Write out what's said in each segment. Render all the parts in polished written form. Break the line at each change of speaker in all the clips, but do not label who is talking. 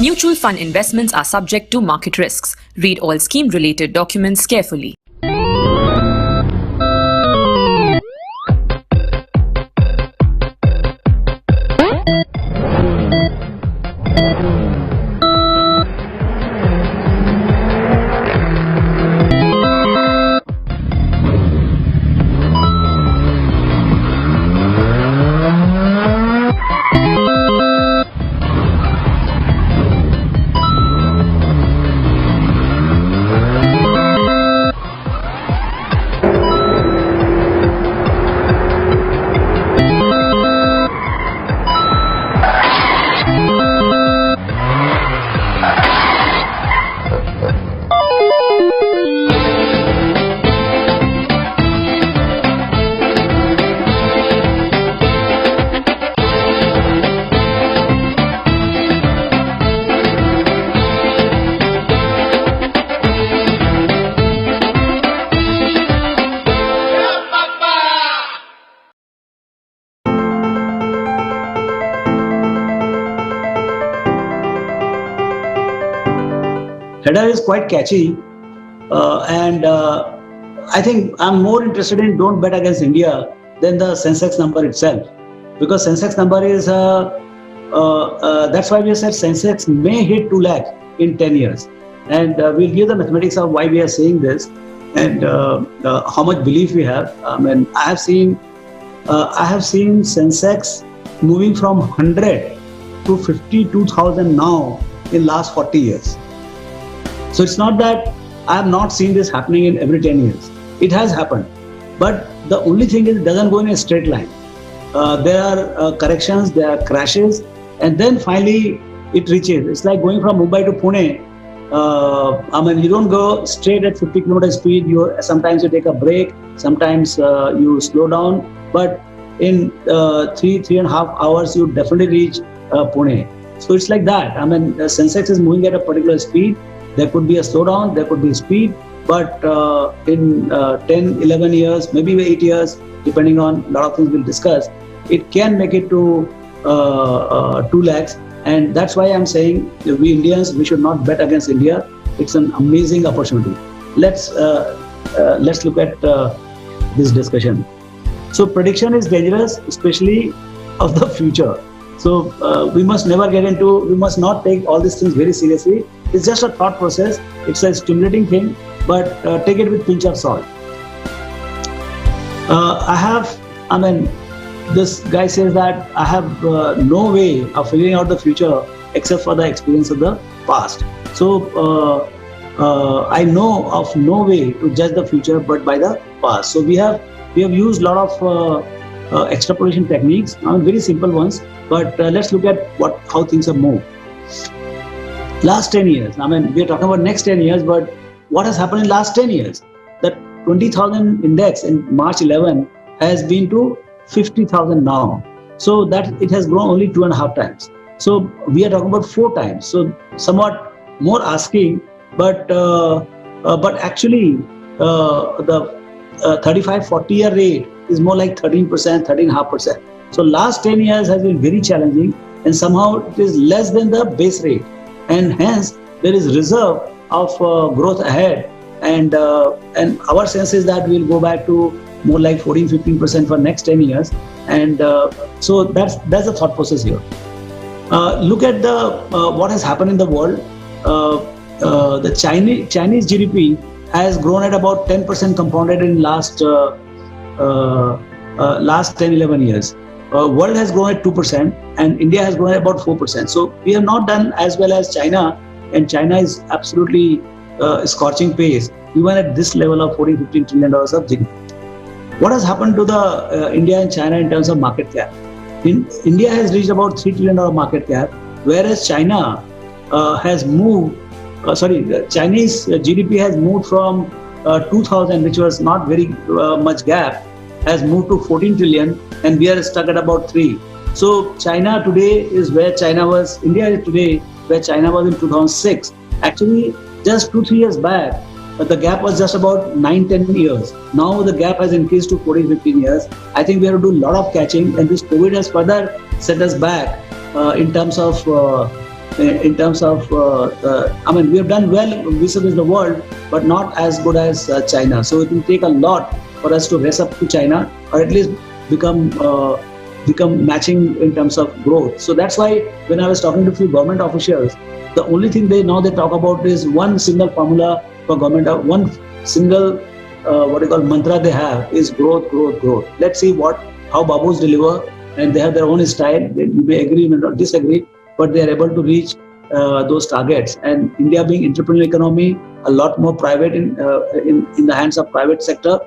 Mutual fund investments are subject to market risks. Read all scheme-related documents carefully.
Header is quite catchy, and I think I'm more interested in don't bet against India than the Sensex number itself, because Sensex number is that's why we said Sensex may hit 2 lakh in 10 years, and we'll give the mathematics of why we are saying this. and how much belief we have. I mean, I have seen Sensex moving from 100 to 52,000 now in last 40 years. So it's not that I have not seen this happening in every 10 years. It has happened. But the only thing is it doesn't go in a straight line. There are corrections, there are crashes, and then finally it reaches. It's like going from Mumbai to Pune. I mean, you don't go straight at 50 km speed. Sometimes you take a break, sometimes you slow down. But in 3.5 hours, you definitely reach Pune. So it's like that. I mean, the Sensex is moving at a particular speed. There could be a slowdown, there could be speed. But in 10, 11 years, maybe 8 years, depending on a lot of things we'll discuss, it can make it to 2 lakhs. And that's why I'm saying we Indians, we should not bet against India. It's an amazing opportunity. Let's look at this discussion. So prediction is dangerous, especially of the future. So we must not take all these things very seriously. It's just a thought process. It's a stimulating thing, but take it with pinch of salt. This guy says that I have no way of figuring out the future except for the experience of the past. So I know of no way to judge the future but by the past. So we have used a lot of extrapolation techniques, very simple ones. But let's look at how things have moved. Last 10 years. I mean, we are talking about next 10 years, but what has happened in last 10 years? That 20,000 index in March 11 has been to 50,000 now. So that it has grown only 2.5 times. So we are talking about 4 times. So somewhat more asking, but actually the 35-40 year rate is more like 13%, 13.5%. So last 10 years has been very challenging, and somehow it is less than the base rate, and hence there is reserve of growth ahead. And our sense is that we'll go back to more like 14-15% for next 10 years. And so that's the thought process here. Look at what has happened in the world. The Chinese GDP has grown at about 10% compounded in last 10-11 years. World has grown at 2% and India has grown at about 4%. So we have not done as well as China, and China is absolutely scorching pace even at this level of $14-15 trillion of GDP. What has happened to the India and China in terms of market cap? India has reached about $3 trillion market cap, whereas China has moved. The Chinese GDP has moved from 2000, which was not very much gap, has moved to 14 trillion, and we are stuck at about 3. So China today is where China was. India is today where China was in 2006. Actually, just 2-3 years back, the gap was just about 9-10 years. Now the gap has increased to 14-15 years. I think we have to do a lot of catching, and this COVID has further set us back in terms of. We have done well vis-a-vis the world, but not as good as China. So it will take a lot for us to race up to China, or at least become matching in terms of growth. So that's why when I was talking to a few government officials, the only thing they talk about is one single formula for government, one single mantra they have is growth, growth, growth. Let's see how Babus deliver, and they have their own style. You may agree, you may not disagree, but they are able to reach those targets. And India being entrepreneurial economy, a lot more private in the hands of private sector,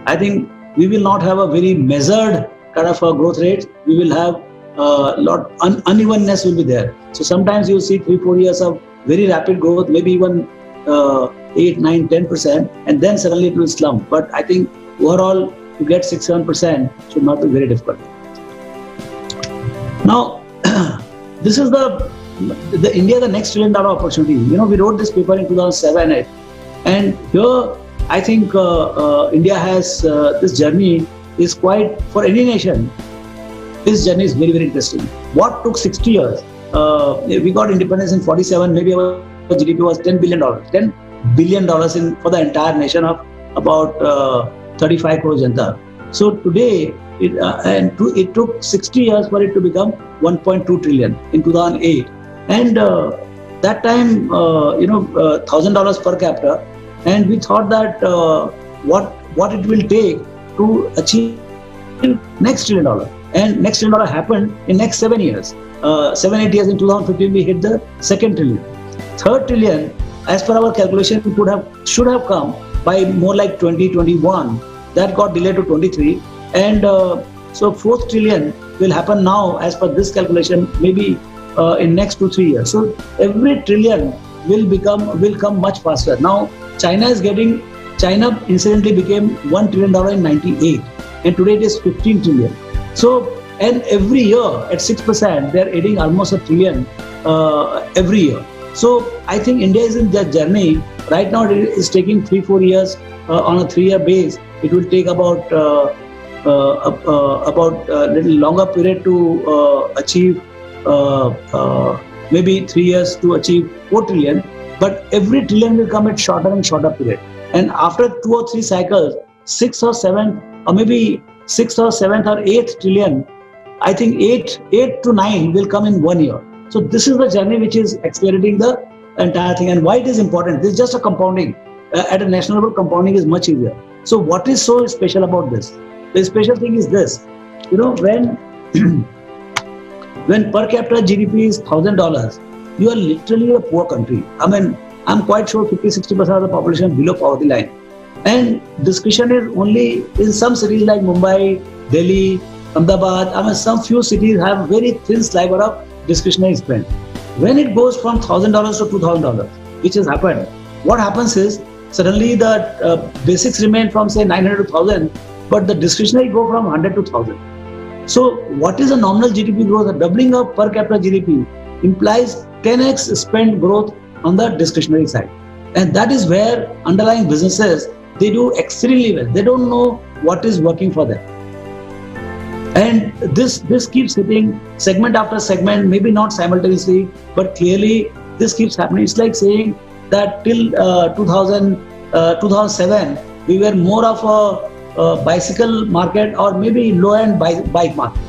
I think we will not have a very measured kind of a growth rate. We will have a lot unevenness will be there. So sometimes you see 3-4 years of very rapid growth, maybe even 8, 9, 10%, and then suddenly it will slump. But I think overall to get 6-7% should not be very difficult. Now, this is the India, the next $1 trillion opportunity. We wrote this paper in 2007, and here I think India has this journey is quite, for any nation, this journey is very, very interesting. What took 60 years? We got independence in 47, maybe our GDP was $10 billion. $10 billion for the entire nation of about 35 crore Janta. So today, it took 60 years for it to become 1.2 trillion in 2008. And that time, $1,000 per capita, and we thought that what it will take to achieve next $1 trillion. And next $1 trillion happened in next 7 years. 7-8 years in 2015 we hit the second trillion. Third trillion, as per our calculation, should have come by more like 2021. That got delayed to 23, and so fourth trillion will happen now as per this calculation, maybe in next 2-3 years. So every trillion will come much faster. Now China incidentally became $1 trillion in 98, and today it is 15 trillion. So, and every year at 6%, they are adding almost $1 trillion every year. So I think India is in that journey. Right now it is taking 3-4 years on a 3-year base. It will take about a little longer period to achieve maybe 3 years to achieve 4 trillion. But every trillion will come at shorter and shorter period. And after 2 or 3 cycles, 6th or 7th, or maybe 6th or 7th or 8th trillion, I think 8 to 9 will come in 1 year. So this is the journey which is accelerating the entire thing. And why it is important? This is just a compounding. At a national level, compounding is much easier. So what is so special about this? The special thing is this. When when per capita GDP is $1,000, you are literally a poor country. I mean, I'm quite sure 50-60% of the population below poverty line. And discretion is only in some cities like Mumbai, Delhi, Ahmedabad. I mean, some few cities have very thin sliver of discretionary spend. When it goes from $1,000 to $2,000, which has happened, what happens is suddenly the basics remain from say 900 to 1,000, but the discretionary go from 100 to 1,000. So what is a nominal GDP growth? A doubling of per capita GDP implies 10x spend growth on the discretionary side. And that is where underlying businesses, they do extremely well. They don't know what is working for them. And this keeps hitting segment after segment, maybe not simultaneously, but clearly this keeps happening. It's like saying that till 2007, we were more of a bicycle market or maybe low-end bike market.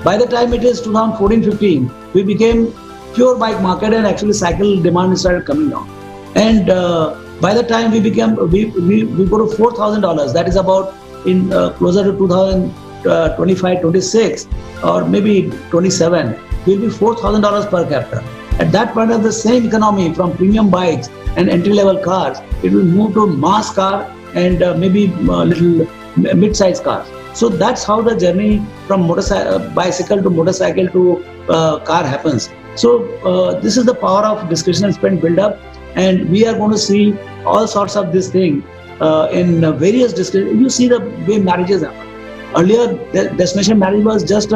By the time it is 2014-15, we became pure bike market, and actually cycle demand started coming down. And by the time we go to $4,000, that is about in closer to 2025, 26, or maybe 27, will be $4,000 per capita. At that point of the same economy, from premium bikes and entry-level cars, it will move to mass car and maybe little mid-size cars. So that's how the journey from bicycle to motorcycle to car happens. So this is the power of discretionary spend build up, and we are going to see all sorts of this thing in various discretionary. You see the way marriages happen. Earlier, destination marriage was just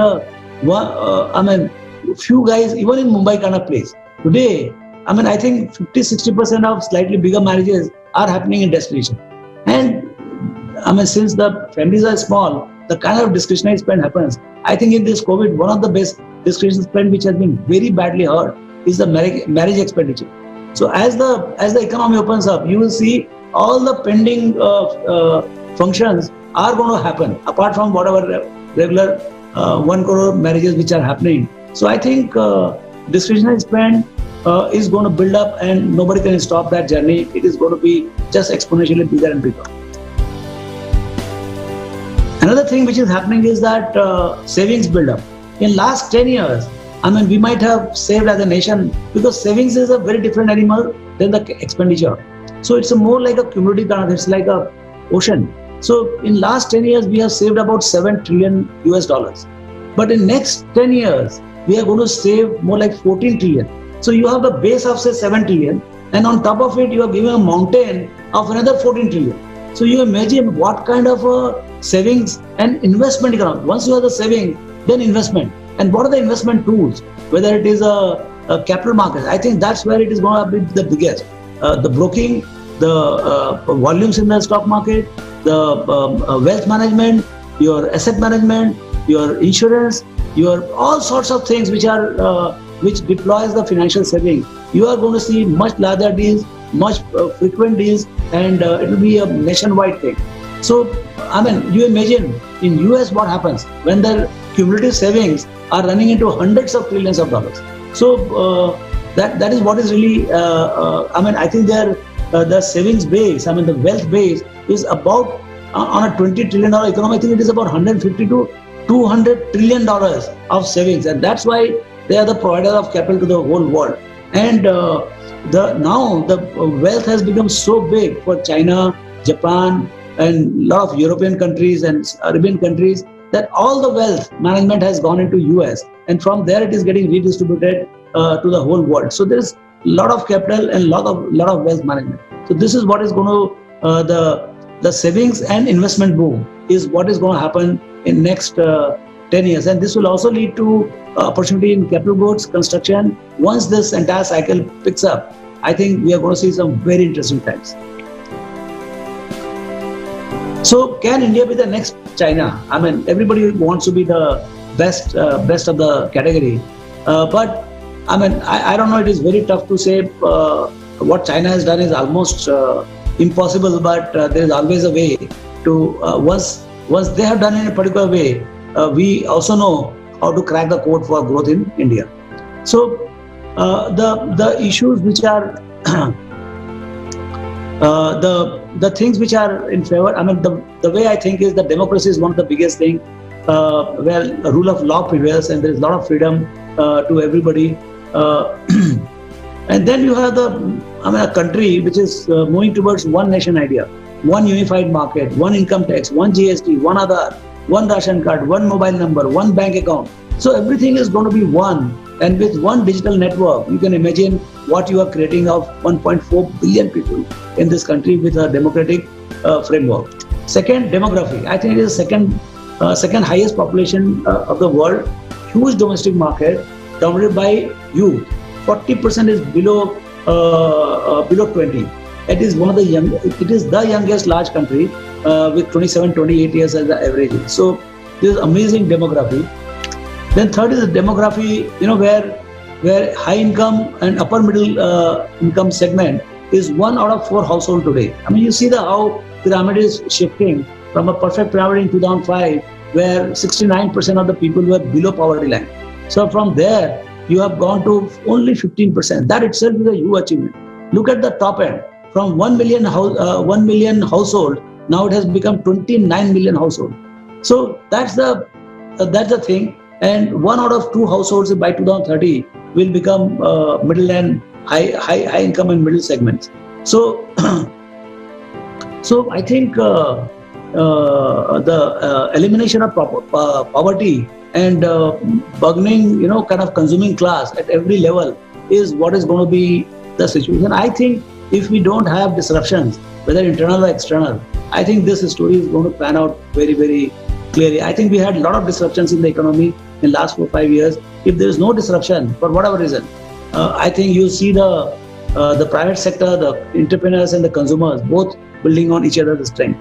few guys, even in Mumbai kind of place. Today, I think 50-60% of slightly bigger marriages are happening in destination. And since the families are small, the kind of discretionary spend happens. I think in this COVID, one of the best discretionary spend which has been very badly hurt is the marriage expenditure. So as the economy opens up, you will see all the pending functions are going to happen, apart from whatever regular 1 crore marriages which are happening. So I think discretionary spend is going to build up, and nobody can stop that journey. It is going to be just exponentially bigger and bigger. Another thing which is happening is that savings build up. In last 10 years, we might have saved as a nation, because savings is a very different animal than the expenditure. So it's more like a cumulative kind of, it's like a ocean. So in last 10 years, we have saved about $7 trillion. But in next 10 years, we are going to save more like 14 trillion. So you have the base of say 7 trillion, and on top of it, you are giving a mountain of another 14 trillion. So you imagine what kind of savings and investment economy. Once you have the saving, then investment. And what are the investment tools? Whether it is a capital market, I think that's where it is going to be the biggest. The broking, the volumes in the stock market, the wealth management, your asset management, your insurance, your all sorts of things which are which deploys the financial saving. You are going to see much larger deals, much frequent deals, and it will be a nationwide thing. So, you imagine in US what happens when the cumulative savings are running into hundreds of trillions of dollars. So that is what is really, I think they are the savings base, the wealth base is about on a $20 trillion economy. I think it is about 150 to $200 trillion of savings, and that's why they are the provider of capital to the whole world. And now the wealth has become so big for China, Japan, and a lot of European countries and Arabian countries that all the wealth management has gone into US, and from there it is getting redistributed to the whole world. So there is a lot of capital and lot of wealth management. So this is what is going to the savings and investment boom is what is going to happen in next 10 years, and this will also lead to opportunity in capital goods, construction. Once this entire cycle picks up, I think we are going to see some very interesting times. So can India be the next China? Everybody wants to be the best of the category, but I don't know. It is very tough to say. What China has done is almost impossible, but there is always a way to once they have done it in a particular way, we also know how to crack the code for growth in India. So the issues which are the things which are in favor, the way I think is that democracy is one of the biggest thing, where rule of law prevails and there is a lot of freedom to everybody. And then you have a country which is moving towards one nation idea, one unified market, one income tax, one GST, one Aadhaar, one ration card, one mobile number, one bank account. So everything is going to be one, and with one digital network, you can imagine what you are creating of 1.4 billion people in this country with a democratic framework. Second, demography. I think it is second highest population of the world, huge domestic market dominated by youth. 40% is below 20. It is one of the youngest large country with 27, 28 years as the average. So this is amazing demography. Then third is the demography, where high income and upper middle income segment is 1 out of 4 households today. You see how pyramid is shifting from a perfect pyramid in 2005, where 69% of the people were below poverty line. So from there, you have gone to only 15%. That itself is a huge achievement. Look at the top end. From 1 million household, now it has become 29 million household. So that's the thing. And 1 out of 2 households by 2030 will become middle and high income and middle segments. So, so I think the elimination of poverty and burgeoning, kind of consuming class at every level is what is going to be the situation. I think if we don't have disruptions, whether internal or external, I think this story is going to pan out very, very clearly. I think we had a lot of disruptions in the economy in the last 4-5 years. If there is no disruption for whatever reason, I think you see the private sector, the entrepreneurs and the consumers both building on each other's strength.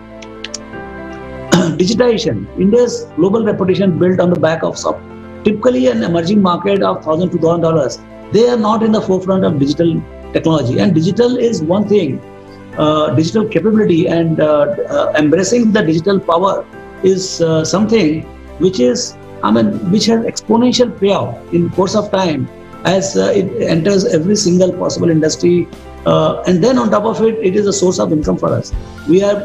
Digitization. India's global reputation built on the back of soft. Typically an emerging market of $1,000 to $2,000, they are not in the forefront of digital technology. And digital is one thing. Digital capability and embracing the digital power is something which is, which has exponential payout in course of time as it enters every single possible industry. And then on top of it, it is a source of income for us. We are,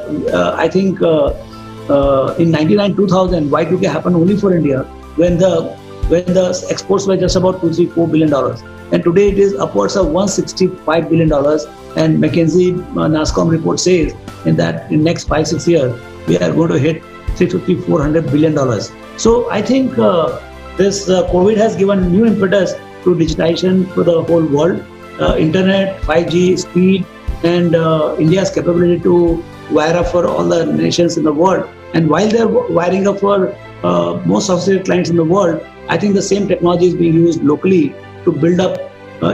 I think, in 99-2000, Y2K happened only for India when the exports were just about $2-4 billion, and today it is upwards of $165 billion. And McKinsey NASSCOM report says in next 5-6 years we are going to hit $350-400 billion. So I think this COVID has given new impetus to digitization for the whole world. Internet, 5G, speed, and India's capability to wire up for all the nations in the world. And while they're wiring up for most sophisticated clients in the world, I think the same technology is being used locally to build up.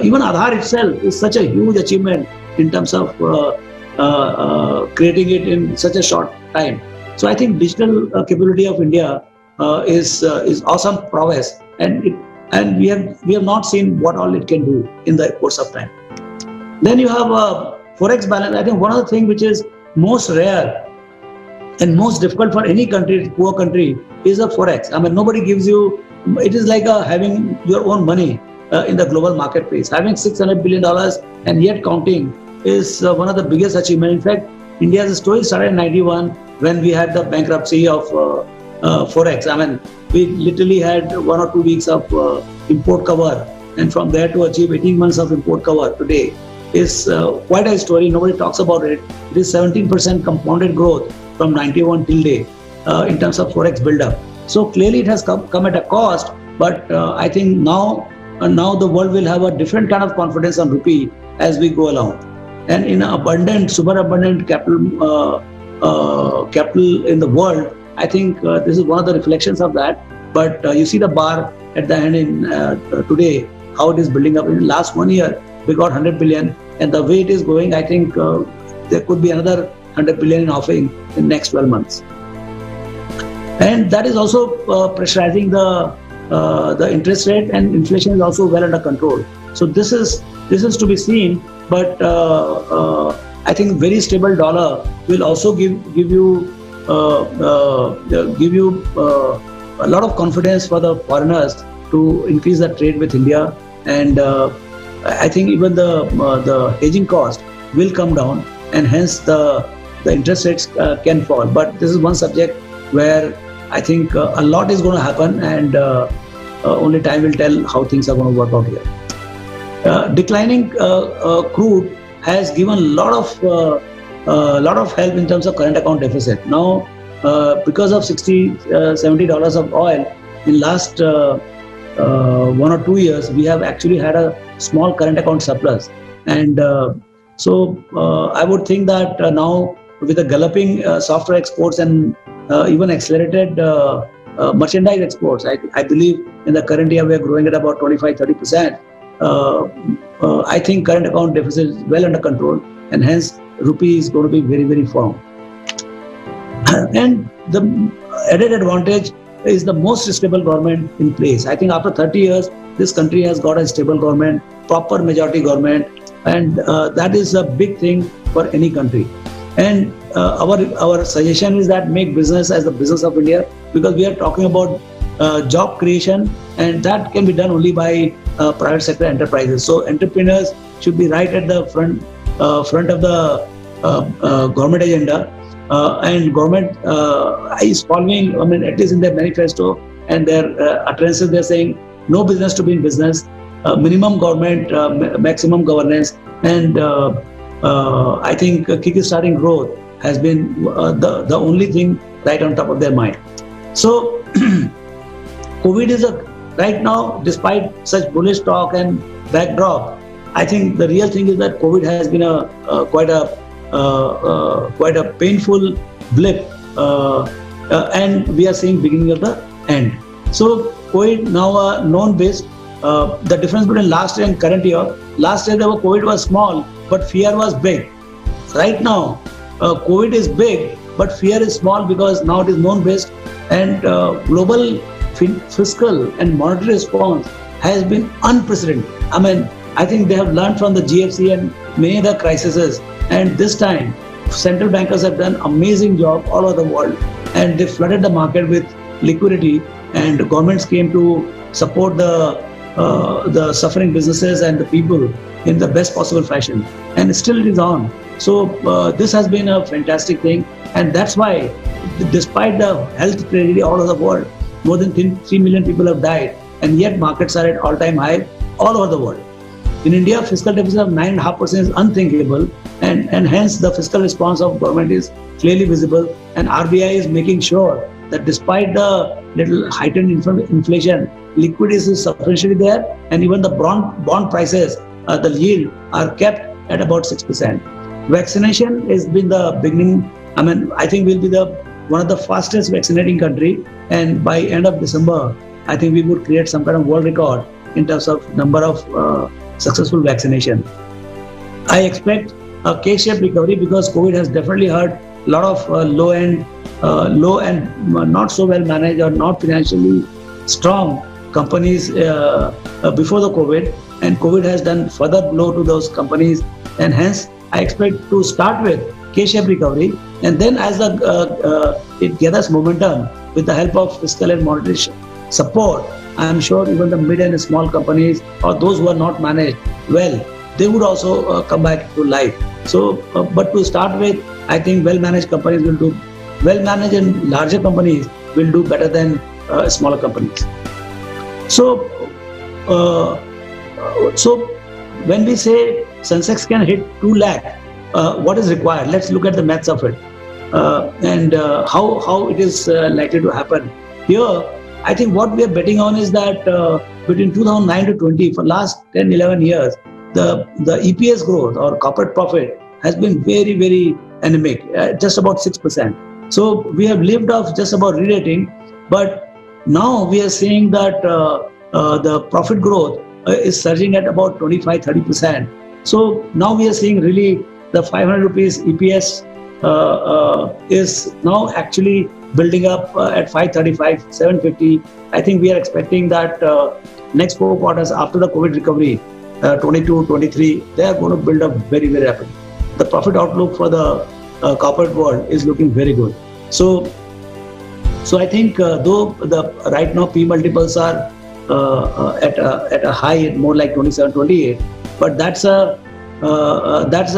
Even Aadhaar itself is such a huge achievement in terms of creating it in such a short time. So I think digital capability of India is awesome prowess, and we have not seen what all it can do in the course of time. Then you have forex balance. I think one of the things which is most rare and most difficult for any country, poor country, is a forex. Nobody gives you. It is like having your own money in the global marketplace. Having $600 billion and yet counting is one of the biggest achievements. In fact, India's story started in 91 when we had the bankruptcy of Forex. I mean, we literally had 1 or 2 weeks of import cover, and from there to achieve 18 months of import cover today is quite a story. Nobody talks about it. It is 17% compounded growth from 91 till date in terms of Forex build-up. So clearly it has come at a cost, but I think now the world will have a different kind of confidence on rupee as we go along. And in abundant, super abundant capital in the world, I think this is one of the reflections of that. But you see the bar at the end in today, how it is building up. In the last 1 year, we got 100 billion, and the way it is going, I think there could be another 100 billion in offering in next 12 months. And that is also pressurizing the interest rate, and inflation is also well under control. So this is to be seen. But I think very stable dollar will also give you a lot of confidence for the foreigners to increase the trade with India. And I think even the hedging cost will come down, and hence the interest rates can fall. But this is one subject where I think a lot is going to happen, and only time will tell how things are going to work out here. Declining crude has given a lot of help in terms of current account deficit. Now, because of $60-70 of oil in last 1 or 2 years, we have actually had a small current account surplus. And so I would think that now with the galloping software exports and even accelerated merchandise exports, I believe in the current year we are growing at about 25-30%. I think current account deficit is well under control, and hence rupee is going to be very, very firm. And the added advantage is the most stable government in place. I think after 30 years, this country has got a stable government, proper majority government, and that is a big thing for any country. And our suggestion is that make business as the business of India, because we are talking about job creation, and that can be done only by private sector enterprises. So entrepreneurs should be right at the front of the government agenda, and government is following. I mean, at least in their manifesto and their utterances, they're saying no business to be in business, minimum government, maximum governance, and I think kick-starting growth has been the only thing right on top of their mind. So COVID is right now, despite such bullish talk and backdrop, I think the real thing is that COVID has been quite a painful blip, and we are seeing beginning of the end. So COVID now a known base. The difference between last year and current year: last year COVID was small, but fear was big. Right now, COVID is big, but fear is small because now it is known based, and global fiscal and monetary response has been unprecedented. I mean, I think they have learned from the GFC and many other crises, and this time central bankers have done amazing job all over the world, and they flooded the market with liquidity, and governments came to support the suffering businesses and the people in the best possible fashion, and still it is on. So this has been a fantastic thing, and that's why, despite the health tragedy all over the world, more than 3 million people have died, and yet markets are at all-time high all over the world. In India, fiscal deficit of 9.5% is unthinkable, and hence the fiscal response of government is clearly visible, and RBI is making sure that despite the little heightened inflation, liquidity is sufficiently there, and even the bond prices, the yield are kept at about 6%. Vaccination has been the beginning. I mean, I think we'll be one of the fastest vaccinating country, and by end of December, I think we would create some kind of world record in terms of number of successful vaccination. I expect a K-shaped recovery because COVID has definitely hurt a lot of low and not so well managed or not financially strong companies before the COVID, and COVID has done further blow to those companies, and hence I expect to start with K-shaped recovery, and then as it gathers momentum with the help of fiscal and monetary support, I am sure even the mid and small companies or those who are not managed well, they would also come back to life. So, but to start with, I think well-managed companies will do, well-managed and larger companies will do better than smaller companies. So, when we say Sensex can hit 2 lakh, what is required? Let's look at the maths of it and how it is likely to happen. Here, I think what we are betting on is that between 2009 to 20, for last 10, 11 years, the EPS growth or corporate profit has been very, very anemic, just about 6%. So we have lived off just about re-rating, but now we are seeing that the profit growth is surging at about 25-30%. So now we are seeing really the 500 rupees EPS is now actually building up at 535, 750. I think we are expecting that next 4 quarters after the COVID recovery, 22, 23, they are going to build up very, very rapidly. The profit outlook for the corporate world is looking very good. So I think though the right now P multiples are at a high, more like 27, 28, but that's a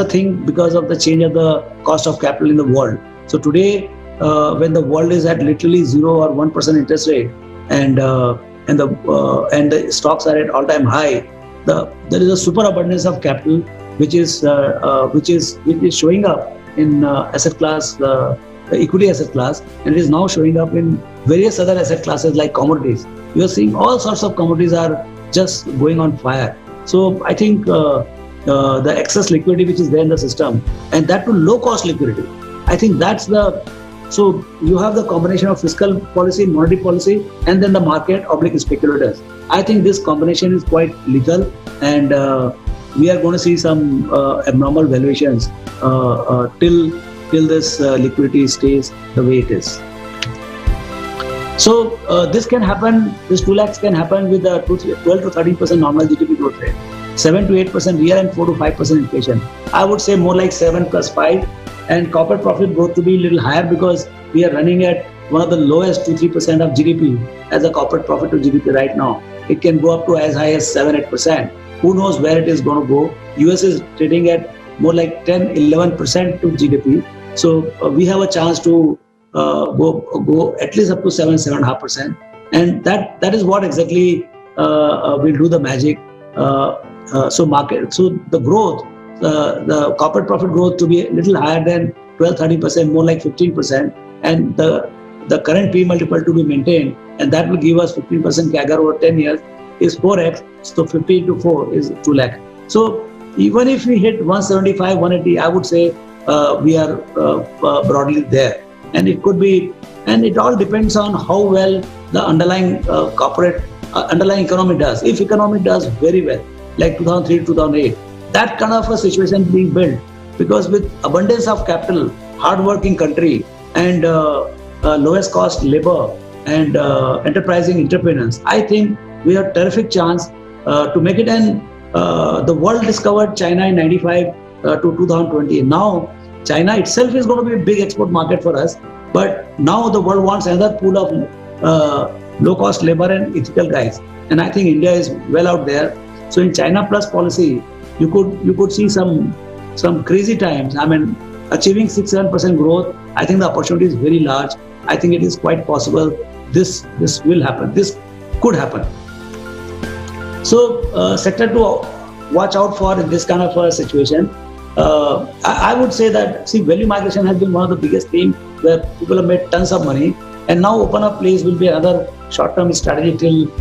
thing because of the change of the cost of capital in the world. So today, when the world is at literally 0 or 1% interest rate, and the stocks are at all-time high, there is a superabundance of capital which is showing up in asset class, equity asset class, and it is now showing up in various other asset classes like commodities. You are seeing all sorts of commodities are just going on fire. So I think the excess liquidity which is there in the system, and that to low-cost liquidity, I think that's so you have the combination of fiscal policy, monetary policy, and then the market oblique speculators. I think this combination is quite lethal, and we are going to see some abnormal valuations till this liquidity stays the way it is. So this can happen, this 2 lakhs can happen with a 12 to 13% normal GDP growth rate, 7 to 8% real and 4 to 5% inflation. I would say more like 7 plus 5, and corporate profit growth to be a little higher because we are running at one of the lowest 2-3% of GDP as a corporate profit to GDP right now. It can go up to as high as 7-8%. Who knows where it is going to go? US is trading at more like 10-11% to GDP. So we have a chance to go at least up to 7-7.5%, and that is what exactly will do the magic. So the growth, the corporate profit growth to be a little higher than 12-13%, more like 15%, and the current P multiple to be maintained, and that will give us 15% CAGR over 10 years is 4x. So 50 into 4 is 2 lakh. So even if we hit 175, 180, I would say we are broadly there. And it could be, and it all depends on how well the underlying underlying economy does. If economy does very well, like 2003 to 2008, that kind of a situation being built, because with abundance of capital, hard-working country, and lowest cost labor and enterprising entrepreneurs, I think we have a terrific chance to make it. And the world discovered China in 95 to 2020. Now, China itself is going to be a big export market for us, but now the world wants another pool of low-cost labor and ethical guys, and I think India is well out there. So in China Plus policy, you could see some crazy times. I mean, achieving 6-7% growth, I think the opportunity is very large. I think it is quite possible this will happen. This could happen. So sector to watch out for in this kind of a situation. I would say that, value migration has been one of the biggest themes where people have made tons of money, and now open up place will be another short-term strategy till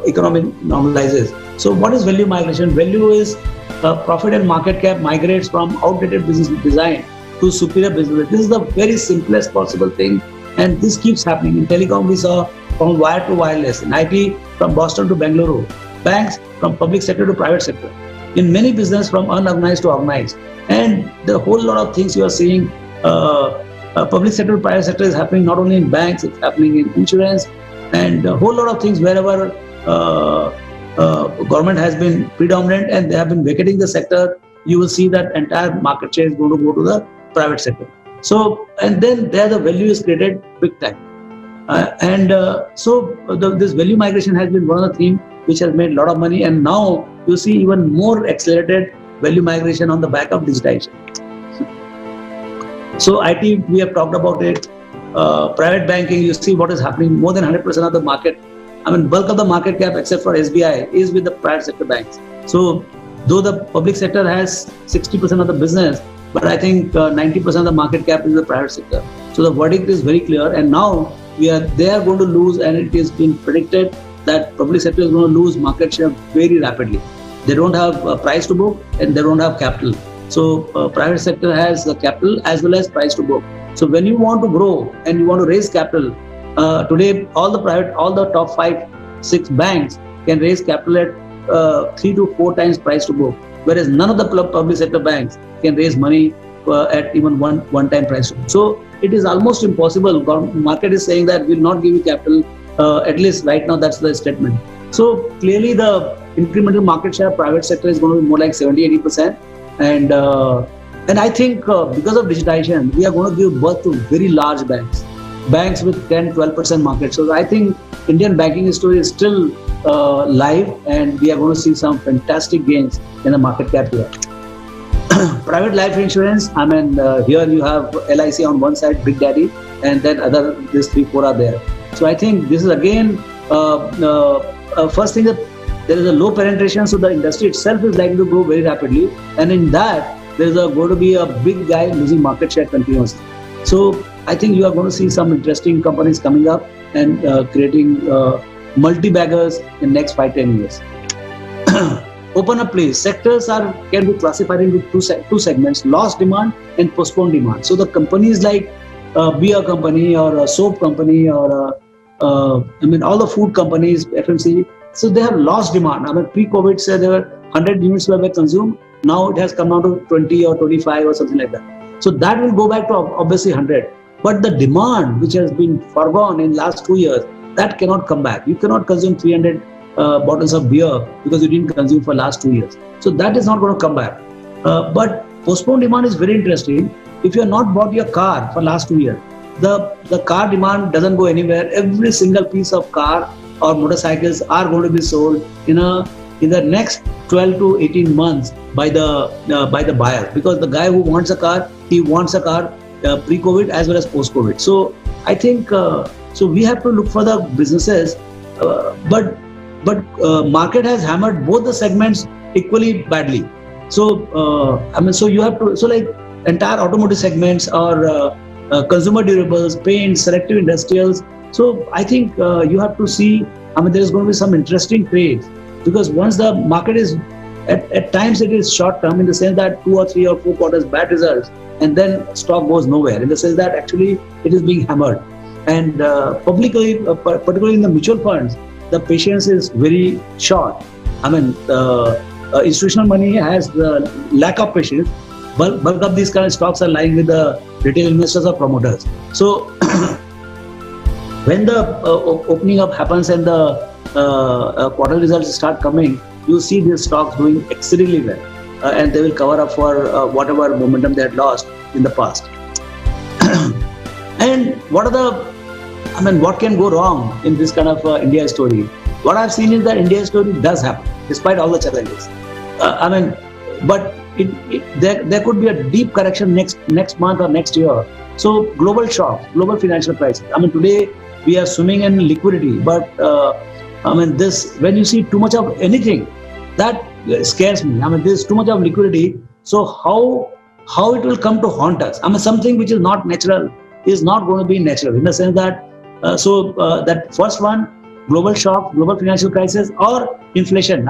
economy normalizes. So what is value migration? Value is profit and market cap migrates from outdated business design to superior business. This is the very simplest possible thing, and this keeps happening. In telecom, we saw from wire to wireless, in IT from Boston to Bengaluru, banks from public sector to private sector, in many business from unorganized to organized, and the whole lot of things you are seeing. Public sector to private sector is happening not only in banks, it's happening in insurance, and a whole lot of things wherever government has been predominant and they have been vacating the sector, you will see that entire market share is going to go to the private sector. So, and then there the value is created big time. This value migration has been one of the themes which has made a lot of money, and now you see even more accelerated value migration on the back of digitization. So IT, we have talked about it. Private banking, you see what is happening. More than 100% of the market, bulk of the market cap except for SBI is with the private sector banks. So though the public sector has 60% of the business, but I think 90% of the market cap is the private sector. So the verdict is very clear, and now they are going to lose, and it is being predicted that public sector is going to lose market share very rapidly. They don't have price to book, and they don't have capital. So private sector has the capital as well as price to book. So when you want to grow and you want to raise capital, today all the top 5-6 banks can raise capital at 3 to 4 times price to book, whereas none of the public sector banks can raise money at even one time price to book. So it is almost impossible. Market is saying that we'll not give you capital. At least right now, that's the statement. So clearly, the incremental market share private sector is going to be more like 70-80%, and I think because of digitization, we are going to give birth to very large banks with 10-12% market. So I think Indian banking story is still live, and we are going to see some fantastic gains in the market cap here. Private life insurance, here you have LIC on one side, Big Daddy, and then these 3-4 are there. So I think this is again, first thing that there is a low penetration, so the industry itself is likely to grow very rapidly, and in that there is going to be a big guy losing market share continuously. So I think you are going to see some interesting companies coming up and creating multi-baggers in next 5-10 years. Open up please. Sectors can be classified into two segments: lost demand and postponed demand. So the companies like beer company or a soap company or all the food companies, FMCG, so they have lost demand. Pre-COVID, say there were 100 units were consumed. Now it has come down to 20 or 25 or something like that. So that will go back to obviously 100. But the demand which has been forgone in last 2 years, that cannot come back. You cannot consume 300 bottles of beer because you didn't consume for last 2 years. So that is not going to come back. But postponed demand is very interesting. If you have not bought your car for last 2 years, the car demand doesn't go anywhere. Every single piece of car or motorcycles are going to be sold in the next 12 to 18 months by the buyer, because the guy who wants a car, he wants a car pre-COVID as well as post-COVID. So I think so we have to look for the businesses, but market has hammered both the segments equally badly. So so you have to, so like entire automotive segments or consumer durables, paints, selective industrials. So I think you have to see, there is going to be some interesting trades, because once the market is, at times it is short term in the sense that 2 or 3 or 4 quarters bad results, and then stock goes nowhere, in the sense that actually it is being hammered. And publicly, particularly in the mutual funds, the patience is very short. Institutional money has the lack of patience. Bulk of these kind of stocks are lying with the retail investors or promoters. So when the opening up happens and the quarter results start coming, you see these stocks doing exceedingly well, and they will cover up for whatever momentum they had lost in the past. And what can go wrong in this kind of India story? What I've seen is that India story does happen despite all the challenges. But there could be a deep correction next month or next year. So global shocks, global financial crisis. Today we are swimming in liquidity, but this, when you see too much of anything, that scares me. There's too much of liquidity. So how it will come to haunt us? Something which is not natural is not going to be natural, in the sense that that first one, global shock, global financial crisis, or inflation.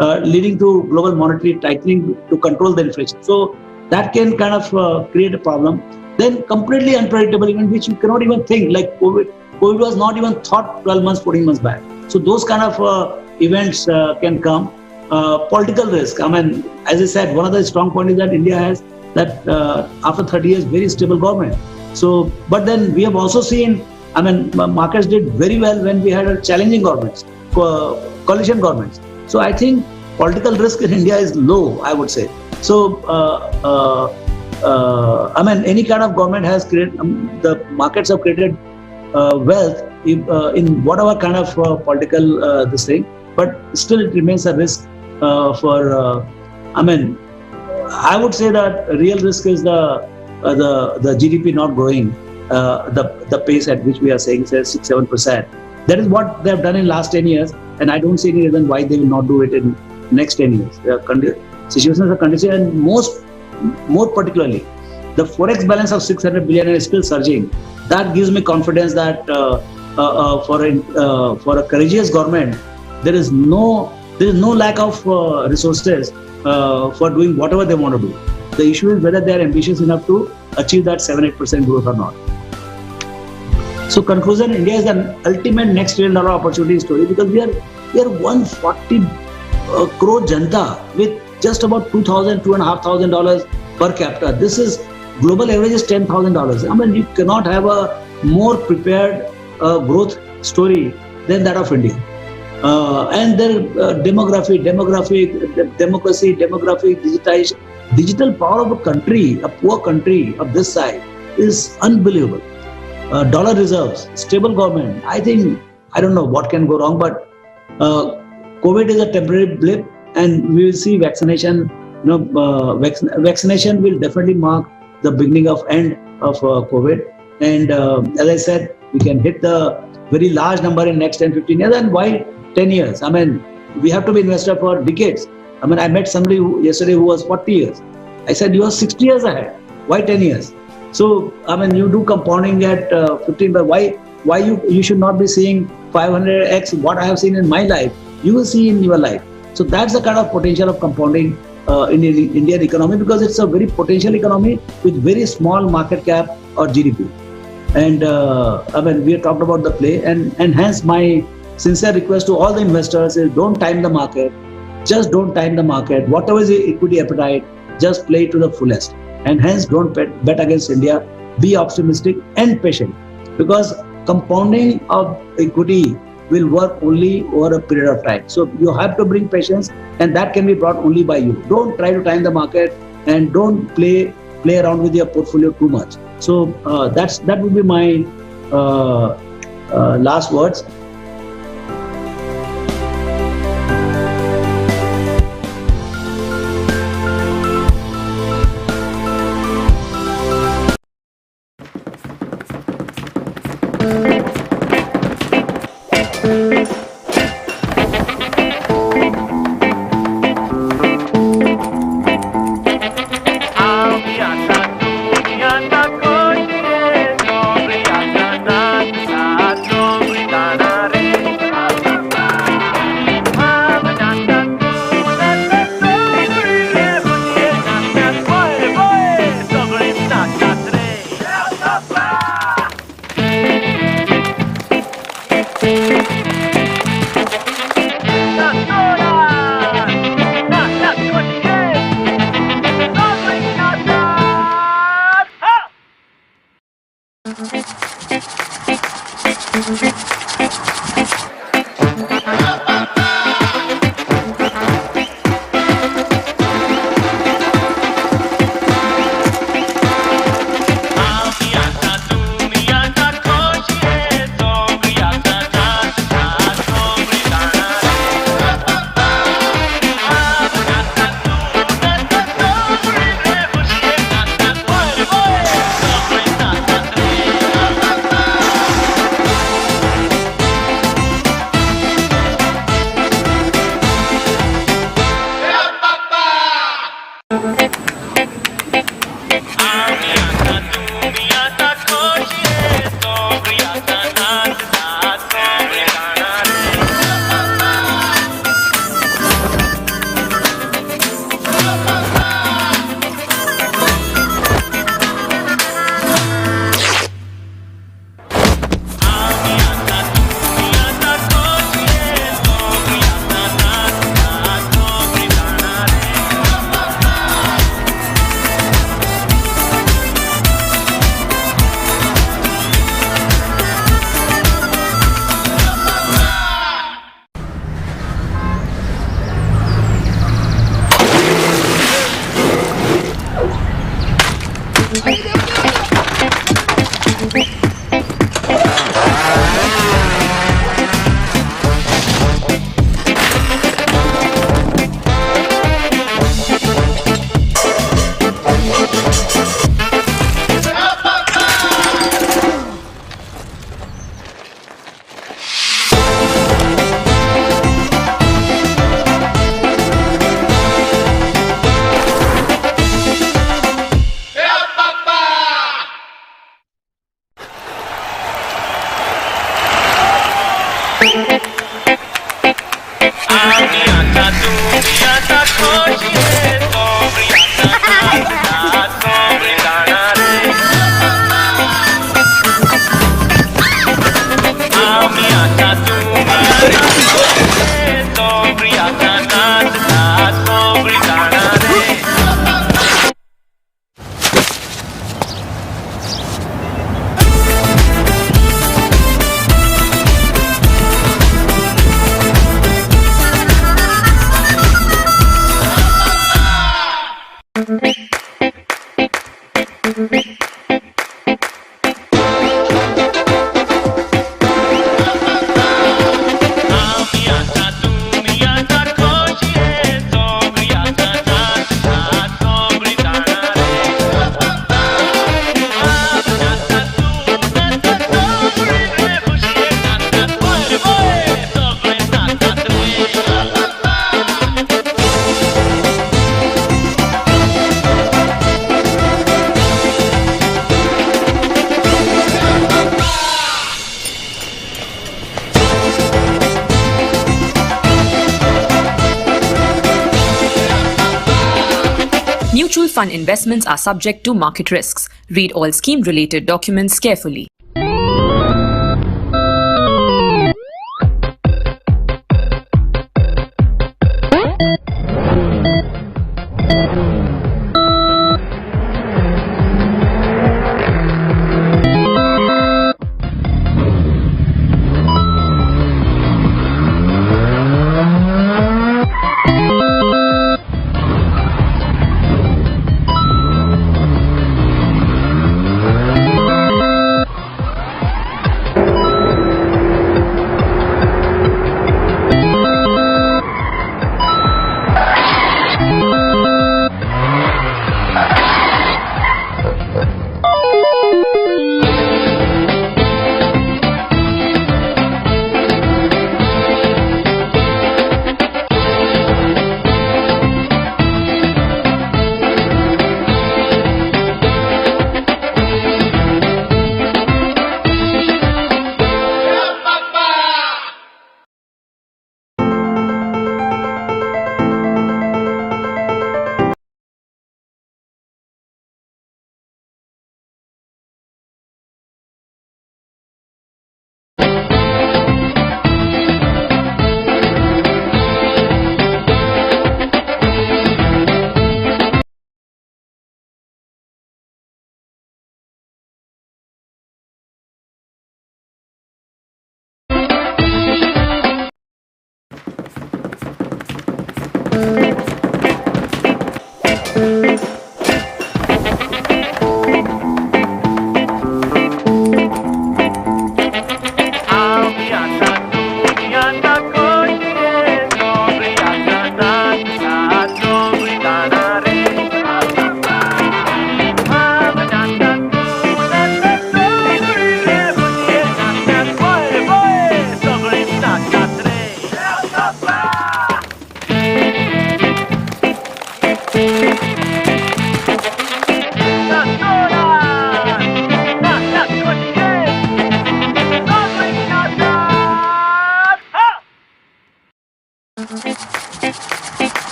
Leading to global monetary tightening to control the inflation. So that can kind of create a problem. Then completely unpredictable event, which you cannot even think, like COVID. COVID was not even thought 12 months, 14 months back. So those kind of events can come. Political risk. As I said, one of the strong points is that India has that after 30 years, very stable government. So, but then we have also seen, markets did very well when we had challenging governments, coalition governments. So I think political risk in India is low, I would say. So, any kind of government has created, the markets have created wealth in whatever kind of political this thing, but still it remains a risk for, I would say that real risk is the GDP not growing the pace at which we are saying, say 6-7%. That is what they have done in last 10 years, and I don't see any reason why they will not do it in next 10 years. Situations are conditioned, and more particularly, the forex balance of 600 billion is still surging. That gives me confidence that for a courageous government, there is no lack of resources for doing whatever they want to do. The issue is whether they are ambitious enough to achieve that 7-8% growth or not. So conclusion, India is the ultimate next $1 trillion opportunity story, because we are 140 crore janta with just about $2,500 per capita. This is global average is $10,000. I mean, you cannot have a more prepared growth story than that of India. And their democracy, digitization, digital power of a country, a poor country of this size, is unbelievable. Dollar reserves, stable government. I don't know what can go wrong, but COVID is a temporary blip, and we will see vaccination. Vaccination will definitely mark the beginning of end of COVID. And as I said, we can hit the very large number in next 10-15 years. And why 10 years? I mean, we have to be investor for decades. I mean, I met somebody yesterday who was 40 years. I said, you are 60 years ahead. Why 10 years? So, I mean, you do compounding at 15, but why you should not be seeing 500x what I have seen in my life, you will see in your life. So that's the kind of potential of compounding in the Indian economy, because it's a very potential economy with very small market cap or GDP. And I mean, we have talked about the play, and hence my sincere request to all the investors is don't time the market. Just don't time the market. Whatever is the equity appetite, just play to the fullest. And hence don't bet against India. Be optimistic and patient, because compounding of equity will work only over a period of time. So you have to bring patience, and that can be brought only by you. Don't try to time the market, and don't play around with your portfolio too much. So that would be my last words.
Mutual fund investments are subject to market risks. Read all scheme-related documents carefully.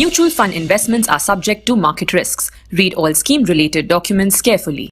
Mutual fund investments are subject to market risks. Read all scheme-related documents carefully.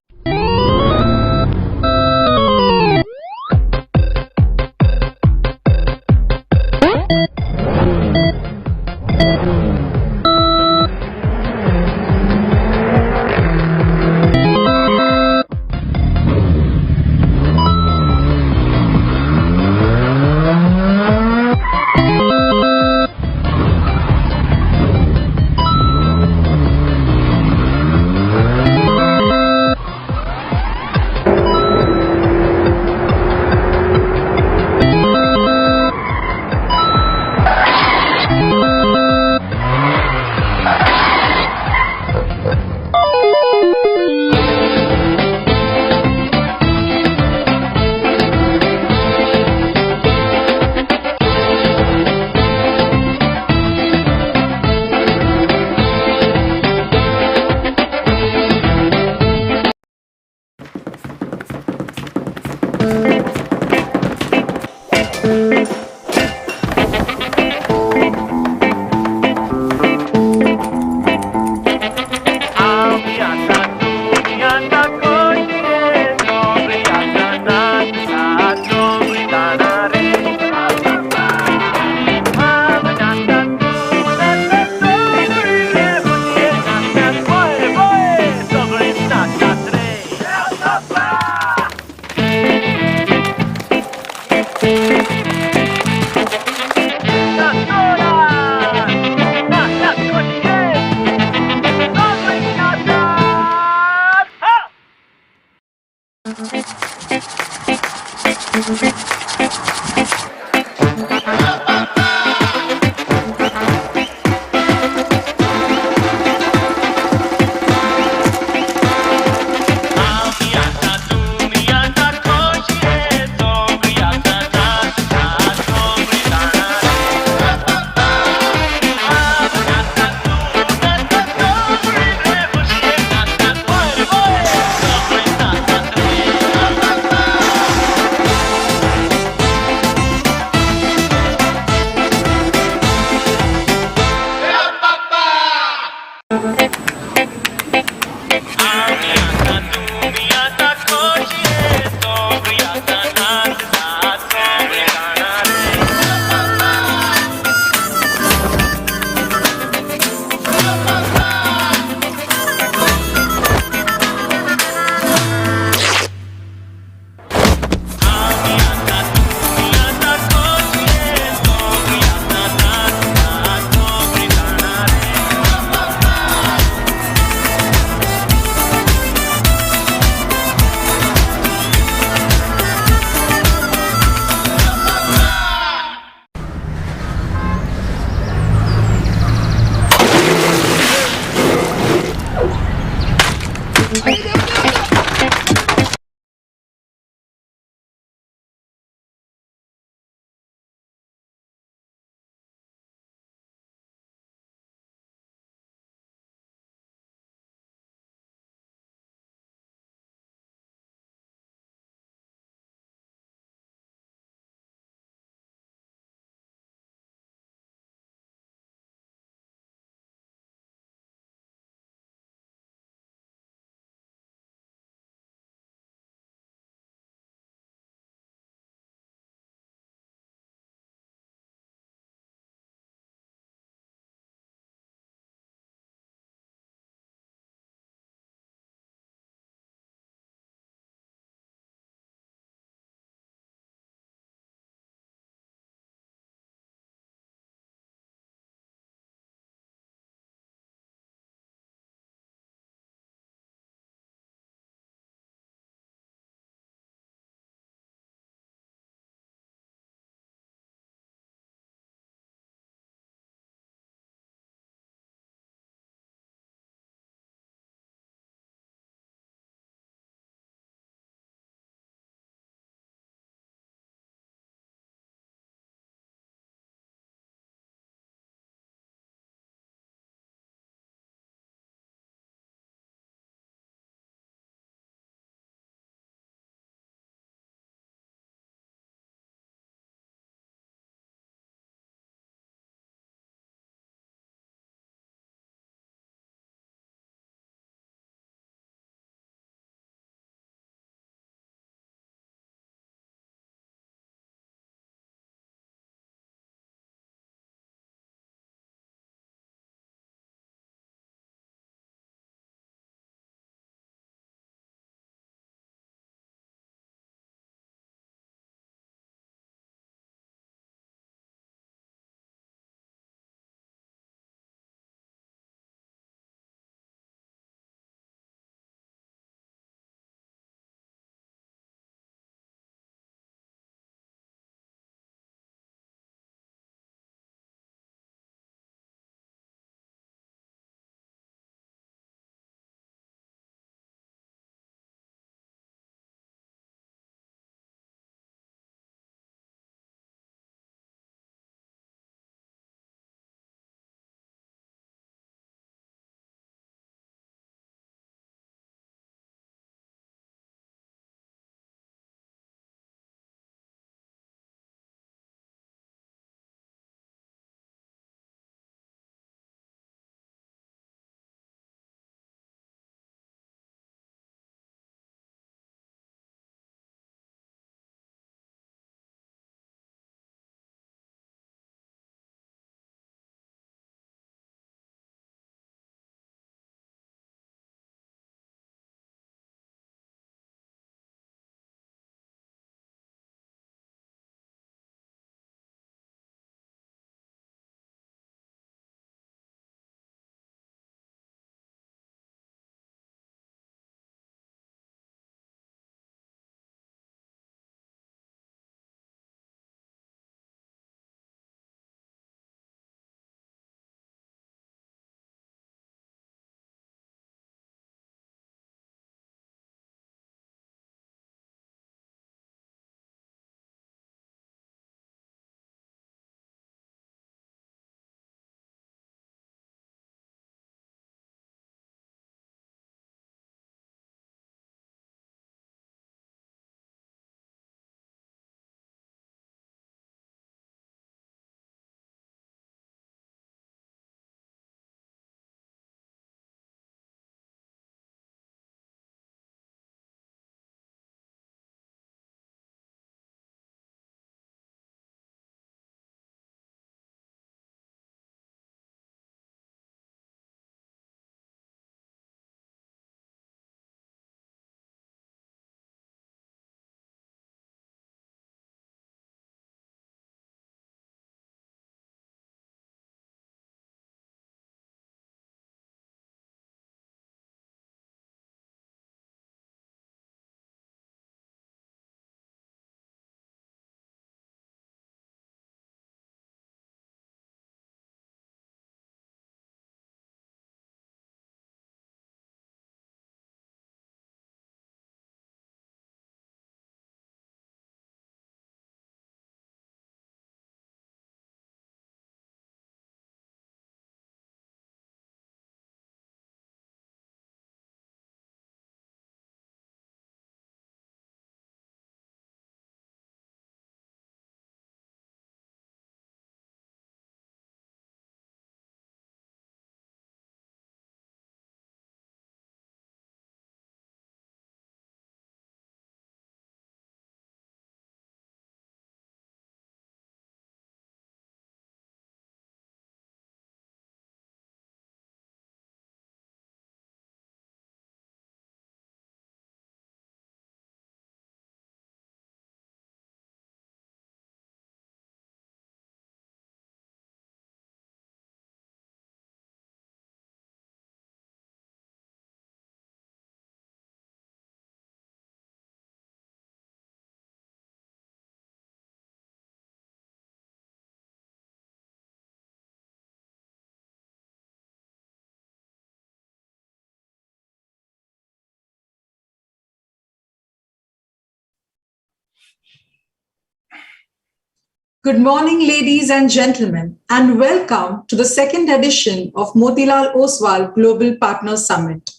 Good morning, ladies and gentlemen, and welcome to the second edition of Motilal Oswal Global Partners Summit.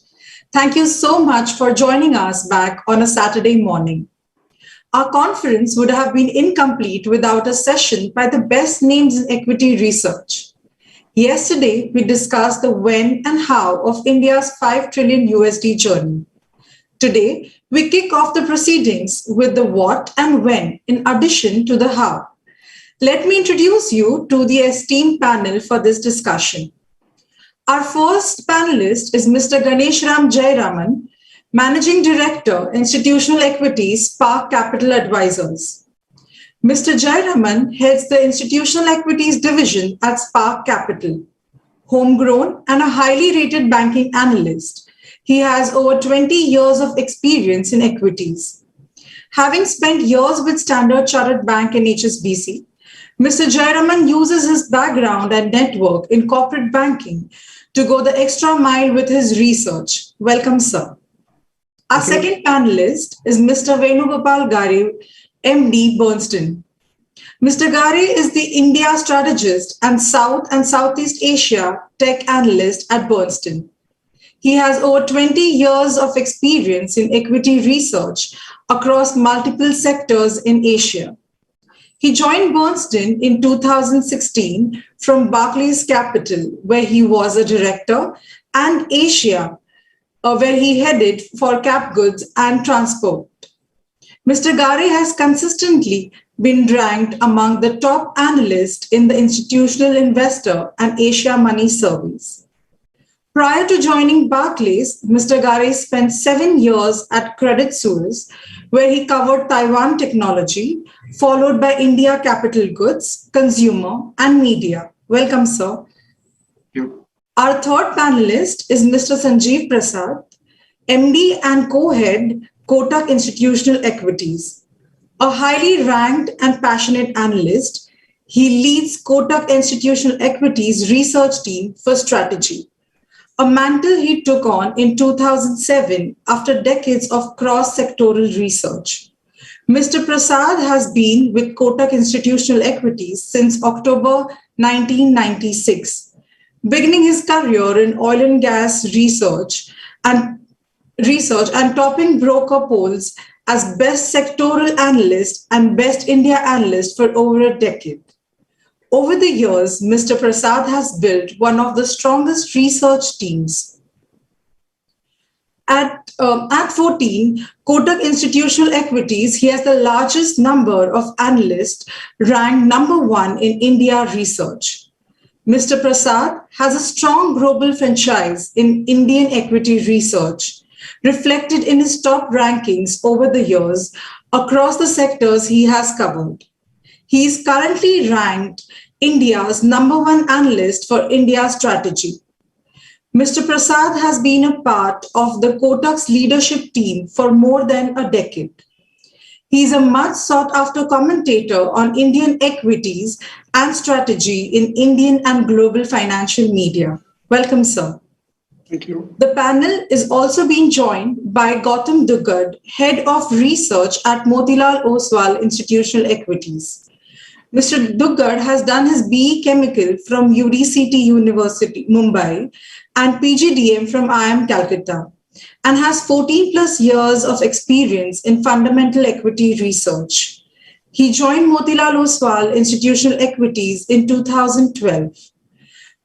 Thank you so much for joining us back on a Saturday morning. Our conference would have been incomplete without a session by the best names in equity research. Yesterday, we discussed the when and how of India's 5 trillion USD journey. Today, we kick off the proceedings with the what and when in addition to the how. Let me introduce you to the esteemed panel for this discussion. Our first panelist is Mr. Ganeshram Jayaraman, Managing Director, Institutional Equities, Spark Capital Advisors. Mr. Jayaraman heads the Institutional Equities Division at Spark Capital. Homegrown and a highly rated banking analyst, he has over 20 years of experience in equities. Having spent years with Standard Chartered Bank and HSBC, Mr. Jayaraman uses his background and network in corporate banking to go the extra mile with his research. Welcome, sir. Our second panelist is Mr. Venugopal Garre, MD, Bernstein. Mr. Garre is the India strategist and South and Southeast Asia tech analyst at Bernstein. He has over 20 years of experience in equity research across multiple sectors in Asia. He joined Bernstein in 2016 from Barclays Capital, where he was a director, and Asia, where he headed for cap goods and transport. Mr. Garre has consistently been ranked among the top analysts in the Institutional Investor and Asia Money surveys. Prior to joining Barclays, Mr. Garre spent 7 years at Credit Suisse, where he covered Taiwan technology, followed by India capital goods, consumer, and media. Welcome, sir.
Thank you.
Our third panelist is Mr. Sanjeev Prasad, MD and co-head, Kotak Institutional Equities. A highly ranked and passionate analyst, he leads Kotak Institutional Equities research team for strategy, a mantle he took on in 2007 after decades of cross-sectoral research. Mr. Prasad has been with Kotak Institutional Equities since October 1996, beginning his career in oil and gas research and topping broker polls as best sectoral analyst and best India analyst for over a decade. Over the years, Mr. Prasad has built one of the strongest research teams. At 14, Kotak Institutional Equities, he has the largest number of analysts ranked number 1 in India research. Mr. Prasad has a strong global franchise in Indian equity research, reflected in his top rankings over the years across the sectors he has covered. He is currently ranked India's number 1 analyst for India strategy. Mr. Prasad has been a part of the Kotak's leadership team for more than a decade. He is a much sought after commentator on Indian equities and strategy in Indian and global financial media. Welcome, sir.
Thank you.
The panel is also being joined by Gautam Duggad, Head of Research at Motilal Oswal Institutional Equities. Mr. Duggad has done his BE Chemical from UDCT University, Mumbai, and PGDM from IIM Calcutta, and has 14 plus years of experience in fundamental equity research. He joined Motilal Oswal Institutional Equities in 2012.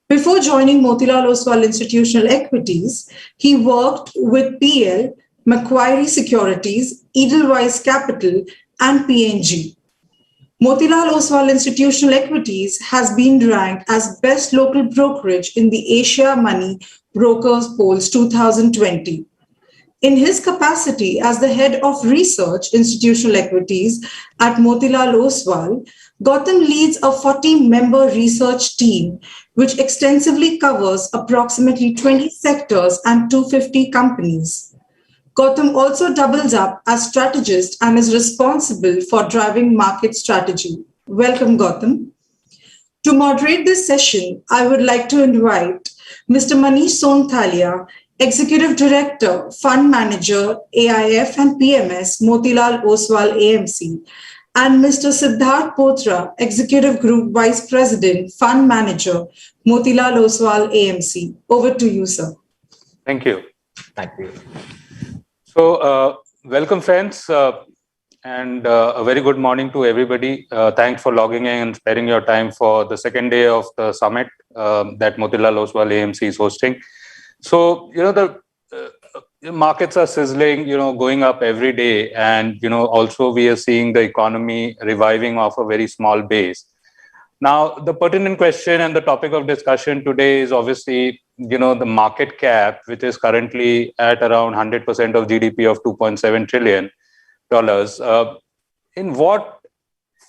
Before joining Motilal Oswal Institutional Equities, he worked with PL, Macquarie Securities, Edelweiss Capital, and PNG. Motilal Oswal Institutional Equities has been ranked as Best Local Brokerage in the Asia Money Brokers Polls 2020. In his capacity as the Head of Research Institutional Equities at Motilal Oswal, Gautam leads a 40-member research team which extensively covers approximately 20 sectors and 250 companies. Gautam also doubles up as strategist and is responsible for driving market strategy. Welcome, Gautam. To moderate this session, I would like to invite Mr. Manish Sonthalia, Executive Director, Fund Manager, AIF and PMS, Motilal Oswal AMC, and Mr. Siddharth Bothra, Executive Group Vice President, Fund Manager, Motilal Oswal AMC. Over to you, sir.
Thank you.
Thank you.
So, welcome, friends, and a very good morning to everybody. Thanks for logging in and sparing your time for the second day of the summit that Motilal Oswal AMC is hosting. So, the markets are sizzling, going up every day. And, also we are seeing the economy reviving off a very small base. Now, the pertinent question and the topic of discussion today is obviously, the market cap, which is currently at around 100% of GDP of $2.7 trillion. In what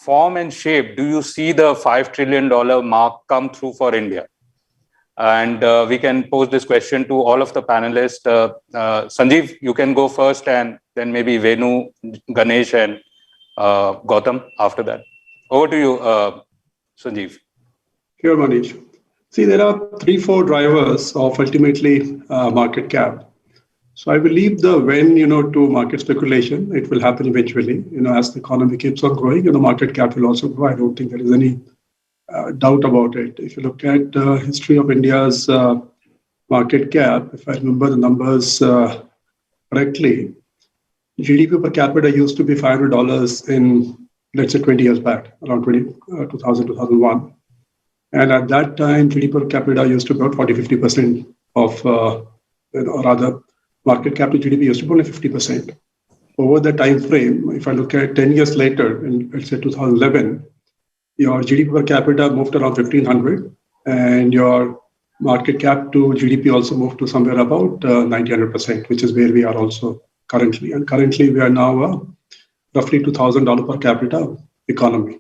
form and shape do you see the $5 trillion mark come through for India? And we can pose this question to all of the panelists. Sanjeev, you can go first, and then maybe Venu, Ganesh, and Gautam after that. Over to you, Sanjeev.
Here, Manish. See, there are 3-4 drivers of ultimately market cap. So I believe when to market speculation, it will happen eventually. As the economy keeps on growing, the market cap will also grow. I don't think there is any doubt about it. If you look at the history of India's market cap, if I remember the numbers correctly, GDP per capita used to be $500 in, let's say, 20 years back, around 2000, 2001. And at that time, GDP per capita used to be about 40-50% of, or rather, market cap to GDP used to be only 50%. Over the time frame, if I look at 10 years later, in let's say 2011, your GDP per capita moved around 1,500, and your market cap to GDP also moved to somewhere about 90-100%, which is where we are also currently. And currently, we are now roughly $2,000 per capita economy.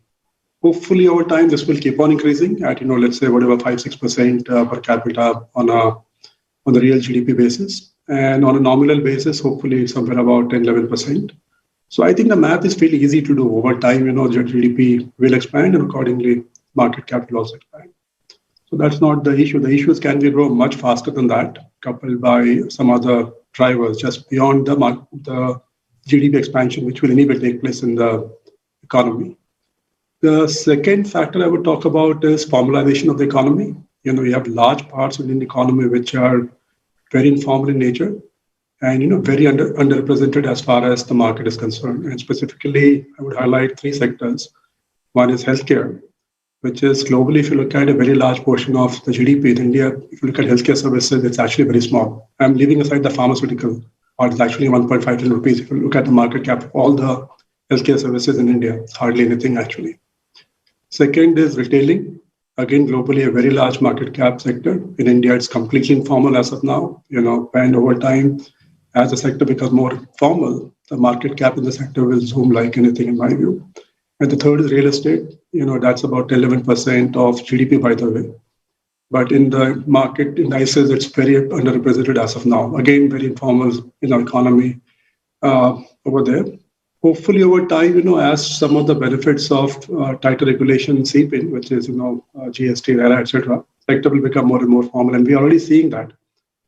Hopefully, over time, this will keep on increasing at, let's say, whatever, 5-6% per capita on the real GDP basis. And on a nominal basis, hopefully, somewhere about 10-11%. So I think the math is fairly easy to do. Over time, GDP will expand, and accordingly, market cap will also expand. So that's not the issue. The issue is, can we grow much faster than that, coupled by some other drivers just beyond the GDP expansion, which will anyway take place in the economy. The second factor I would talk about is formalization of the economy. We have large parts of the economy which are very informal in nature and very underrepresented as far as the market is concerned. And specifically, I would highlight 3 sectors. One is healthcare, which is globally, if you look at a very large portion of the GDP in India, if you look at healthcare services, it's actually very small. I'm leaving aside the pharmaceutical part. It's actually 1.5 trillion rupees. If you look at the market cap of all the healthcare services in India, it's hardly anything actually. Second is retailing. Again, globally, a very large market cap sector. In India, it's completely informal as of now. And over time, as the sector becomes more formal, the market cap in the sector will zoom like anything, in my view. And the third is real estate. That's about 11% of GDP, by the way. But in the market indices, it's very underrepresented as of now. Again, very informal economy over there. Hopefully, over time, as some of the benefits of tighter regulation seep in, which is, GST, RERA, etc., sector will become more and more formal. And we are already seeing that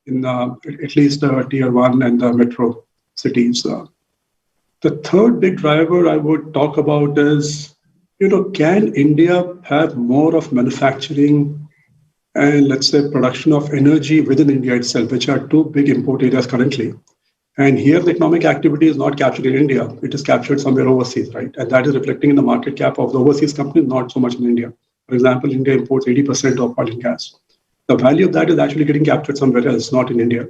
in at least tier 1 and the metro cities. The third big driver I would talk about is, can India have more of manufacturing and, let's say, production of energy within India itself, which are 2 big import areas currently. And here, the economic activity is not captured in India. It is captured somewhere overseas, right? And that is reflecting in the market cap of the overseas companies, not so much in India. For example, India imports 80% of oil and gas. The value of that is actually getting captured somewhere else, not in India.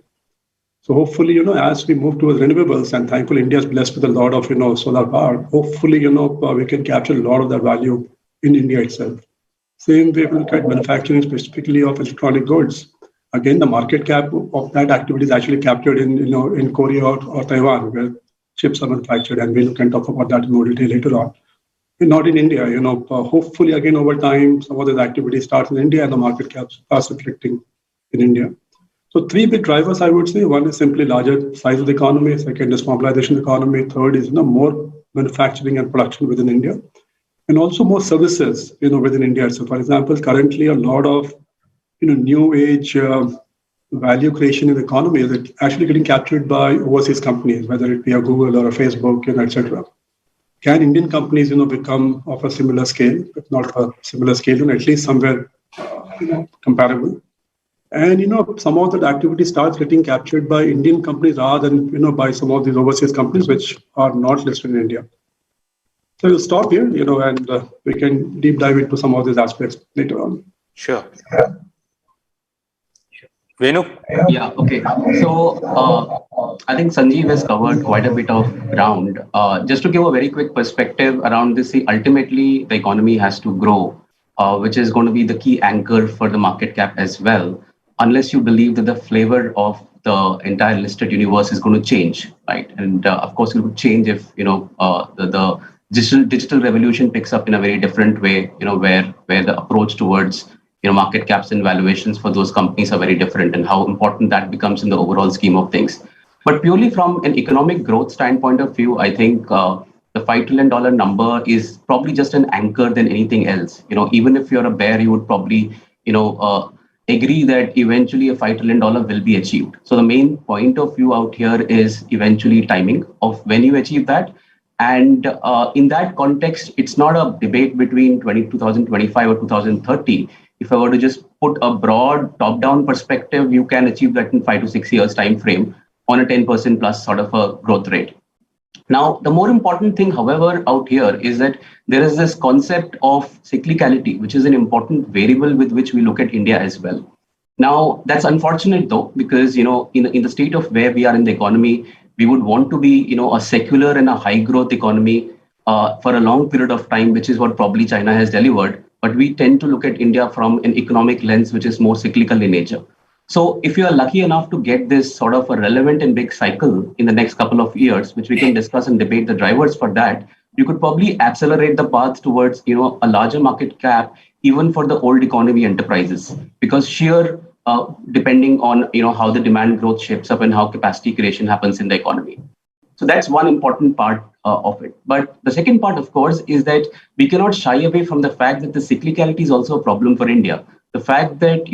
So hopefully, as we move towards renewables, and thankfully, India is blessed with a lot of, solar power. Hopefully, we can capture a lot of that value in India itself. Same way, we look at manufacturing, specifically of electronic goods. Again, the market cap of that activity is actually captured in Korea or Taiwan, where chips are manufactured, and we can talk about that in more detail later on. And not in India, hopefully, again, over time, some of these activities start in India, and the market cap starts reflecting in India. So 3 big drivers, I would say. One is simply larger size of the economy. Second is formalization of the economy. Third is more manufacturing and production within India, and also more services, within India. So, for example, currently a lot of new age value creation in the economy is actually getting captured by overseas companies, whether it be a Google or a Facebook, etc. can Indian companies, become of a similar scale, if not a similar scale, and at least somewhere, comparable? And, some of that activity starts getting captured by Indian companies rather than, by some of these overseas companies which are not listed in India. So we'll stop here, and we can deep dive into some of these aspects later on.
Sure. Venu?
Yeah, okay. So I think Sanjeev has covered quite a bit of ground. Just to give a very quick perspective around this, ultimately the economy has to grow, which is going to be the key anchor for the market cap as well, unless you believe that the flavor of the entire listed universe is going to change, right? And of course, it would change if, the digital revolution picks up in a very different way, where the approach towards market caps and valuations for those companies are very different, and how important that becomes in the overall scheme of things. But purely from an economic growth standpoint of view, I think the $5 trillion number is probably just an anchor than anything else. Even if you're a bear, you would probably, agree that eventually a $5 trillion will be achieved. So the main point of view out here is eventually timing of when you achieve that. And in that context, it's not a debate between 2025 or 2030. If I were to just put a broad top-down perspective, you can achieve that in 5 to 6 years time frame on a 10% plus sort of a growth rate. Now, the more important thing, however, out here is that there is this concept of cyclicality, which is an important variable with which we look at India as well. Now, that's unfortunate though, because, in the state of where we are in the economy, we would want to be, a secular and a high growth economy for a long period of time, which is what probably China has delivered. But we tend to look at India from an economic lens, which is more cyclical in nature. So if you are lucky enough to get this sort of a relevant and big cycle in the next couple of years, which we can discuss and debate the drivers for that, you could probably accelerate the path towards, a larger market cap, even for the old economy enterprises, because sheer depending on, how the demand growth shapes up and how capacity creation happens in the economy. So that's one important part of it. But the second part, of course, is that we cannot shy away from the fact that the cyclicality is also a problem for India. The fact that,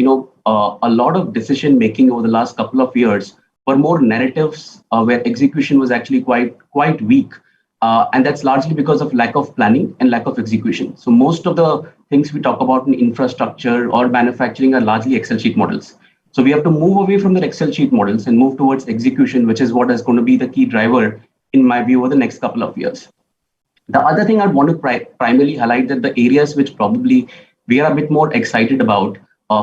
a lot of decision making over the last couple of years were more narratives where execution was actually quite weak. And that's largely because of lack of planning and lack of execution. So most of the things we talk about in infrastructure or manufacturing are largely Excel sheet models. So we have to move away from the Excel sheet models and move towards execution, which is what is going to be the key driver, in my view, over the next couple of years. The other thing I want to primarily highlight that the areas which probably we are a bit more excited about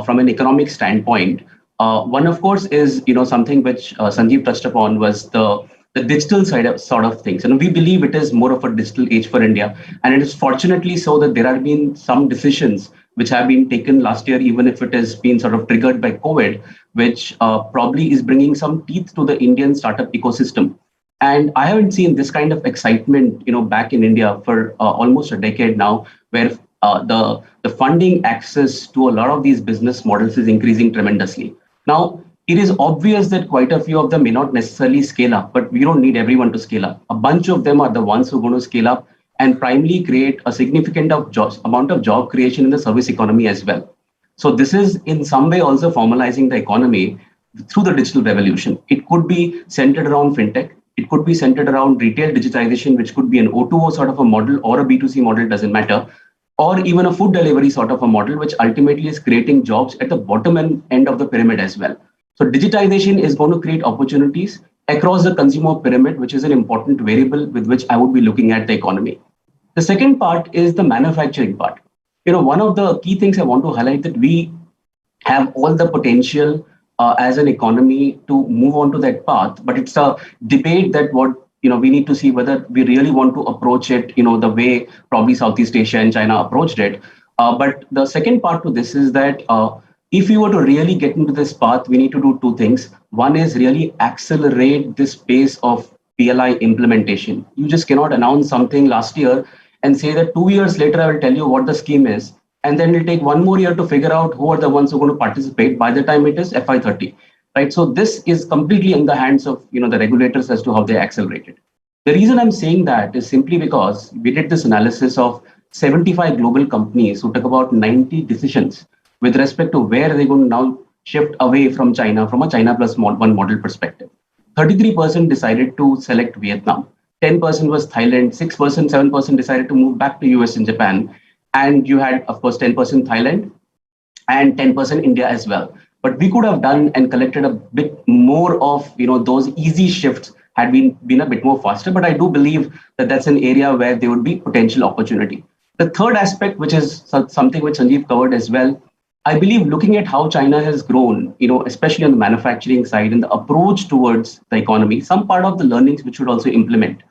from an economic standpoint. One, of course, is something which Sanjeev touched upon was the digital side of sort of things. And we believe it is more of a digital age for India. And it is fortunately so that there have been some decisions which have been taken last year, even if it has been sort of triggered by COVID, which probably is bringing some teeth to the Indian startup ecosystem. And I haven't seen this kind of excitement, back in India for almost a decade now, where the funding access to a lot of these business models is increasing tremendously. Now, it is obvious that quite a few of them may not necessarily scale up, but we don't need everyone to scale up. A bunch of them are the ones who are going to scale up and primarily create a significant amount of job creation in the service economy as well. So this is in some way also formalizing the economy through the digital revolution. It could be centered around fintech. It could be centered around retail digitization, which could be an O2O sort of a model or a B2C model, doesn't matter, or even a food delivery sort of a model, which ultimately is creating jobs at the bottom end of the pyramid as well. So digitization is going to create opportunities across the consumer pyramid, which is an important variable with which I would be looking at the economy. The second part is the manufacturing part. One of the key things I want to highlight that we have all the potential as an economy to move on to that path, but it's a debate that we need to see whether we really want to approach it, the way probably Southeast Asia and China approached it. But the second part to this is that if we were to really get into this path, we need to do two things. One is really accelerate this pace of PLI implementation. You just cannot announce something last year and say that 2 years later, I will tell you what the scheme is. And then it'll take 1 more year to figure out who are the ones who are going to participate by the time it is FY30. Right. So this is completely in the hands of, the regulators as to how they accelerate it. The reason I'm saying that is simply because we did this analysis of 75 global companies who took about 90 decisions with respect to where they're going to now shift away from China from a China plus one model perspective. 33% decided to select Vietnam. 10% was Thailand, 6%, 7% decided to move back to US and Japan. And you had, of course, 10% Thailand and 10% India as well. But we could have done and collected a bit more of, those easy shifts had been a bit more faster. But I do believe that that's an area where there would be potential opportunity. The third aspect, which is something which Sanjeev covered as well, I believe looking at how China has grown, especially on the manufacturing side and the approach towards the economy, some part of the learnings which should also implement.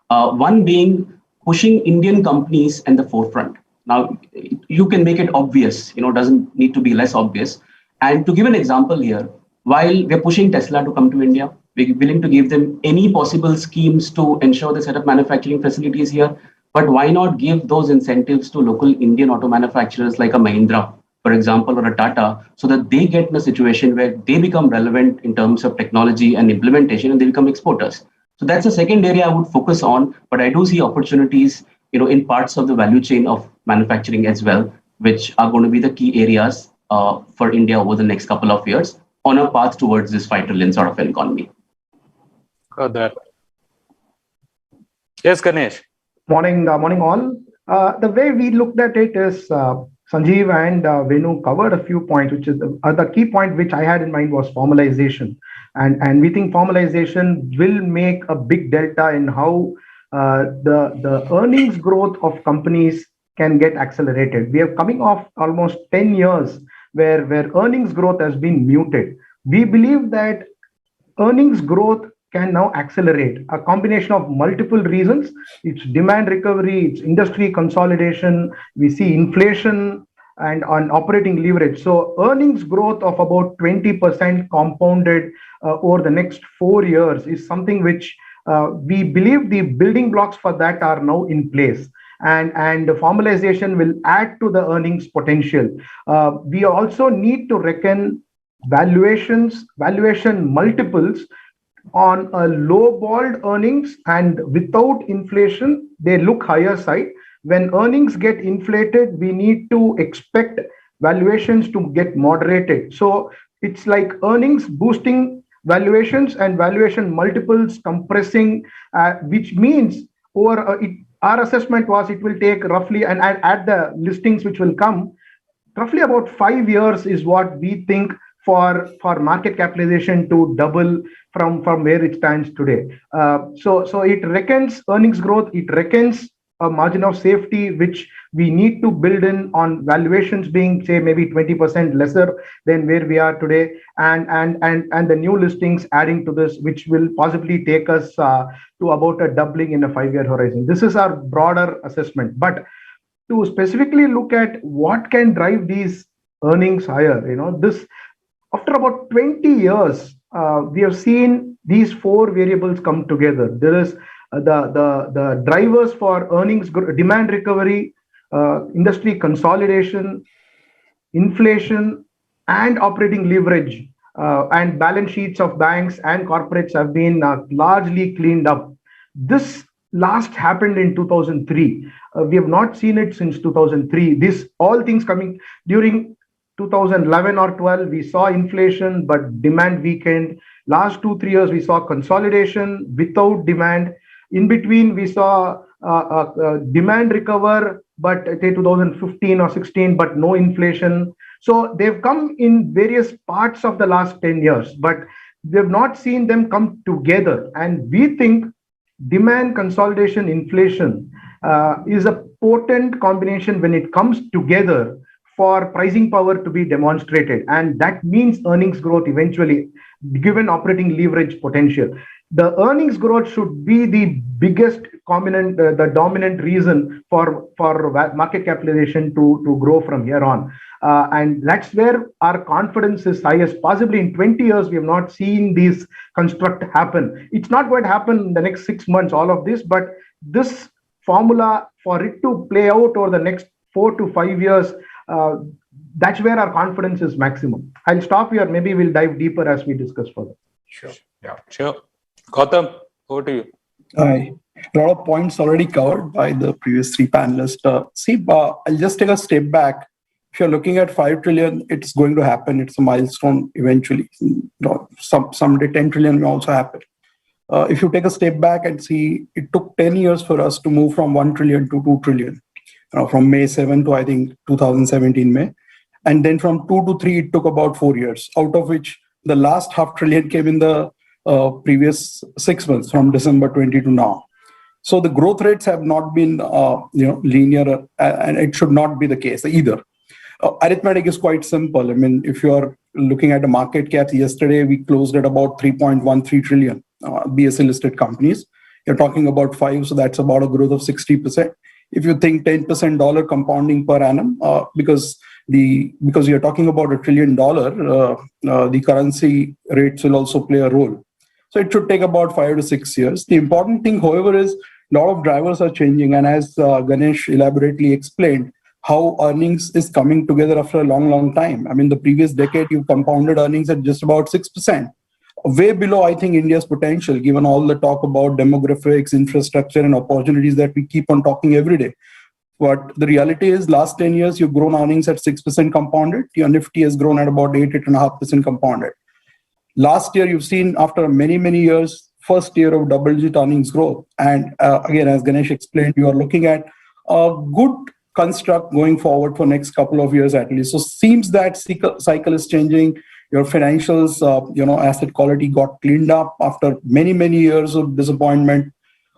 One being pushing Indian companies in the forefront. Now, you can make it obvious, doesn't need to be less obvious. And to give an example here, while we're pushing Tesla to come to India, we're willing to give them any possible schemes to ensure they set up manufacturing facilities here. But why not give those incentives to local Indian auto manufacturers like a Mahindra, for example, or a Tata, so that they get in a situation where they become relevant in terms of technology and implementation and they become exporters. So that's the second area I would focus on, but I do see opportunities, in parts of the value chain of manufacturing as well, which are going to be the key areas for India over the next couple of years on a path towards this 5 trillion sort of an economy.
Got that. Yes, Ganesh.
Morning all. The way we looked at it is Sanjeev and Venu covered a few points, which is the key point which I had in mind was formalization. And we think formalization will make a big delta in how the earnings growth of companies can get accelerated. We are coming off almost 10 years where earnings growth has been muted. We believe that earnings growth can now accelerate. A combination of multiple reasons. It's demand recovery, it's industry consolidation, we see inflation and on operating leverage. So earnings growth of about 20% compounded over the next 4 years is something which we believe the building blocks for that are now in place. And the formalization will add to the earnings potential. We also need to reckon valuation multiples on a low-balled earnings, and without inflation, they look higher side. When earnings get inflated, we need to expect valuations to get moderated. So it's like earnings boosting valuations and valuation multiples compressing, which means our assessment was it will take roughly, and at the listings which will come, roughly about 5 years is what we think for market capitalization to double from where it stands today. So it reckons earnings growth, it reckons a margin of safety, which we need to build in on valuations being, say, maybe 20% lesser than where we are today, and the new listings adding to this, which will possibly take us to about a doubling in a 5-year horizon. This is our broader assessment. But to specifically look at what can drive these earnings higher, this after about 20 years, we have seen these 4 variables come together. There is the drivers for earnings, demand recovery, industry consolidation, inflation, and operating leverage, and balance sheets of banks and corporates have been largely cleaned up. This last happened in 2003. We have not seen it since 2003. This all things coming during 2011 or 12, we saw inflation, but demand weakened. Last 2-3 years, we saw consolidation without demand. In between, we saw demand recover, but 2015 or 16, but no inflation. So they've come in various parts of the last 10 years, but we have not seen them come together. And we think demand consolidation, inflation is a potent combination when it comes together for pricing power to be demonstrated. And that means earnings growth eventually, given operating leverage potential. The earnings growth should be the biggest the dominant reason for market capitalization to grow from here on. And that's where our confidence is highest. Possibly in 20 years, we have not seen this construct happen. It's not going to happen in the next 6 months, all of this, but this formula for it to play out over the next 4 to 5 years, that's where our confidence is maximum. I'll stop here. Maybe we'll dive deeper as we discuss further.
Sure. Yeah. Sure. Gautam, over to you.
Hi. A lot of points already covered by the previous 3 panelists. I'll just take a step back. If you're looking at 5 trillion, it's going to happen. It's a milestone eventually. Someday 10 trillion may also happen. if you take a step back and see, it took 10 years for us to move from 1 trillion to 2 trillion, from May 7 to, I think, 2017 May. And then from 2 to 3, it took about 4 years, out of which the last half trillion came in the previous 6 months, from December 20 to now. So the growth rates have not been linear, and it should not be the case either. Arithmetic is quite simple. I mean, if you are looking at the market cap, yesterday we closed at about 3.13 trillion BSE listed companies. You're talking about 5, so that's about a growth of 60%. If you think 10% dollar compounding per annum, because you're talking about $1 trillion, the currency rates will also play a role. So it should take about 5 to 6 years. The important thing, however, is a lot of drivers are changing, and as Ganesh elaborately explained, how earnings is coming together after a long, long time. I mean, the previous decade, you compounded earnings at just about 6%. Way below, I think, India's potential, given all the talk about demographics, infrastructure, and opportunities that we keep on talking every day. But the reality is, last 10 years, you've grown earnings at 6% compounded. Your Nifty has grown at about 8.5% compounded. Last year, you've seen, after many, many years, first year of double-digit earnings growth. And again, as Ganesh explained, you are looking at a good construct going forward for next couple of years at least. So seems that cycle is changing. Your financials, asset quality got cleaned up after many, many years of disappointment.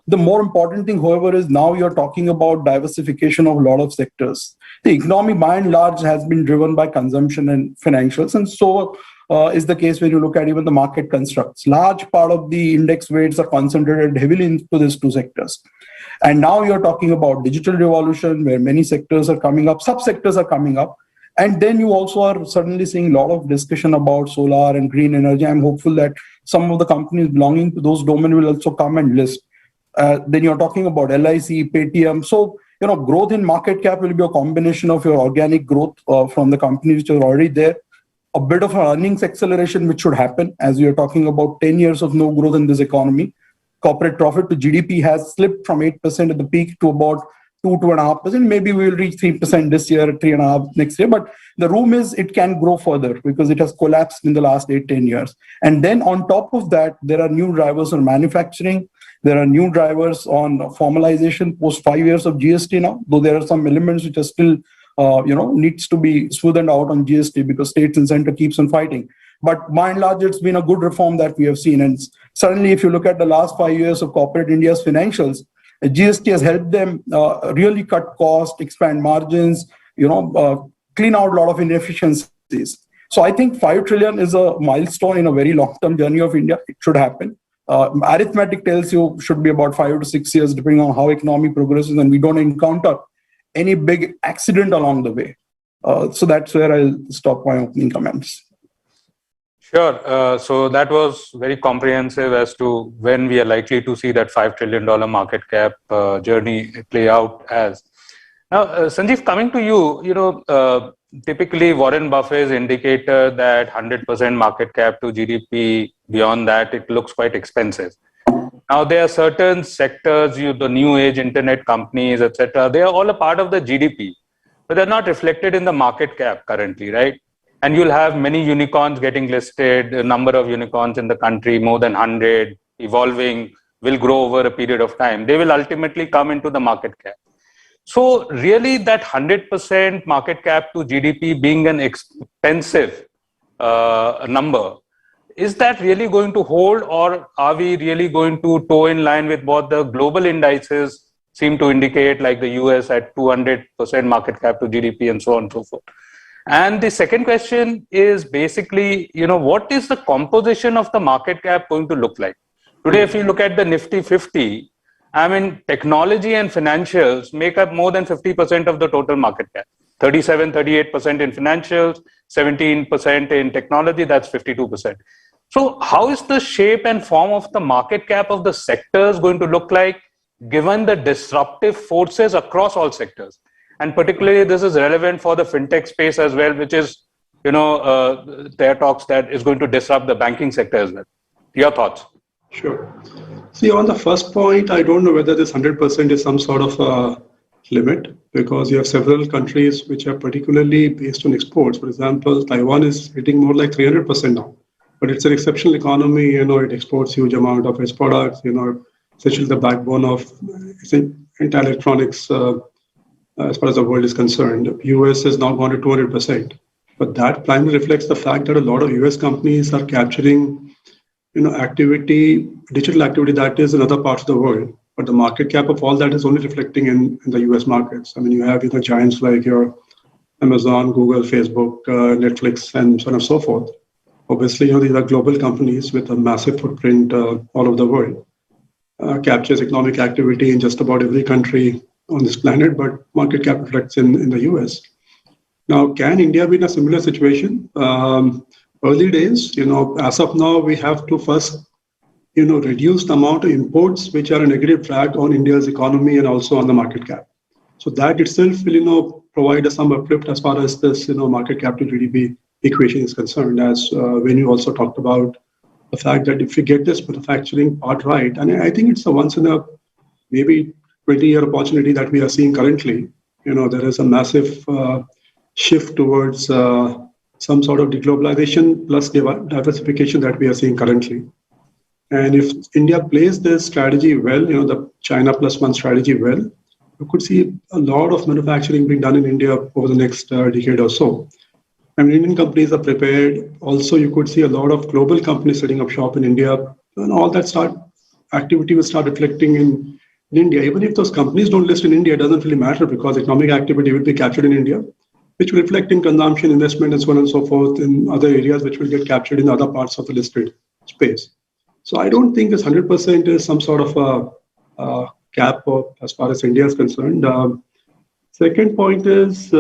The more important thing, however, is now you're talking about diversification of a lot of sectors. The economy, by and large, has been driven by consumption and financials, and so is the case when you look at even the market constructs. Large part of the index weights are concentrated heavily into these two sectors. And now you're talking about digital revolution, where many sectors are coming up, subsectors are coming up. And then you also are suddenly seeing a lot of discussion about solar and green energy. I'm hopeful that some of the companies belonging to those domains will also come and list. Then you're talking about LIC, Paytm. So, growth in market cap will be a combination of your organic growth from the companies which are already there, a bit of an earnings acceleration which should happen, as we are talking about 10 years of no growth in this economy. Corporate profit to GDP has slipped from 8% at the peak to about 2.5%. Maybe we will reach 3% this year, 3.5% next year. But the room is it can grow further because it has collapsed in the last 8-10 years. And then on top of that, there are new drivers on manufacturing. There are new drivers on formalization post 5 years of GST now, though there are some elements which are still, needs to be smoothened out on GST because states and center keeps on fighting. But by and large, it's been a good reform that we have seen. And suddenly, if you look at the last 5 years of corporate India's financials, GST has helped them really cut costs, expand margins, clean out a lot of inefficiencies. So I think 5 trillion is a milestone in a very long-term journey of India. It should happen. Arithmetic tells you should be about 5 to 6 years, depending on how economy progresses, and we don't encounter any big accident along the way. So that's where I'll stop my opening comments.
Sure. So that was very comprehensive as to when we are likely to see that $5 trillion market cap journey play out as. Now, Sanjeev, coming to you, typically Warren Buffett's indicator that 100% market cap to GDP, beyond that, it looks quite expensive. Now, there are certain sectors, the new age internet companies, etc. They are all a part of the GDP, but they're not reflected in the market cap currently, right? And you'll have many unicorns getting listed, a number of unicorns in the country, more than 100, evolving, will grow over a period of time. They will ultimately come into the market cap. So really that 100% market cap to GDP being an expensive number, is that really going to hold, or are we really going to toe in line with what the global indices seem to indicate, like the US at 200% market cap to GDP and so on and so forth? And the second question is basically, what is the composition of the market cap going to look like? Today, if you look at the Nifty 50, technology and financials make up more than 50% of the total market cap. 37, 38% in financials, 17% in technology, that's 52%. So how is the shape and form of the market cap of the sectors going to look like, given the disruptive forces across all sectors? And particularly, this is relevant for the fintech space as well, which is, there talks that is going to disrupt the banking sector as well. Your thoughts?
Sure. See, on the first point, I don't know whether this 100% is some sort of a limit, because you have several countries which are particularly based on exports. For example, Taiwan is hitting more like 300% now. but it's an exceptional economy. It exports huge amount of its products. Essentially the backbone of entire electronics as far as the world is concerned. US has now gone to 200%, but that primarily reflects the fact that a lot of US companies are capturing, activity, digital activity that is in other parts of the world. But the market cap of all that is only reflecting in the US markets. I mean, you have giants like your Amazon, Google, Facebook, Netflix, and so on and so forth. Obviously, these are global companies with a massive footprint all over the world. Captures economic activity in just about every country on this planet, but market cap reflects in the US. Now, can India be in a similar situation? Early days, as of now, we have to first, reduce the amount of imports which are a negative drag on India's economy and also on the market cap. So that itself will, provide us some uplift as far as this, market cap to GDP equation is concerned. As Venu also talked about the fact that if we get this manufacturing part right, and I think it's a once in a maybe 20-year opportunity that we are seeing currently. There is a massive shift towards some sort of deglobalization plus diversification that we are seeing currently. And if India plays this strategy well, the China plus one strategy well, you could see a lot of manufacturing being done in India over the next decade or so. I mean, Indian companies are prepared. Also, you could see a lot of global companies setting up shop in India, and all that activity will start reflecting in India. Even if those companies don't list in India, it doesn't really matter because economic activity will be captured in India, which will reflect in consumption, investment, and so on and so forth in other areas, which will get captured in other parts of the listed space. So I don't think this 100% is some sort of a cap as far as India is concerned. Second point is,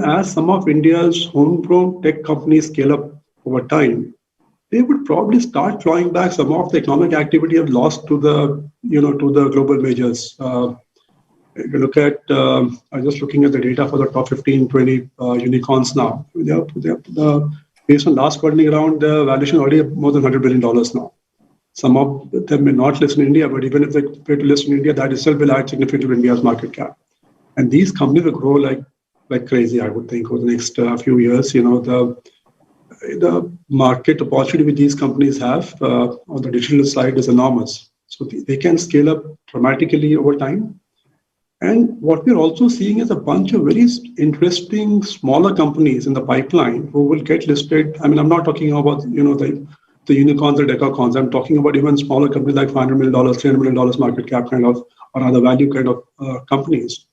as some of India's homegrown tech companies scale up over time, they would probably start clawing back some of the economic activity have lost to the, to the global majors. If you look at, I'm just looking at the data for the top 15, 20 unicorns now. Based on last quarterly round, the valuation is already more than $100 billion now. Some of them may not list in India, but even if they prepare to list in India, that itself will add significantly to India's market cap. And these companies will grow like crazy, I would think, over the next few years. The market opportunity which these companies have on the digital side is enormous. So they can scale up dramatically over time. And what we're also seeing is a bunch of very interesting smaller companies in the pipeline who will get listed. I mean, I'm not talking about, the unicorns or decacorns. I'm talking about even smaller companies like $500 million, $300 million market cap kind of, or other value kind of companies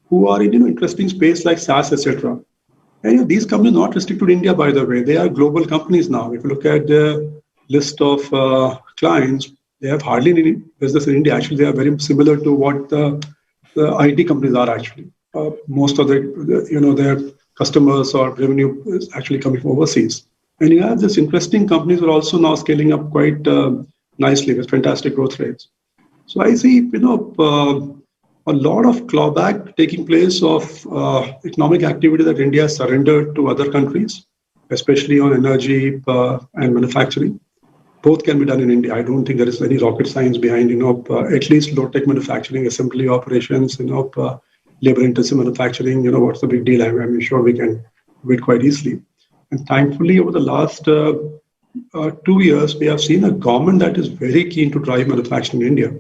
who are in, interesting space like SaaS, etc. And these companies are not restricted to India, by the way. They are global companies now. If you look at the list of clients, they have hardly any business in India. Actually, they are very similar to what the IT companies are actually. Most of their customers or revenue is actually coming from overseas. And you have this interesting companies are also now scaling up quite nicely with fantastic growth rates. So I see, a lot of clawback taking place of economic activity that India has surrendered to other countries, especially on energy and manufacturing. Both can be done in India. I don't think there is any rocket science behind, at least low-tech manufacturing, assembly operations, labor-intensive manufacturing. What's the big deal? I'm sure we can do it quite easily. And thankfully, over the last 2 years, we have seen a government that is very keen to drive manufacturing in India.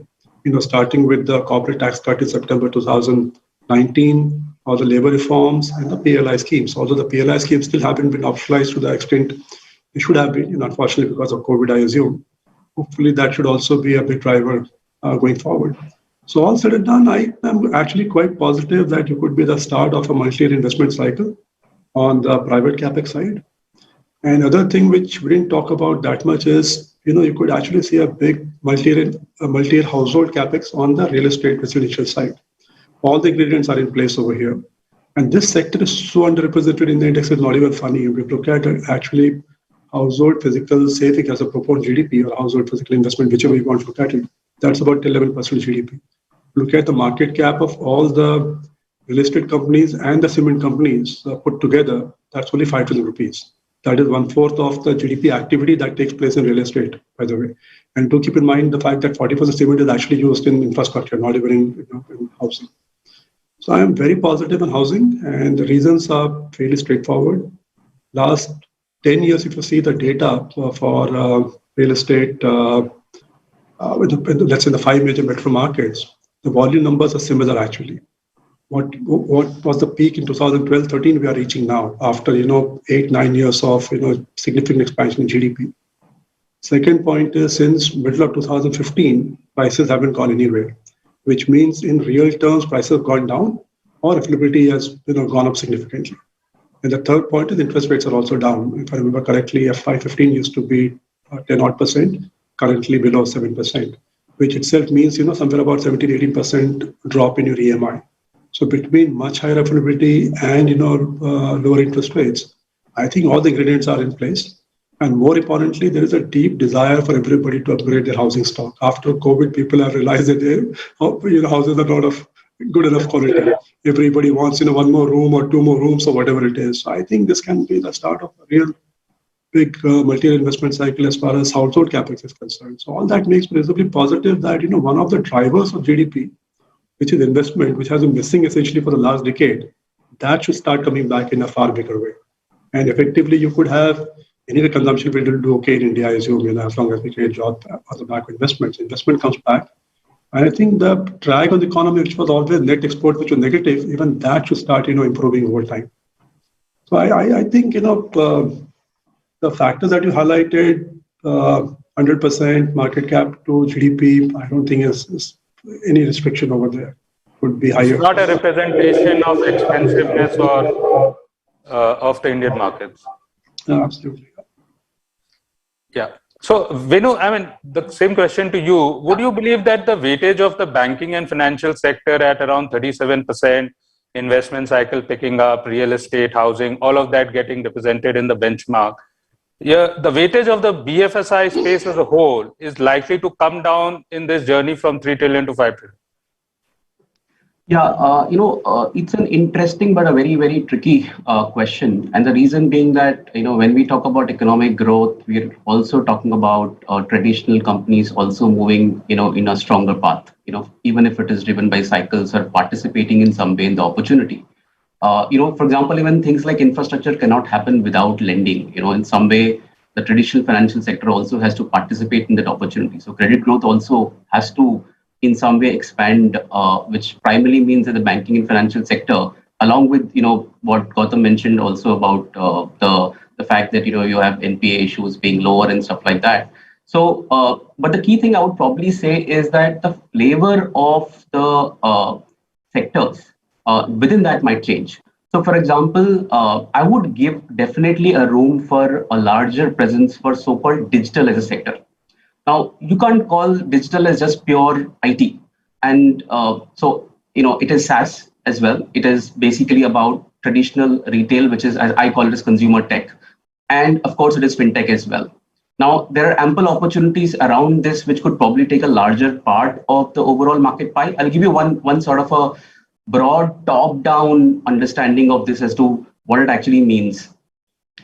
Starting with the corporate tax cut in September 2019, or the labor reforms and the PLI schemes. Although the PLI schemes still haven't been optionalized to the extent they should have been, unfortunately because of COVID, I assume. Hopefully, that should also be a big driver going forward. So all said and done, I am actually quite positive that it could be the start of a multi-year investment cycle on the private capex side. And other thing which we didn't talk about that much is, you could actually see a big multi-year household capex on the real estate residential side. All the ingredients are in place over here. And this sector is so underrepresented in the index, it's not even funny. If you look at actually household physical saving as a proportion GDP or household physical investment, whichever you want to look at it, that's about 11% GDP. Look at the market cap of all the real estate companies and the cement companies put together, that's only 5 trillion rupees. That is 1/4 of the GDP activity that takes place in real estate, by the way. And do keep in mind the fact that 40% cement is actually used in infrastructure, not even in housing. So I am very positive on housing, and the reasons are fairly straightforward. Last 10 years, if you see the data for real estate, let's say the 5 major metro markets, the volume numbers are similar actually. What was the peak in 2012-13 we are reaching now after 8-9 years of significant expansion in GDP. Second point is, since middle of 2015 prices haven't gone anywhere, which means in real terms prices have gone down or availability has gone up significantly. And the third point is interest rates are also down. If I remember correctly, FY15 used to be 10-odd%, currently below 7%, which itself means somewhere about 17-18% drop in your EMI. So between much higher affordability and lower interest rates, I think all the ingredients are in place. And more importantly, there is a deep desire for everybody to upgrade their housing stock. After COVID, people have realized that their houses are not of good enough quality. Everybody wants one more room or 2 more rooms or whatever it is. So I think this can be the start of a real big multi-year investment cycle as far as household capex is concerned. So all that makes me reasonably positive that one of the drivers of GDP, which is investment, which has been missing essentially for the last decade, that should start coming back in a far bigger way. And effectively, you could have any of the consumption will do okay in India, I assume, as long as we create jobs on the back of investments. Investment comes back. And I think the drag on the economy, which was always net export, which was negative, even that should start, improving over time. So I think, the factors that you highlighted, 100% market cap to GDP, I don't think is any restriction over there. Would be higher.
It's not a representation of expensiveness or of the Indian markets.
Absolutely.
Yeah. So, Venu, the same question to you. Would you believe that the weightage of the banking and financial sector at around 37%, investment cycle picking up, real estate, housing, all of that getting represented in the benchmark, the weightage of the BFSI space as a whole is likely to come down in this journey from 3 trillion to 5 trillion?
Yeah, it's an interesting but a very, very tricky question. And the reason being that, when we talk about economic growth, we're also talking about traditional companies also moving, in a stronger path, even if it is driven by cycles or participating in some way in the opportunity. For example, even things like infrastructure cannot happen without lending. In some way, the traditional financial sector also has to participate in that opportunity. So credit growth also has to in some way expand, which primarily means that the banking and financial sector, along with what Gautam mentioned also about the fact that you have NPA issues being lower and stuff like that. So, but the key thing I would probably say is that the flavor of the sectors within that might change. So, for example, I would give definitely a room for a larger presence for so-called digital as a sector. Now, you can't call digital as just pure IT. And so, it is SaaS as well. It is basically about traditional retail, which is, as I call it, as consumer tech. And of course, it is fintech as well. Now, there are ample opportunities around this, which could probably take a larger part of the overall market pie. I'll give you one sort of a broad top-down understanding of this as to what it actually means.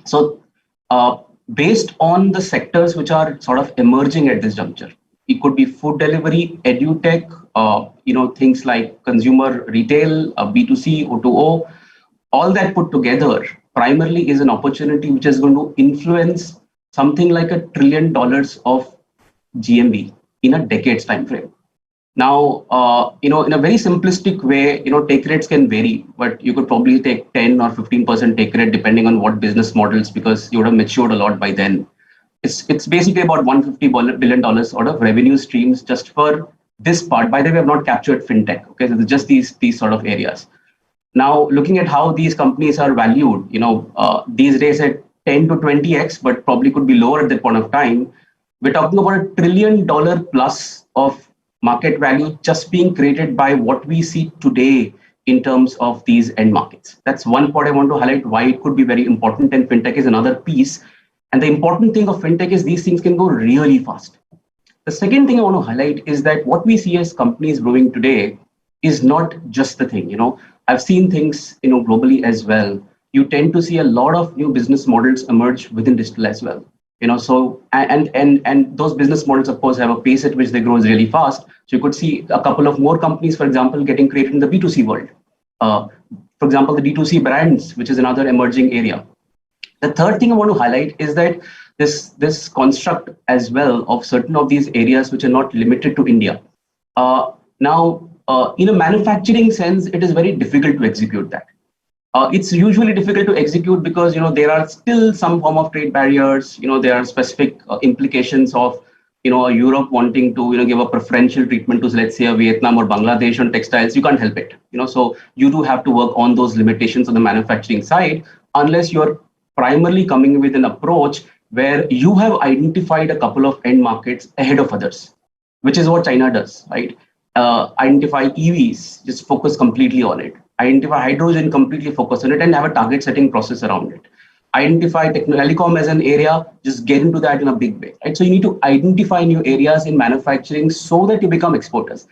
So, based on the sectors which are sort of emerging at this juncture, it could be food delivery, edutech, things like consumer retail, B2C, O2O, all that put together primarily is an opportunity which is going to influence something like $1 trillion of GMV in a decade's time frame. Now, in a very simplistic way, take rates can vary, but you could probably take 10 or 15% take rate depending on what business models, because you would have matured a lot by then. It's basically about $150 billion out of revenue streams just for this part. By the way, we have not captured fintech. Okay, so it's just these sort of areas. Now, looking at how these companies are valued, these days at 10 to 20x, but probably could be lower at that point of time. We're talking about $1 trillion plus of market value just being created by what we see today in terms of these end markets. That's one part I want to highlight why it could be very important, and fintech is another piece. And the important thing of fintech is these things can go really fast. The second thing I want to highlight is that what we see as companies growing today is not just the thing. I've seen things, globally as well. You tend to see a lot of new business models emerge within digital as well. So and those business models, of course, have a pace at which they grow really fast. So you could see a couple of more companies, for example, getting created in the B2C world. For example, the D2C brands, which is another emerging area. The third thing I want to highlight is that this construct as well of certain of these areas which are not limited to India. In a manufacturing sense, it is very difficult to execute that. It's usually difficult to execute because there are still some form of trade barriers. There are specific implications of Europe wanting to give a preferential treatment to, let's say, a Vietnam or Bangladesh on textiles. You can't help it. So you do have to work on those limitations on the manufacturing side, unless you're primarily coming with an approach where you have identified a couple of end markets ahead of others, which is what China does, right? Identify EVs, just focus completely on it. Identify hydrogen, completely focus on it, and have a target setting process around it. Identify telecom as an area, just get into that in a big way, right? So you need to identify new areas in manufacturing so that you become exporters.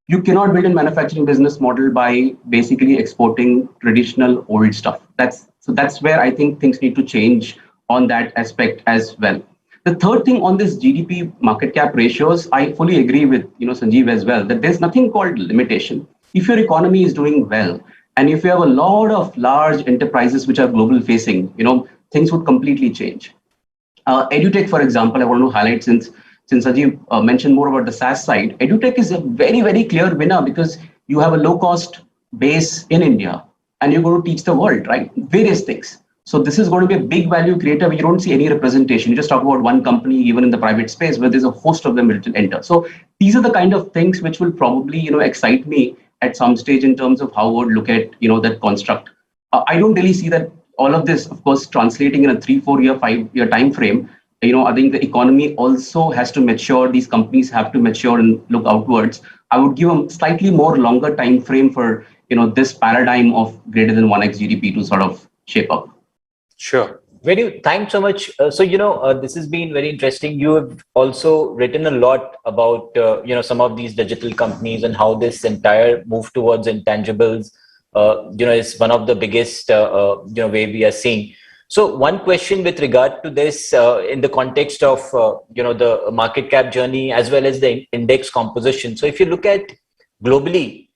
You cannot build a manufacturing business model by basically exporting traditional old stuff. That's where I think things need to change on that aspect as well. The third thing on this GDP market cap ratios, I fully agree with Sanjeev as well, that there's nothing called limitation. If your economy is doing well, and if you have a lot of large enterprises which are global facing, things would completely change. EduTech, for example, I want to highlight since Sanjeev mentioned more about the SaaS side. EduTech is a very, very clear winner because you have a low cost base in India and you're going to teach the world, right? Various things. So this is going to be a big value creator where you don't see any representation. You just talk about one company, even in the private space, where there's a host of them which will enter. So these are the kind of things which will probably, excite me at some stage in terms of how I would look at, that construct. I don't really see that all of this, of course, translating in a 3-4 year, 5-year time frame. I think the economy also has to mature. These companies have to mature and look outwards. I would give them slightly more longer time frame for, this paradigm of greater than 1x GDP to sort of shape up.
Sure.
Thanks so much. This has been very interesting. You have also written a lot about, some of these digital companies and how this entire move towards intangibles, is one of the biggest, way we are seeing. So one question with regard to this in the context of, the market cap journey as well as the index composition. So if you look at globally,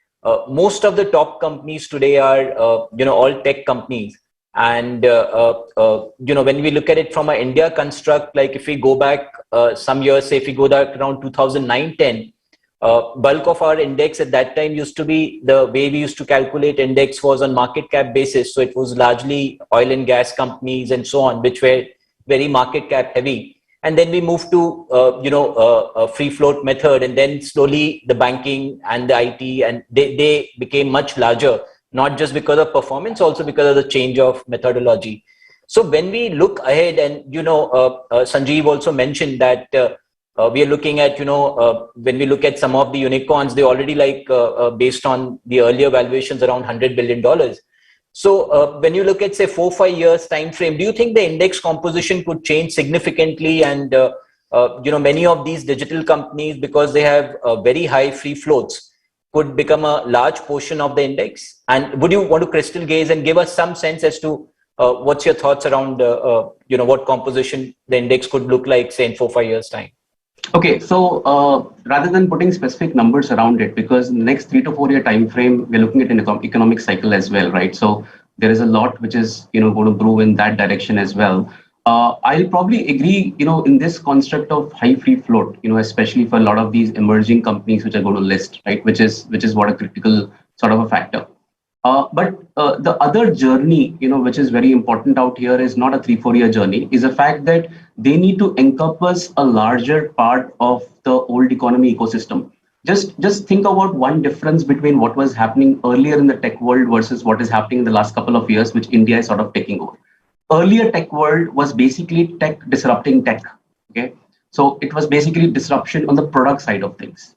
most of the top companies today are, all tech companies. And, when we look at it from an India construct, like if we go back some years, say if we go back around 2009-10, bulk of our index at that time used to be, the way we used to calculate index was on market cap basis. So it was largely oil and gas companies and so on, which were very market cap heavy. And then we moved to, a free float method, and then slowly the banking and the IT, and they became much larger. Not just because of performance, also because of the change of methodology. So when we look ahead, and Sanjeev also mentioned that we are looking at, when we look at some of the unicorns, they already based on the earlier valuations around $100 billion. So when you look at say 4-5 years time frame, do you think the index composition could change significantly? And many of these digital companies, because they have very high free floats, could become a large portion of the index? And would you want to crystal gaze and give us some sense as to what's your thoughts around, what composition the index could look like, say, in 4-5 years' time?
Okay, so rather than putting specific numbers around it, because in the next 3 to 4 year time frame, we're looking at an economic cycle as well, right? So there is a lot which is going to grow in that direction as well. I'll probably agree, in this construct of high free float, especially for a lot of these emerging companies which are going to list, right, which is what a critical sort of a factor. But the other journey, which is very important out here is not a 3-4 year journey, is the fact that they need to encompass a larger part of the old economy ecosystem. Just think about one difference between what was happening earlier in the tech world versus what is happening in the last couple of years, which India is sort of taking over. Earlier tech world was basically tech disrupting tech. Okay, so it was basically disruption on the product side of things.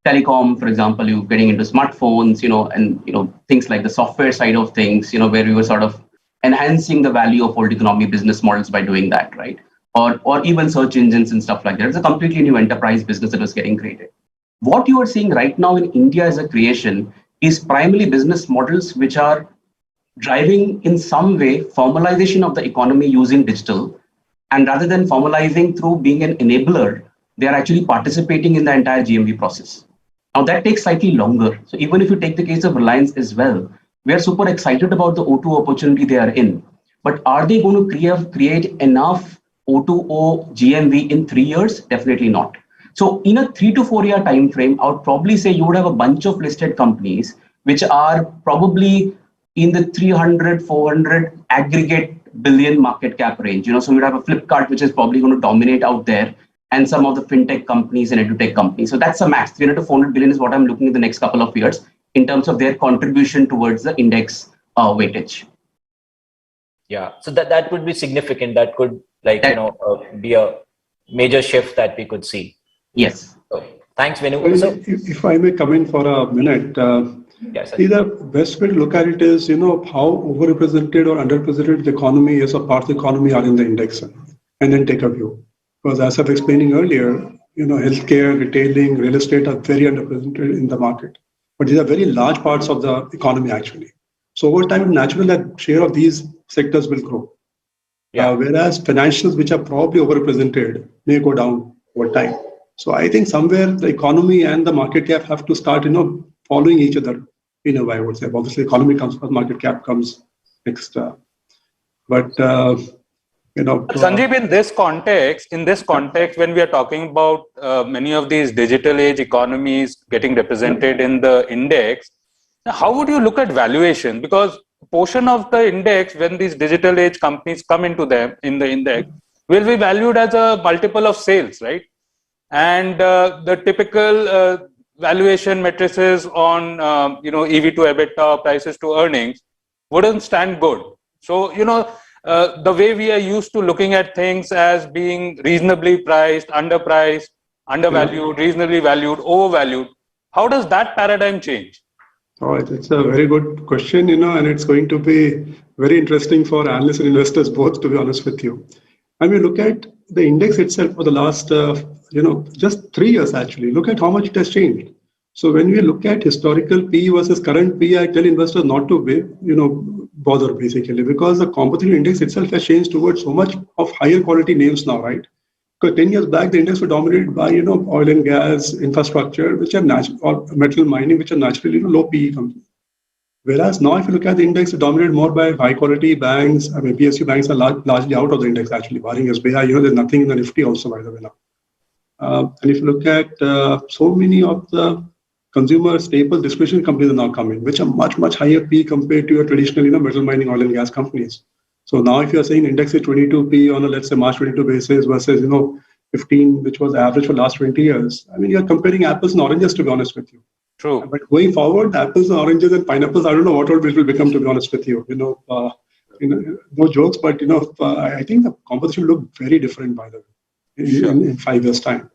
Telecom, for example, you getting into smartphones, and things like the software side of things, where we were sort of enhancing the value of old economy business models by doing that, right? Or even search engines and stuff like that. It's a completely new enterprise business that was getting created. What you are seeing right now in India as a creation is primarily business models which are driving in some way formalization of the economy using digital. And rather than formalizing through being an enabler, they are actually participating in the entire GMV process. Now that takes slightly longer. So even if you take the case of Reliance as well, we are super excited about the O2 opportunity they are in. but are they going to create enough O2O GMV in 3 years? Definitely not. So in a 3 to 4 year time frame, I would probably say you would have a bunch of listed companies which are probably in the 300, 400 aggregate billion market cap range. So you'd have a Flipkart, which is probably going to dominate out there, and some of the fintech companies and edutech companies. So that's a max. 300 to 400 billion is what I'm looking at the next couple of years in terms of their contribution towards the index weightage.
Yeah, so that would be significant. That could be a major shift that we could see.
Yes.
So, thanks, Venu. So,
if I may come in for a minute,
yes,
see, the best way to look at it is, how overrepresented or underrepresented the economy is, or parts of the economy are in the index, and then take a view. Because as I was explaining earlier, healthcare, retailing, real estate are very underrepresented in the market. But these are very large parts of the economy, actually. So over time, naturally, that share of these sectors will grow.
Yeah.
Whereas financials, which are probably overrepresented, may go down over time. So I think somewhere the economy and the market cap have to start, following each other in a way, I would say. Obviously, economy comes first, market cap comes next.
Sanjeev, in this context, when we are talking about many of these digital age economies getting represented in the index, how would you look at valuation? Because portion of the index, when these digital age companies come into them in the index, will be valued as a multiple of sales, right? And the typical valuation matrices on EV to EBITDA, prices to earnings, wouldn't stand good. So the way we are used to looking at things as being reasonably priced, underpriced, undervalued, reasonably valued, overvalued, how does that paradigm change?
Oh, it's a very good question, and it's going to be very interesting for analysts and investors both, to be honest with you. I mean, look at the index itself for the last, just 3 years, actually. Look at how much it has changed. So when we look at historical P versus current P, I tell investors not to bother, basically, because the competitive index itself has changed towards so much of higher quality names now, right? Because 10 years back, the index was dominated by, oil and gas, infrastructure, which are natural, or metal mining, which are naturally low PE companies. Whereas now, if you look at the index, it's dominated more by high quality banks. I mean, PSU banks are largely out of the index, actually, barring SBI. There's nothing in the Nifty also, by the way, now. And if you look at so many of the consumer staple discretionary companies are now coming, which are much, much higher P compared to your traditional, metal mining, oil and gas companies. So now if you're saying index is 22P on a, let's say, March 22 basis versus, 15, which was average for the last 20 years, I mean, you're comparing apples and oranges, to be honest with you.
True.
But going forward, apples and oranges and pineapples, I don't know what it will become, to be honest with you. No jokes, but, I think the composition will look very different, by the way, in 5 years' time.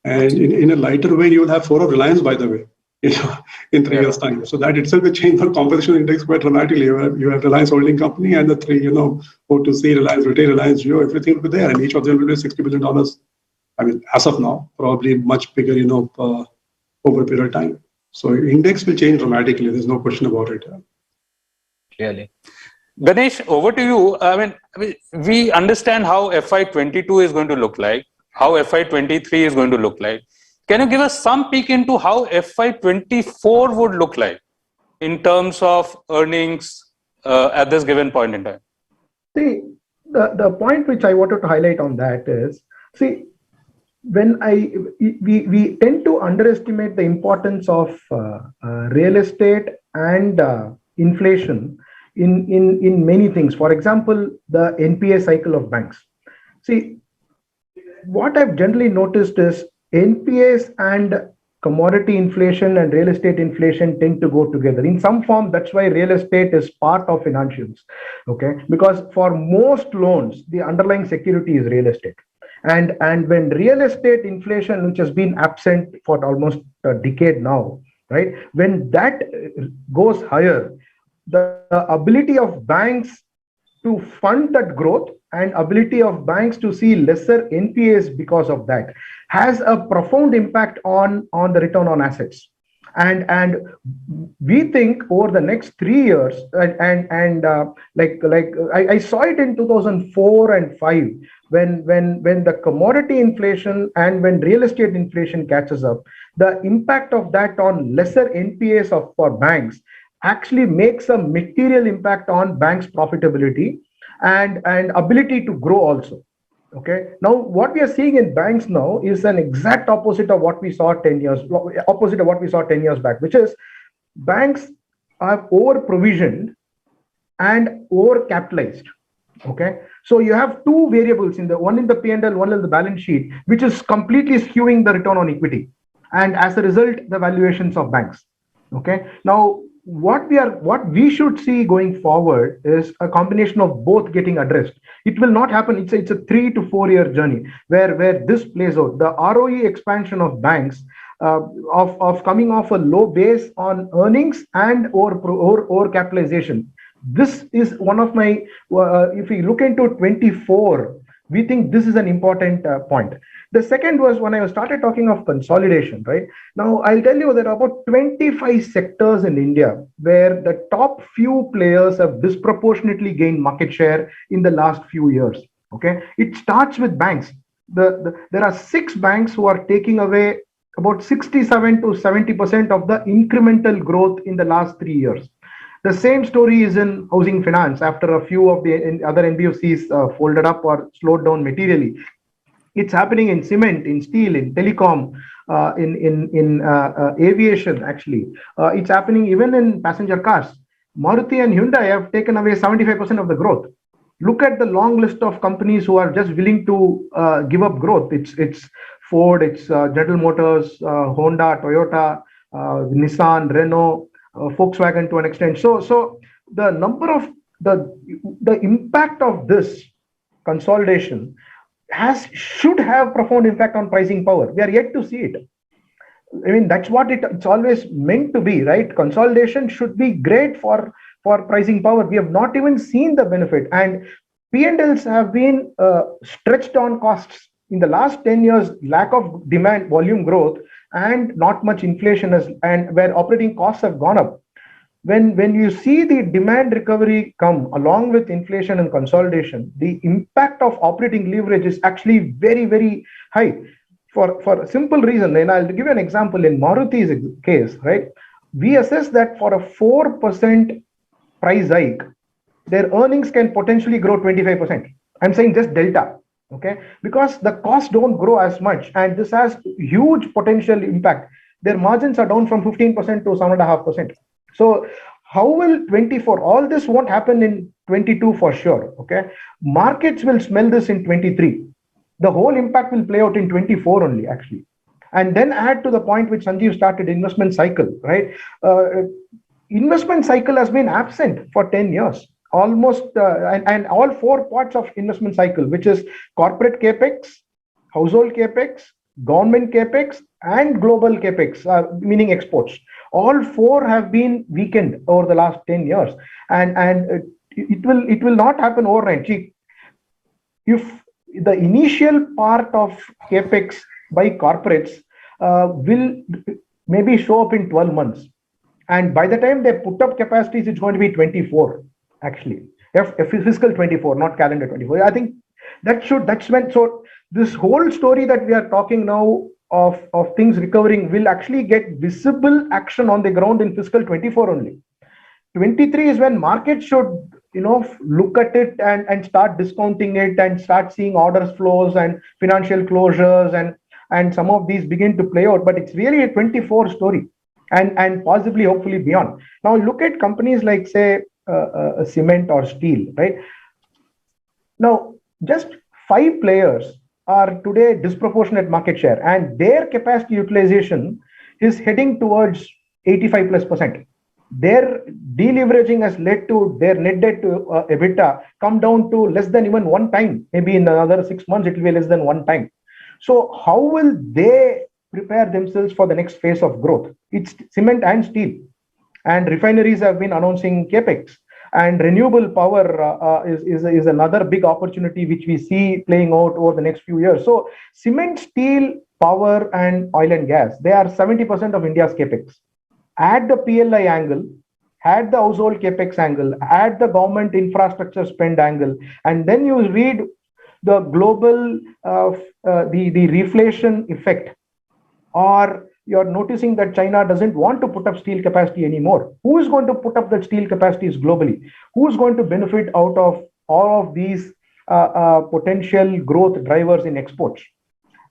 And in a lighter way, you will have 4 of Reliance, by the way, in 3 years' time. So that itself will change the composition index quite dramatically. You have Reliance Holding Company and the 3, O2C, Reliance Retail, Reliance Jio, everything will be there. And each of them will be $60 billion. I mean, as of now, probably much bigger, over a period of time. So index will change dramatically. There's no question about it.
Clearly.
Ganesh, over to you. I mean, we understand how FY22 is going to look like, how FY23 is going to look like. Can you give us some peek into how FY24 would look like in terms of earnings at this given point in time?
See, the point which I wanted to highlight on that is, see, when we tend to underestimate the importance of real estate and inflation in many things. For example, the NPA cycle of banks. See, what I've generally noticed is NPAs and commodity inflation and real estate inflation tend to go together in some form. That's why real estate is part of financials. Okay, because for most loans, the underlying security is real estate. And when real estate inflation, which has been absent for almost a decade now, right? When that goes higher, the ability of banks to fund that growth and ability of banks to see lesser NPAs because of that has a profound impact on the return on assets. And we think over the next 3 years, I saw it in 2004 and 5 when the commodity inflation and when real estate inflation catches up, the impact of that on lesser NPAs for banks actually makes a material impact on banks' profitability. and ability to grow also. Okay. Now, what we are seeing in banks now is an exact opposite of what we saw 10 years, opposite of what we saw 10 years back, which is banks are over provisioned and over capitalized. Okay. So you have two variables in the one in the P&L, one in the balance sheet, which is completely skewing the return on equity. And as a result, the valuations of banks. Okay. Now, what we should see going forward is a combination of both getting addressed. It will not happen. It's a 3 to 4 year journey where this plays out. The ROE expansion of banks of coming off a low base on earnings and or capitalization. This is one of my. If we look into 24, we think this is an important point. The second was when I started talking of consolidation, right? Now, I'll tell you there are about 25 sectors in India where the top few players have disproportionately gained market share in the last few years. Okay. It starts with banks. There are 6 banks who are taking away about 67 to 70% of the incremental growth in the last 3 years. The same story is in housing finance after a few of the other NBFCs folded up or slowed down materially. It's happening in cement, in steel, in telecom, in aviation, actually. It's happening even in passenger cars. Maruti and Hyundai have taken away 75% of the growth. Look at the long list of companies who are just willing to give up growth. It's Ford, it's General Motors, Honda, Toyota, Nissan, Renault, Volkswagen to an extent. So the number of the impact of this consolidation should have profound impact on pricing power. We are yet to see it. I mean, that's what it's always meant to be, right? Consolidation should be great for pricing power. We have not even seen the benefit, and P&Ls have been stretched on costs in the last 10 years. Lack of demand, volume growth, and not much inflation and where operating costs have gone up. When you see the demand recovery come along with inflation and consolidation, the impact of operating leverage is actually very, very high for a simple reason. And I'll give you an example. In Maruti's case, right, we assess that for a 4% price hike, their earnings can potentially grow 25%. I'm saying just delta, okay, because the costs don't grow as much, and this has huge potential impact. Their margins are down from 15% to 7.5%. So how will 24? All this won't happen in 22 for sure. Okay, markets will smell this in 23. The whole impact will play out in 24 only, actually. And then add to the point which Sanjeev started, investment cycle, right? Investment cycle has been absent for 10 years, almost, and all 4 parts of investment cycle, which is corporate capex, household capex, government capex, and global capex, meaning exports. All 4 have been weakened over the last 10 years, and it will not happen overnight. See, if the initial part of capex by corporates will maybe show up in 12 months, and by the time they put up capacities, it's going to be 24. Actually, fiscal 24, not calendar 24. I think that's when. So this whole story that we are talking now of things recovering will actually get visible action on the ground in fiscal 24 only. 23 is when markets should, look at it and start discounting it and start seeing orders flows and financial closures and some of these begin to play out. But it's really a 24 story and possibly, hopefully beyond. Now look at companies like, say, cement or steel, right? Now, just 5 players are today disproportionate market share, and their capacity utilization is heading towards 85+%. Their deleveraging has led to their net debt to EBITDA come down to less than even 1 time. Maybe in another 6 months, it will be less than 1 time. So how will they prepare themselves for the next phase of growth? It's cement and steel. And refineries have been announcing capex. And renewable power is another big opportunity which we see playing out over the next few years. So cement, steel, power, and oil and gas, they are 70% of India's capex. Add the PLI angle, add the household capex angle, add the government infrastructure spend angle, and then you read the global, the reflation effect, or you're noticing that China doesn't want to put up steel capacity anymore. Who is going to put up that steel capacities globally? Who is going to benefit out of all of these potential growth drivers in exports.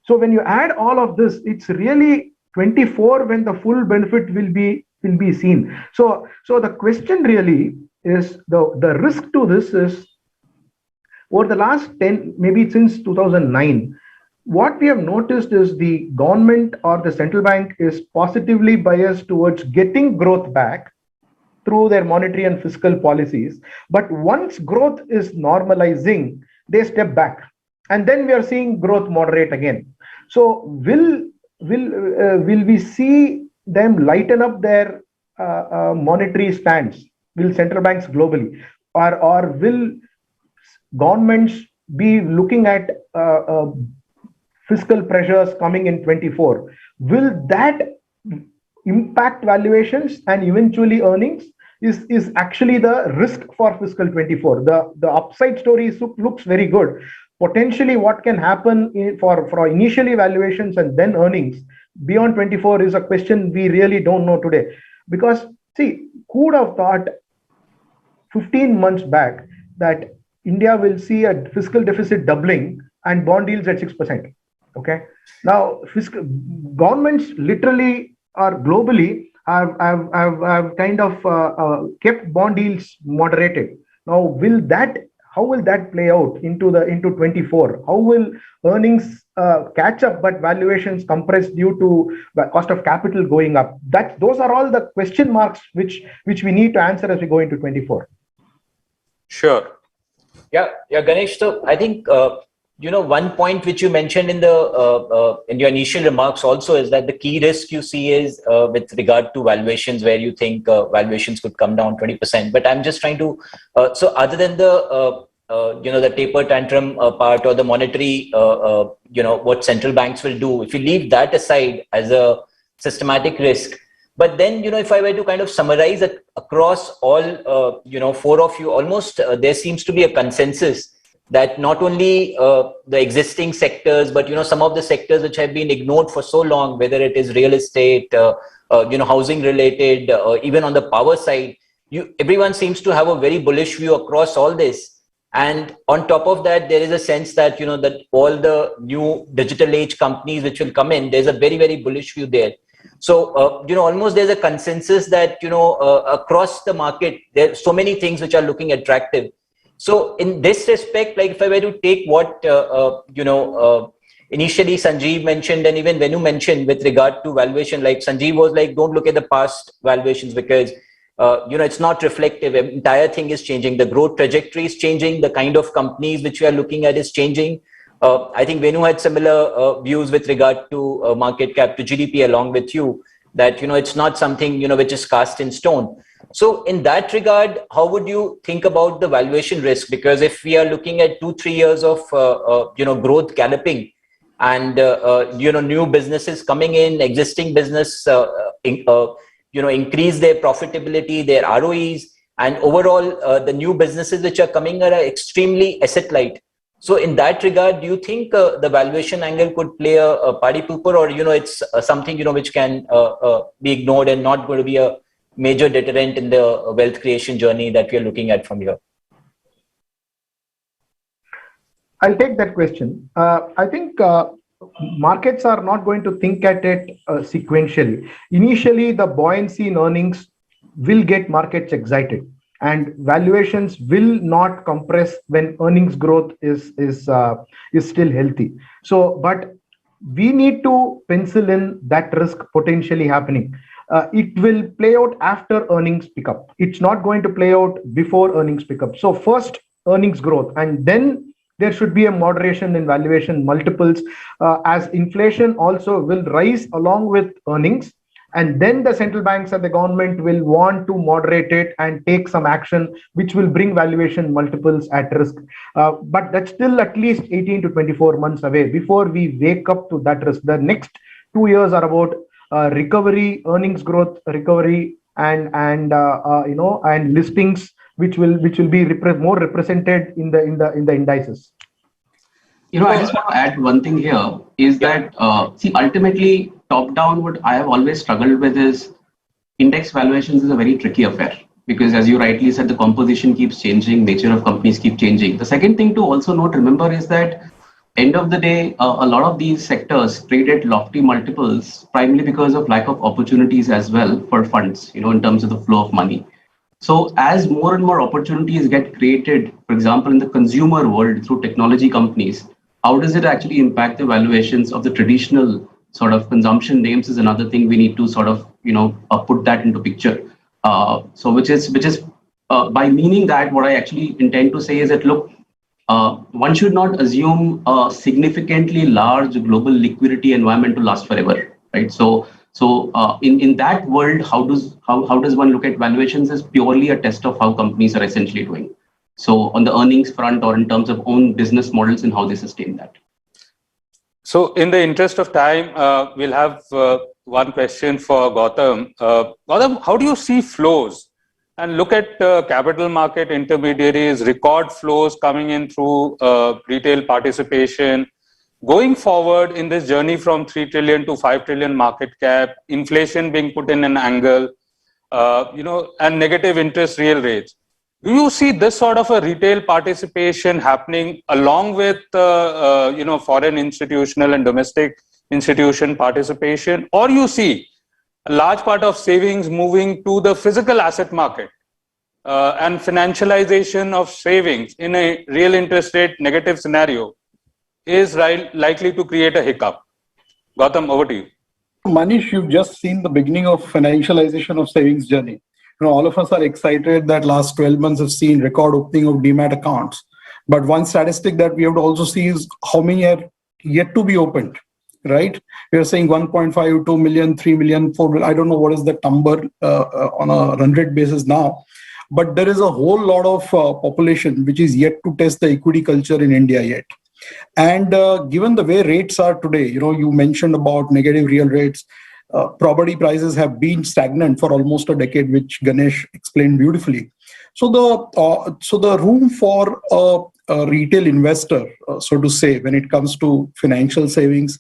So when you add all of this, it's really 24 when the full benefit will be seen. So the question really is, the risk to this is, over the last 10, maybe since 2009, what we have noticed is the government or the central bank is positively biased towards getting growth back through their monetary and fiscal policies. But once growth is normalizing, they step back. And then we are seeing growth moderate again. So will we see them lighten up their monetary stance? Will central banks globally, or will governments be looking at fiscal pressures coming in 24? Will that impact valuations and eventually earnings? Is actually the risk for fiscal 24. The upside story looks very good. Potentially what can happen for initially valuations and then earnings beyond 24 is a question we really don't know today. Because see, who would have thought 15 months back that India will see a fiscal deficit doubling and bond yields at 6%. Okay. Now, governments literally or globally have kind of kept bond yields moderated. Now, how will that play out into 24? How will earnings catch up but valuations compress due to the cost of capital going up? Those are all the question marks which we need to answer as we go into 24.
Sure.
Yeah, Ganesh. So I think one point which you mentioned in your initial remarks also is that the key risk you see is with regard to valuations, where you think valuations could come down 20%. But I'm just trying to so other than the taper tantrum part or the monetary what central banks will do, if you leave that aside as a systematic risk. But then, if I were to kind of summarize it across all, four of you, almost there seems to be a consensus that not only the existing sectors, but, some of the sectors which have been ignored for so long, whether it is real estate, housing related, even on the power side, everyone seems to have a very bullish view across all this. And on top of that, there is a sense that, that all the new digital age companies which will come in, there's a very, very bullish view there. So, almost there's a consensus that, across the market, there are so many things which are looking attractive. So in this respect, like if I were to take what, initially Sanjeev mentioned and even Venu mentioned with regard to valuation, like Sanjeev was like, don't look at the past valuations because, it's not reflective. The entire thing is changing. The growth trajectory is changing. The kind of companies which we are looking at is changing. I think Venu had similar views with regard to market cap to GDP along with you, that, it's not something, which is cast in stone. So in that regard, how would you think about the valuation risk? Because if we are looking at 2-3 years of, growth galloping and, new businesses coming in, existing business, increase their profitability, their ROEs, and overall the new businesses which are coming are extremely asset light. So in that regard, do you think the valuation angle could play a party pooper, or, it's something, which can be ignored and not going to be a major deterrent in the wealth creation journey that we are looking at from here?
I'll take that question. I think markets are not going to think at it sequentially. Initially, the buoyancy in earnings will get markets excited, and valuations will not compress when earnings growth is still healthy. So, but we need to pencil in that risk potentially happening. It will play out after earnings pick up. It's not going to play out before earnings pick up. So first earnings growth, and then there should be a moderation in valuation multiples as inflation also will rise along with earnings. And then the central banks and the government will want to moderate it and take some action, which will bring valuation multiples at risk. But that's still at least 18 to 24 months away before we wake up to that risk. The next 2 years are about recovery, earnings growth, recovery, and listings, which will be more represented in the indices.
I just want to add one thing here is that ultimately top down, what I have always struggled with is index valuations is a very tricky affair. because as you rightly said, the composition keeps changing, nature of companies keep changing. The second thing to also remember is that end of the day, a lot of these sectors trade at lofty multiples, primarily because of lack of opportunities as well for funds, in terms of the flow of money. So as more and more opportunities get created, for example, in the consumer world through technology companies, how does it actually impact the valuations of the traditional sort of consumption names is another thing we need to sort of, put that into picture. So which is by meaning that what I actually intend to say is that, look, one should not assume a significantly large global liquidity environment to last forever, right? So in that world, how does one look at valuations as purely a test of how companies are essentially doing? So on the earnings front or in terms of own business models and how they sustain that.
So in the interest of time, we'll have one question for Gautam. Gautam, how do you see flows? And look at capital market intermediaries, record flows coming in through retail participation. Going forward in this journey from 3 trillion to 5 trillion market cap, inflation being put in an angle, and negative interest real rates. Do you see this sort of a retail participation happening along with foreign institutional and domestic institution participation, or you see a large part of savings moving to the physical asset market and financialization of savings in a real interest rate negative scenario is likely to create a hiccup? Gautam, over to you.
Manish, you've just seen the beginning of financialization of savings journey. All of us are excited that last 12 months have seen record opening of demat accounts. But one statistic that we have to also see is how many are yet to be opened, right? We are saying 1.5, 2 million, 3 million, 4 million. I don't know what is the number on a run rate basis now. But there is a whole lot of population which is yet to test the equity culture in India yet. And given the way rates are today, you mentioned about negative real rates. Property prices have been stagnant for almost a decade, which Ganesh explained beautifully. So the room for a retail investor, so to say, when it comes to financial savings,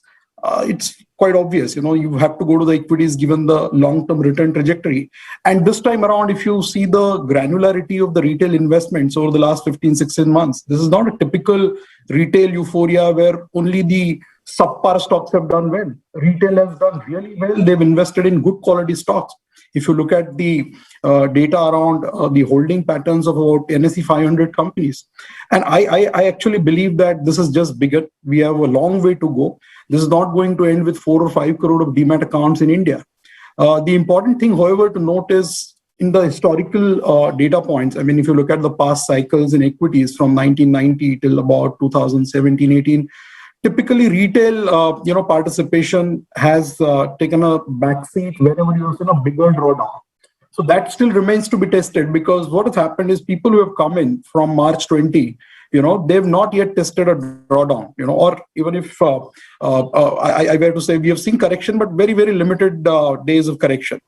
it's quite obvious. You have to go to the equities given the long-term return trajectory. And this time around, if you see the granularity of the retail investments over the last 15, 16 months, this is not a typical retail euphoria where only the subpar stocks have done well. Retail has done really well. They've invested in good quality stocks. If you look at the data around the holding patterns of about NSE 500 companies, and I actually believe that this is just bigger. We have a long way to go. This is not going to end with 4 or 5 crore of demat accounts in India. The important thing, however, to note is in the historical data points. I mean, if you look at the past cycles in equities from 1990 till about 2017-18, typically retail participation has taken a backseat wherever you've seen a bigger drawdown. So that still remains to be tested, because what has happened is people who have come in from March 20, they've not yet tested a drawdown, or even if I were to say we have seen correction, but very, very limited days of correction.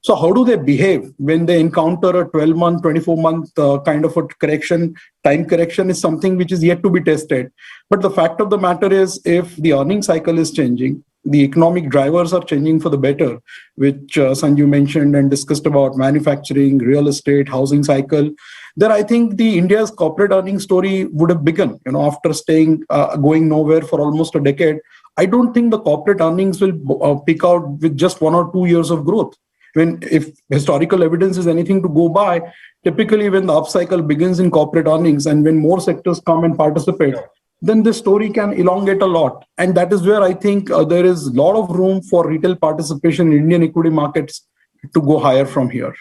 So how do they behave when they encounter a 12-month, 24-month kind of a correction? Time correction is something which is yet to be tested. But the fact of the matter is, if the earning cycle is changing, the economic drivers are changing for the better, which Sanjeev mentioned and discussed about manufacturing, real estate, housing cycle, then I think the India's corporate earnings story would have begun, after going nowhere for almost a decade. I don't think the corporate earnings will peak out with just 1 or 2 years of growth. If historical evidence is anything to go by, typically when the upcycle begins in corporate earnings and when more sectors come and participate, then this story can elongate a lot. And that is where I think there is a lot of room for retail participation in Indian equity markets to go higher from here.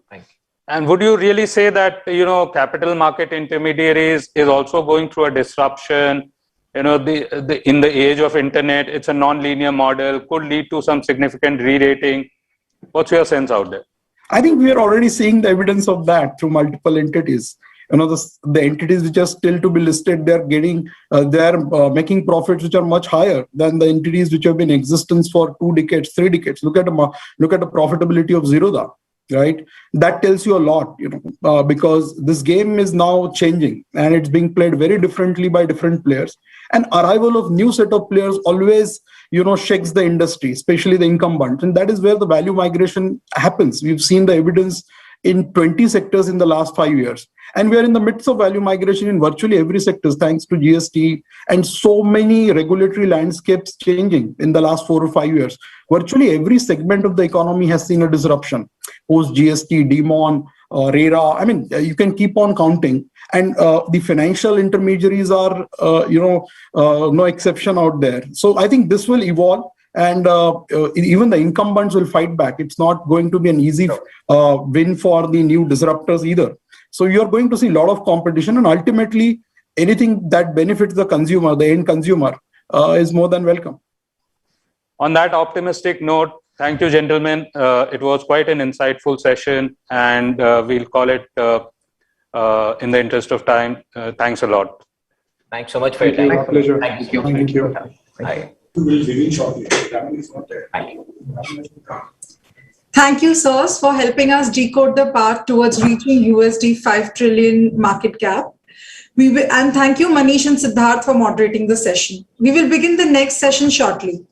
Thank you. And would you really say that, capital market intermediaries is also going through a disruption? In the age of internet, it's a non-linear model, could lead to some significant re-rating. What's your sense out there?
I think we are already seeing the evidence of that through multiple entities. The entities which are still to be listed, they're making profits which are much higher than the entities which have been in existence for 2 decades, 3 decades. Look at the profitability of Zerodha, right? That tells you a lot, because this game is now changing and it's being played very differently by different players. And arrival of new set of players always, shakes the industry, especially the incumbents. And that is where the value migration happens. We've seen the evidence in 20 sectors in the last 5 years. And we are in the midst of value migration in virtually every sector, thanks to GST and so many regulatory landscapes changing in the last 4 or 5 years. Virtually every segment of the economy has seen a disruption. Post GST, Demon, RERA, I mean, you can keep on counting. And the financial intermediaries are, no exception out there. So I think this will evolve. And even the incumbents will fight back. It's not going to be an easy win for the new disruptors either. So you're going to see a lot of competition, and ultimately anything that benefits the consumer, the end consumer, is more than welcome.
On that optimistic note, thank you, gentlemen. It was quite an insightful session, and we'll call it in the interest of time. Thanks a lot.
Thanks so much for your time.
My pleasure.
Thank you.
Thank you.
Bye.
Thank you, sirs, for helping us decode the path towards reaching USD 5 trillion market cap. And thank you, Manish and Siddharth, for moderating the session. We will begin the next session shortly.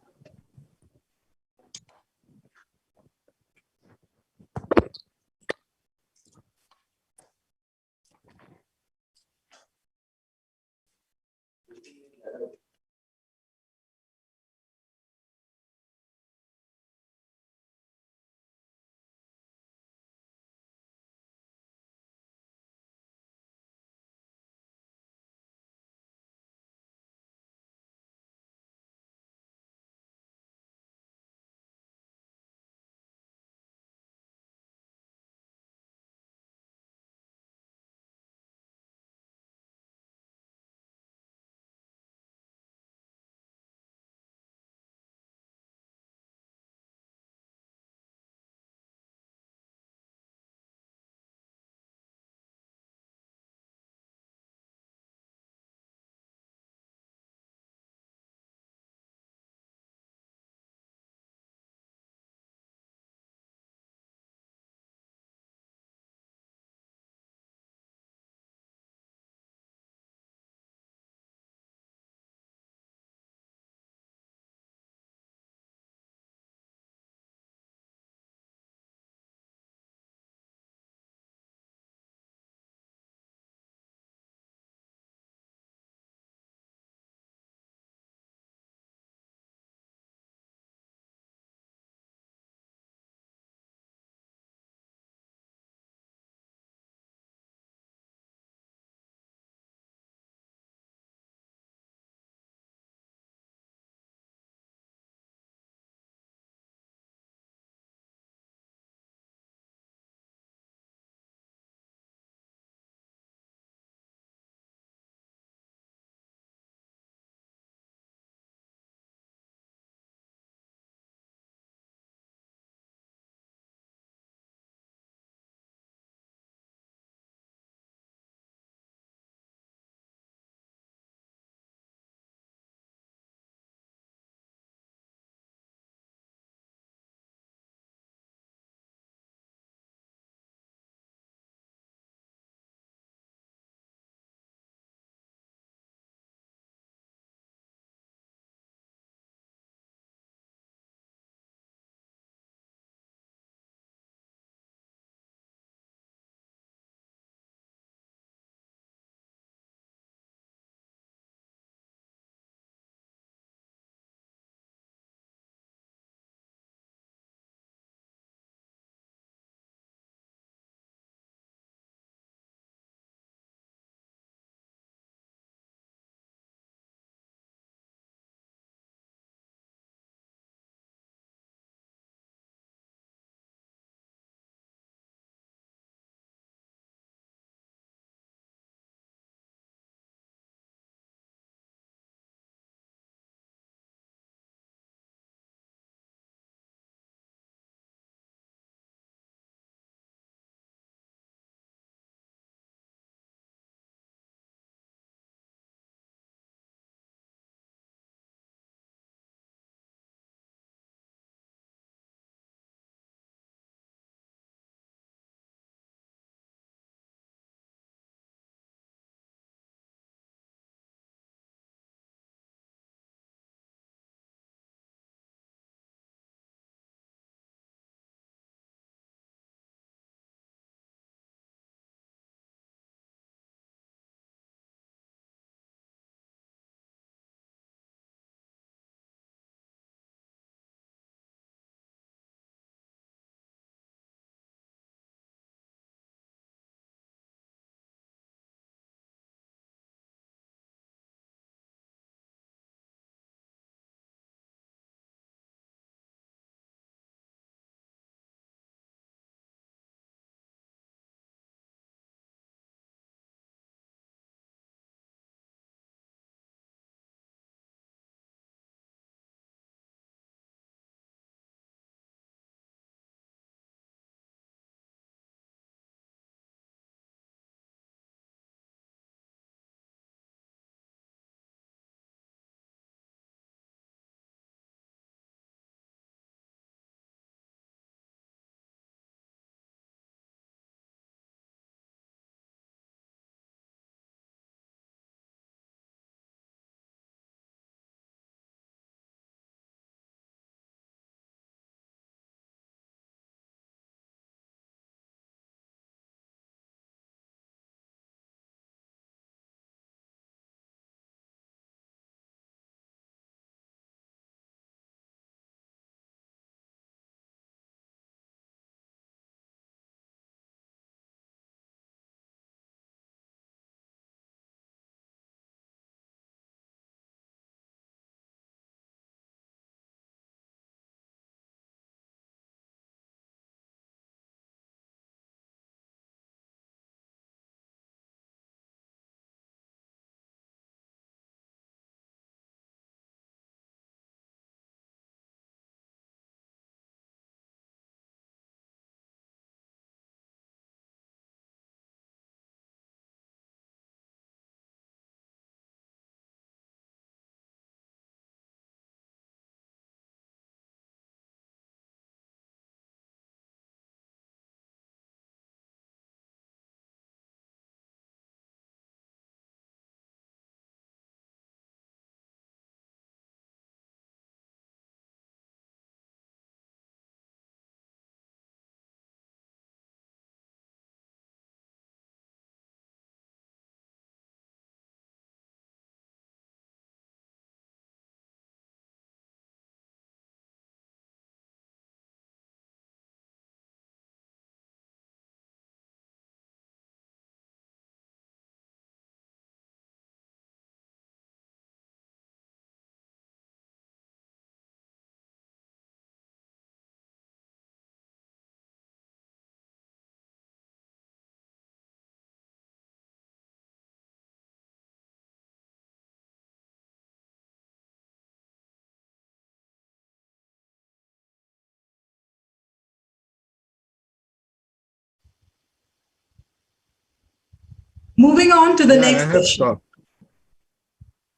Moving on to the next question.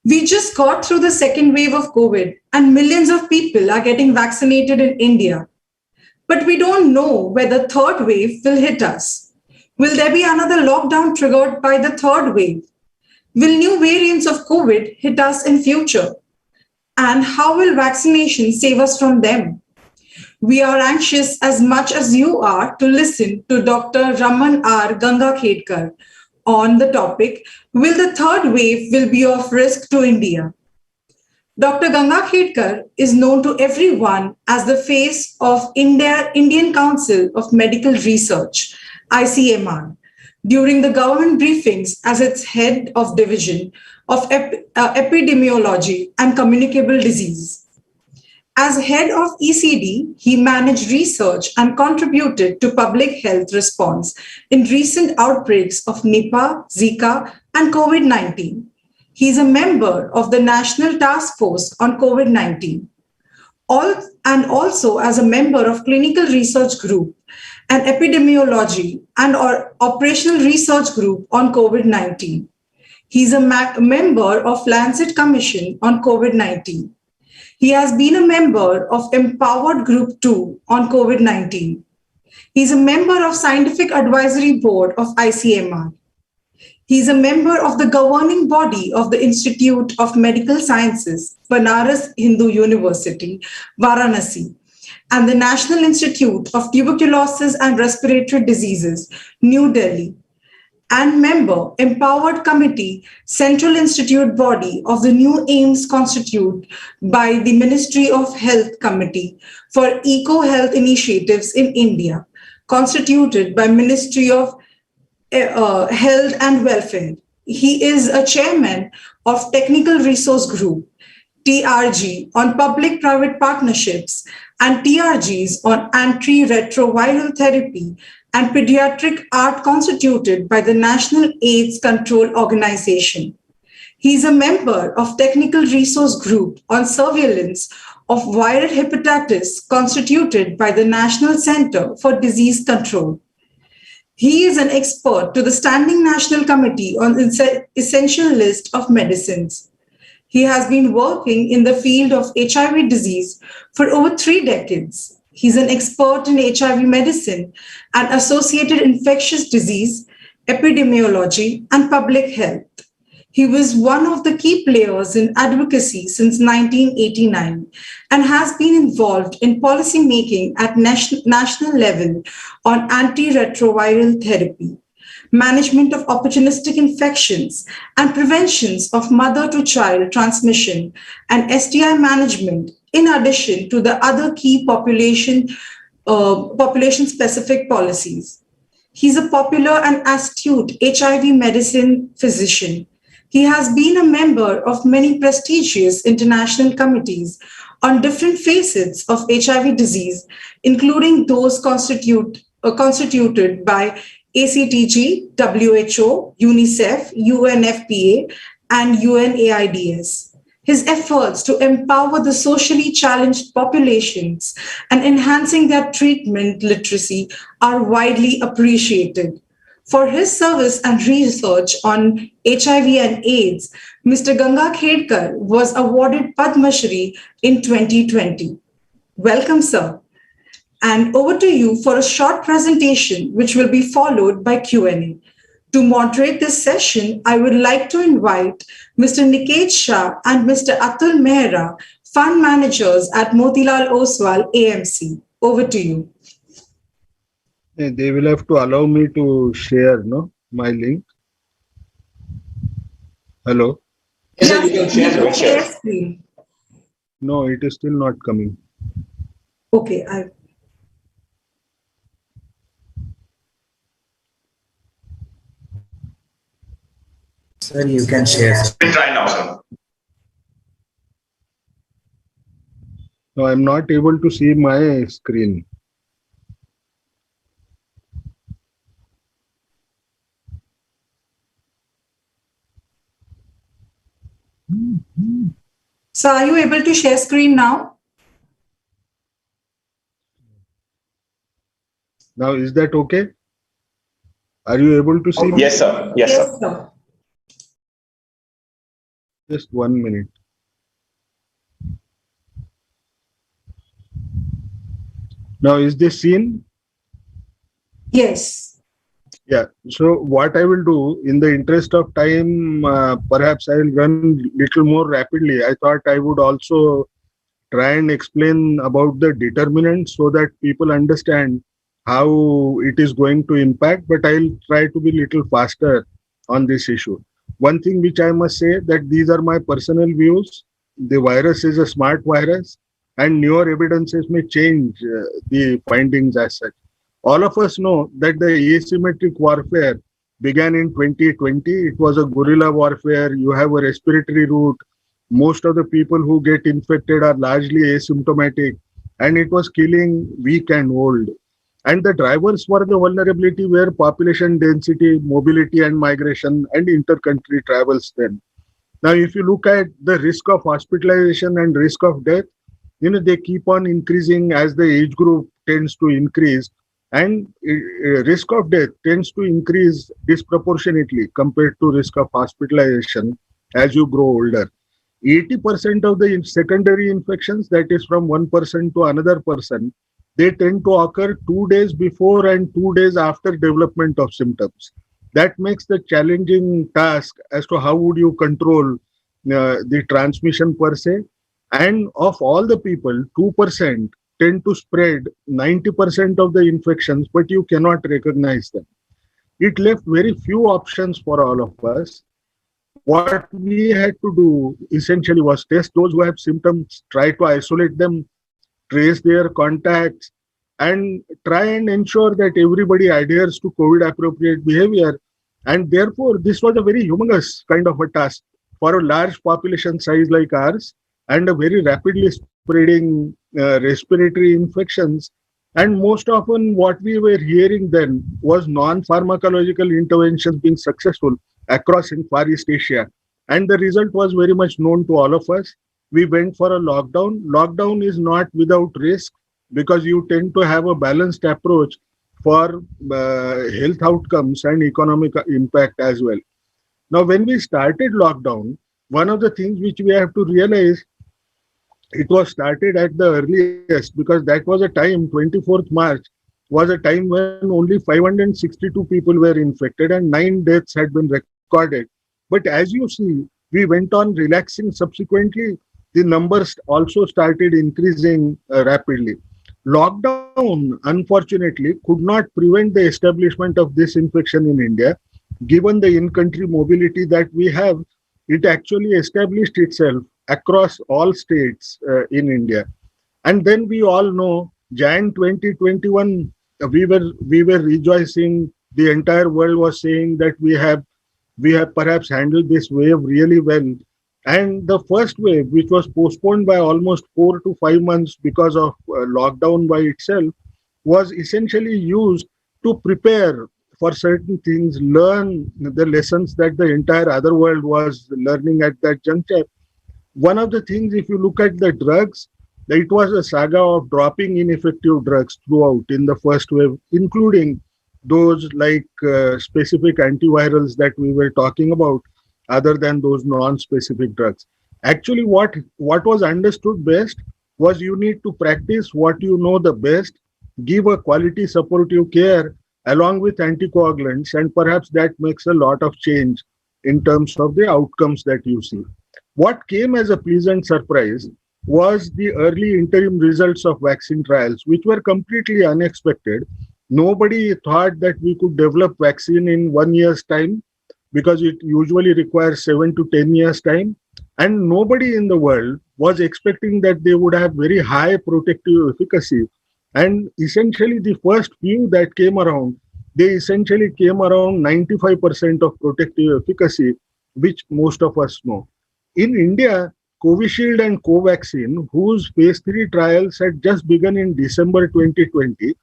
We just got through the second wave of COVID and millions of people are getting vaccinated in India. But we don't know where the third wave will hit us. Will there be another lockdown triggered by the third wave? Will new variants of COVID hit us in future? And how will vaccination save us from them? We are anxious as much as you are to listen to Dr. Raman R. Gangakhedkar on the topic, will the third wave will be of risk to India? Dr. Gangakhedkar is known to everyone as the face of Indian Council of Medical Research, ICMR, during the government briefings as its head of division of epidemiology and communicable disease. As head of ECD, he managed research and contributed to public health response in recent outbreaks of Nipah, Zika, and COVID-19. He is a member of the National Task Force on COVID-19, and also as a member of Clinical Research Group and Epidemiology and Operational Research Group on COVID-19. He is a member of Lancet Commission on COVID-19. He has been a member of Empowered Group 2 on COVID-19. He is a member of Scientific Advisory Board of ICMR. He is a member of the governing body of the Institute of Medical Sciences, Banaras Hindu University, Varanasi, and the National Institute of Tuberculosis and Respiratory Diseases, New Delhi, and member, Empowered Committee, Central Institute body of the new AIMS Constitute by the Ministry of Health Committee for Eco-Health Initiatives in India, constituted by Ministry of Health and Welfare. He is a chairman of Technical Resource Group, TRG, on public-private partnerships and TRGs on antiretroviral therapy and pediatric art constituted by the National AIDS Control Organization. He is a member of Technical Resource Group on surveillance of viral hepatitis constituted by the National Center for Disease Control. He is an expert to the Standing National Committee on Essential List of Medicines. He has been working in the field of HIV disease for over 3 decades. He's an expert in HIV medicine and associated infectious disease, epidemiology, and public health. He was one of the key players in advocacy since 1989 and has been involved in policy making at national level on antiretroviral therapy, management of opportunistic infections, and preventions of mother-to-child transmission and STI management, in addition to the other key population-specific policies. He's a popular and astute HIV medicine physician. He has been a member of many prestigious international committees on different facets of HIV disease, including those constituted by ACTG, WHO, UNICEF, UNFPA, and UNAIDS. His efforts to empower the socially challenged populations and enhancing their treatment literacy are widely appreciated. For his service and research on HIV and AIDS, Mr. Gangakhedkar was awarded Padma Shri in 2020. Welcome, sir. And over to you for a short presentation, which will be followed by Q&A. To moderate this session, I would like to invite Mr. Niket Shah and Mr. Atul Mehra, fund managers at Motilal Oswal AMC. Over to you.
They will have to allow me to share, my link. Hello?
Yes, you can share screen.
No, it is still not coming.
Okay,
Sir, you can share.
Try now, sir.
No, I'm not able to see my screen.
So are you able to share screen now?
Now, is that okay? Are you able to see me?
Yes, sir. Yes, sir.
sir.
Just 1 minute. Now, is this seen?
Yes.
Yeah. So what I will do, in the interest of time, perhaps I will run little more rapidly. I thought I would also try and explain about the determinants so that people understand how it is going to impact, but I'll try to be little faster on this issue. One thing which I must say that these are my personal views. The virus is a smart virus and newer evidences may change the findings as such. All of us know that the asymmetric warfare began in 2020. It was a guerrilla warfare. You have a respiratory route. Most of the people who get infected are largely asymptomatic, and it was killing weak and old. And the drivers for the vulnerability were population density, mobility and migration, and inter-country travels then. Now, if you look at the risk of hospitalization and risk of death, they keep on increasing as the age group tends to increase, and risk of death tends to increase disproportionately compared to risk of hospitalization as you grow older. 80% of the secondary infections, that is from one person to another person, they tend to occur 2 days before and 2 days after development of symptoms. That makes the challenging task as to how would you control the transmission per se. And of all the people, 2% tend to spread 90% of the infections, but you cannot recognize them. It left very few options for all of us. What we had to do essentially was test those who have symptoms, try to isolate them, trace their contacts, and try and ensure that everybody adheres to COVID appropriate behavior. And therefore, this was a very humongous kind of a task for a large population size like ours and a very rapidly spreading respiratory infections. And most often what we were hearing then was non-pharmacological interventions being successful across in Far East Asia. And the result was very much known to all of us. We went for a lockdown. Lockdown is not without risk because you tend to have a balanced approach for health outcomes and economic impact as well. Now, when we started lockdown, one of the things which we have to realize, it was started at the earliest because that was a time, 24th March, was a time when only 562 people were infected and 9 deaths had been recorded. But as you see, we went on relaxing subsequently. The numbers also started increasing rapidly. Lockdown, unfortunately, could not prevent the establishment of this infection in India. Given the in-country mobility that we have, it actually established itself across all states in India. And then we all know, Jan 2021, we were rejoicing. The entire world was saying that we have perhaps handled this wave really well. And the first wave, which was postponed by almost 4 to 5 months because of lockdown by itself, was essentially used to prepare for certain things, learn the lessons that the entire other world was learning at that juncture. One of the things, if you look at the drugs, it was a saga of dropping ineffective drugs throughout in the first wave, including those like specific antivirals that we were talking about, other than those non-specific drugs. Actually, what was understood best was you need to practice what you know the best, give a quality supportive care along with anticoagulants, and perhaps that makes a lot of change in terms of the outcomes that you see. What came as a pleasant surprise was the early interim results of vaccine trials, which were completely unexpected. Nobody thought that we could develop vaccine in 1 year's time because it usually requires 7 to 10 years time. And nobody in the world was expecting that they would have very high protective efficacy. And essentially the first few that came around, they essentially came around 95% of protective efficacy, which most of us know. In India, Covishield and Covaxin, whose phase 3 trials had just begun in December 2020,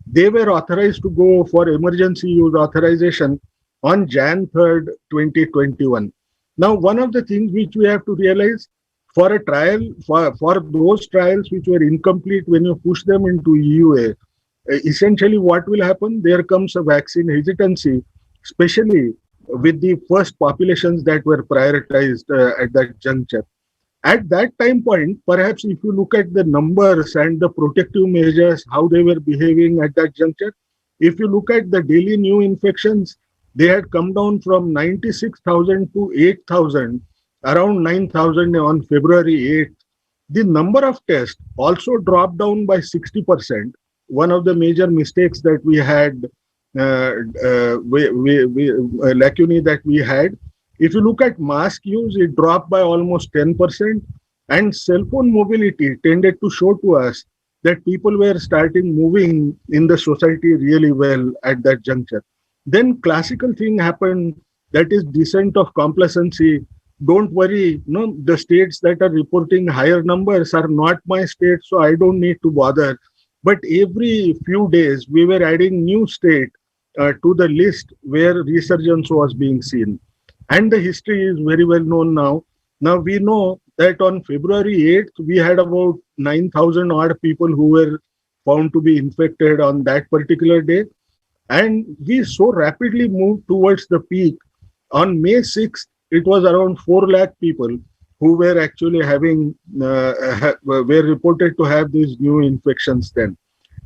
they were authorized to go for emergency use authorization on Jan 3rd, 2021. Now, one of the things which we have to realize, for a trial, for those trials which were incomplete when you push them into EUA, essentially what will happen? There comes a vaccine hesitancy, especially with the first populations that were prioritized at that juncture. At that time point, perhaps if you look at the numbers and the protective measures, how they were behaving at that juncture, if you look at the daily new infections, they had come down from 96,000 to 8,000, around 9,000 on February 8th. The number of tests also dropped down by 60%. One of the major mistakes that we had, lacunae that we had. If you look at mask use, it dropped by almost 10%, and cell phone mobility tended to show to us that people were starting moving in the society really well at that juncture. Then classical thing happened, that is descent of complacency. Don't worry, the states that are reporting higher numbers are not my state, so I don't need to bother. But every few days, we were adding new state to the list where resurgence was being seen. And the history is very well known now. Now we know that on February 8th, we had about 9,000 odd people who were found to be infected on that particular day. And we so rapidly moved towards the peak. On May 6th, it was around 4 lakh people who were actually having, were reported to have these new infections then.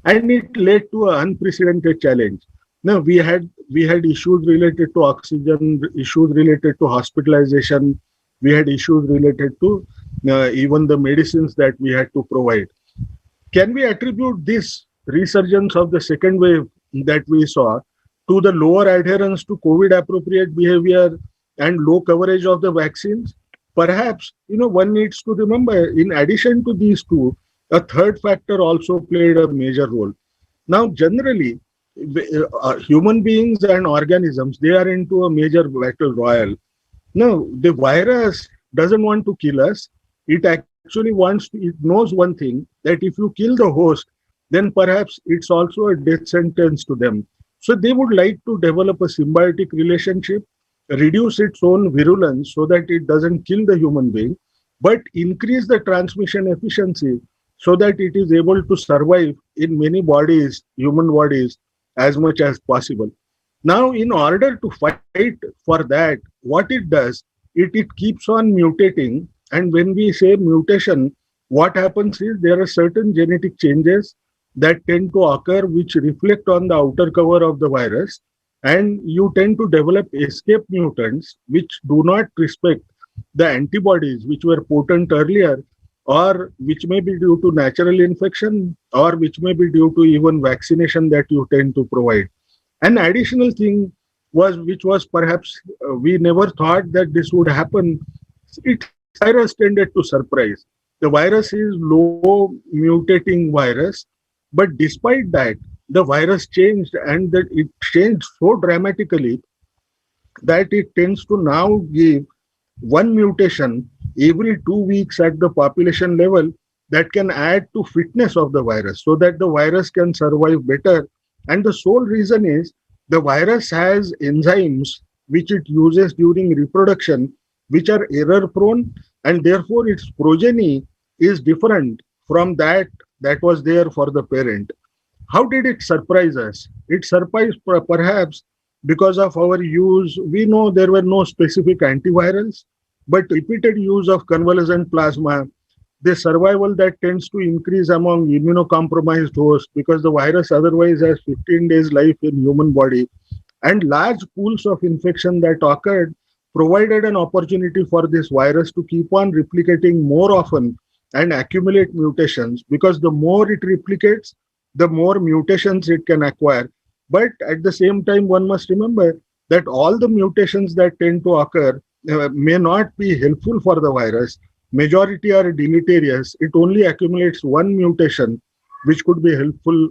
And it led to an unprecedented challenge. Now, we had issues related to oxygen, issues related to hospitalization, we had issues related to even the medicines that we had to provide. Can we attribute this resurgence of the second wave that we saw to the lower adherence to COVID appropriate behavior and low coverage of the vaccines? Perhaps, one needs to remember, in addition to these two, a third factor also played a major role. Now, generally, human beings and organisms, they are into a major battle royal. No, the virus doesn't want to kill us. It actually it knows one thing, that if you kill the host, then perhaps it's also a death sentence to them. So they would like to develop a symbiotic relationship, reduce its own virulence so that it doesn't kill the human being, but increase the transmission efficiency so that it is able to survive in many bodies, human bodies, as much as possible. Now, in order to fight for that, what it does, it keeps on mutating. And when we say mutation, what happens is there are certain genetic changes that tend to occur which reflect on the outer cover of the virus. And you tend to develop escape mutants which do not respect the antibodies which were potent earlier, or which may be due to natural infection, or which may be due to even vaccination that you tend to provide. An additional thing which was perhaps we never thought that this would happen. Virus tended to surprise. The virus is low mutating virus, but despite that, the virus changed, and that it changed so dramatically that it tends to now give one mutation every 2 weeks at the population level that can add to fitness of the virus so that the virus can survive better. And the sole reason is the virus has enzymes which it uses during reproduction, which are error prone, and therefore its progeny is different from that was there for the parent. How did it surprise us? It surprised perhaps because of our use. We know there were no specific antivirals, but repeated use of convalescent plasma, the survival that tends to increase among immunocompromised hosts because the virus otherwise has 15 days life in human body, and large pools of infection that occurred provided an opportunity for this virus to keep on replicating more often and accumulate mutations, because the more it replicates, the more mutations it can acquire. But at the same time, one must remember that all the mutations that tend to occur may not be helpful for the virus. Majority are deleterious. It only accumulates one mutation which could be helpful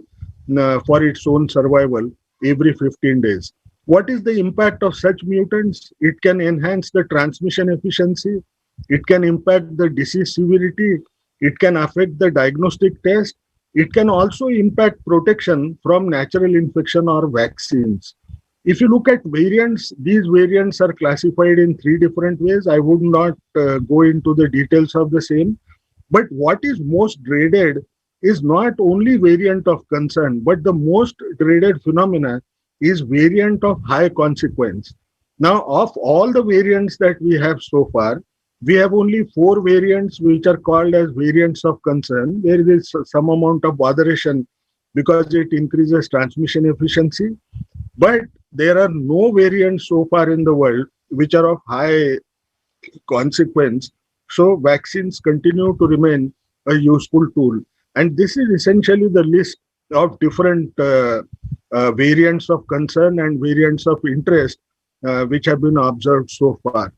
for its own survival every 15 days. What is the impact of such mutants? It can enhance the transmission efficiency. It can impact the disease severity. It can affect the diagnostic test. It can also impact protection from natural infection or vaccines. If you look at variants, these variants are classified in 3 different ways. I would not go into the details of the same. But what is most dreaded is not only variant of concern, but the most dreaded phenomena is variant of high consequence. Now, of all the variants that we have so far, we have only 4 variants which are called as variants of concern, where there is some amount of botheration because it increases transmission efficiency. But there are no variants so far in the world which are of high consequence. So vaccines continue to remain a useful tool. And this is essentially the list of different variants of concern and variants of interest which have been observed so far.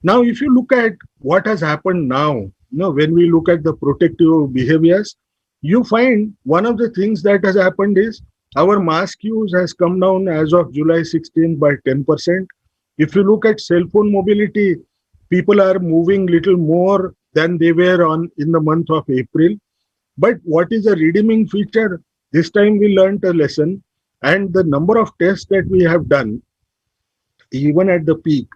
Now, if you look at what has happened now, when we look at the protective behaviors, you find one of the things that has happened is our mask use has come down as of July 16 by 10%. If you look at cell phone mobility, people are moving little more than they were in the month of April. But what is a redeeming feature? This time we learned a lesson, and the number of tests that we have done, even at the peak,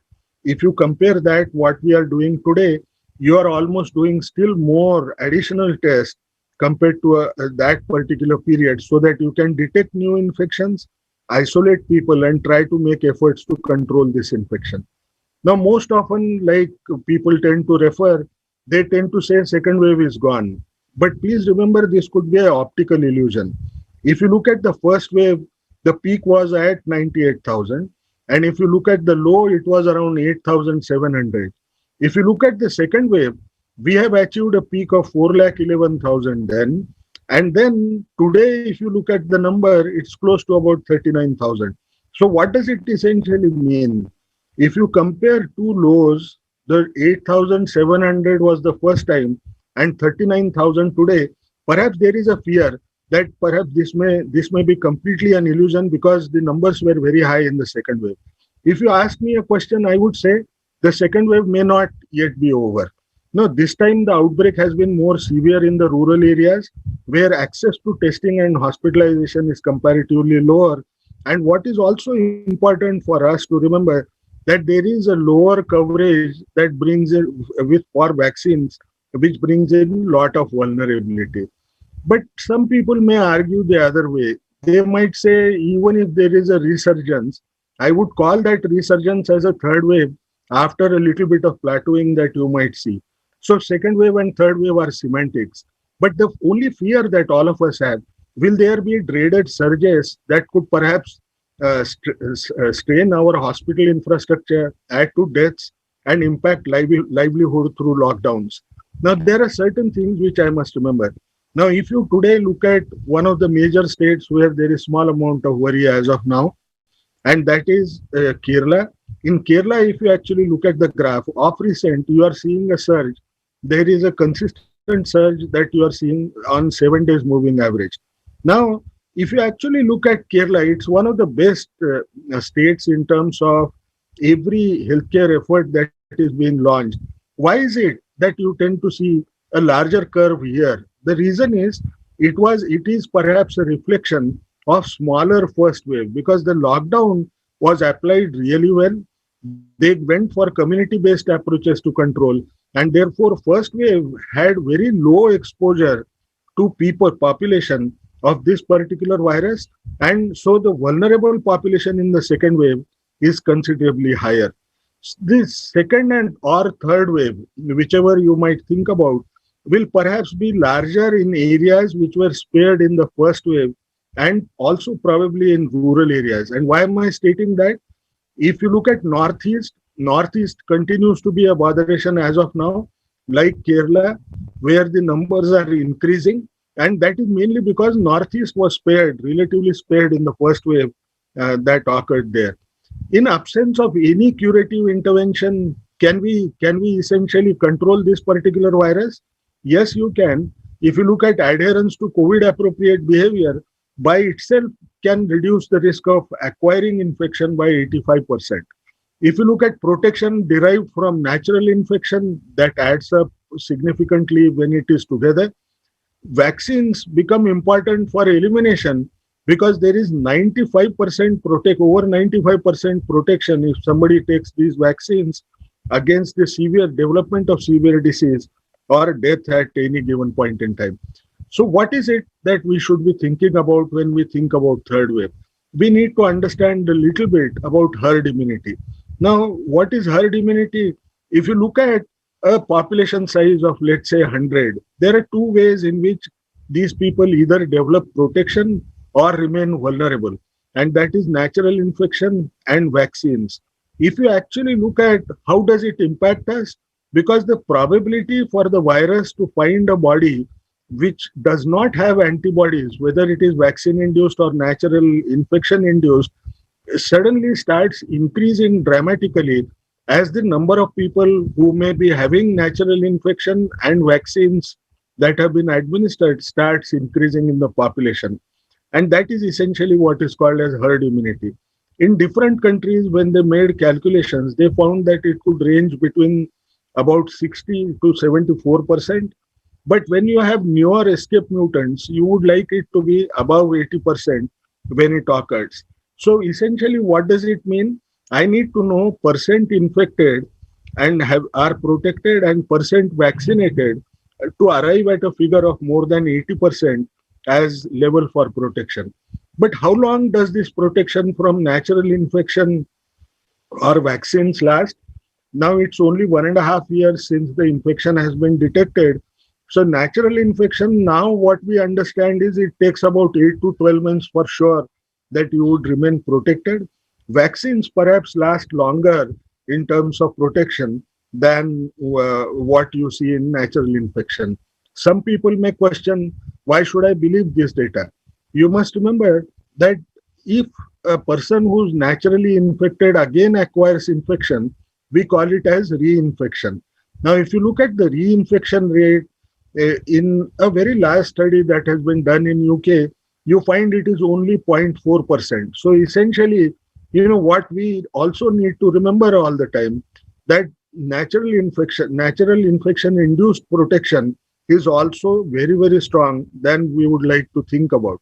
if you compare that what we are doing today, you are almost doing still more additional tests compared to that particular period, so that you can detect new infections, isolate people, and try to make efforts to control this infection. Now, most often, like people tend to refer, they tend to say second wave is gone. But please remember, this could be an optical illusion. If you look at the first wave, the peak was at 98,000. And if you look at the low, it was around 8,700. If you look at the second wave, we have achieved a peak of 4,11,000 then. And then today, if you look at the number, it's close to about 39,000. So what does it essentially mean? If you compare two lows, the 8,700 was the first time and 39,000 today, perhaps there is a fear that perhaps this may be completely an illusion because the numbers were very high in the second wave. If you ask me a question, I would say the second wave may not yet be over. No, this time the outbreak has been more severe in the rural areas where access to testing and hospitalization is comparatively lower. And what is also important for us to remember that there is a lower coverage that brings in for vaccines, which brings in a lot of vulnerability. But some people may argue the other way. They might say, even if there is a resurgence, I would call that resurgence as a third wave after a little bit of plateauing that you might see. So second wave and third wave are semantics. But the only fear that all of us have, will there be dreaded surges that could perhaps strain our hospital infrastructure, add to deaths, and impact livelihood through lockdowns? Now, there are certain things which I must remember. Now, if you today look at one of the major states where there is small amount of worry as of now, and that is Kerala. In Kerala, if you actually look at the graph, of recent, you are seeing a surge. There is a consistent surge that you are seeing on 7 days moving average. Now, if you actually look at Kerala, it's one of the best states in terms of every healthcare effort that is being launched. Why is it that you tend to see a larger curve here? The reason is it is perhaps a reflection of smaller first wave because the lockdown was applied really well. They went for community-based approaches to control, and therefore first wave had very low exposure to population of this particular virus, and so the vulnerable population in the second wave is considerably higher. This second and or third wave, whichever you might think about, will perhaps be larger in areas which were spared in the first wave and also probably in rural areas. And why am I stating that? If you look at Northeast continues to be a botheration as of now, like Kerala, where the numbers are increasing. And that is mainly because Northeast was relatively spared in the first wave that occurred there. In absence of any curative intervention, can we essentially control this particular virus? Yes, you can. If you look at adherence to COVID appropriate behavior, by itself can reduce the risk of acquiring infection by 85%. If you look at protection derived from natural infection, that adds up significantly when it is together. Vaccines become important for elimination because there is 95% over 95% protection if somebody takes these vaccines against the severe development of severe disease or death at any given point in time. So what is it that we should be thinking about when we think about third wave? We need to understand a little bit about herd immunity. Now, what is herd immunity? If you look at a population size of, let's say, 100, there are two ways in which these people either develop protection or remain vulnerable, and that is natural infection and vaccines. If you actually look at how does it impact us, because the probability for the virus to find a body which does not have antibodies, whether it is vaccine induced or natural infection induced, suddenly starts increasing dramatically as the number of people who may be having natural infection and vaccines that have been administered starts increasing in the population. And that is essentially what is called as herd immunity. In different countries, when they made calculations, they found that it could range between about 60 to 74%. But when you have newer escape mutants, you would like it to be above 80% when it occurs. So essentially, what does it mean? I need to know percent infected and are protected and percent vaccinated to arrive at a figure of more than 80% as level for protection. But how long does this protection from natural infection or vaccines last? Now it's only 1.5 years since the infection has been detected. So natural infection, now what we understand is it takes about 8 to 12 months for sure that you would remain protected. Vaccines perhaps last longer in terms of protection than what you see in natural infection. Some people may question, why should I believe this data? You must remember that if a person who's naturally infected again acquires infection, we call it as reinfection. Now, if you look at the reinfection rate in a very large study that has been done in UK, you find it is only 0.4%. So essentially, what we also need to remember all the time, that natural infection induced protection is also very, very strong than we would like to think about.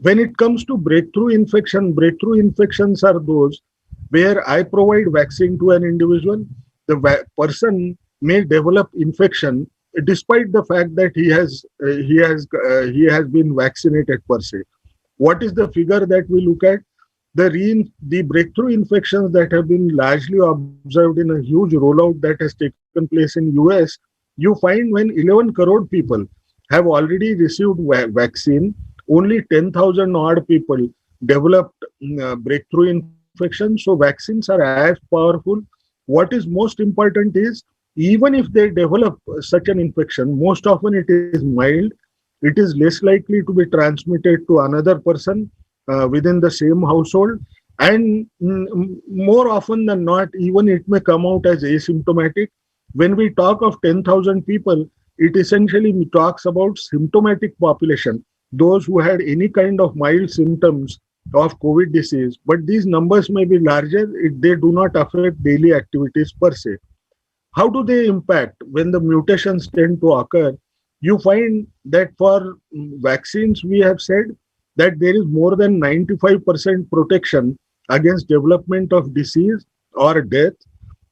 When it comes to breakthrough infections are those where I provide vaccine to an individual, the person may develop infection despite the fact that he has been vaccinated per se. What is the figure that we look at? The breakthrough infections that have been largely observed in a huge rollout that has taken place in US, you find when 11 crore people have already received vaccine, only 10,000 odd people developed breakthrough infection. So vaccines are as powerful. What is most important is, even if they develop such an infection, most often it is mild. It is less likely to be transmitted to another person within the same household. And more often than not, even it may come out as asymptomatic. When we talk of 10,000 people, it essentially talks about symptomatic population, those who had any kind of mild symptoms of COVID disease. But these numbers may be larger if they do not affect daily activities per se. How do they impact when the mutations tend to occur? You find that for vaccines, we have said that there is more than 95% protection against development of disease or death.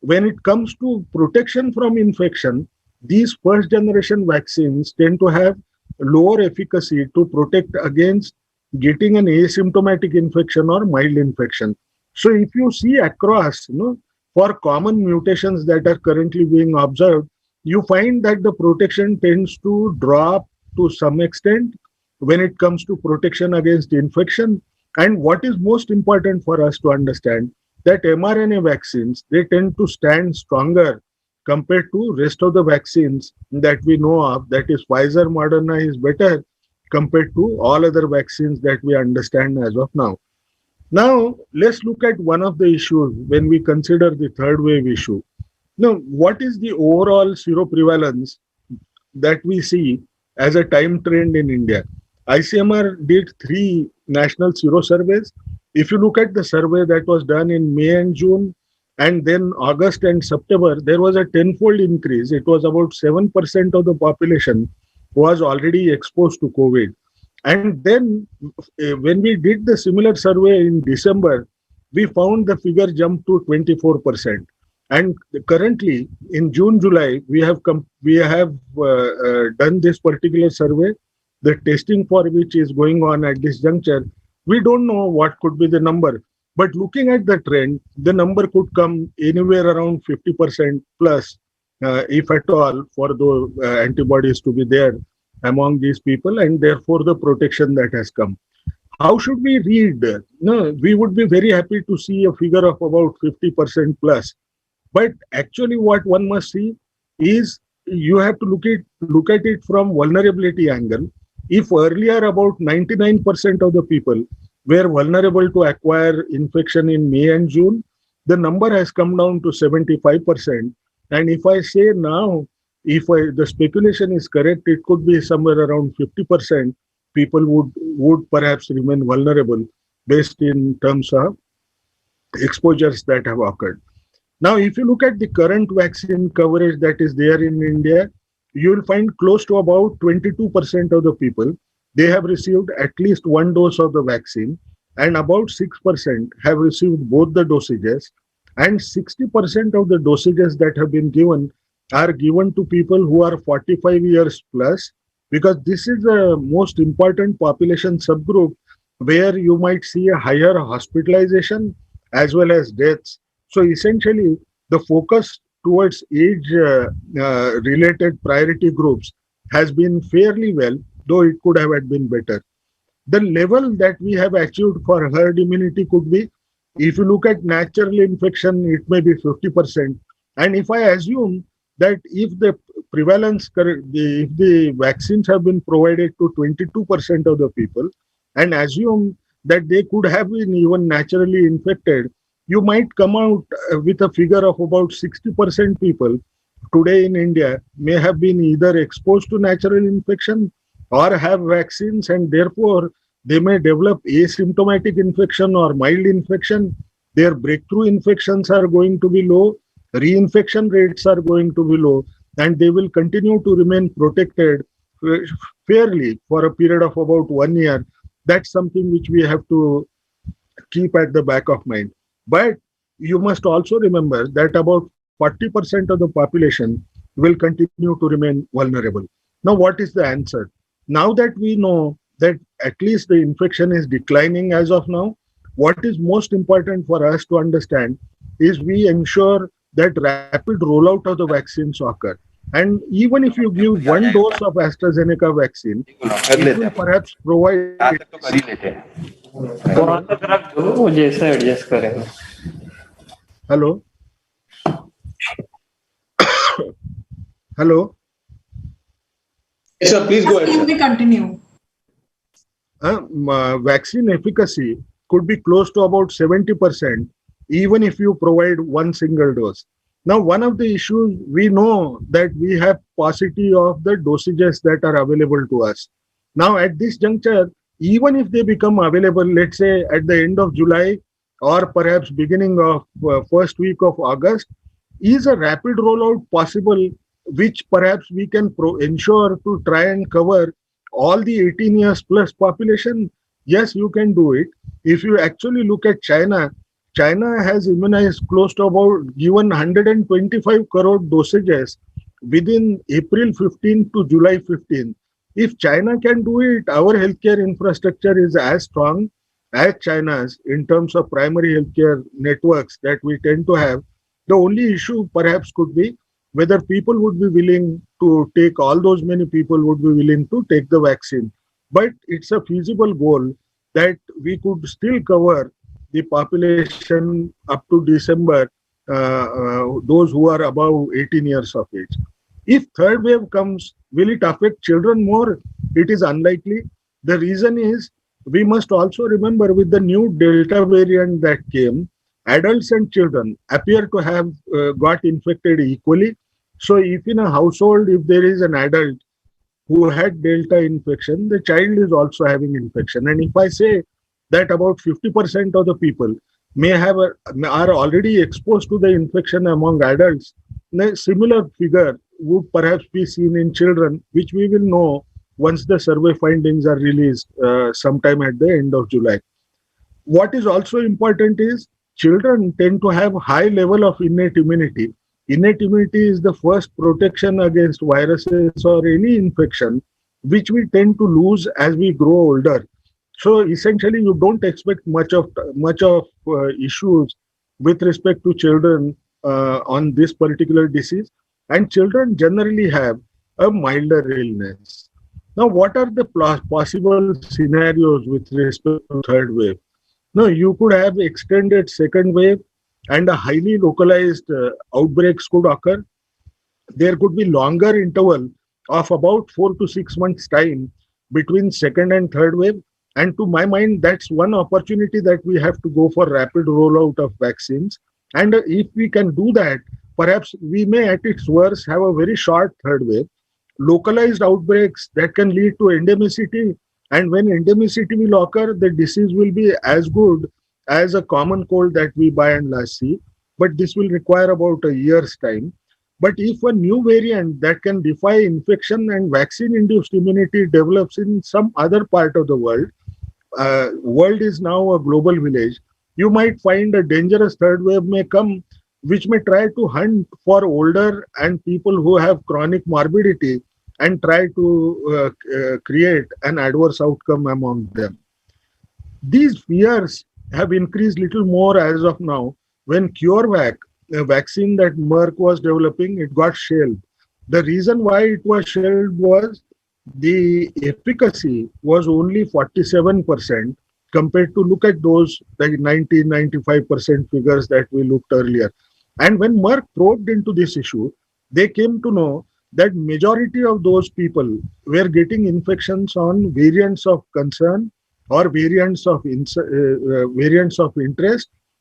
When it comes to protection from infection, these first generation vaccines tend to have lower efficacy to protect against getting an asymptomatic infection or mild infection. So if you see across, for common mutations that are currently being observed, you find that the protection tends to drop to some extent when it comes to protection against infection. And what is most important for us to understand, that mRNA vaccines, they tend to stand stronger compared to rest of the vaccines that we know of. That is, Pfizer, Moderna is better compared to all other vaccines that we understand as of now. Now, let's look at one of the issues when we consider the third wave issue. Now, what is the overall seroprevalence that we see as a time trend in India? ICMR did 3 national sero surveys. If you look at the survey that was done in May and June, and then August and September, there was a tenfold increase. It was about 7% of the population was already exposed to COVID. And then when we did the similar survey in December, we found the figure jumped to 24%. And currently in June, July, we have done this particular survey. the testing for which is going on at this juncture, we don't know what could be the number. But looking at the trend, the number could come anywhere around 50% plus, if at all, for the antibodies to be there among these people, and therefore the protection that has come. How should we read? No, we would be very happy to see a figure of about 50% plus. But actually, what one must see is you have to look at it from vulnerability angle. If earlier about 99% of the people were vulnerable to acquire infection in May and June, the number has come down to 75%. And if I say now, if the speculation is correct, it could be somewhere around 50% people would perhaps remain vulnerable based in terms of exposures that have occurred. Now, if you look at the current vaccine coverage that is there in India, you will find close to about 22% of the people, they have received at least one dose of the vaccine, and about 6% have received both the dosages, and 60% of the dosages that have been given are given to people who are 45 years plus, because this is the most important population subgroup where you might see a higher hospitalization as well as deaths. So essentially, the focus towards age-related priority groups has been fairly well, though it could have been better. The level that we have achieved for herd immunity could be, if you look at natural infection, it may be 50%. And if I assume that if the prevalence, if the vaccines have been provided to 22% of the people, and assume that they could have been even naturally infected, you might come out with a figure of about 60% people today in India may have been either exposed to natural infection or have vaccines, and therefore they may develop asymptomatic infection or mild infection. Their breakthrough infections are going to be low, reinfection rates are going to be low, and they will continue to remain protected fairly for a period of about 1 year. That's something which we have to keep at the back of mind. But you must also remember that about 40% of the population will continue to remain vulnerable. Now, what is the answer? Now that we know that at least the infection is declining as of now, what is most important for us to understand is we ensure that rapid rollout of the vaccines occur. And even if you give one dose of AstraZeneca vaccine, it will perhaps provide. Hello? Hello?
Yes, sir, please go ahead. Can we continue?
Vaccine efficacy could be close to about 70%, even if you provide one single dose. Now, one of the issues, we know that we have paucity of the dosages that are available to us. Now, at this juncture, even if they become available, let's say at the end of July or perhaps beginning of first week of August, is a rapid rollout possible, which perhaps we can ensure to try and cover all the 18 years plus population? Yes, you can do it. If you actually look at China, China has immunized close to about given 125 crore dosages within April 15 to July 15. If China can do it, our healthcare infrastructure is as strong as China's in terms of primary healthcare networks that we tend to have. The only issue perhaps could be whether people would be willing to take, all those many people would be willing to take the vaccine. But it's a feasible goal that we could still cover the population up to December, those who are above 18 years of age. If third wave comes, will it affect children more? It is unlikely. The reason is, we must also remember with the new Delta variant that came, adults and children appear to have got infected equally. So if in a household, if there is an adult who had Delta infection, the child is also having infection. And if I say that about 50% of the people may have are already exposed to the infection among adults, a similar figure would perhaps be seen in children, which we will know once the survey findings are released sometime at the end of July. What is also important is children tend to have high level of innate immunity. Innate immunity is the first protection against viruses or any infection. which we tend to lose as we grow older. So essentially, you don't expect much of issues with respect to children on this particular disease, and children generally have a milder illness. Now, what are the possible scenarios with respect to third wave? No, you could have extended second wave and a highly localized outbreaks could occur. There could be longer interval of about 4 to 6 months time between second and third wave. And to my mind, that's one opportunity that we have to go for rapid rollout of vaccines. And if we can do that, perhaps we may at its worst have a very short third wave, localized outbreaks that can lead to endemicity. And when endemicity will occur, the disease will be as good as a common cold that we by and large see. But this will require about a year's time. But if a new variant that can defy infection and vaccine-induced immunity develops in some other part of the world, world is now a global village, you might find a dangerous third wave may come, which may try to hunt for older and people who have chronic morbidity and try to create an adverse outcome among them. These fears have increased little more as of now when CureVac, a vaccine that Merck was developing, it got shelved. The reason why it was shelved was the efficacy was only 47% compared to look at those like 90-95% figures that we looked earlier. And when Merck probed into this issue, they came to know that majority of those people were getting infections on variants of concern or variants of interest,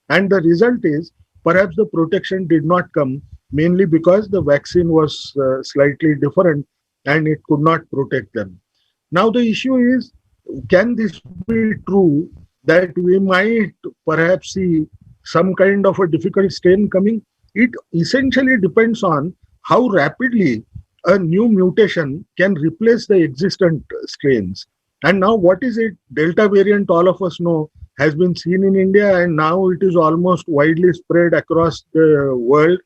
and the result is perhaps the protection did not come mainly because the vaccine was slightly different and it could not protect them. Now the issue is, can this be true that we might perhaps see some kind of a difficult strain coming? It essentially depends on how rapidly a new mutation can replace the existent strains. And now what is it? Delta variant, all of us know, has been seen in India, and now it is almost widely spread across the world.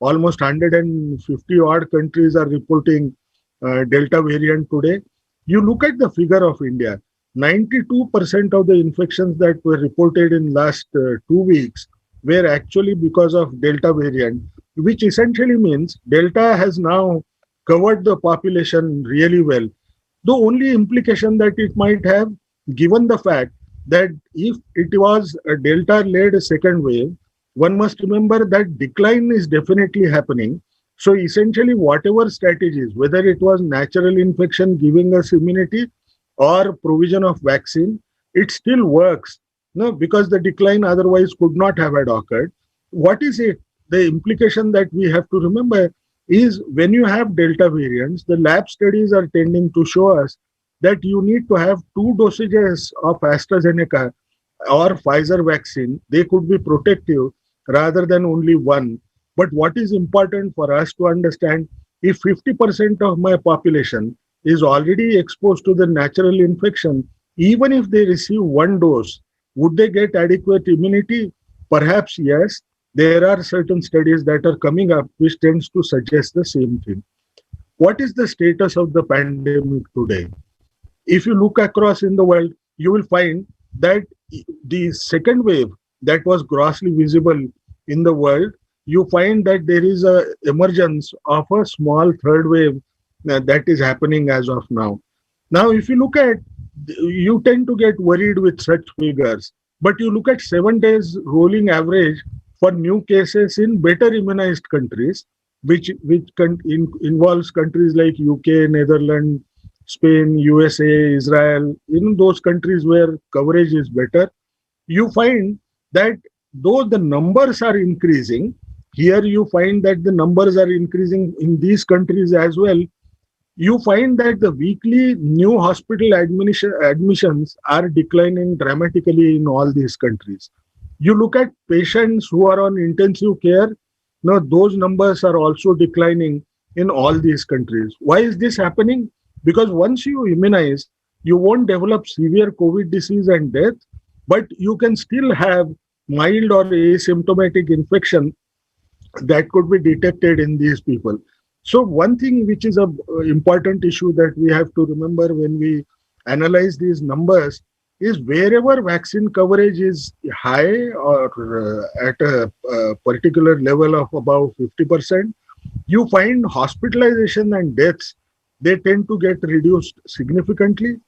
Almost 150 odd countries are reporting Delta variant today. You look at the figure of India, 92% of the infections that were reported in last 2 weeks were actually because of Delta variant, which essentially means Delta has now covered the population really well. The only implication that it might have, given the fact that if it was a Delta-led second wave, one must remember that decline is definitely happening. So essentially, whatever strategies, whether it was natural infection giving us immunity or provision of vaccine, it still works, no, because the decline otherwise could not have had occurred. What is it? The implication that we have to remember is when you have Delta variants, the lab studies are tending to show us that you need to have 2 dosages of AstraZeneca or Pfizer vaccine. They could be protective rather than only one. But what is important for us to understand, if 50% of my population is already exposed to the natural infection, even if they receive 1 dose, would they get adequate immunity? Perhaps yes. There are certain studies that are coming up which tends to suggest the same thing. What is the status of the pandemic today? If you look across in the world, you will find that the second wave that was grossly visible in the world, you find that there is a emergence of a small third wave that is happening as of now. Now, if you look at, you tend to get worried with such figures, but you look at 7 days rolling average for new cases in better immunized countries, which involves countries like UK, Netherlands, Spain, USA, Israel, in those countries where coverage is better, you find that though the numbers are increasing, here you find that the numbers are increasing in these countries as well. You find that the weekly new hospital admissions are declining dramatically in all these countries. You look at patients who are on intensive care, now those numbers are also declining in all these countries. Why is this happening? Because once you immunize, you won't develop severe COVID disease and death, but you can still have mild or asymptomatic infection that could be detected in these people. So one thing which is a important issue that we have to remember when we analyze these numbers is wherever vaccine coverage is high or at a particular level of about 50%, you find hospitalization and deaths, they tend to get reduced significantly.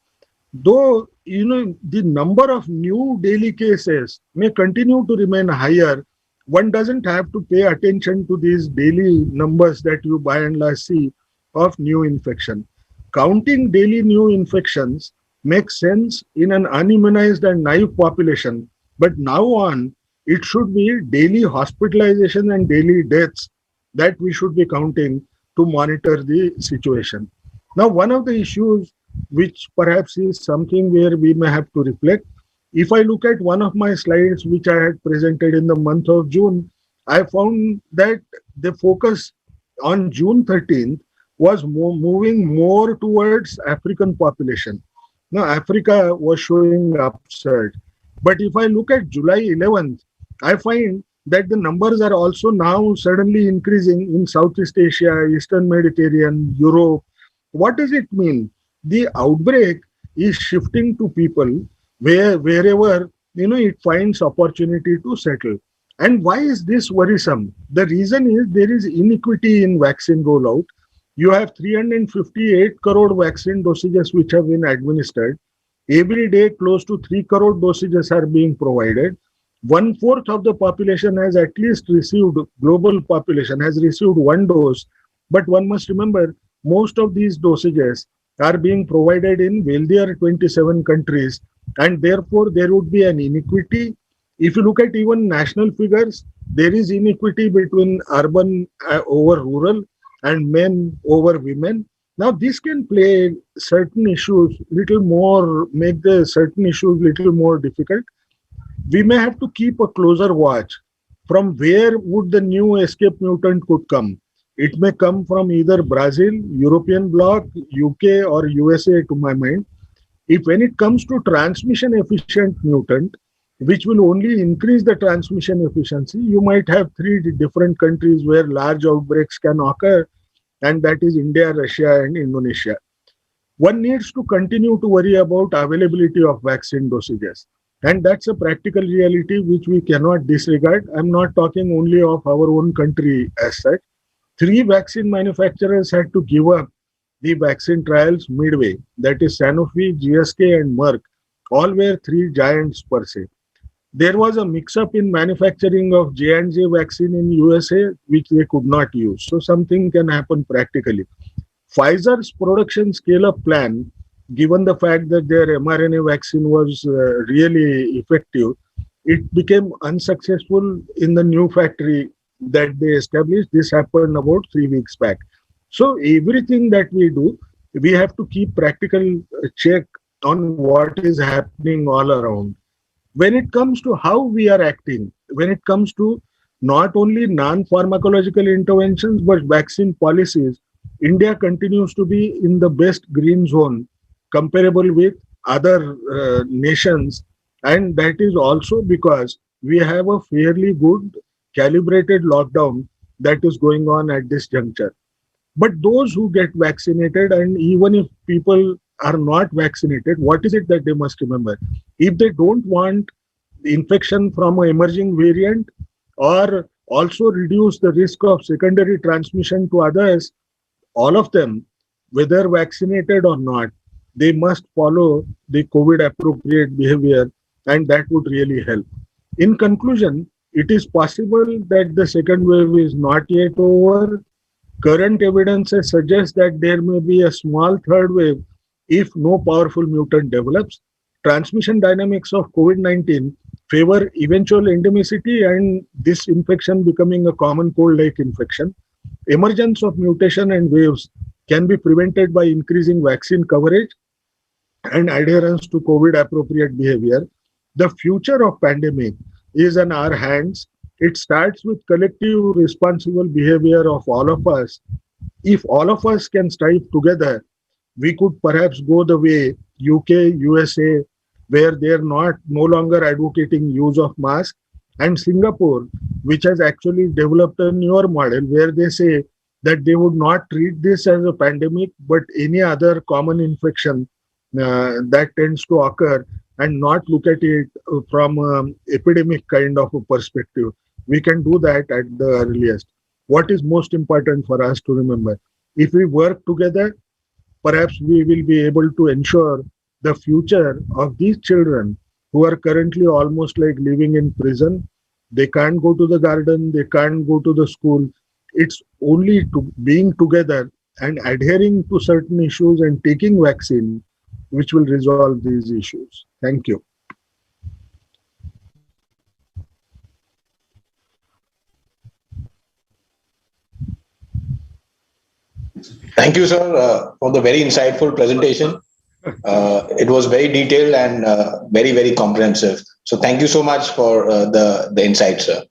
Though, the number of new daily cases may continue to remain higher, one doesn't have to pay attention to these daily numbers that you by and large see of new infection. Counting daily new infections makes sense in an unimmunized and naive population, but now on, it should be daily hospitalization and daily deaths that we should be counting to monitor the situation. Now, one of the issues which perhaps is something where we may have to reflect. If I look at one of my slides, which I had presented in the month of June, I found that the focus on June 13th was moving more towards African population. Now, Africa was showing upsurge. But if I look at July 11th, I find that the numbers are also now suddenly increasing in Southeast Asia, Eastern Mediterranean, Europe. What does it mean? The outbreak is shifting to people wherever it finds opportunity to settle. And why is this worrisome? The reason is there is inequity in vaccine rollout. You have 358 crore vaccine dosages which have been administered. Every day, close to 3 crore dosages are being provided. 1/4 of the population has at least received, global population has received one dose. But one must remember, most of these dosages are being provided in wealthier 27 countries, and therefore there would be an inequity. If you look at even national figures, there is inequity between urban over rural and men over women. Now this can play certain issues little more, make the certain issues little more difficult. We may have to keep a closer watch from where would the new escape mutant could come. It may come from either Brazil, European bloc, UK or USA to my mind. If when it comes to transmission efficient mutant, which will only increase the transmission efficiency, you might have 3 different countries where large outbreaks can occur, and that is India, Russia and Indonesia. One needs to continue to worry about availability of vaccine dosages. And that's a practical reality which we cannot disregard. I'm not talking only of our own country as such. 3 vaccine manufacturers had to give up the vaccine trials midway. That is Sanofi, GSK and Merck. All were 3 giants per se. There was a mix-up in manufacturing of J&J vaccine in USA, which they could not use. So something can happen practically. Pfizer's production scale-up plan, given the fact that their mRNA vaccine was really effective, it became unsuccessful in the new factory that they established. This happened about 3 weeks back. So everything that we do, we have to keep practical check on what is happening all around. When it comes to how we are acting, when it comes to not only non-pharmacological interventions, but vaccine policies, India continues to be in the best green zone comparable with other nations. And that is also because we have a fairly good calibrated lockdown that is going on at this juncture. But those who get vaccinated, and even if people are not vaccinated, what is it that they must remember? If they don't want the infection from an emerging variant or also reduce the risk of secondary transmission to others, all of them, whether vaccinated or not, they must follow the COVID appropriate behavior, and that would really help. In conclusion, it is possible that the second wave is not yet over. Current evidences suggest that there may be a small third wave if no powerful mutant develops. Transmission dynamics of COVID-19 favor eventual endemicity and this infection becoming a common cold-like infection. Emergence of mutation and waves can be prevented by increasing vaccine coverage and adherence to COVID-appropriate behavior. The future of pandemic is in our hands. It starts with collective responsible behavior of all of us. If all of us can strive together, we could perhaps go the way UK, USA, where they are no longer advocating use of masks, and Singapore, which has actually developed a newer model where they say that they would not treat this as a pandemic, but any other common infection that tends to occur, and not look at it from an epidemic kind of a perspective. We can do that at the earliest. What is most important for us to remember? If we work together, perhaps we will be able to ensure the future of these children who are currently almost like living in prison. They can't go to the garden, they can't go to the school. It's only to being together and adhering to certain issues and taking vaccine which will resolve these issues. Thank you.
Thank you, sir, for the very insightful presentation. It was very detailed and very, very comprehensive. So thank you so much for the insight, sir.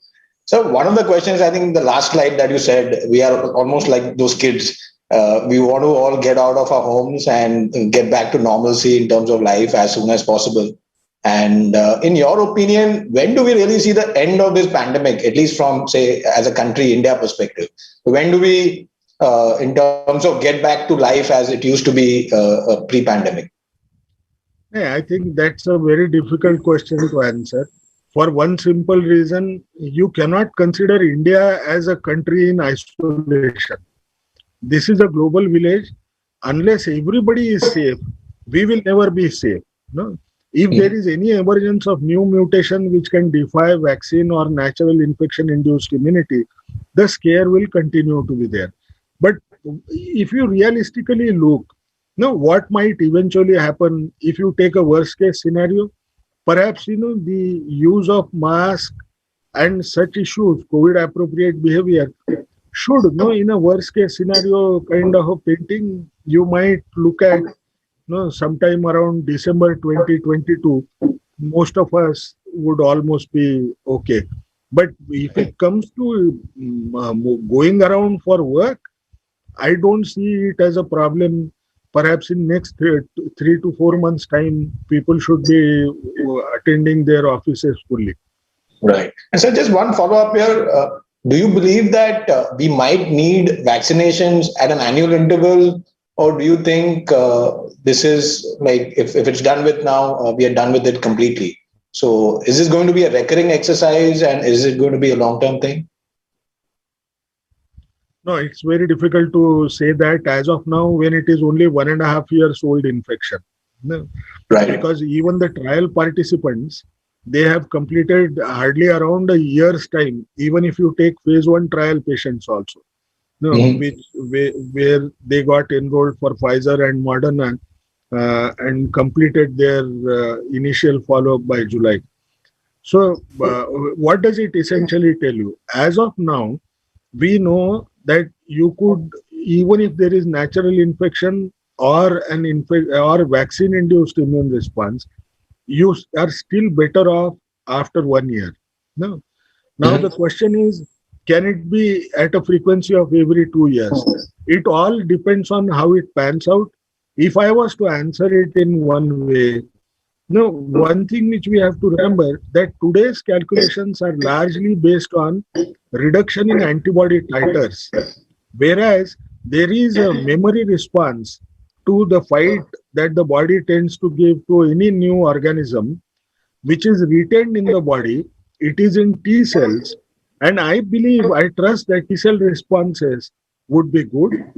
So one of the questions, I think the last slide that you said, we are almost like those kids. We want to all get out of our homes and get back to normalcy in terms of life as soon as possible. And in your opinion, when do we really see the end of this pandemic, at least from, say, as a country, India perspective? When do we, in terms of get back to life as it used to be pre-pandemic?
Yeah, I think that's a very difficult question to answer. For one simple reason, you cannot consider India as a country in isolation. This is a global village. Unless everybody is safe, we will never be safe. No? If there is any emergence of new mutation which can defy vaccine or natural infection-induced immunity, the scare will continue to be there. But if you realistically look, what might eventually happen if you take a worst-case scenario? Perhaps, the use of mask and such issues, COVID-appropriate behavior, should, in a worst-case scenario kind of a painting, you might look at, sometime around December 2022, most of us would almost be okay. But if it comes to going around for work, I don't see it as a problem. Perhaps in next 3 to 4 months' time, people should be attending their offices fully.
Right. And so just one follow-up here. Do you believe that we might need vaccinations at an annual interval? Or do you think this is like, if it's done with now, we are done with it completely? So is this going to be a recurring exercise, and is it going to be a long-term thing?
No, it's very difficult to say that as of now, when it is only 1.5 years old infection. No?
Right.
Because even the trial participants, they have completed hardly around a year's time, even if you take phase 1 trial patients also, where they got enrolled for Pfizer and Moderna and completed their initial follow-up by July. So what does it essentially tell you? As of now, we know that you could, even if there is natural infection or or vaccine-induced immune response, you are still better off after 1 year. No. Now the question is, can it be at a frequency of every 2 years? It all depends on how it pans out. If I was to answer it in one way, one thing which we have to remember, that today's calculations are largely based on reduction in antibody titers, whereas there is a memory response to the fight that the body tends to give to any new organism, which is retained in the body. It is in T cells, and I trust that T cell responses would be good.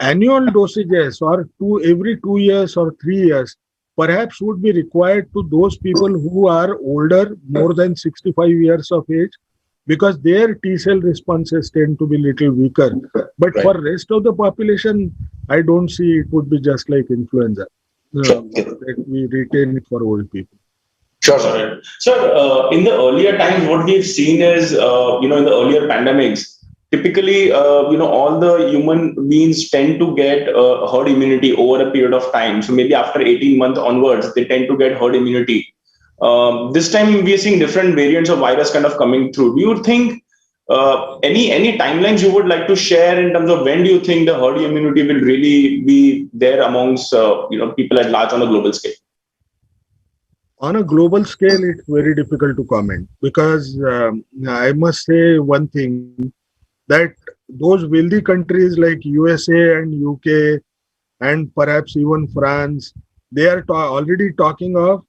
Annual dosages, or every 2 years or 3 years, perhaps would be required to those people who are older, more than 65 years of age, because their T cell responses tend to be little weaker. But for rest of the population, I don't see it would be just like influenza, that we retain it for old people.
Sure, sir.
Sir, in the earlier times, what we've seen is, in the earlier pandemics, typically, all the human beings tend to get herd immunity over a period of time. So maybe after 18 months onwards, they tend to get herd immunity. This time, we are seeing different variants of virus kind of coming through. Do you think any timelines you would like to share in terms of when do you think the herd immunity will really be there amongst people at large on a global scale?
On a global scale, it's very difficult to comment, because I must say one thing, that those wealthy countries like USA and UK and perhaps even France, they are already talking of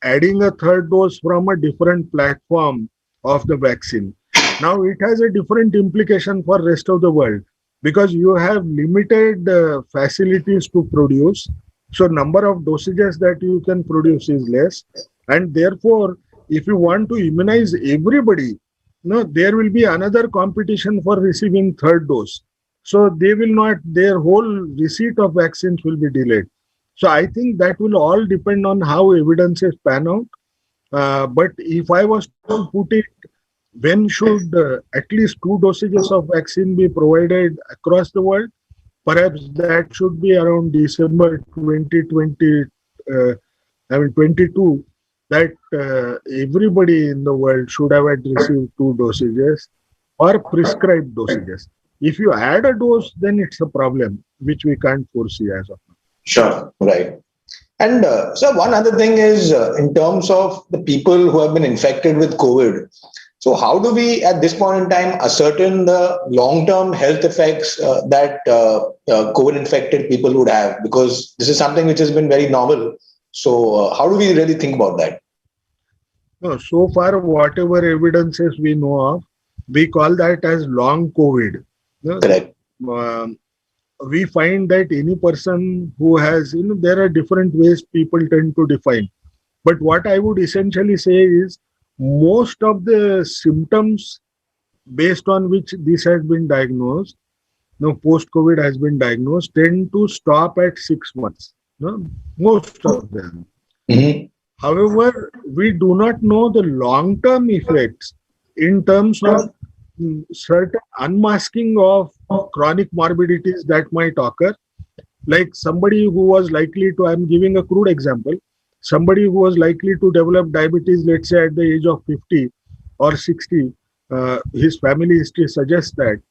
adding a third dose from a different platform of the vaccine. Now it has a different implication for rest of the world because you have limited facilities to produce. So number of dosages that you can produce is less. And therefore, if you want to immunize everybody, there will be another competition for receiving third dose. So they will not, their whole receipt of vaccines will be delayed. So I think that will all depend on how evidences pan out. But if I was to put it, when should at least 2 dosages of vaccine be provided across the world? Perhaps that should be around December 2020, 22, that everybody in the world should have received 2 dosages or prescribed dosages. If you add a dose, then it's a problem, which we can't foresee as of now.
Sure, right. And so one other thing is in terms of the people who have been infected with COVID. So how do we, at this point in time, ascertain the long-term health effects that COVID-infected people would have? Because this is something which has been very novel. So how do we really think about that?
No, so far, whatever evidences we know of, we call that as long COVID.
Correct.
We find that any person who has, there are different ways people tend to define. But what I would essentially say is most of the symptoms based on which this has been diagnosed, post-COVID has been diagnosed, tend to stop at 6 months. Most of them.
Mm-hmm.
However, we do not know the long-term effects in terms of certain unmasking of chronic morbidities that might occur. Like somebody who was likely to, I'm giving a crude example, somebody who was likely to develop diabetes, let's say at the age of 50 or 60, his family history suggests that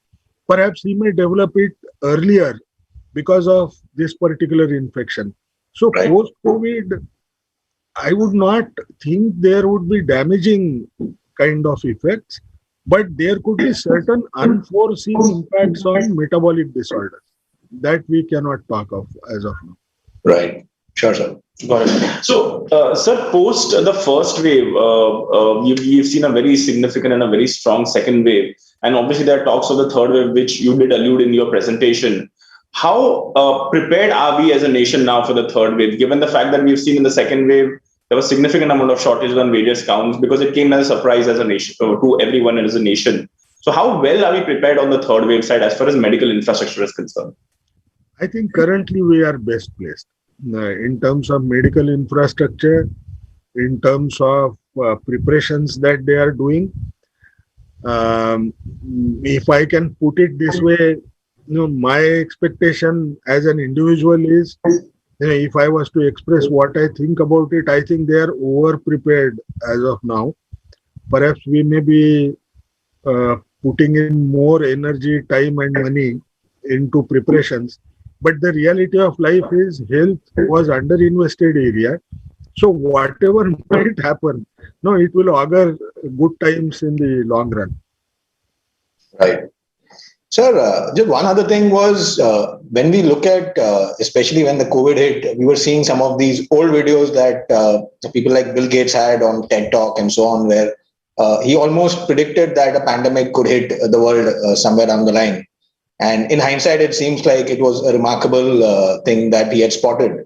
perhaps he may develop it earlier because of this particular infection. So post-COVID, I would not think there would be damaging kind of effects, but there could be certain unforeseen impacts on metabolic disorders that we cannot talk of as of now.
Right. Sure, sir.
Got it. So, sir, post the first wave, we've seen a very significant and a very strong second wave. And obviously there are talks of the third wave, which you did allude in your presentation. How prepared are we as a nation now for the third wave, given the fact that we've seen in the second wave, there was significant amount of shortages on various counts because it came as a surprise as a nation to everyone as a nation. So how well are we prepared on the third wave side as far as medical infrastructure is concerned?
I think currently we are best placed in terms of medical infrastructure, in terms of preparations that they are doing. If I can put it this way, my expectation as an individual is, if I was to express what I think about it, I think they are over prepared as of now. Perhaps we may be putting in more energy, time and money into preparations. But the reality of life is health was underinvested area. So whatever might happen, it will augur good times in the long run.
Right. Sir, just one other thing was when we look at, especially when the COVID hit, we were seeing some of these old videos that people like Bill Gates had on TED Talk and so on, where he almost predicted that a pandemic could hit the world somewhere down the line. And in hindsight, it seems like it was a remarkable thing that he had spotted.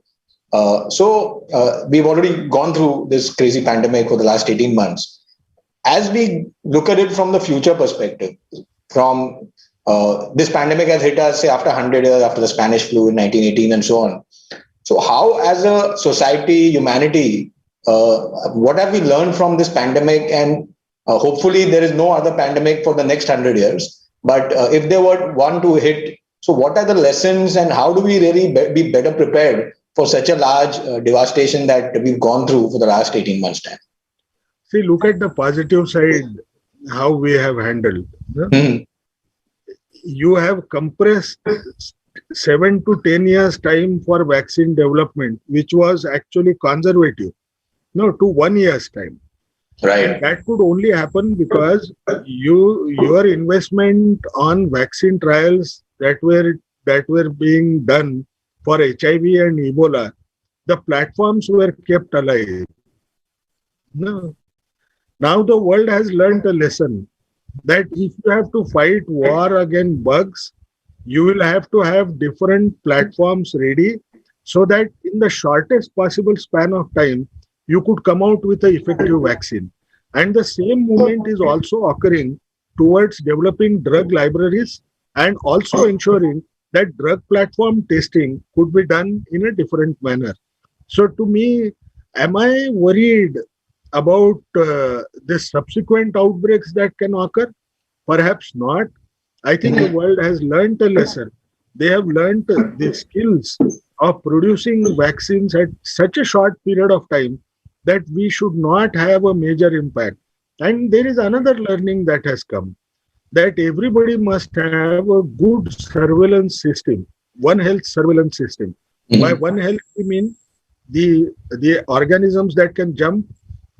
So we've already gone through this crazy pandemic for the last 18 months. As we look at it from the future perspective, from this pandemic has hit us, say, after 100 years, after the Spanish flu in 1918 and so on. So how, as a society, humanity, what have we learned from this pandemic? And hopefully there is no other pandemic for the next 100 years. But if there were one to hit, so what are the lessons and how do we really be better prepared for such a large devastation that we've gone through for the last 18 months' time?
See, look at the positive side, how we have handled.
Mm-hmm.
You have compressed 7 to 10 years time for vaccine development, which was actually conservative, to 1 year's time.
Right.
And that could only happen because your investment on vaccine trials that were being done for HIV and Ebola, the platforms were kept alive. No. Now the world has learned a lesson that if you have to fight war against bugs, you will have to have different platforms ready so that in the shortest possible span of time, you could come out with an effective vaccine. And the same movement is also occurring towards developing drug libraries and also ensuring that drug platform testing could be done in a different manner. So to me, am I worried about the subsequent outbreaks that can occur? Perhaps not. I think the world has learned a lesson. They have learned the skills of producing vaccines at such a short period of time that we should not have a major impact. And there is another learning that has come, that everybody must have a good surveillance system, one health surveillance system. By one health, we mean the organisms that can jump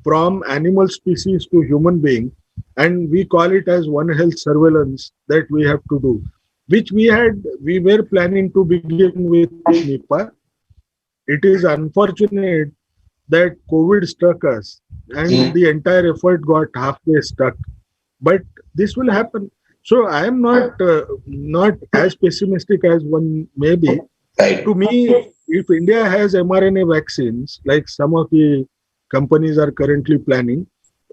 from animal species to human being, and we call it as one health surveillance that we have to do, which we were planning to begin with Nipah. It is unfortunate that COVID struck us and the entire effort got halfway stuck. But this will happen. So I am not as pessimistic as one may be. To me, if India has mRNA vaccines, like some of the companies are currently planning,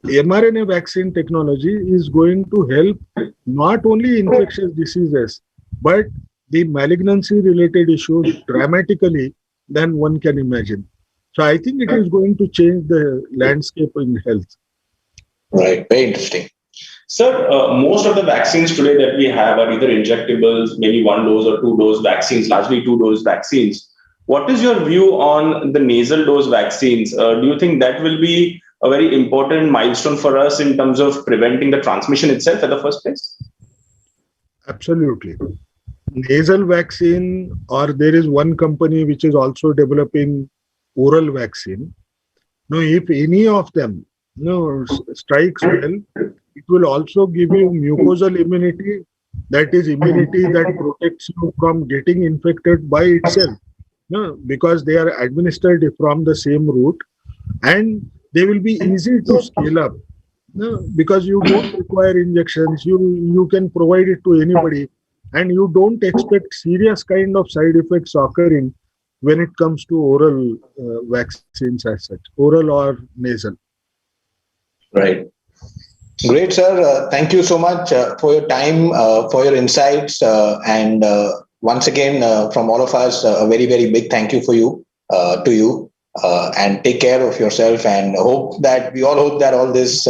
mRNA vaccine technology is going to help not only infectious diseases, but the malignancy related issues dramatically than one can imagine. So I think it is going to change the landscape in health.
Right. Very interesting.
Sir, most of the vaccines today that we have are either injectables, maybe 1 dose or 2 dose vaccines, largely 2 dose vaccines. What is your view on the nasal dose vaccines? Do you think that will be a very important milestone for us in terms of preventing the transmission itself at the first place?
Absolutely. Nasal vaccine, or there is one company which is also developing oral vaccine. Now, if any of them strikes well, it will also give you mucosal immunity, that is immunity that protects you from getting infected by itself, because they are administered from the same route, and they will be easy to scale up, because you don't require injections, you can provide it to anybody, and you don't expect serious kind of side effects occurring when it comes to oral vaccines as such, oral or nasal.
Right. Great, sir. Thank you so much for your time, for your insights, and once again, from all of us, a very, very big thank you to you, and take care of yourself. And we all hope that all this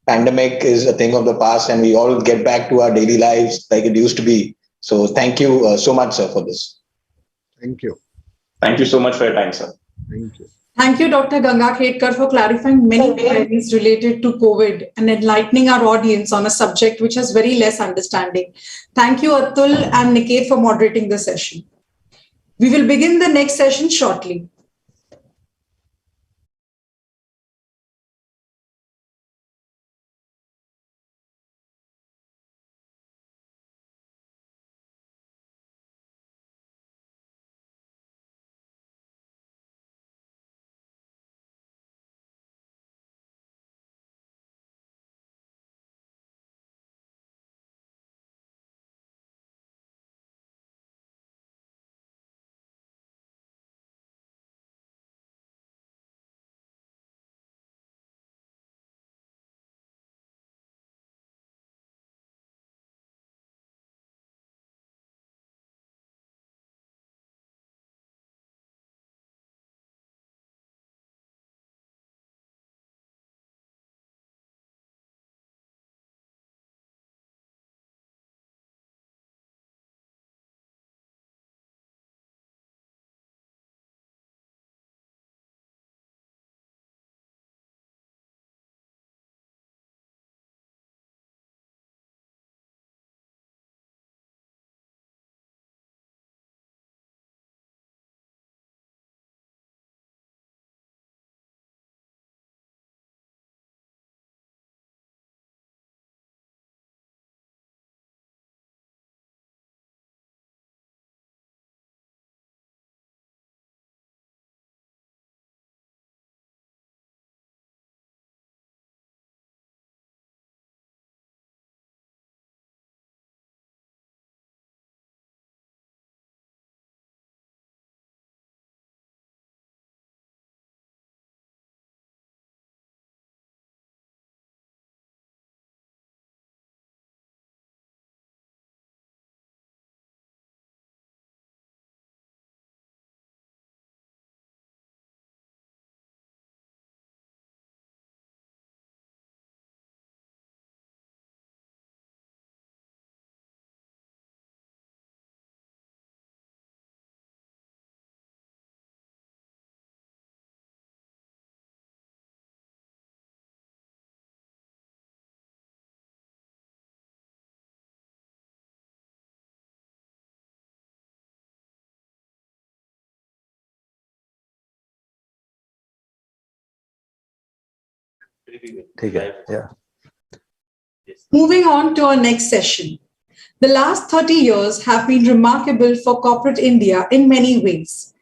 pandemic is a thing of the past, and we all get back to our daily lives like it used to be. So, thank you so much, sir, for this.
Thank you.
Thank you so much for your time, sir.
Thank you.
Thank you, Dr. Gangakhedkar, for clarifying many queries related to COVID and enlightening our audience on a subject which has very less understanding. Thank you, Atul and Niket, for moderating the session. We will begin the next session shortly.
Yeah.
Moving on to our next session. The last 30 years have been remarkable for corporate India in many ways.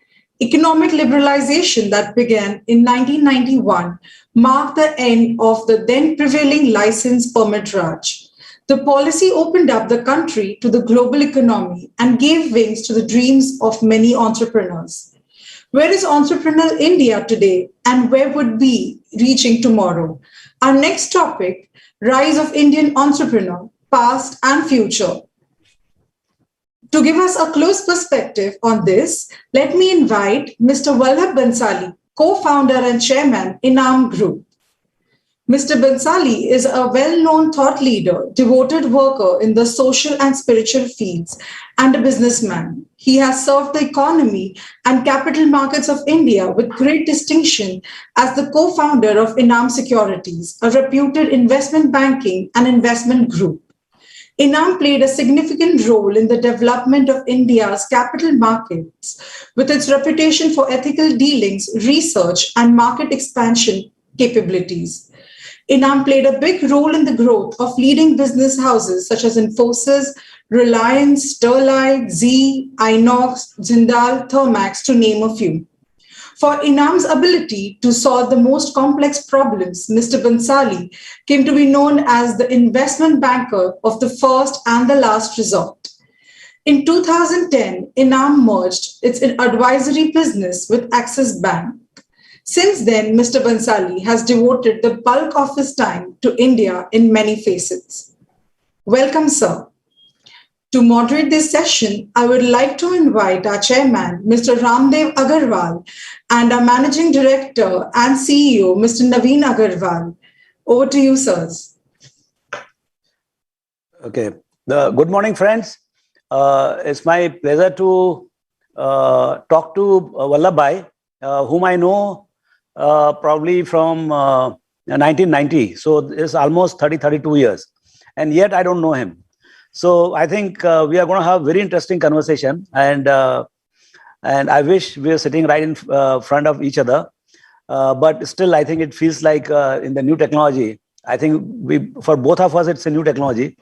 Economic liberalization that began in 1991 marked the end of the then prevailing license permit Raj. The policy opened up the country to the global economy and gave wings to the dreams of many entrepreneurs. Where is entrepreneurial India today and where would we reaching tomorrow? Our next topic, Rise of Indian Entrepreneur, Past and Future. To give us a close perspective on this, let me invite Mr. Vallabh Bhansali, co-founder and chairman, ENAM Group. Mr. Bhansali is a well-known thought leader, devoted worker in the social and spiritual fields, and a businessman. He has served the economy and capital markets of India with great distinction as the co-founder of ENAM Securities, a reputed investment banking and investment group. ENAM played a significant role in the development of India's capital markets with its reputation for ethical dealings, research, and market expansion capabilities. ENAM played a big role in the growth of leading business houses such as Infosys, Reliance, Sterlite, Zee, Inox, Jindal, Thermax, to name a few. For ENAM's ability to solve the most complex problems, Mr. Bhansali came to be known as the investment banker of the first and the last resort. In 2010, ENAM merged its advisory business with Axis Bank. Since then, Mr. Bhansali has devoted the bulk of his time to India in many facets. Welcome, sir. To moderate this session, I would like to invite our chairman, Mr. Raamdeo Agarwal, and our managing director and CEO, Mr. Navin Agarwal. Over to you, sirs.
Okay. Good morning, friends. It's my pleasure to talk to Vallabh, whom I know probably from 1990. So it's almost 32 years. And yet I don't know him. So I think we are going to have a very interesting conversation, and I wish we were sitting right in front of each other. But still, I think it feels like in the new technology. I think for both of us, it's a new technology.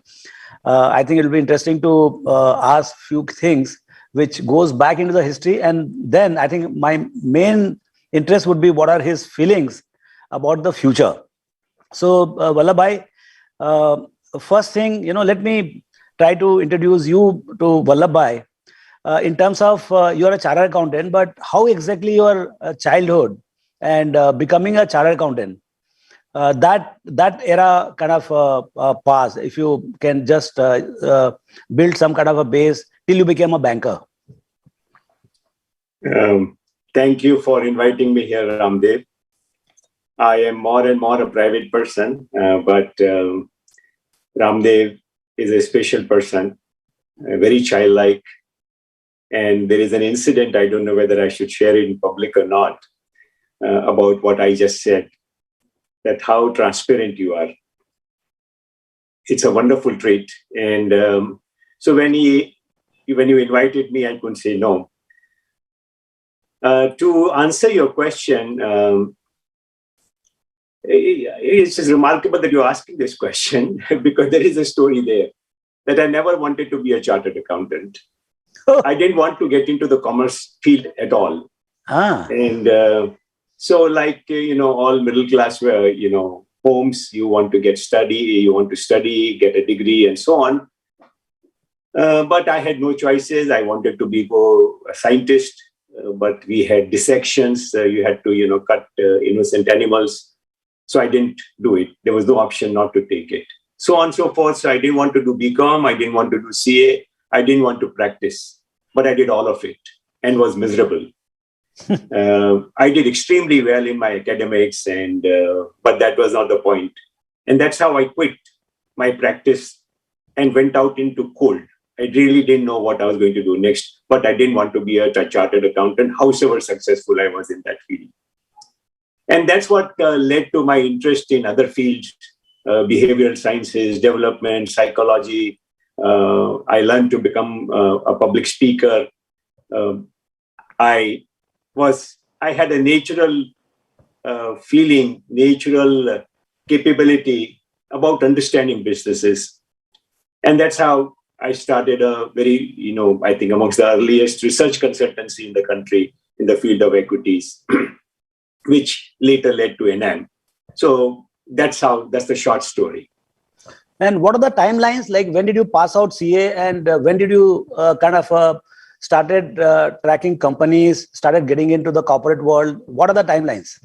I think it'll be interesting to ask few things which goes back into the history, and then I think my main interest would be what are his feelings about the future. So Vallabh, first thing, let me try to introduce you to Vallabh in terms of you're a chartered accountant, but how exactly your childhood and becoming a chartered accountant, that era kind of passed. If you can just build some kind of a base till you became a banker.
Thank you for inviting me here, Raamdeo. I am more and more a private person, but Raamdeo is a special person, very childlike. And there is an incident, I don't know whether I should share it in public or not, about what I just said, that how transparent you are. It's a wonderful trait. And so when you invited me, I couldn't say no. To answer your question, it's just remarkable that you're asking this question because there is a story there that I never wanted to be a chartered accountant. I didn't want to get into the commerce field at all. And so like, all middle class were, homes, you want to study, get a degree and so on. But I had no choices. I wanted to be a scientist, but we had dissections. You had to, cut innocent animals. So I didn't do it. There was no option not to take it. So on and so forth. So I didn't want to do BCom. I didn't want to do CA. I didn't want to practice. But I did all of it and was miserable. I did extremely well in my academics, but that was not the point. And that's how I quit my practice and went out into cold. I really didn't know what I was going to do next, but I didn't want to be a chartered accountant, however successful I was in that field. And that's what led to my interest in other fields, behavioral sciences, development, psychology. I learned to become a public speaker. I had a natural feeling, natural capability about understanding businesses. And that's how I started a very, I think amongst the earliest research consultancy in the country in the field of equities, which later led to ENAM. So that's the short story.
And what are the timelines? Like, when did you pass out CA, and when did you started tracking companies, started getting into the corporate world? What are the timelines?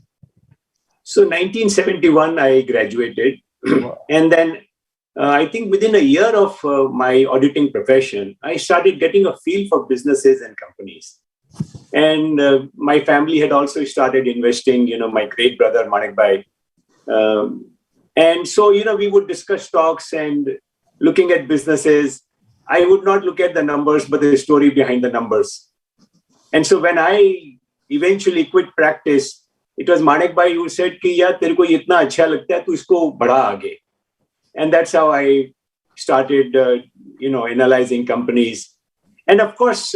So 1971, I graduated. And then I think within a year of my auditing profession, I started getting a feel for businesses and companies. And my family had also started investing, my great brother, Manik Bhai. And so, we would discuss stocks and looking at businesses. I would not look at the numbers, but the story behind the numbers. And so when I eventually quit practice, it was Manik Bhai who said, "Ki yaar, tere ko itna acha lagta hai, tu isko badha aage." And that's how I started, analyzing companies. And of course,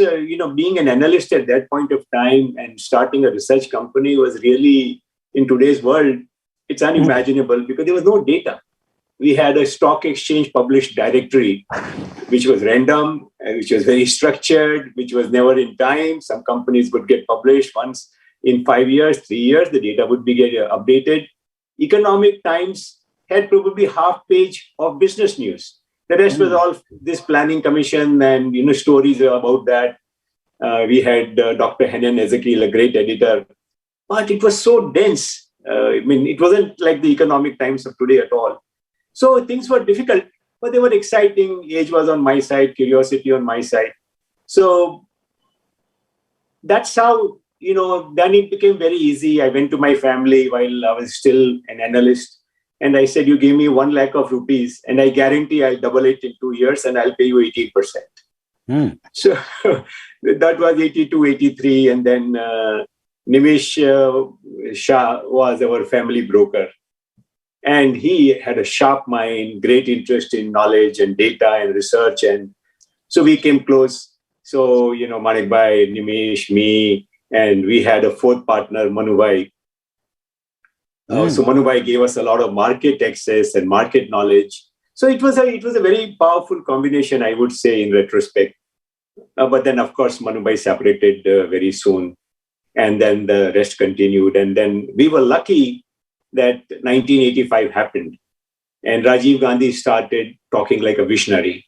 being an analyst at that point of time and starting a research company was really, in today's world, it's unimaginable because there was no data. We had a stock exchange published directory, which was random, which was very structured, which was never in time. Some companies would get published once in 5 years, 3 years, the data would be updated. Economic Times had probably half page of business news. The rest was all this planning commission and, stories about that. We had Dr. Henan Ezekiel, a great editor, but it was so dense. It wasn't like the Economic Times of today at all. So things were difficult, but they were exciting. Age was on my side, curiosity on my side. So that's how, then it became very easy. I went to my family while I was still an analyst. And I said, "You give me 1 lakh of rupees and I guarantee I'll double it in 2 years and I'll pay you 18%. So that was 82, 83. And then Nimish Shah was our family broker. And he had a sharp mind, great interest in knowledge and data and research. And so we came close. So, Manik Bhai, Nimish, me, and we had a fourth partner, Manu Bhai. So Manu Bhai gave us a lot of market access and market knowledge. So it was a very powerful combination, I would say, in retrospect. But then, of course, Manu Bhai separated very soon. And then the rest continued. And then we were lucky that 1985 happened. And Rajiv Gandhi started talking like a visionary.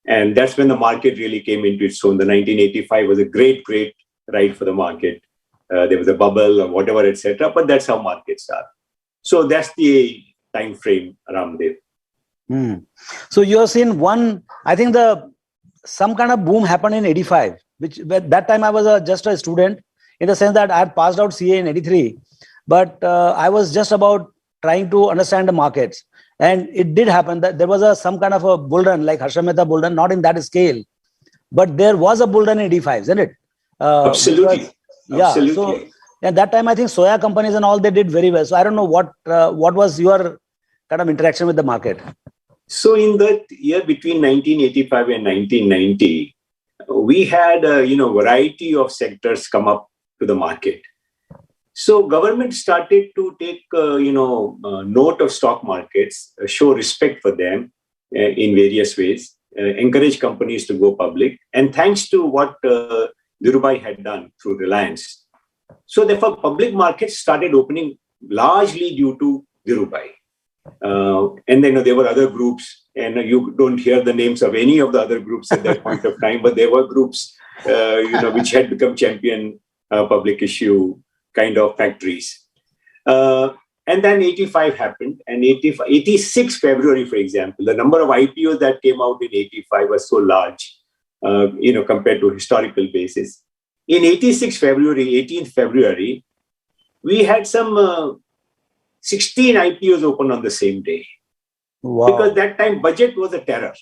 And that's when the market really came into its own. The 1985 was a great, great ride for the market. There was a bubble or whatever, etc. But that's how markets are. So that's the time frame, Raamdeo.
So you have seen some kind of boom happened in 85, which at that time I was just a student, in the sense that I had passed out CA in 83, but I was just about trying to understand the markets. And it did happen that there was some kind of a bull run, like Harsha Mehta bull run, not in that scale, but there was a bull run in 85, isn't it?
Absolutely. Absolutely.
So at that time, I think soya companies and all, they did very well. So I don't know what was your kind of interaction with the market.
So in that year between 1985 and 1990, we had a variety of sectors come up to the market. So government started to take note of stock markets, show respect for them in various ways, encourage companies to go public, and thanks to what Dhirubhai had done through Reliance. So therefore, public markets started opening largely due to Dhirubhai. And then there were other groups, and you don't hear the names of any of the other groups at that point of time, but there were groups, which had become champion public issue kind of factories. And then 85 happened, and 86 February, for example, the number of IPOs that came out in 85 was so large, compared to historical basis. In 86 February, 18th February, we had some 16 IPOs open on the same day.
Wow.
Because that time budget was a terror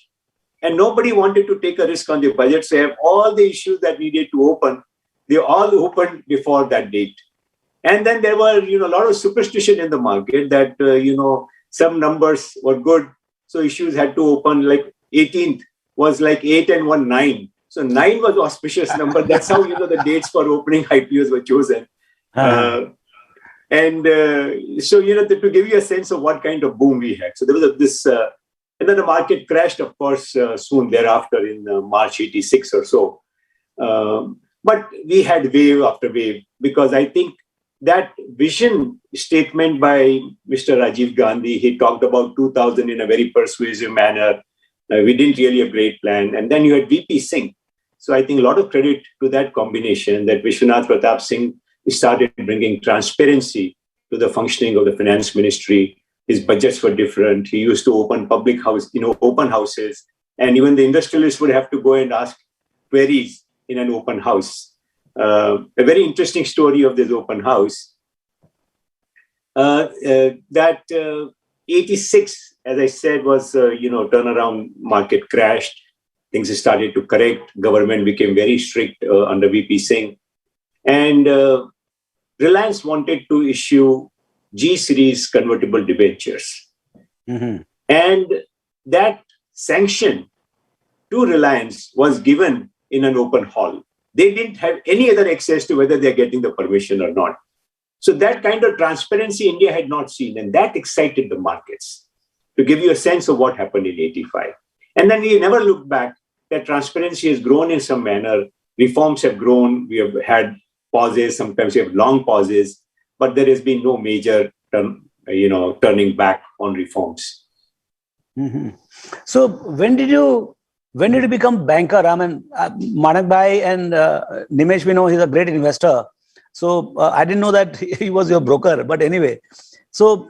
and nobody wanted to take a risk on the budget. So have all the issues that needed to open, they all opened before that date. And then there were, a lot of superstition in the market that, some numbers were good. So issues had to open, like 18th was like 8 and 1, 9. So 9 was auspicious number. That's how, the dates for opening IPOs were chosen. And so, to give you a sense of what kind of boom we had. So there was this, and then the market crashed, of course, soon thereafter in March 86 or so. But we had wave after wave, because I think that vision statement by Mr. Rajiv Gandhi, he talked about 2000 in a very persuasive manner. We didn't really have a great plan. And then you had VP Singh. So I think a lot of credit to that combination, that Vishwanath Pratap Singh started bringing transparency to the functioning of the finance ministry. His budgets were different. He used to open open houses. And even the industrialists would have to go and ask queries in an open house. A very interesting story of this open house. That 86, as I said, was, turnaround, market crashed. Things started to correct. Government became very strict under VP Singh. And Reliance wanted to issue G-series convertible debentures.
Mm-hmm.
And that sanction to Reliance was given in an open hall. They didn't have any other access to whether they're getting the permission or not. So that kind of transparency India had not seen, and that excited the markets. To give you a sense of what happened in 85. And then we never looked back. That transparency has grown in some manner. Reforms have grown. We have had pauses. Sometimes we have long pauses, but there has been no major, turning back on reforms.
Mm-hmm. So when did you become banker? I mean, Manak Bhai and Nimesh, we know he's a great investor. So I didn't know that he was your broker. But anyway, so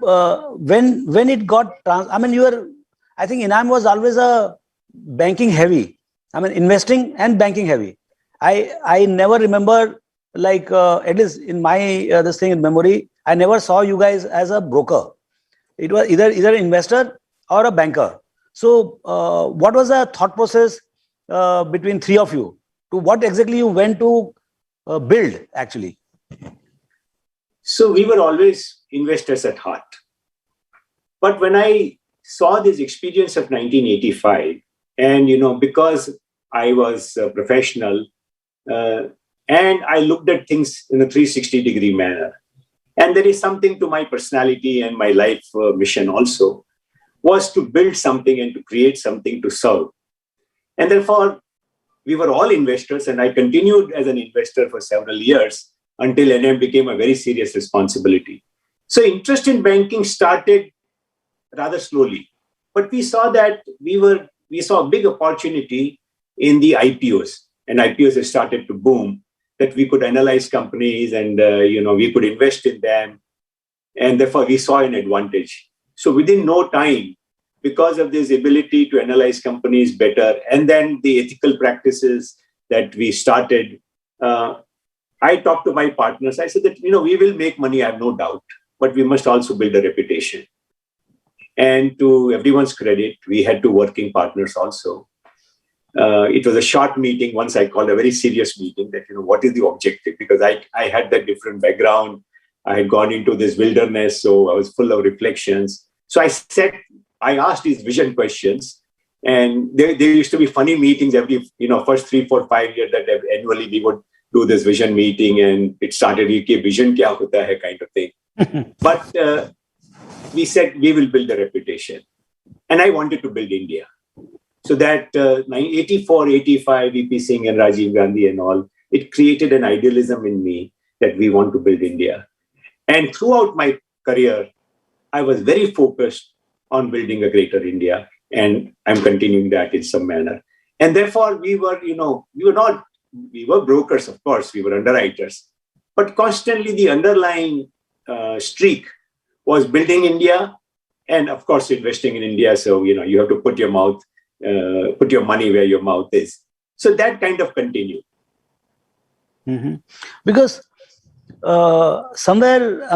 when it got, I think ENAM was always a banking heavy. I mean, investing and banking heavy. I never remember, like, at least in my this thing in memory, I never saw you guys as a broker. It was either an investor or a banker. So what was the thought process between three of you? To what exactly you went to build, actually?
So we were always investors at heart. But when I saw this experience of 1985, and, because I was a professional, and I looked at things in a 360-degree manner, and there is something to my personality and my life mission also, was to build something and to create something to serve. And therefore, we were all investors, and I continued as an investor for several years until ENAM became a very serious responsibility. So interest in banking started rather slowly, but we saw that we saw a big opportunity in the IPOs, and IPOs have started to boom, that we could analyze companies and, we could invest in them. And therefore we saw an advantage. So within no time, because of this ability to analyze companies better, and then the ethical practices that we started, I talked to my partners. I said that, we will make money, I have no doubt, but we must also build a reputation. And to everyone's credit, we had two working partners also. It was a short meeting. Once I called a very serious meeting that, what is the objective? Because I had that different background. I had gone into this wilderness, so I was full of reflections. So I asked these vision questions, and there used to be funny meetings every, first 3, 4, 5 years that annually we would do this vision meeting, and it started, vision kya hota hai kind of thing. But we said we will build a reputation, and I wanted to build India. So that 84, 85, VP Singh and Rajiv Gandhi and all, it created an idealism in me that we want to build India. And throughout my career, I was very focused on building a greater India, and I'm continuing that in some manner. And therefore, we were brokers, of course, we were underwriters, but constantly the underlying streak was building India, and of course, investing in India. So, you have to put your money where your mouth is. So that kind of continued.
Mm-hmm. Because somewhere,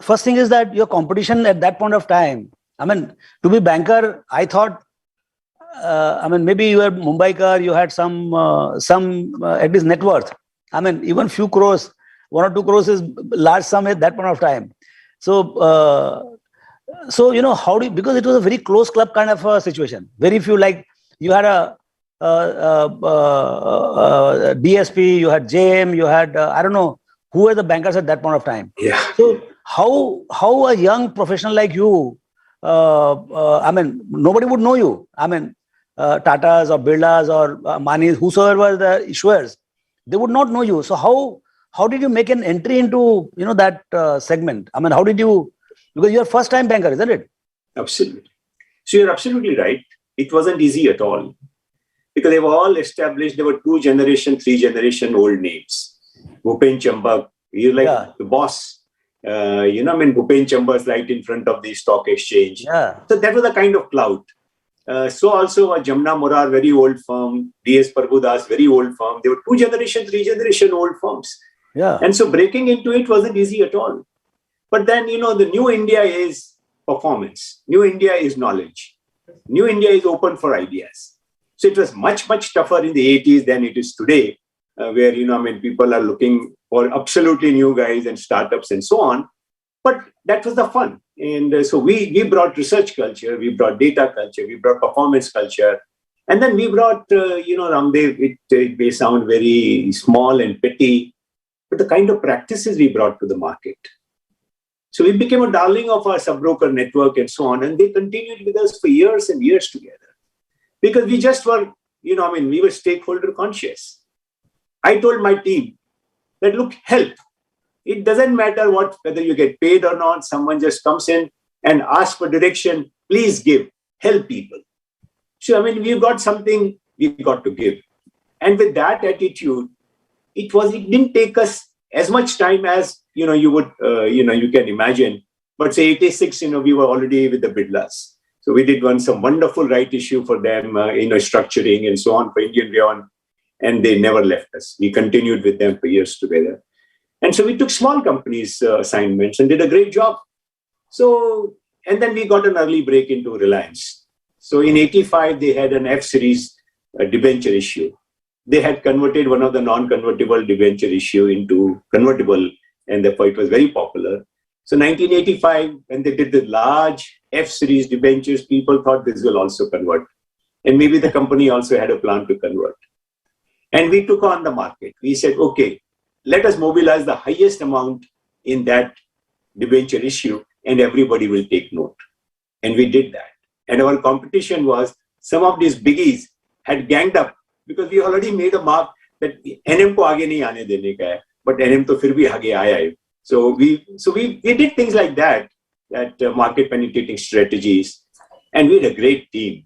first thing is that your competition at that point of time, to be banker, I thought, maybe you were Mumbaikar, you had some at least net worth. Even few crores, 1 or 2 crores is large sum at that point of time. So, how do you, because it was a very close club kind of a situation. Very few, like you had a DSP, you had JM, you had, I don't know who were the bankers at that point of time.
Yeah.
So how a young professional like you, I mean, nobody would know you. I mean, Tatas or Birlas or Manis, whosoever were the issuers, they would not know you. So how did you make an entry into that segment? I mean, how did you? Because you're a first-time banker, isn't it?
Absolutely. So you're absolutely right. It wasn't easy at all because they were all established. There were 2 generation, 3 generation old names. Bhupen Chambak, you're like the boss. Bhupen Chambak is right in front of the stock exchange.
Yeah.
So that was the kind of clout. So also a Jamna Morar, very old firm, DS Prabhudas, very old firm. They were 2 generation, 3 generation old firms.
Yeah.
And so breaking into it wasn't easy at all. But then, the new India is performance. New India is knowledge. New India is open for ideas. So it was much, much tougher in the 80s than it is today, where, people are looking for absolutely new guys and startups and so on. But that was the fun. And so we brought research culture, we brought data culture, we brought performance culture. And then we brought, Raamdeo, it may sound very small and petty, but the kind of practices we brought to the market. So we became a darling of our sub-broker network and so on. And they continued with us for years and years together. Because we just were, we were stakeholder conscious. I told my team that, look, help. It doesn't matter whether you get paid or not. Someone just comes in and asks for direction. Please give. Help people. So, we've got something we've got to give. And with that attitude, it didn't take us as much time as, you would, you can imagine. But say 86, we were already with the Bidlas. So we did some wonderful right issue for them, structuring and so on for Indian Rayon. And they never left us. We continued with them for years together. And so we took small companies assignments and did a great job. So, and then we got an early break into Reliance. So in 85, they had an F series debenture issue. They had converted one of the non-convertible debenture issue into convertible, and therefore it was very popular. So 1985, when they did the large F series debentures, people thought this will also convert. And maybe the company also had a plan to convert. And we took on the market. We said, okay, let us mobilize the highest amount in that debenture issue and everybody will take note. And we did that. And our competition was some of these biggies had ganged up because we already made a mark that NM ko aage nahi aane dene ka hai, but NM to fir bhi aage aaya hai. So we did things like that market penetrating strategies, and we had a great team.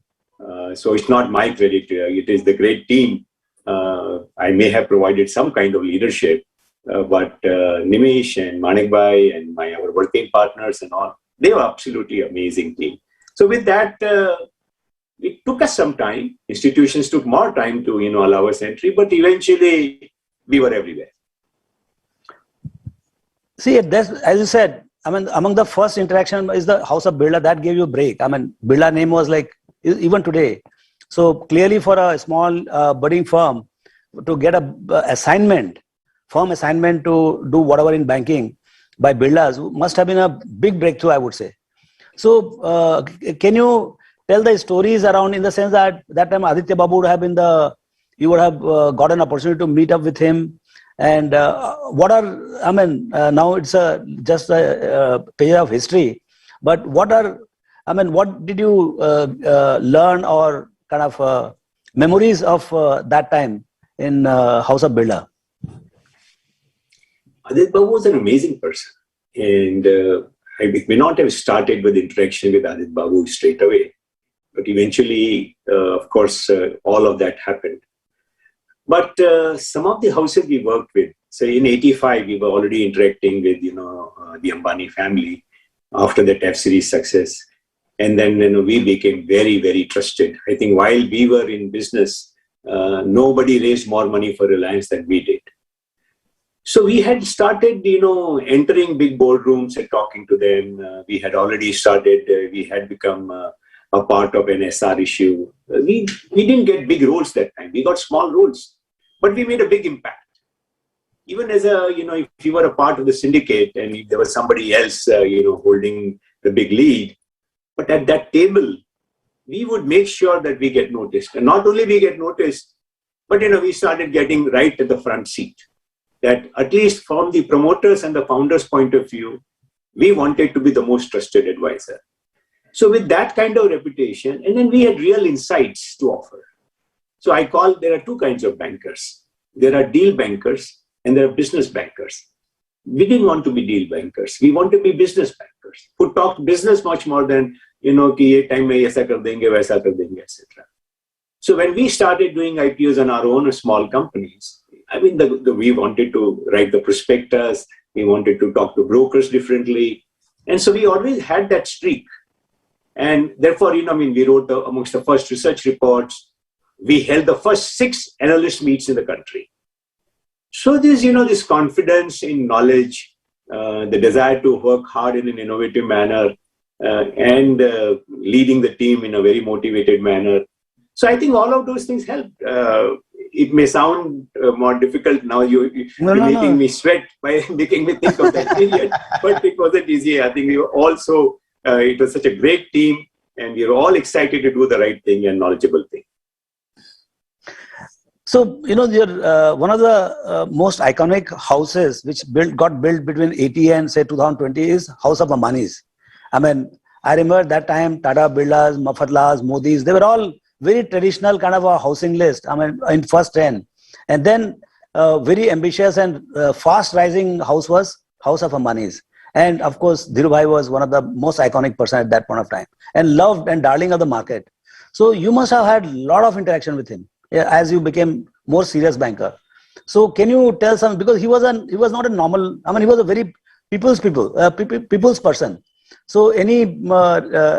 So it's not my credit, it is the great team. I may have provided some kind of leadership, but Nimish and Manik Bhai and our working partners and all, they were absolutely amazing team. So with that, it took us some time. Institutions took more time to allow us entry, but eventually we were everywhere.
See, as you said, among the first interaction is the House of Birla. That gave you a break. Birla name was like, even today. So clearly for a small budding firm to get a firm assignment to do whatever in banking by Birlas must have been a big breakthrough, I would say. So can you tell the stories around, in the sense that time Aditya Babu would have been you would have got an opportunity to meet up with him. And now it's just a page of history, but what did you learn or kind of memories of that time in House of Birla?
Aditya Babu was an amazing person. And I may not have started with interaction with Aditya Babu straight away, but eventually, of course, all of that happened. But some of the houses we worked with, so in 85, we were already interacting with, the Ambani family after that F-series success. And then, we became very, very trusted. I think while we were in business, nobody raised more money for Reliance than we did. So we had started, entering big boardrooms and talking to them. We had already started, we had become a part of an SR issue. We didn't get big roles that time. We got small roles, but we made a big impact. Even as if you were a part of the syndicate and if there was somebody else, holding the big lead, but at that table, we would make sure that we get noticed. And not only we get noticed, but, we started getting right at the front seat. that at least from the promoters and the founders' point of view, we wanted to be the most trusted advisor. So with that kind of reputation, and then we had real insights to offer. So there are two kinds of bankers. There are deal bankers and there are business bankers. We didn't want to be deal bankers. We want to be business bankers who talk business much more than, कि ये time में ऐसा कर देंगे, वैसा कर देंगे, etc. So when we started doing IPOs on our own small companies, I mean, we wanted to write the prospectus, we wanted to talk to brokers differently. And so we always had that streak. And therefore, we wrote amongst the first research reports, we held the first 6 analyst meets in the country. So this confidence in knowledge, the desire to work hard in an innovative manner, and leading the team in a very motivated manner. So I think all of those things helped. It may sound more difficult now. You're making me sweat by making me think of that period, but it wasn't easy. I think we were also, it was such a great team, and we were all excited to do the right thing and knowledgeable thing.
So, you're one of the most iconic houses which got built between 80 and say 2020 is House of Ambani's. I mean, I remember that time Tata Birlas, Mafatlas, Modis, they were all very traditional kind of a housing list. I mean, in first 10. And then very ambitious and fast rising house was House of Ambani's. And of course, Dhirubhai was one of the most iconic person at that point of time and loved and darling of the market. So you must have had a lot of interaction with him as you became more serious banker. So can you tell some, because he was not a normal, I mean, he was a very people's person. So any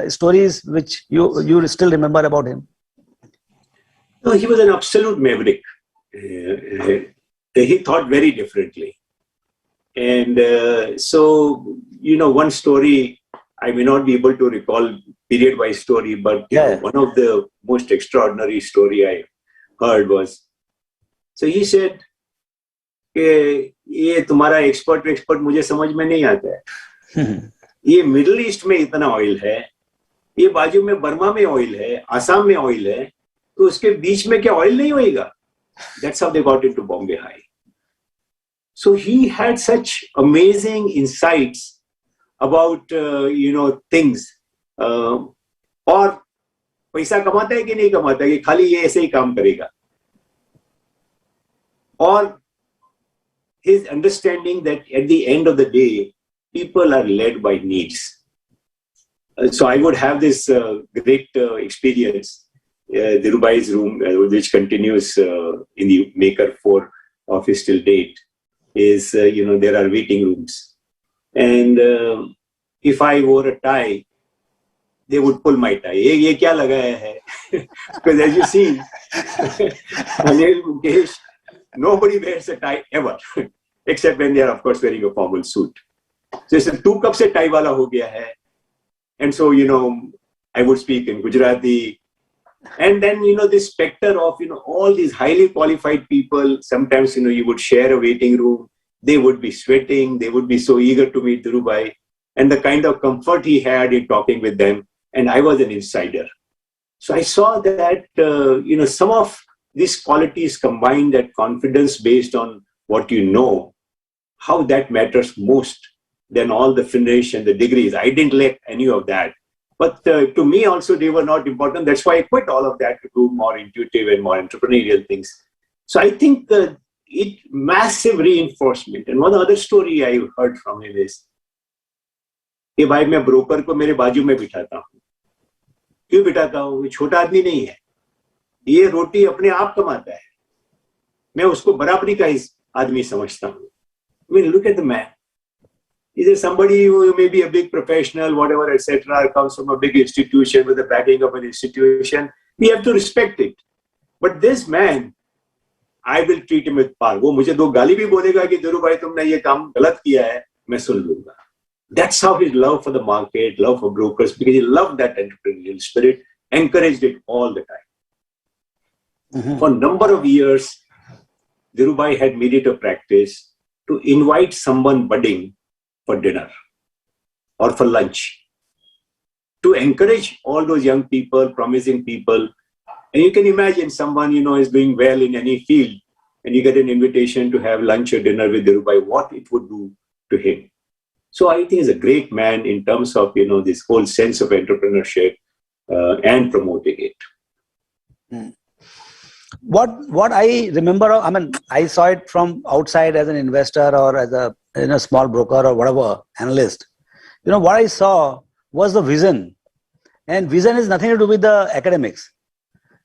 stories which you still remember about him?
No, he was an absolute maverick. He thought very differently. And so, one story, I may not be able to recall period-wise story, but one of the most extraordinary story I heard was, so he said, ये तुम्हारा expert मुझे समझ में नहीं आता है. ये middle east में इतना ऑयल है, ये बाजू में बर्मा में ऑयल है, आसाम में ऑयल है, तो उसके बीच में क्या ऑयल नहीं होएगा? That's how they got into Bombay High. So he had such amazing insights about things. और पैसा कमाता है कि नहीं कमाता है, कि खाली ये ऐसे ही काम करेगा. और his understanding that at the end of the day, people are led by needs. So I would have this great experience, Dhirubhai's room, which continues in the Maker 4 office till date, is, there are waiting rooms. And if I wore a tie, they would pull my tie. Ye kya lagaya hai? Because as you see, Anil, Mukesh, nobody wears a tie ever, except when they are, of course, wearing a formal suit. So it's a 2 cup se tie wala ho gaya hai. And so, I would speak in Gujarati. And then, this specter of, all these highly qualified people, sometimes, you would share a waiting room. They would be sweating. They would be so eager to meet Dhirubhai. And the kind of comfort he had in talking with them. And I was an insider. So I saw that, some of these qualities combined, that confidence based on what you know, how that matters most than all the finish and the degrees. I didn't lack any of that. But to me also, they were not important. That's why I quit all of that to do more intuitive and more entrepreneurial things. So I think it massive reinforcement. And one other story I heard from him is, कि भाई मैं broker को मेरे बाजू में बिठाता हूँ. क्यों बिठाता हूँ? छोटा आदमी नहीं है. ये रोटी अपने आप कमाता है. मैं उसको बराबरी का आदमी समझता हूँ. I mean, look at the man. Is there somebody who may be a big professional, whatever, etc., comes from a big institution with the backing of an institution? We have to respect it. But this man, I will treat him with par. वो मुझे 2 गाली भी बोलेगा कि धीरूभाई तुमने ये काम गलत किया है, मैं सुन लूँगा. That's how his love for the market, love for brokers, because he loved that entrepreneurial spirit, encouraged it all the time. Mm-hmm. For a number of years, Dhirubhai had made it a practice to invite someone budding for dinner or for lunch, to encourage all those young people, promising people. And you can imagine someone, is doing well in any field. and you get an invitation to have lunch or dinner with Dhirubhai, what it would do to him. So I think he's a great man in terms of, this whole sense of entrepreneurship and promoting it.
What I remember, I saw it from outside as an investor or as a small broker or whatever, analyst. What I saw was the vision. And vision is nothing to do with the academics.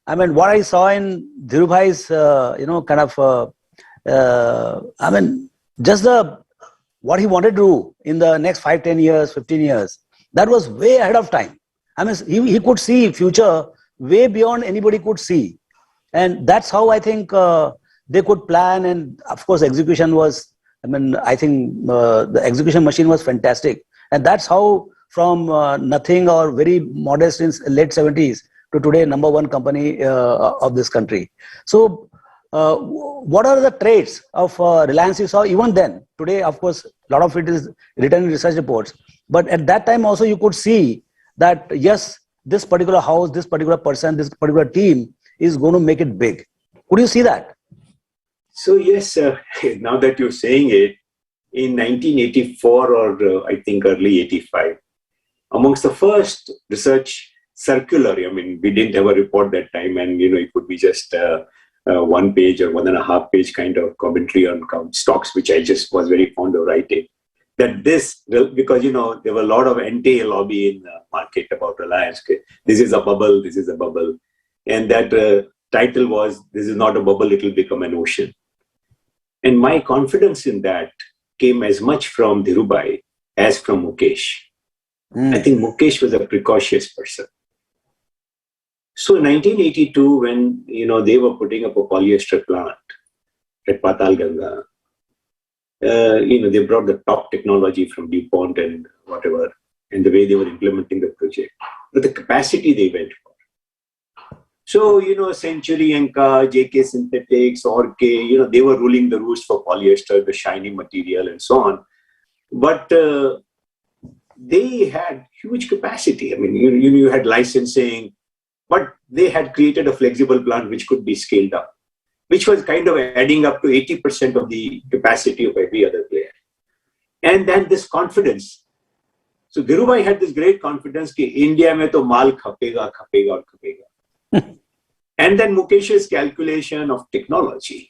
What I saw in Dhirubhai's, what he wanted to do in the next 5, 10 years, 15 years, that was way ahead of time. He could see future way beyond anybody could see. And that's how I think they could plan. And of course, execution was, I think the execution machine was fantastic. And that's how from nothing or very modest in late 70s to today, number one company of this country. So what are the traits of Reliance you saw even then? Today, of course, a lot of it is written in research reports. But at that time also you could see that, yes, this particular house, this particular person, this particular team is going to make it big. Could you see that?
So yes, now that you're saying it, in 1984 or I think early 85, amongst the first research circular, we didn't have a report that time, and it would be just 1 page or 1.5 page kind of commentary on stocks, which I just was very fond of writing. That this, because there were a lot of anti-lobby in the market about Reliance. This is a bubble, this is a bubble. And that title was, this is not a bubble, it will become an ocean. And my confidence in that came as much from Dhirubhai as from Mukesh. I think Mukesh was a precautious person. So in 1982, when they were putting up a polyester plant at Patal Ganga, they brought the top technology from DuPont and whatever, and the way they were implementing the project, but the capacity they went for. So, Century Enka, JK Synthetics, Orke, they were ruling the roost for polyester, the shiny material and so on. But they had huge capacity. You had licensing, but they had created a flexible plant which could be scaled up, which was kind of adding up to 80% of the capacity of every other player. And then this confidence. So Dhirubhai had this great confidence that India mein to maal khapega, khapega aur khapega. And then Mukesh's calculation of technology.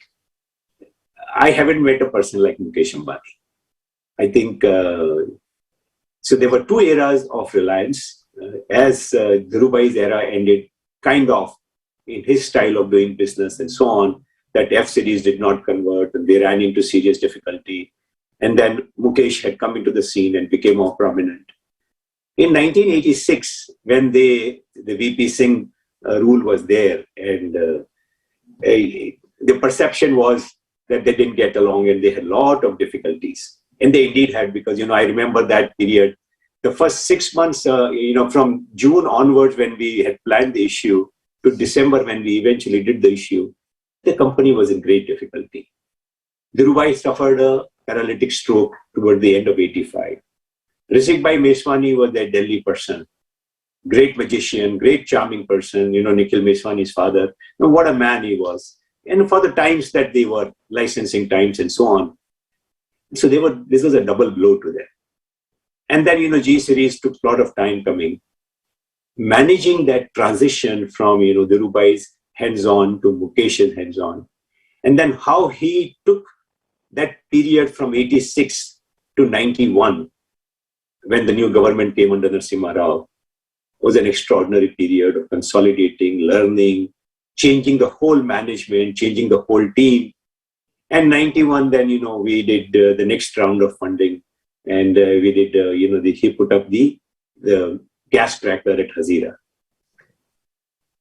I haven't met a person like Mukesh Ambani. I think, so there were 2 eras of Reliance. As Dhirubhai's era ended, kind of in his style of doing business and so on, that F-series did not convert and they ran into serious difficulty. And then Mukesh had come into the scene and became more prominent. In 1986, when the VP Singh rule was there, and the perception was that they didn't get along and they had a lot of difficulties. And they indeed had, because, I remember that period, the first 6 months, from June onwards when we had planned the issue to December when we eventually did the issue, the company was in great difficulty. Dhirubhai suffered a paralytic stroke toward the end of 85. Rizikbhai Meswani was their Delhi person. Great magician, great charming person, Nikhil Meswani's father. What a man he was. And for the times that they were, licensing times and so on. So this was a double blow to them. And then, G-series took a lot of time coming. Managing that transition from, Dhirubhai's hands-on to Mukesh's hands-on. And then how he took that period from 86 to 91, when the new government came under Narasimha Rao, was an extraordinary period of consolidating, learning, changing the whole management, changing the whole team. And 91, then, we did the next round of funding. And we did, he put up the gas cracker at Hazira.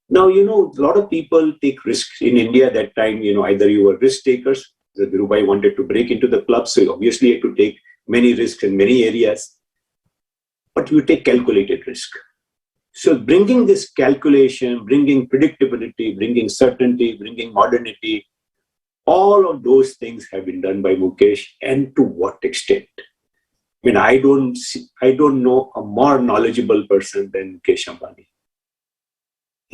Now, a lot of people take risks in India that time. Either you were risk takers, the Dhirubhai wanted to break into the club, so obviously you had to take many risks in many areas. But you take calculated risk. So bringing this calculation, bringing predictability, bringing certainty, bringing modernity, all of those things have been done by Mukesh, and to what extent? I don't know a more knowledgeable person than Mukesh Ambani.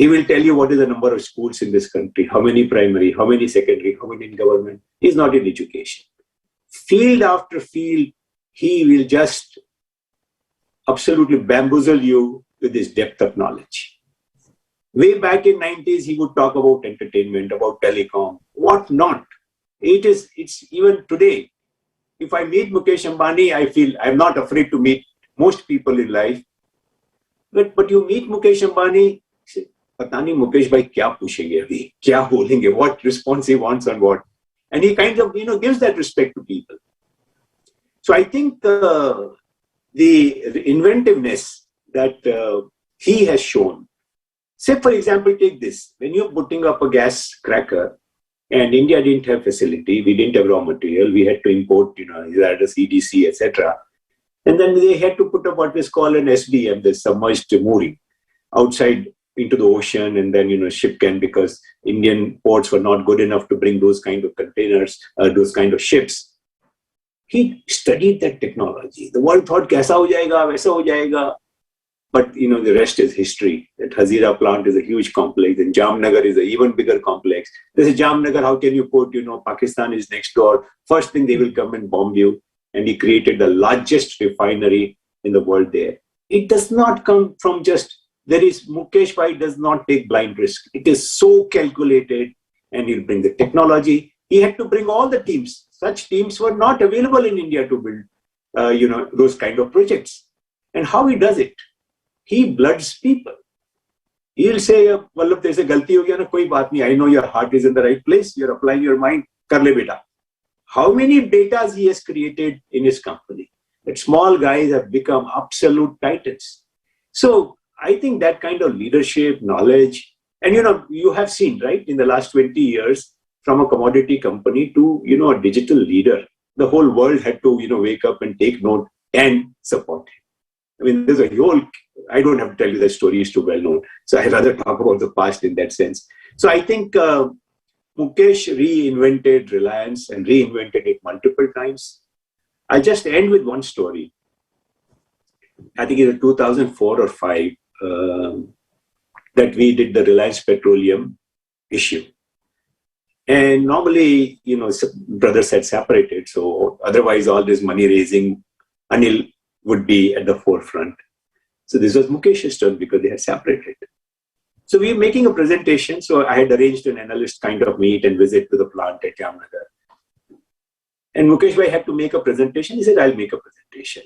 He will tell you what is the number of schools in this country, how many primary, how many secondary, how many in government. He's not in education. Field after field, he will just absolutely bamboozle you with his depth of knowledge. Way back in 90s, he would talk about entertainment, about telecom, what not. It's even today. If I meet Mukesh Ambani, I feel I'm not afraid to meet most people in life. But you meet Mukesh Ambani, say, Pata nahi Mukesh bhai kya puchenge abhi, kya bolenge, what response he wants on what. And he kind of, gives that respect to people. So I think the inventiveness that he has shown. Say, for example, take this. When you're putting up a gas cracker, and India didn't have facility, we didn't have raw material, we had to import, hazardous EDC, etc. And then they had to put up what is called an SBM, the submerged mooring, outside into the ocean, and then, ship can, because Indian ports were not good enough to bring those kind of containers, those kind of ships. He studied that technology. The world thought, kaisa ho jayega, waisa ho jayega. But, the rest is history. That Hazira plant is a huge complex, and Jamnagar is an even bigger complex. There's a Jamnagar, how can you put, Pakistan is next door. First thing, they will come and bomb you. And he created the largest refinery in the world there. It does not come from Mukesh Bhai does not take blind risk. It is so calculated, and he'll bring the technology. He had to bring all the teams. Such teams were not available in India to build, those kind of projects. And how he does it? He bloods people. He'll say, Vallabh, there's a galti ho gaya na, koi baat nahi. I know your heart is in the right place. You're applying your mind. Kar le beta. How many betas he has created in his company? That small guys have become absolute titans. So I think that kind of leadership, knowledge, and you have seen, right, in the last 20 years, from a commodity company to, a digital leader, the whole world had to, wake up and take note and support him. I mean, there's a whole, I don't have to tell you that story is too well known. So I'd rather talk about the past in that sense. So I think Mukesh reinvented Reliance and reinvented it multiple times. I just end with one story. I think in 2004 or 5, that we did the Reliance Petroleum issue. And normally, brothers had separated. So otherwise, all this money raising, Anil would be at the forefront. So this was Mukesh's turn because they had separated. So we were making a presentation. So I had arranged an analyst kind of meet and visit to the plant at Jamnagar. And Mukesh Bhai had to make a presentation. He said, I'll make a presentation.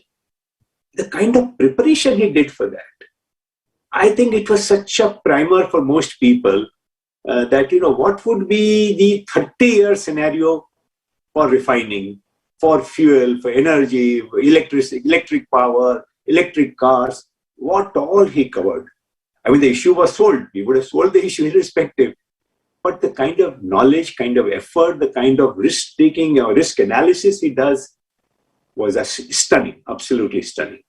The kind of preparation he did for that, I think it was such a primer for most people that, what would be the 30-year scenario for refining, for fuel, for energy, for electric power, electric cars, what all he covered. I mean, the issue was sold. We would have sold the issue irrespective. But the kind of knowledge, kind of effort, the kind of risk-taking or risk analysis he does was stunning, absolutely stunning.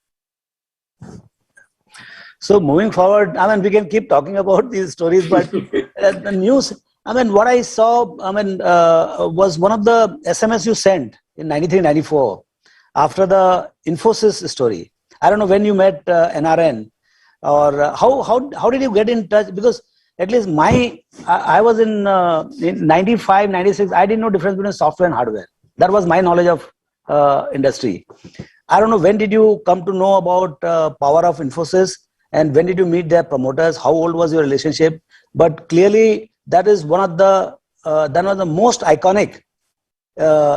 So moving forward, I mean, we can keep talking about these stories, but the news, I mean, what I saw, was one of the SMS you sent in 93, 94 after the Infosys story. I don't know when you met NRN or how did you get in touch? Because at least I was in 95, 96, I didn't know difference between software and hardware. That was my knowledge of industry. I don't know, when did you come to know about power of Infosys, and when did you meet their promoters? How old was your relationship? But clearly that is one of the most iconic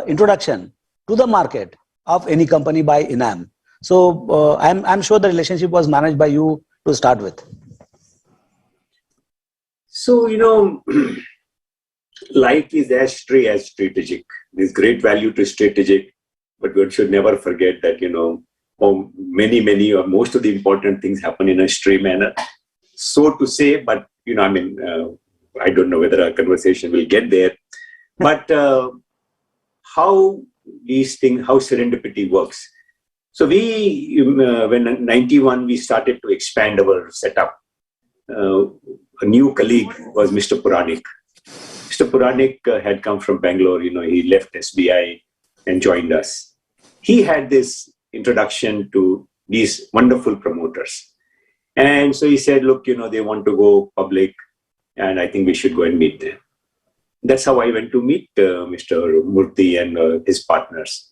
introduction to the market of any company by ENAM. So I'm sure the relationship was managed by you to start with.
So, life is as strategic. There's great value to strategic, but one should never forget that, many or most of the important things happen in a stray manner. So to say, but, I don't know whether our conversation will get there, but how these things, how serendipity works. So when in 91, we started to expand our setup. A new colleague was Mr. Puranik. Mr. Puranik had come from Bangalore, he left SBI and joined us. He had this introduction to these wonderful promoters. And so he said, look, they want to go public, and I think we should go and meet them. That's how I went to meet Mr. Murthy and his partners.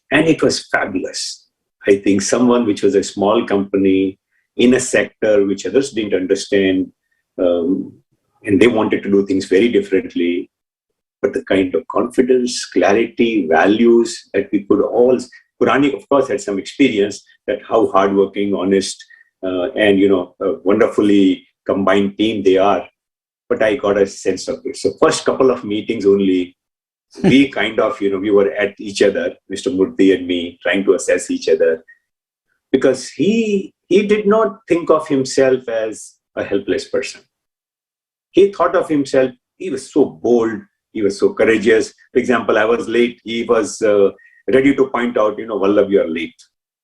And it was fabulous. I think someone which was a small company in a sector which others didn't understand, and they wanted to do things very differently. But the kind of confidence, clarity, values that we could all... Purani, of course, had some experience that how hardworking, honest, and, a wonderfully combined team they are. But I got a sense of it. So first couple of meetings only, we kind of, we were at each other, Mr. Murthy and me, trying to assess each other. Because he did not think of himself as a helpless person. He thought of himself, he was so bold, he was so courageous. For example, I was late. He was ready to point out, Vallabh, you are late.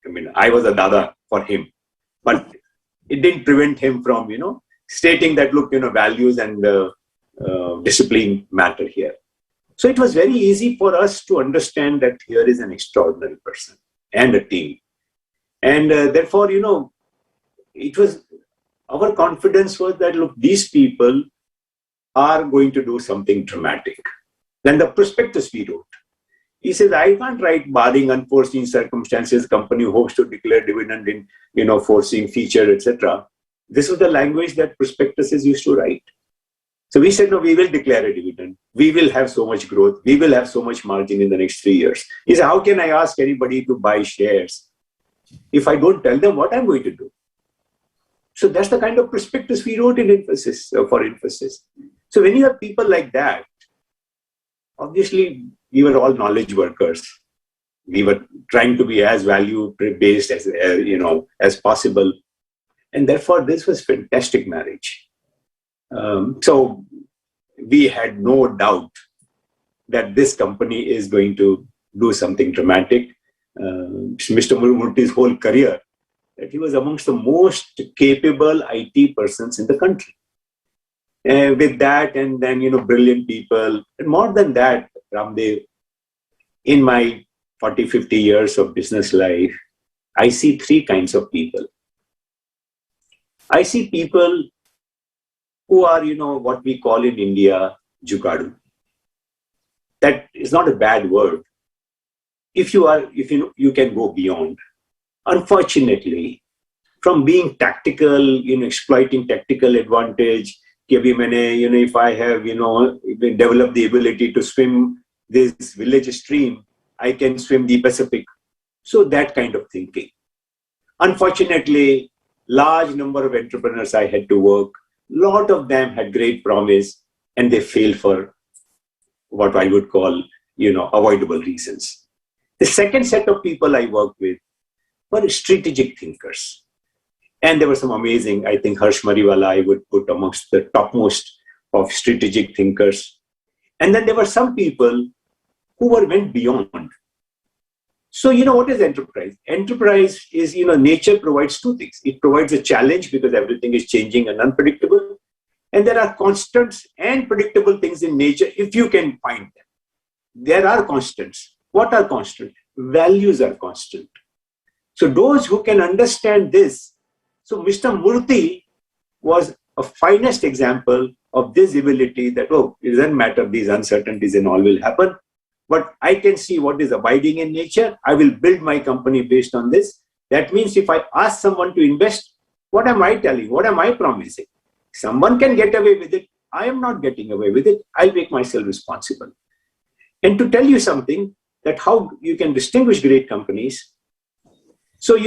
I mean, I was a dada for him. But it didn't prevent him from, stating that, look, values and discipline matter here. So it was very easy for us to understand that here is an extraordinary person and a team. And therefore, it was, our confidence was that, look, these people are going to do something dramatic. Then the prospectus we wrote. He says, I can't write barring unforeseen circumstances, company hopes to declare dividend in, foreseen feature, etc. This was the language that prospectuses used to write. So we said, no, we will declare a dividend. We will have so much growth. We will have so much margin in the next 3 years. He said, how can I ask anybody to buy shares if I don't tell them what I'm going to do? So that's the kind of prospectus we wrote in Infosys, for Infosys. So when you have people like that, obviously we were all knowledge workers. We were trying to be as value-based as possible. And therefore, this was fantastic marriage. So we had no doubt that this company is going to do something dramatic. Mr. Murthy's whole career, that he was amongst the most capable IT persons in the country. With that, and then, brilliant people. And more than that, Raamdeo, in my 40, 50 years of business life, I see 3 kinds of people. I see people who are, what we call in India, jugadu. That is not a bad word. If you can go beyond. Unfortunately, from being tactical, exploiting tactical advantage, if I have, developed the ability to swim this village stream, I can swim the Pacific. So that kind of thinking. Unfortunately, large number of entrepreneurs I had to work, lot of them had great promise and they failed for what I would call, avoidable reasons. The second set of people I worked with were strategic thinkers. And there were some amazing, I think Harsh Mariwala I would put amongst the topmost of strategic thinkers. And then there were some people who went beyond. So, what is enterprise? Enterprise is, nature provides 2 things. It provides a challenge because everything is changing and unpredictable. And there are constants and predictable things in nature if you can find them. There are constants. What are constant? Values are constant. So those who can understand this. So Mr. Murthy was a finest example of this ability that, it doesn't matter, these uncertainties and all will happen. But I can see what is abiding in nature. I will build my company based on this. That means if I ask someone to invest, what am I telling? What am I promising? Someone can get away with it. I am not getting away with it. I'll make myself responsible. And to tell you something, that how you can distinguish great companies. So,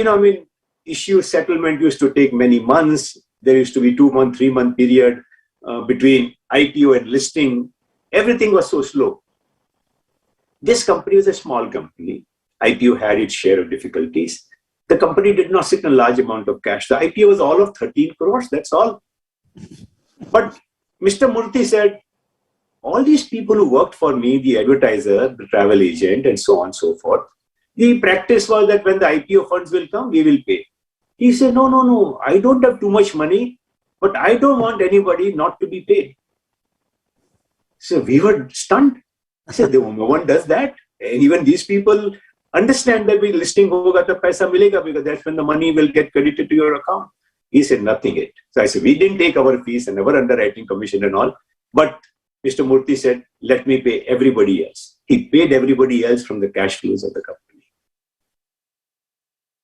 issue settlement used to take many months. There used to be 2-month, 3-month period between IPO and listing. Everything was so slow. This company was a small company. IPO had its share of difficulties. The company did not sit in a large amount of cash. The IPO was all of 13 crores, that's all. But Mr. Murthy said, all these people who worked for me, the advertiser, the travel agent, and so on and so forth, the practice was that when the IPO funds will come, we will pay. He said, no, I don't have too much money, but I don't want anybody not to be paid. So we were stunned. I said, no one does that. And even these people understand that we listing hoga to paisa milega because that's when the money will get credited to your account. He said, nothing yet. So I said, we didn't take our fees and our underwriting commission and all. But Mr. Murthy said, let me pay everybody else. He paid everybody else from the cash flows of the company.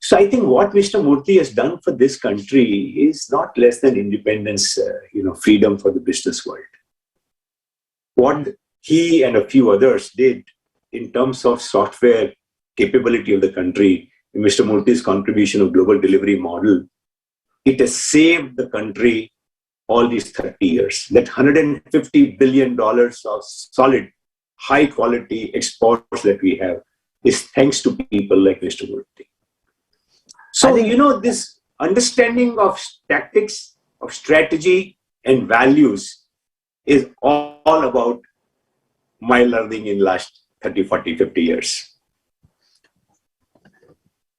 So I think what Mr. Murthy has done for this country is not less than independence, freedom for the business world. What he and a few others did in terms of software capability of the country, Mr. Murthy's contribution of global delivery model, it has saved the country all these 30 years. That $150 billion of solid, high quality exports that we have is thanks to people like Mr. Murthy. So, this understanding of tactics, of strategy and values is all about my learning in last 30, 40, 50 years.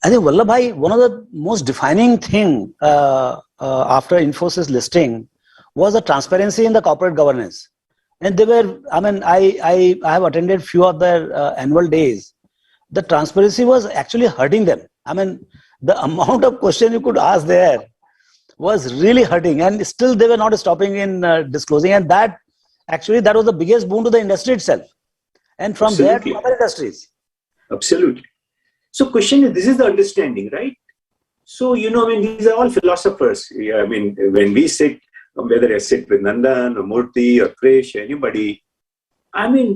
I think, Vallabh, one of the most defining thing after Infosys listing was the transparency in the corporate governance. And they were, I have attended few of their annual days. The transparency was actually hurting them. The amount of question you could ask there was really hurting, and still they were not stopping in disclosing. And that was the biggest boon to the industry itself. And from there to other industries.
Absolutely. So question is, this is the understanding, right? So, these are all philosophers. When we sit, whether I sit with Nandan or Murthy or Krish, anybody,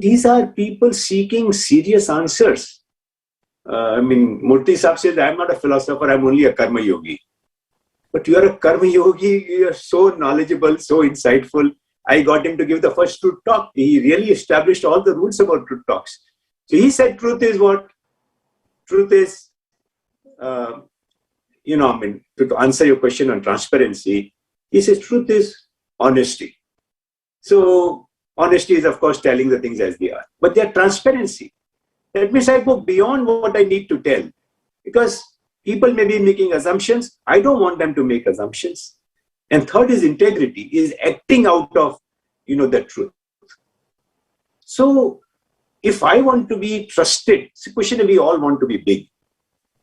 these are people seeking serious answers. Murthy Sahib says, I'm not a philosopher, I'm only a karma yogi. But you are a karma yogi, you are so knowledgeable, so insightful. I got him to give the first truth talk. He really established all the rules about truth talks. So he said, truth is what? Truth is, to answer your question on transparency, he says, truth is honesty. So honesty is, of course, telling the things as they are. But they are transparency. That means I go beyond what I need to tell. Because people may be making assumptions. I don't want them to make assumptions. And third is integrity, is acting out of, the truth. So if I want to be trusted, it's a question we all want to be big.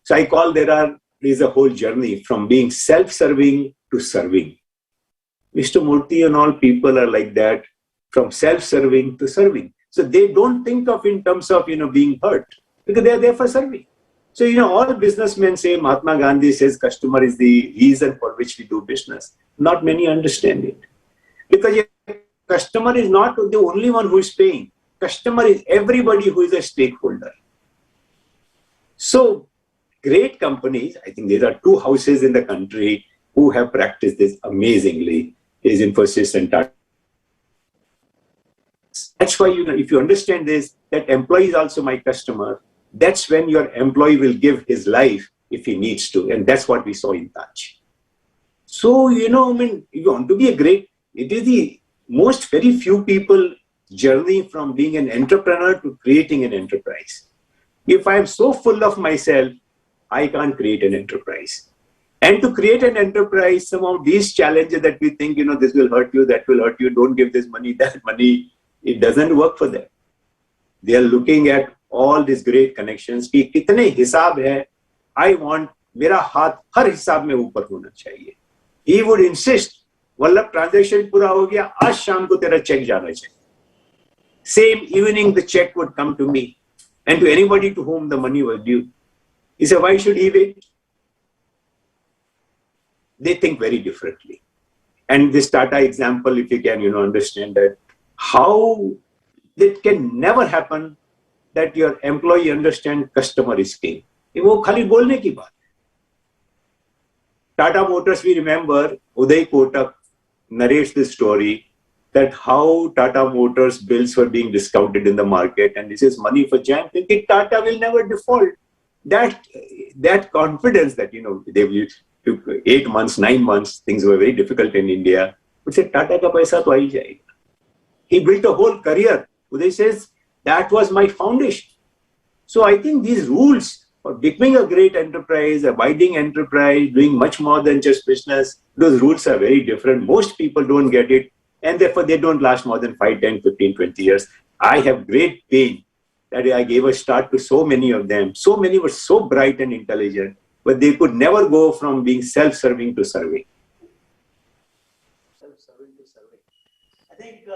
So I call there is a whole journey from being self-serving to serving. Mr. Murthy and all people are like that, from self-serving to serving. So they don't think of in terms of, being hurt, because they are there for serving. So, all businessmen say, Mahatma Gandhi says customer is the reason for which we do business. Not many understand it. Because your customer is not the only one who is paying. Customer is everybody who is a stakeholder. So, great companies, I think there are two houses in the country who have practiced this amazingly, is Infosys and Tata. That's why, if you understand this, that employee is also my customer, that's when your employee will give his life if he needs to. And that's what we saw in Touch. So, you want to be a great, it is the most very few people journey from being an entrepreneur to creating an enterprise. If I'm so full of myself, I can't create an enterprise. And to create an enterprise, some of these challenges that we think, this will hurt you, that will hurt you, don't give this money, that money, it doesn't work for them. They are looking at all these great connections. कि कितने हिसाब है, I want मेरा हाथ हर हिसाब में ऊपर होना चाहिए. He would insist, Vallabh transaction पूरा हो गया, आज शाम को तेरा check जाना चाहिए. Same evening the check would come to me and to anybody to whom the money was due. He said, why should he wait? They think very differently. And this Tata example, if you can, understand that how it can never happen that your employee understand customer is king. वो खाली बोलने की बात. Tata Motors, we remember, Uday Kotak narrates this story that how Tata Motors bills were being discounted in the market, and this is money for jam, thinking Tata will never default. That confidence that, they took 8 months, 9 months, things were very difficult in India, but said Tata ka paisa to aa hi jayega. He built a whole career. Uday says, that was my foundation. So I think these rules for becoming a great enterprise, abiding enterprise, doing much more than just business, those rules are very different. Most people don't get it, and therefore they don't last more than 5, 10, 15, 20 years. I have great pain that I gave a start to so many of them. So many were so bright and intelligent, but they could never go from being self-serving to serving.
I think,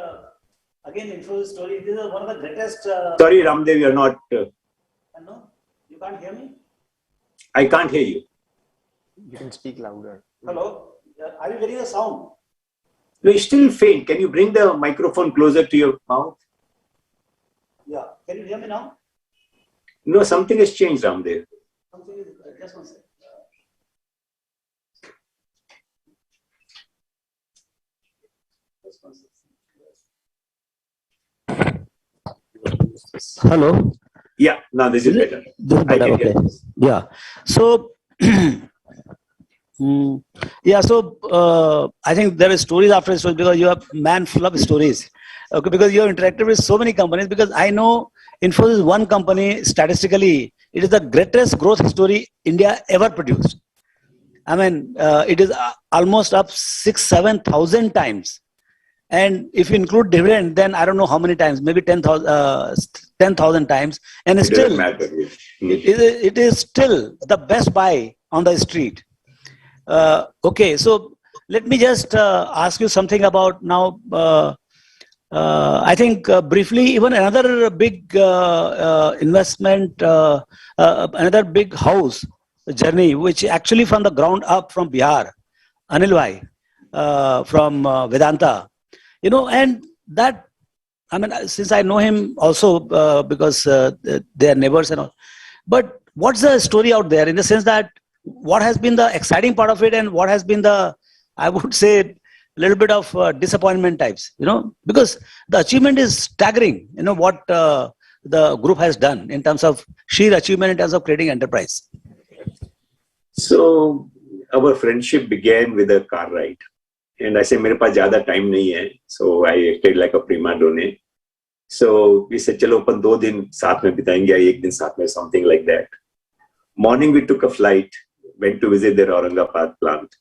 again, Infosys story, this is one of the greatest...
Sorry, Raamdeo, you're not...
No? You can't hear me?
I can't hear you.
You can speak louder.
Hello? Are you getting the sound?
No, it's still faint. Can you bring the microphone closer to your mouth?
Yeah. Can you hear me now?
No, something has changed, Raamdeo.
Something is... Just one second. Hello?
Yeah, now this is better.
This is better, okay. Yeah. So, I think there are stories after stories because you are man full of stories. Okay, because you have interacted with so many companies. Because I know Infosys is one company, statistically, it is the greatest growth story India ever produced. I mean, it is almost up 6,000-7,000 times. And if you include dividend, then I don't know how many times, maybe 10,000 times. And
It
still,
doesn't matter.
it is still the best buy on the street. Okay, so let me just ask you something about now. I think briefly, even another big investment, another big house journey, which actually from the ground up from Bihar, Anil Bhai from Vedanta. You know, and that, I mean, since I know him also because they are neighbors and all. But what's the story out there in the sense that what has been the exciting part of it and what has been the, I would say, a little bit of disappointment types, you know, because the achievement is staggering, you know, what the group has done in terms of sheer achievement in terms of creating enterprise.
So our friendship began with a car ride. And I said, मेरे पास ज़्यादा time नहीं है. So I acted like a prima donna. So we said, चलो अपन 2 दिन साथ में बिताएंगे या 1 दिन साथ में, something like that. Morning we took a flight, went to visit their Aurangabad plant.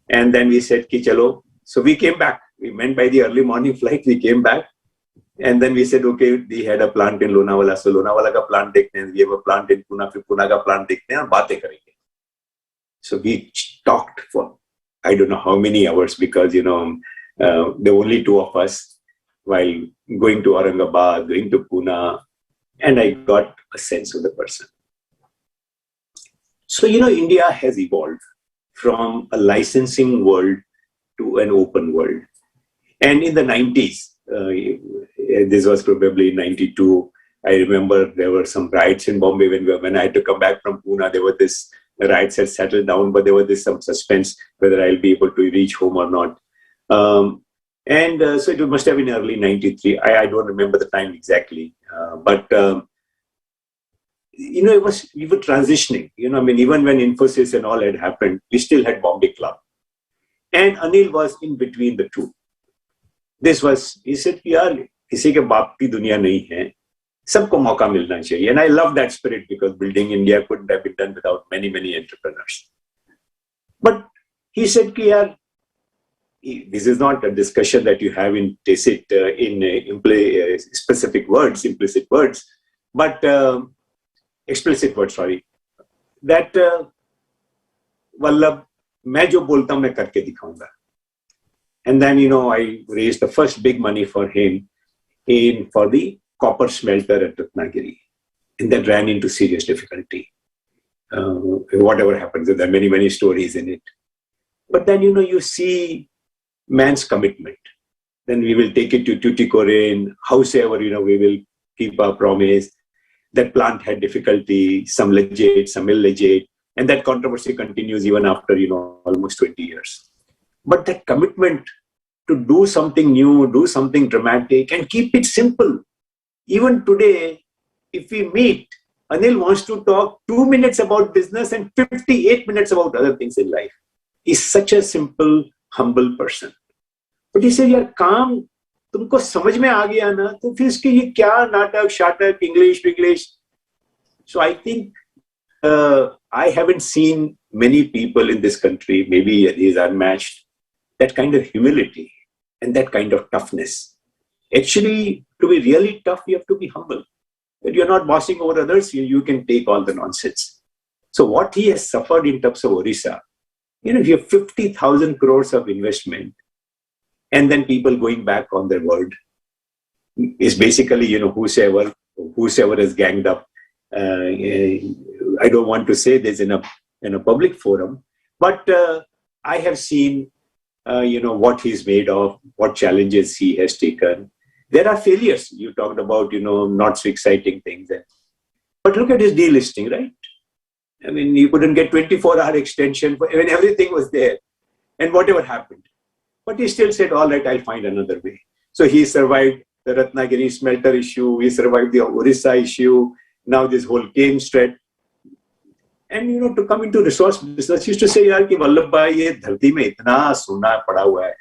And then we said, कि चलो. So we came back. We went by the early morning flight. We came back. And then we said, okay, we had a plant in Lonavala. So Lonavala का plant देखते हैं. We have a plant in Pune. फिर Pune का plant देखते हैं और बातें करेंगे. So we talked for I don't know how many hours because, you know, there were only 2 of us while going to Aurangabad, going to Pune, and I got a sense of the person. So, you know, India has evolved from a licensing world to an open world. And in the 90s, this was probably 92, I remember there were some riots in Bombay when I had to come back from Pune. There were this riots had settled down, but there was some suspense whether I'll be able to reach home or not. So it must have been early 93. I don't remember the time exactly. But you know, we were transitioning. You know, I mean, even when Infosys and all had happened, we still had Bombay Club. And Anil was in between the two. He said, yaar, kisi ke baap ki duniya nahi hai. Sabko mauka milna chahiye. And I love that spirit because building India couldn't have been done without many, many entrepreneurs. But he said, ki yaar, this is not a discussion that you have in tacit, specific words, implicit words, but explicit words, sorry. That Vallabh, मैं जो बोलता हूं मैं करके दिखाऊंगा. And then, you know, I raised the first big money for him for the copper smelter at Ratnagiri. And that ran into serious difficulty. Whatever happens, there are many, many stories in it. But then, you know, you see man's commitment. Then we will take it to Tuticorin, howsoever, you know, we will keep our promise. That plant had difficulty, some legit, some illegit. And that controversy continues even after, you know, almost 20 years. But that commitment to do something new, do something dramatic, and keep it simple. Even today, if we meet, Anil wants to talk 2 minutes about business and 58 minutes about other things in life. He's such a simple, humble person. But he said, yaar, काम तुमको समझ में आ गया ना, तो फिर इसके ये क्या नाटक, शाटक, English. So I think I haven't seen many people in this country, maybe these are unmatched, that kind of humility and that kind of toughness. Actually, to be really tough, you have to be humble. That you're not bossing over others, you can take all the nonsense. So what he has suffered in terms of Orissa, you know, if you have 50,000 crores of investment, and then people going back on their word. Is basically, whosoever is ganged up. I don't want to say this in a public forum, but I have seen, what he's made of, what challenges he has taken. There are failures. You talked about, not so exciting things. But look at his delisting, right? I mean, you couldn't get 24-hour extension when everything was there and whatever happened. But he still said, all right, I'll find another way. So he survived the Ratnagiri smelter issue. He survived the Orissa issue. Now this whole Thames threat. And, to come into resource business, used to say, yaar, ki Vallabh bhai, ye dharti mein itna sona pada hua hai.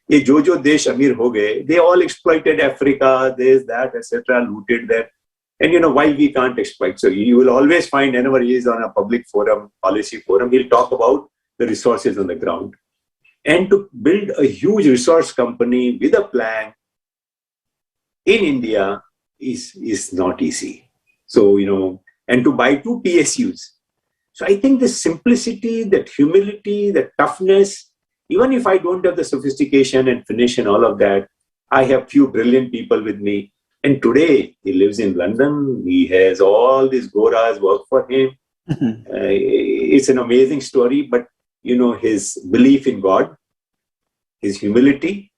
Ye jo desh amir ho gaye, they all exploited Africa, this, that, etc., looted that. And, why we can't exploit? So you will always find, whenever he is on a public forum, policy forum, he'll talk about the resources on the ground. And to build a huge resource company with a plan in India is not easy. So, and to buy 2 PSUs. So I think the simplicity, that humility, the toughness, even if I don't have the sophistication and finish and all of that, I have few brilliant people with me. And today he lives in London. He has all these Goras work for him. It's an amazing story, but his belief in God, his humility,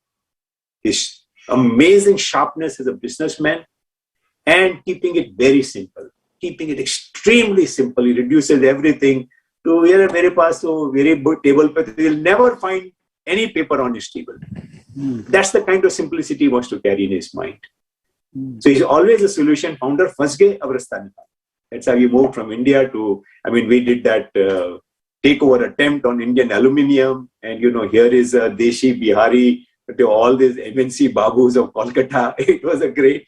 his amazing sharpness as a businessman, and keeping it very simple, keeping it extremely simple. He reduces everything to mere paas so very good table, but you'll never find any paper on his table. That's the kind of simplicity he wants to carry in his mind. So he's always a solution founder. First day, Avrastani. That's how we moved from India to, we did that takeover attempt on Indian aluminium. And, here is Deshi, Bihari, to all these MNC Babus of Kolkata. It was a great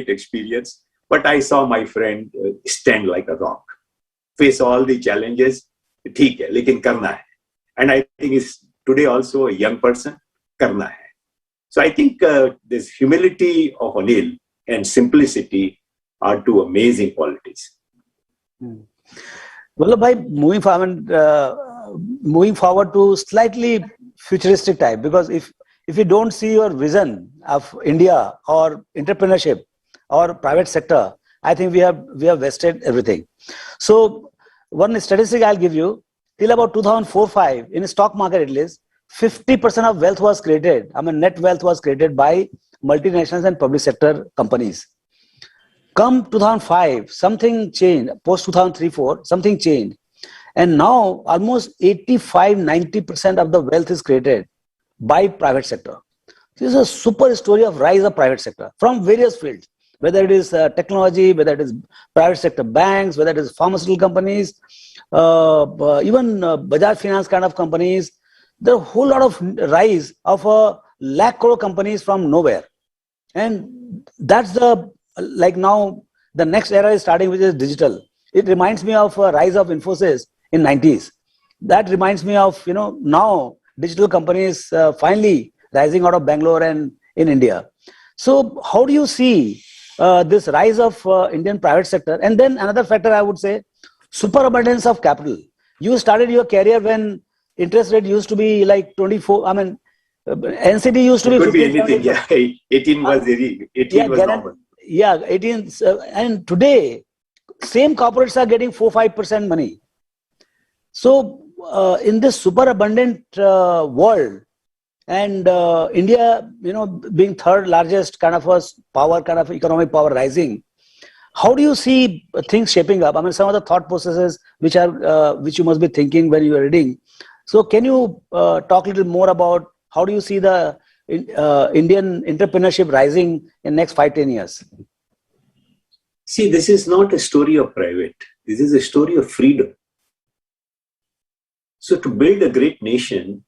experience. But I saw my friend stand like a rock, face all the challenges. Theek hai, lekin karna hai. And I think he's today also a young person, karna hai. So I think this humility of Anil and simplicity are 2 amazing qualities.
Well, by moving forward to slightly futuristic type, because if you don't see your vision of India or entrepreneurship or private sector, I think we have wasted everything. So one statistic I'll give you, till about 2004-05, in the stock market at least, 50% of wealth was created, net wealth was created by multinationals and public sector companies. Come 2005, something changed. Post 2003-04, something changed. And now almost 85-90% of the wealth is created by private sector. This is a super story of rise of private sector from various fields, whether it is technology, whether it is private sector banks, whether it is pharmaceutical companies, even Bajaj Finance kind of companies. There are a whole lot of rise of a lakh crore companies from nowhere. And that's now the next era is starting, which is digital. It reminds me of a rise of Infosys in 90s. That reminds me of, now digital companies finally rising out of Bangalore and in India. So how do you see this rise of Indian private sector? And then another factor I would say, superabundance of capital. You started your career when interest rate used to be like 24. NCD used to be. It could 15,
be anything. 18 was normal.
Yeah, 18. And today, same corporates are getting 4-5% money. So in this super abundant world, and India, being 3rd largest kind of economic power rising, how do you see things shaping up? Some of the thought processes which you must be thinking when you are reading. So can you talk a little more about how do you see the Indian entrepreneurship rising in next 5-10 years?
See, this is not a story of private. This is a story of freedom. So to build a great nation,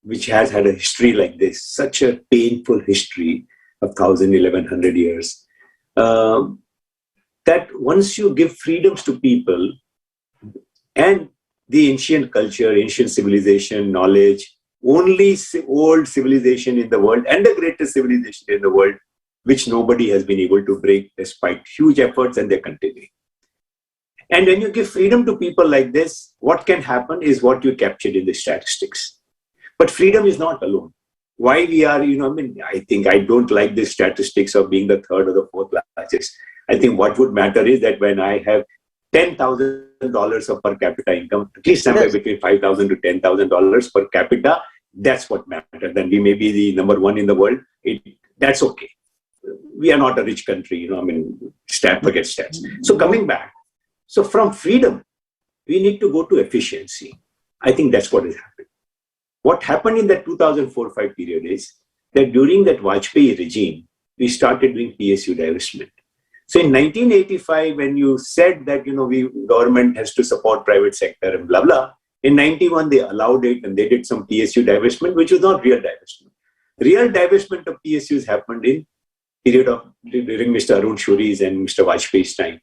which has had a history like this, such a painful history of 1,000, 1,100 years, that once you give freedoms to people and the ancient culture, ancient civilization, knowledge, only old civilization in the world and the greatest civilization in the world, which nobody has been able to break despite huge efforts, and they're continuing. And when you give freedom to people like this, what can happen is what you captured in the statistics. But freedom is not alone. Why we are, I think I don't like this statistics of being the third or the fourth largest. I think what would matter is that when I have $10,000 of per capita income, at least somewhere between $5,000 to $10,000 per capita, that's what matters. Then we may be the number one in the world. That's okay. We are not a rich country, forget stats. So coming back, so from freedom, we need to go to efficiency. I think that's what has happened. What happened in that 2004-5 period is that during that Vajpayee regime, we started doing PSU divestment. So in 1985, when you said that, government has to support private sector and blah, blah, in 91, they allowed it and they did some PSU divestment, which was not real divestment. Real divestment of PSUs happened in period of during Mr. Arun Shuri's and Mr. Vajpayee's time.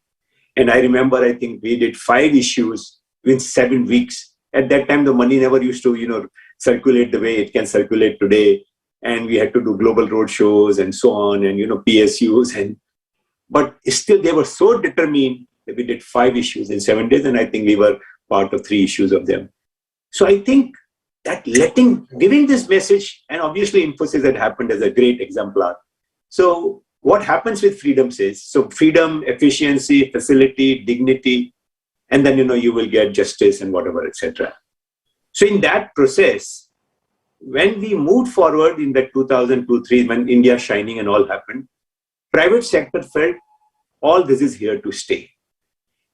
And I remember, I think we did 5 issues within 7 weeks. At that time, the money never used to, circulate the way it can circulate today. And we had to do global road shows and so on and, PSUs. But still, they were so determined that we did 5 issues in 7 days. And I think we were part of 3 issues of them. So I think that giving this message, and obviously Infosys had happened as a great exemplar. So what happens with freedoms is, so freedom, efficiency, facility, dignity, and then, you will get justice and whatever, etc. So in that process, when we moved forward in that 2002-3, when India Shining and all happened, private sector felt all this is here to stay.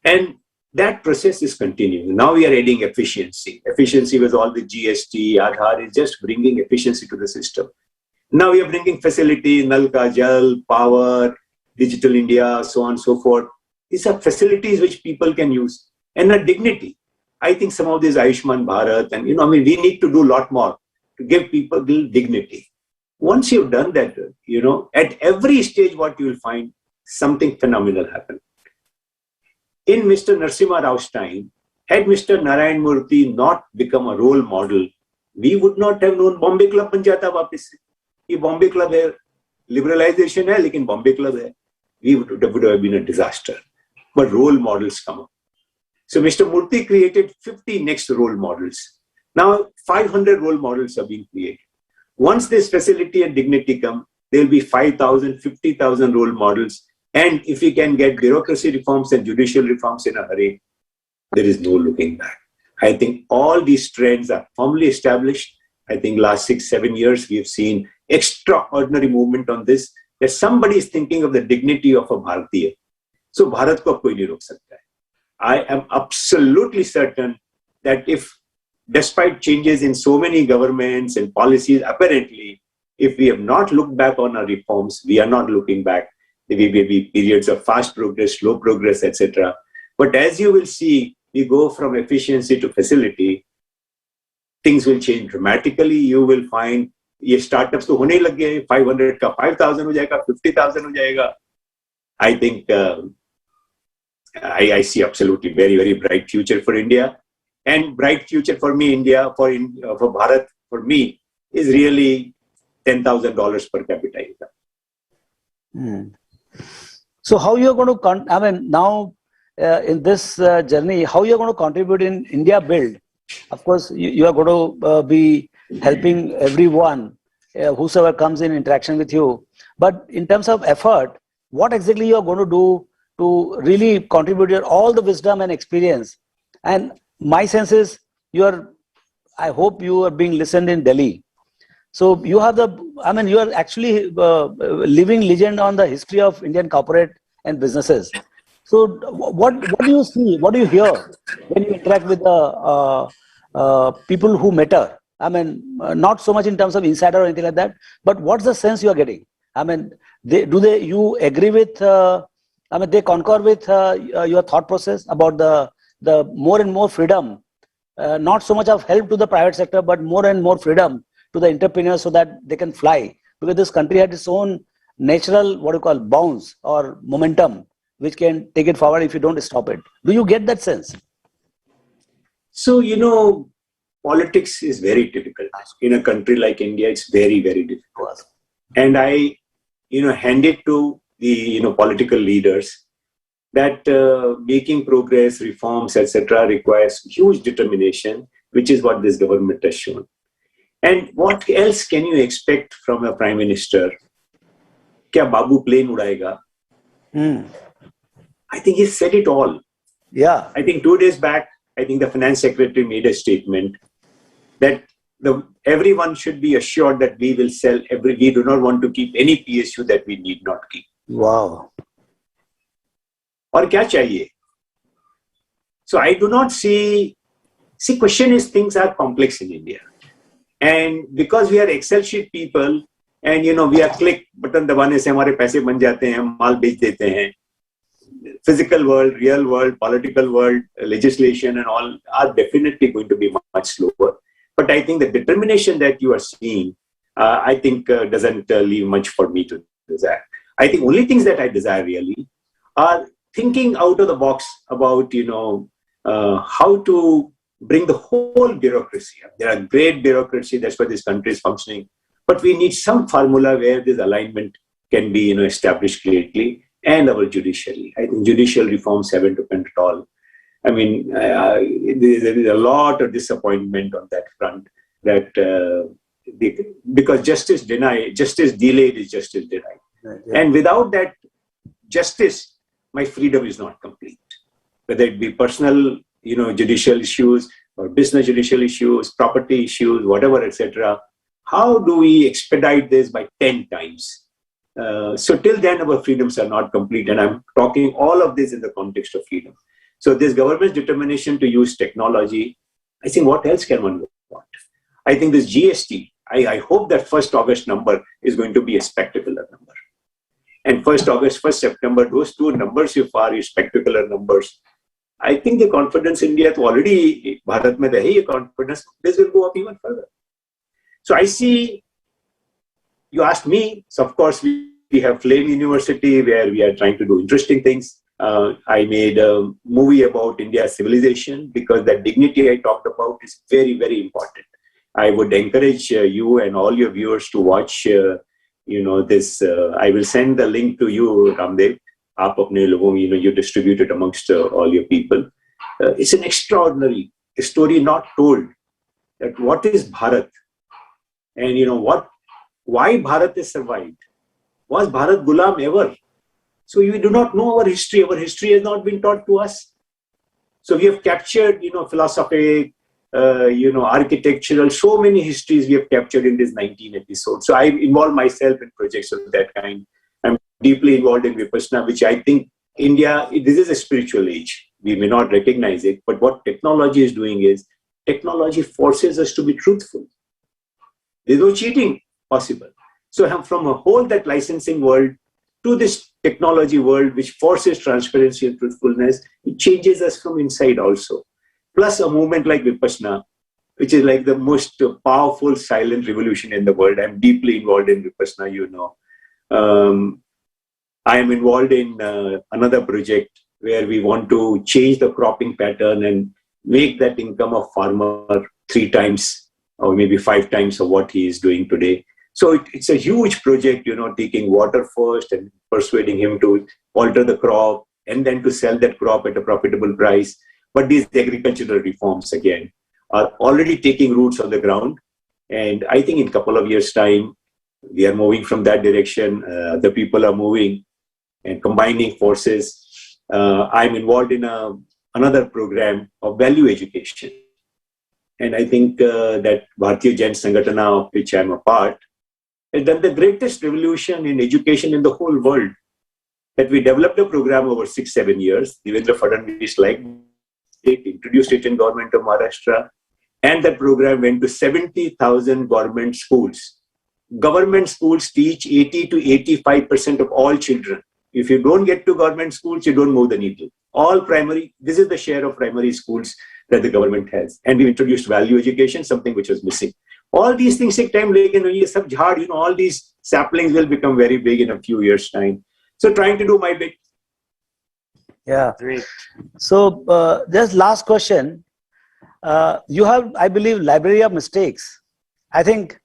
And that process is continuing. Now we are adding efficiency. Efficiency with all the GST, Aadhaar is just bringing efficiency to the system. Now we are bringing facility, Nalka, Jal, power, digital India, so on and so forth. These are facilities which people can use. And a dignity. I think some of these Ayushman Bharat and, we need to do a lot more to give people dignity. Once you've done that, at every stage what you will find, something phenomenal happen. In Mr. Narasimha Rao's time, had Mr. Narayan Murthy not become a role model, we would not have known Bombay Club ban jata वापस से. ये Bombay Club है, liberalization है, लेकिन Bombay Club है. We would have been a disaster. But role models come up. So Mr. Murthy created 50 next role models. Now 500 role models are being created. Once this facility and dignity come, there will be 5,000, 50,000 role models. And if we can get bureaucracy reforms and judicial reforms in a hurry, there is no looking back. I think all these trends are firmly established. I think last 6-7 years, we have seen extraordinary movement on this, that somebody is thinking of the dignity of a Bharatiya. So Bharat ko koi nahi rok sakta hai. I am absolutely certain that if, despite changes in so many governments and policies, apparently, if we have not looked back on our reforms, we are not looking back. There may be periods of fast progress, slow progress, etc. But as you will see, we go from efficiency to facility, things will change dramatically. You will find ये startups तो होने लग गए, 500 का 5,000 हो जाएगा, 50,000 हो जाएगा. I think I see absolutely very, very bright future for India, and bright future for me, India, for Bharat, for me, is really $10,000 per capita income.
So how you are going to, now in this journey, how you are going to contribute in India Build? Of course, you are going to be helping everyone, whosoever comes in interaction with you. But in terms of effort, what exactly you are going to do to really contribute your all the wisdom and experience? And my sense is I hope you are being listened in Delhi. So you have you are actually living legend on the history of Indian corporate and businesses. So what do you see? What do you hear when you interact with the people who matter? Not so much in terms of insider or anything like that, but what's the sense you are getting? You agree with, they concur with your thought process about the more and more freedom, not so much of help to the private sector, but more and more freedom to the entrepreneurs so that they can fly, because this country had its own natural, bounce or momentum, which can take it forward if you don't stop it. Do you get that sense?
So, politics is very difficult. In a country like India, it's very, very difficult. And I, hand it to the, political leaders that making progress, reforms, etc. requires huge determination, which is what this government has shown. And what else can you expect from a prime minister? Kya Babu plane udayega? I think he said it all.
Yeah.
I think 2 days back, I think the finance secretary made a statement that everyone should be assured that we will sell we do not want to keep any PSU that we need not keep.
Wow.
Aur kya chahiye? So I do not see, question is things are complex in India. And because we are Excel sheet people and we are click button dabane se hamare paise ban jate hain, hum maal bech dete hain. Physical world, real world, political world, legislation and all are definitely going to be much slower. But I think the determination that you are seeing, I think doesn't leave much for me to desire. I think only things that I desire really are thinking out of the box about, how to bring the whole bureaucracy up. There are great bureaucracy, that's why this country is functioning. But we need some formula where this alignment can be, established clearly. And our judiciary. I think judicial reforms haven't happened at all. I mean, there is a lot of disappointment on that front. That because justice delayed is justice denied. Right, yeah. And without that justice, my freedom is not complete. Whether it be personal, judicial issues or business judicial issues, property issues, whatever, etc. How do we expedite this by 10 times? So till then, our freedoms are not complete. And I'm talking all of this in the context of freedom. So this government's determination to use technology, I think what else can one want? I think this GST, I hope that 1st August number is going to be a spectacular number. And 1st August, 1st September, those two numbers, if are spectacular numbers, I think the confidence in India already, Bharat mein rahi confidence, this will go up even further. So I see, you asked me, so of course we have Flame University where we are trying to do interesting things. I made a movie about India's civilization because that dignity I talked about is very, very important. I would encourage you and all your viewers to watch, this. I will send the link to you, Raamdeo. Aap apne logon, you distribute it amongst all your people. It's an extraordinary story not told. That what is Bharat, and why Bharat has survived. Was Bharat Gulam ever? So we do not know our history. Our history has not been taught to us. So we have captured, philosophic, architectural, so many histories we have captured in this 19 episodes. So I involved myself in projects of that kind. I'm deeply involved in Vipassana, which I think India, this is a spiritual age. We may not recognize it, but what technology is doing is, technology forces us to be truthful. There's no cheating possible. So from a whole that licensing world to this technology world, which forces transparency and truthfulness, it changes us from inside also. Plus a movement like Vipassana, which is like the most powerful silent revolution in the world. I'm deeply involved in Vipassana, I am involved in another project where we want to change the cropping pattern and make that income of farmer 3 times or maybe 5 times of what he is doing today. So it's a huge project, taking water first and persuading him to alter the crop and then to sell that crop at a profitable price. But these agricultural reforms, again, are already taking roots on the ground. And I think in a couple of years' time, we are moving from that direction. The people are moving and combining forces. I'm involved in another program of value education. And I think that Bharatiya Jain Sangatana, of which I'm a part, has done the greatest revolution in education in the whole world. That we developed a program over 6-7 years. Devendra Fadnavis liked it, introduced it in government of Maharashtra, and that program went to 70,000 government schools. Government schools teach 80 to 85% of all children. If you don't get to government schools, you don't move the needle. All primary, this is the share of primary schools that the government has. And we introduced value education, something which was missing. All these things take time, all these saplings will become very big in a few years' time. So trying to do my bit.
Yeah. Great. So just last question. You have, I believe, library of mistakes. I think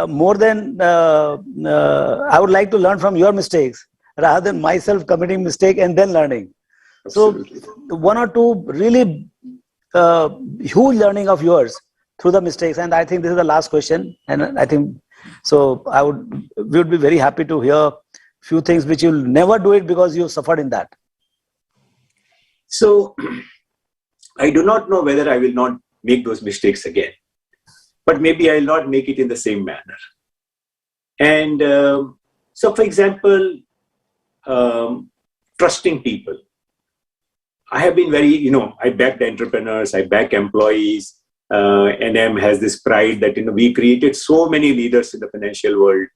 more than I would like to learn from your mistakes rather than myself committing mistake and then learning. Absolutely. So 1 or 2 really huge learning of yours through the mistakes. And I think this is the last question. And I think, so we would be very happy to hear few things which you'll never do it because you suffered in that.
So I do not know whether I will not make those mistakes again, but maybe I will not make it in the same manner. And so, for example, trusting people. I have been very, I backed entrepreneurs, I back employees. ENAM has this pride that, we created so many leaders in the financial world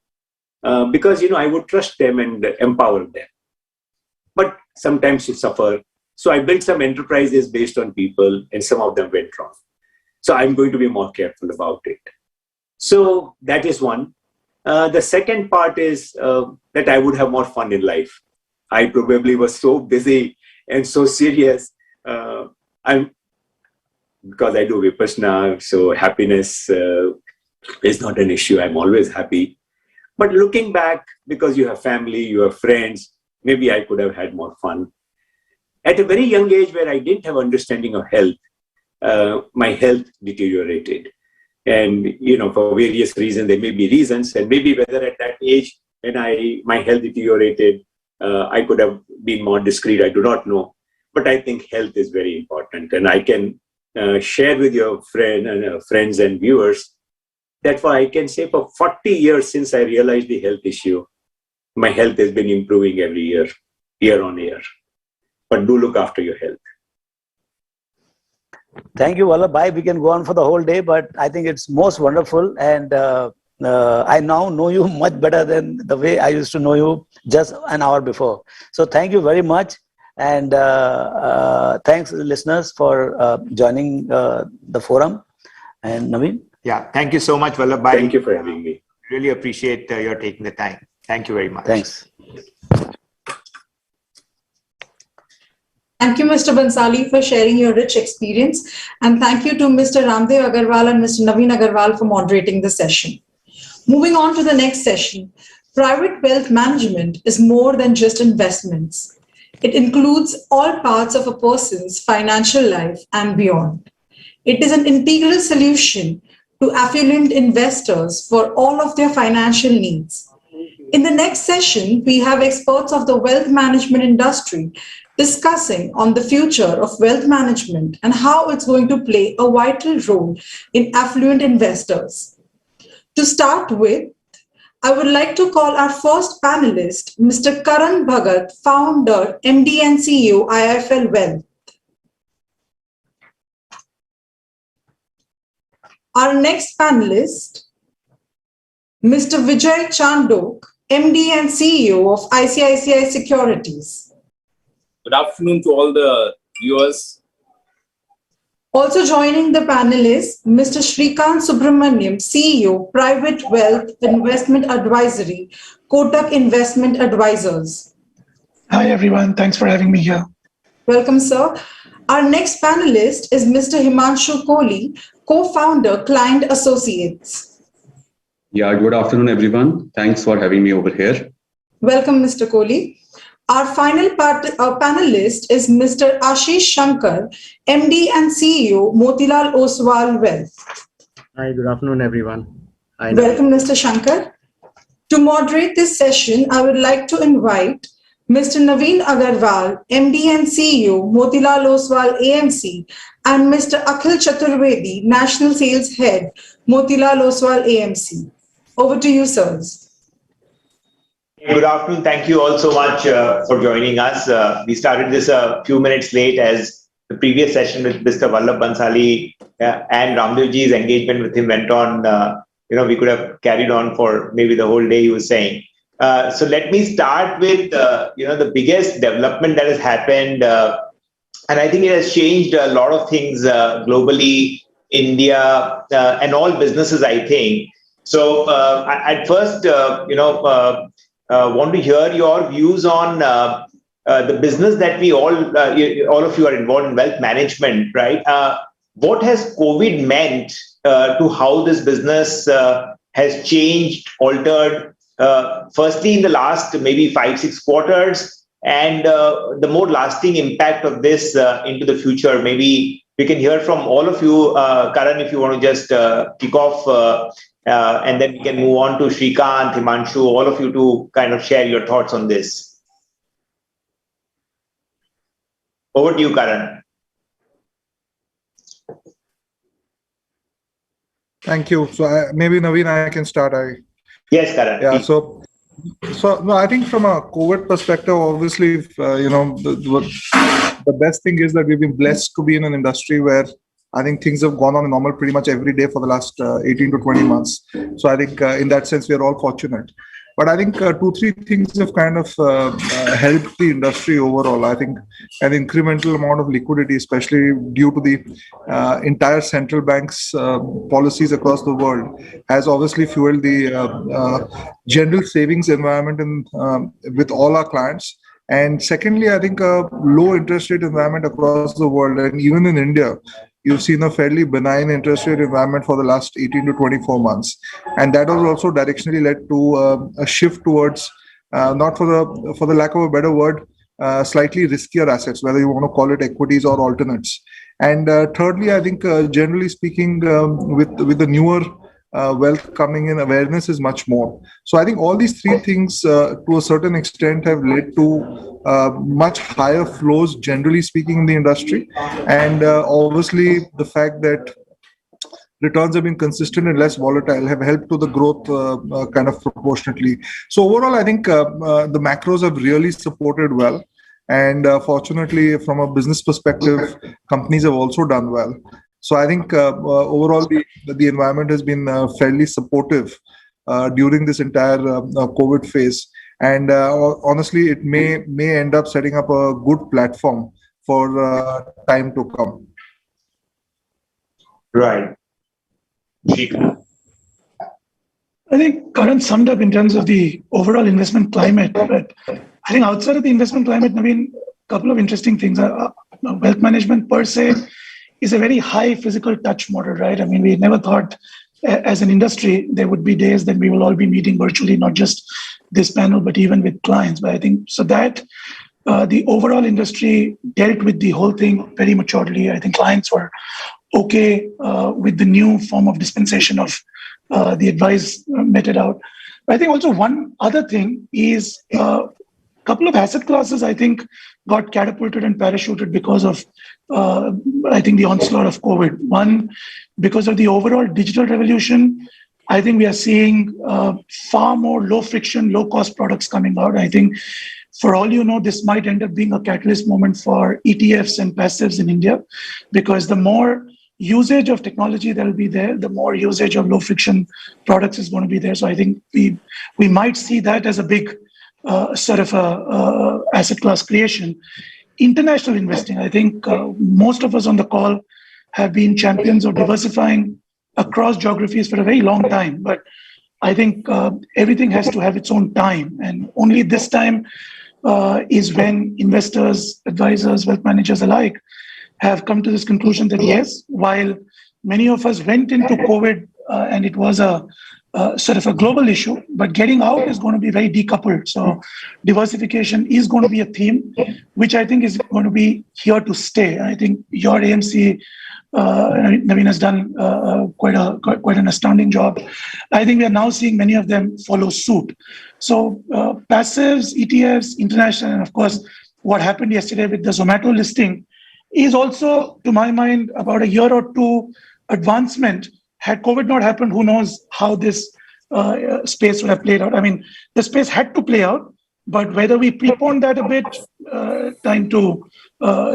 because, I would trust them and empower them. But sometimes you suffer. So I built some enterprises based on people and some of them went wrong. So I'm going to be more careful about it. So that is one. The second part is that I would have more fun in life. I probably was so busy and so serious. Because I do Vipassana, so happiness is not an issue. I'm always happy. But looking back, because you have family, you have friends, maybe I could have had more fun. At a very young age where I didn't have understanding of health, my health deteriorated. And, for various reasons, there may be reasons, and maybe whether at that age when my health deteriorated, I could have been more discreet, I do not know. But I think health is very important. And I can share with your friends and viewers that I can say for 40 years since I realized the health issue, my health has been improving every year, year on year. But do look after your health.
Thank you, Vallabh. We can go on for the whole day, but I think it's most wonderful. And I now know you much better than the way I used to know you just an hour before. So thank you very much. And thanks, listeners, for joining the forum. And Navin?
Yeah, thank you so much, Vallabh.
Thank you for having me.
Really appreciate your taking the time. Thank you very much.
Thanks.
Thank you, Mr. Bhansali, for sharing your rich experience. And thank you to Mr. Raamdeo Agarwal and Mr. Navin Agarwal for moderating the session. Moving on to the next session, private wealth management is more than just investments. It includes all parts of a person's financial life and beyond. It is an integral solution to affluent investors for all of their financial needs. In the next session, we have experts of the wealth management industry discussing on the future of wealth management and how it's going to play a vital role in affluent investors. To start with, I would like to call our first panelist, Mr. Karan Bhagat, founder, MD and CEO, IIFL Wealth. Our next panelist, Mr. Vijay Chandok, MD and CEO of ICICI Securities.
Good afternoon to all the viewers.
Also joining the panelists, Mr. Shrikant Subramaniam, CEO, Private Wealth Investment Advisory, Kotak Investment Advisors.
Hi, everyone. Thanks for having me here.
Welcome, sir. Our next panelist is Mr. Himanshu Kohli, co-founder, Client Associates.
Yeah, good afternoon, everyone. Thanks for having me over here.
Welcome, Mr. Kohli. Our final panelist is Mr. Ashish Shankar, MD and CEO, Motilal Oswal Wealth.
Hi, good afternoon, everyone.
Welcome, Mr. Shankar. To moderate this session, I would like to invite Mr. Navin Agarwal, MD and CEO, Motilal Oswal AMC, and Mr. Akhil Chaturvedi, National Sales Head, Motilal Oswal AMC. Over to you, sirs.
Good afternoon. Thank you all so much for joining us. We started this a few minutes late as the previous session with Mr. Vallabh Bhansali and Raamdeoji's engagement with him went on. We could have carried on for maybe the whole day, he was saying. So let me start with, the biggest development that has happened. And I think it has changed a lot of things globally, India, and all businesses, I think. So at first, want to hear your views on the business that we all of you are involved in, wealth management, right? What has COVID meant to how this business has changed, altered, firstly in the last maybe 5-6 quarters, and the more lasting impact of this into the future, maybe we can hear from all of you. Karan, if you want to just kick off, and then we can move on to Shrikant, Himanshu, all of you to kind of share your thoughts on this. Over to you, Karan.
Thank you. So maybe Navin, I can start.
Yes, Karan.
Yeah. So no, I think from a COVID perspective, obviously, the best thing is that we've been blessed to be in an industry where I think things have gone on normal pretty much every day for the last 18 to 20 months. So I think in that sense, we are all fortunate. But I think 2-3 things have kind of helped the industry overall. I think an incremental amount of liquidity, especially due to the entire central banks' policies across the world, has obviously fueled the general savings environment with all our clients. And secondly, I think a low interest rate environment across the world, and even in India, you've seen a fairly benign interest rate environment for the last 18 to 24 months. And that has also directionally led to a shift towards, not for the lack of a better word, slightly riskier assets, whether you want to call it equities or alternates. And thirdly, I think generally speaking, with the newer wealth coming in, awareness is much more. So I think all these three things to a certain extent have led to much higher flows, generally speaking, in the industry. And obviously the fact that returns have been consistent and less volatile have helped to the growth kind of proportionately. So overall, I think the macros have really supported well. And fortunately, from a business perspective, companies have also done well. So I think overall, the environment has been fairly supportive during this entire COVID phase. And honestly, it may end up setting up a good platform for time to come.
Right.
I think Karan summed up in terms of the overall investment climate. But I think outside of the investment climate, Navin, a couple of interesting things. Wealth management per se is a very high physical touch model, right? I mean, we never thought as an industry, there would be days that we will all be meeting virtually, not just this panel, but even with clients. But I think so that the overall industry dealt with the whole thing very maturely. I think clients were okay with the new form of dispensation of the advice meted out. But I think also one other thing is a couple of asset classes, I think, got catapulted and parachuted because of, I think, the onslaught of COVID. One, because of the overall digital revolution, I think we are seeing far more low friction, low cost products coming out. I think, for all you know, this might end up being a catalyst moment for ETFs and passives in India, because the more usage of technology that will be there, the more usage of low friction products is going to be there. So I think we might see that as a big sort of asset class creation. International investing, I think most of us on the call have been champions of diversifying across geographies for a very long time. But I think everything has to have its own time. And only this time is when investors, advisors, wealth managers alike have come to this conclusion that yes, while many of us went into COVID and it was a sort of a global issue, but getting out is going to be very decoupled. So diversification is going to be a theme, which I think is going to be here to stay. I think your AMC, Navin, has done quite an astounding job. I think we are now seeing many of them follow suit. So passives, ETFs, international, and of course, what happened yesterday with the Zomato listing is also, to my mind, about a year or two advancement. Had COVID not happened, who knows how this space would have played out. I mean, the space had to play out, but whether we preponed that a bit, time to,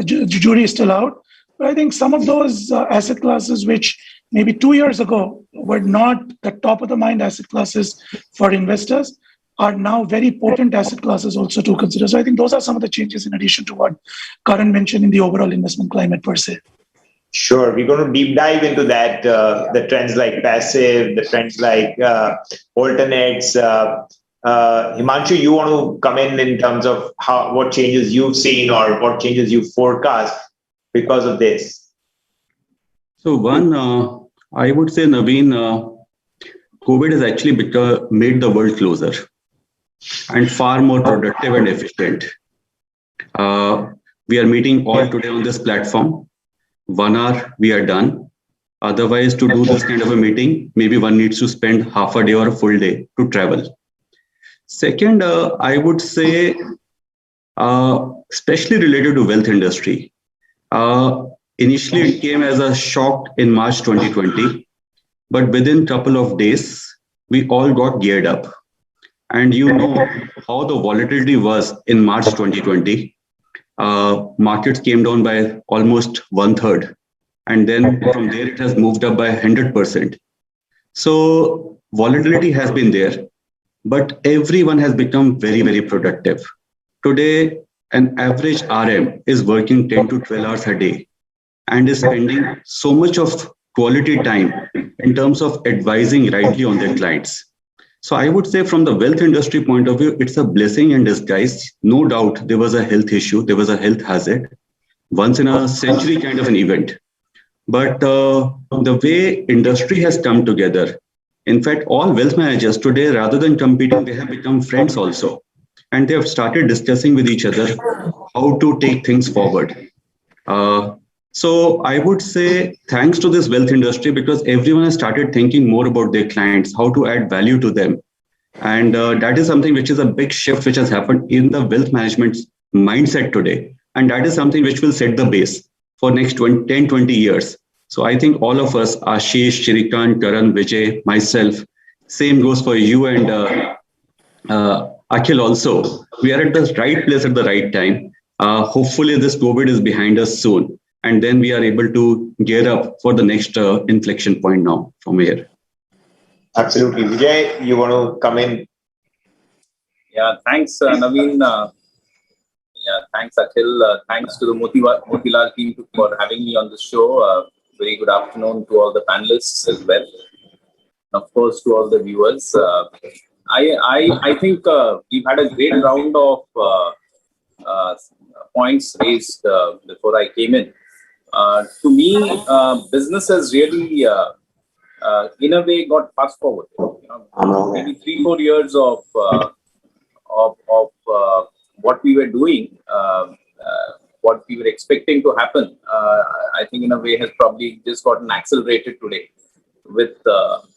jury is still out. But I think some of those asset classes, which maybe 2 years ago were not the top of the mind asset classes for investors, are now very potent asset classes also to consider. So I think those are some of the changes in addition to what Karan mentioned in the overall investment climate per se.
Sure, we're going to deep dive into that, the trends like passive, the trends like alternates. Himanshu, you want to come in terms of what changes you've seen or what changes you forecast because of this?
So one, I would say, Navin, COVID has actually made the world closer and far more productive and efficient. We are meeting all today on this platform. 1 hour, we are done. Otherwise, to do this kind of a meeting, maybe one needs to spend half a day or a full day to travel. Second, I would say, especially related to wealth industry. Initially, it came as a shock in March 2020, but within a couple of days, we all got geared up. And you know how the volatility was in March 2020. Markets came down by almost 1/3. And then from there, it has moved up by 100%. So volatility has been there, but everyone has become very, very productive. Today, an average RM is working 10 to 12 hours a day and is spending so much of quality time in terms of advising rightly on their clients. So I would say from the wealth industry point of view, it's a blessing in disguise. No doubt there was a health issue, there was a health hazard, once in a century kind of an event. But the way industry has come together, in fact, all wealth managers today, rather than competing, they have become friends also. And they have started discussing with each other how to take things forward. So I would say thanks to this wealth industry, because everyone has started thinking more about their clients, how to add value to them. And that is something which is a big shift which has happened in the wealth management mindset today. And that is something which will set the base for next 10, 20 years. So I think all of us, Ashish, Shrikant, Karan, Vijay, myself, same goes for you and Akhil also. We are at the right place at the right time. Hopefully this COVID is behind us soon. And then we are able to gear up for the next inflection point now from here.
Absolutely. Vijay, you want to come in?
Yeah, thanks, Navin. Yeah, thanks, Atul. Thanks to the Motilal team for having me on the show. Very good afternoon to all the panelists as well. Of course, to all the viewers. I think we've had a great round of points raised before I came in. To me, business has really, in a way, got fast forward. Maybe 3-4 years of what we were doing, what we were expecting to happen, I think in a way has probably just gotten accelerated today with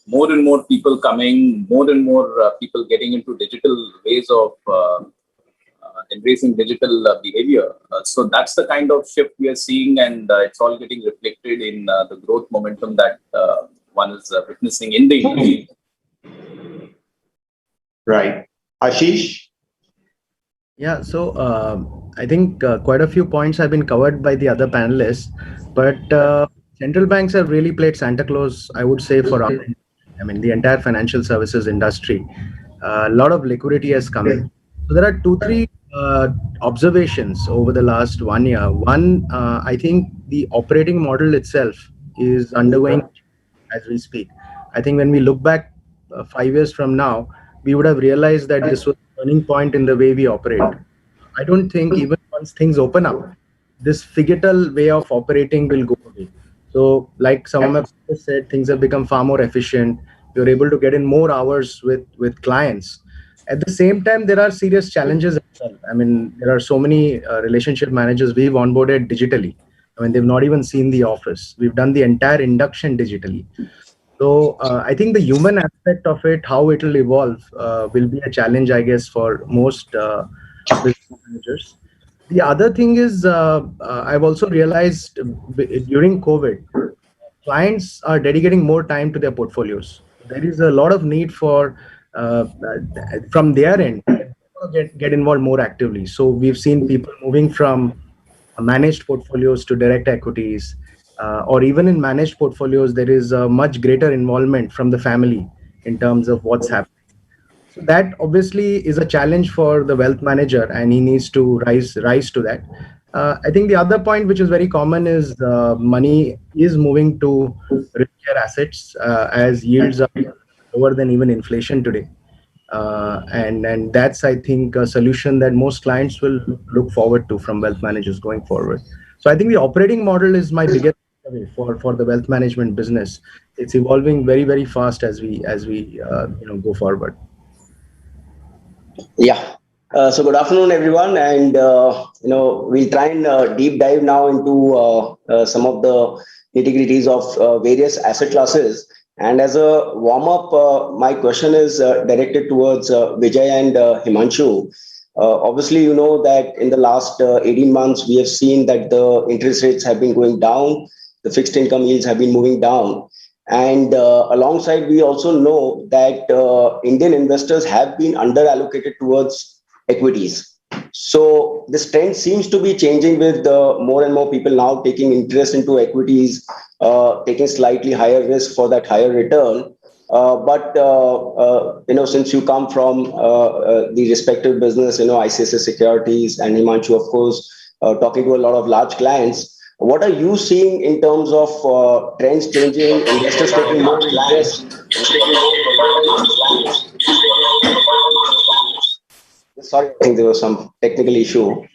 more and more people coming, more and more people getting into digital ways of embracing digital behavior. So that's the kind of shift we are seeing, and it's all getting reflected in the growth momentum that one is witnessing in the industry.
Right. Ashish?
Yeah, so I think quite a few points have been covered by the other panelists, but central banks have really played Santa Claus, I would say, for the entire financial services industry. A lot of liquidity has come in. So there are 2-3 observations over the last 1 year. One, I think the operating model itself is undergoing as we speak. I think when we look back 5 years from now, we would have realized that this was a turning point in the way we operate. I don't think even once things open up, this figital way of operating will go away. So like some of my said, things have become far more efficient. You're able to get in more hours with clients. At the same time, there are serious challenges as well. I mean, there are so many relationship managers we've onboarded digitally. I mean, they've not even seen the office. We've done the entire induction digitally. So I think the human aspect of it, how it will evolve, will be a challenge, I guess, for most business managers. The other thing is, I've also realized during COVID, clients are dedicating more time to their portfolios. There is a lot of need for, from their end, get involved more actively. So we've seen people moving from managed portfolios to direct equities, or even in managed portfolios, there is a much greater involvement from the family in terms of what's happening. So that obviously is a challenge for the wealth manager, and he needs to rise to that. I think the other point, which is very common, is money is moving to riskier assets as yields are lower than even inflation today. And that's, I think, a solution that most clients will look forward to from wealth managers going forward. So I think the operating model is my biggest takeaway for the wealth management business. It's evolving very, very fast as we go forward.
Yeah.
So good afternoon, everyone, and we'll try and deep dive now into some of the nitty-gritties of various asset classes. And as a warm-up, my question is directed towards Vijay and Himanshu. Obviously, you know that in the last 18 months, we have seen that the interest rates have been going down, the fixed income yields have been moving down. And alongside, we also know that Indian investors have been under-allocated towards equities. So this trend seems to be changing with more and more people now taking interest into equities, taking slightly higher risk for that higher return. But since you come from the respective business, ICICI Securities and Himanshu, of course, talking to a lot of large clients, what are you seeing in terms of trends changing, investors taking more interest? Sorry, I think there was some technical issue.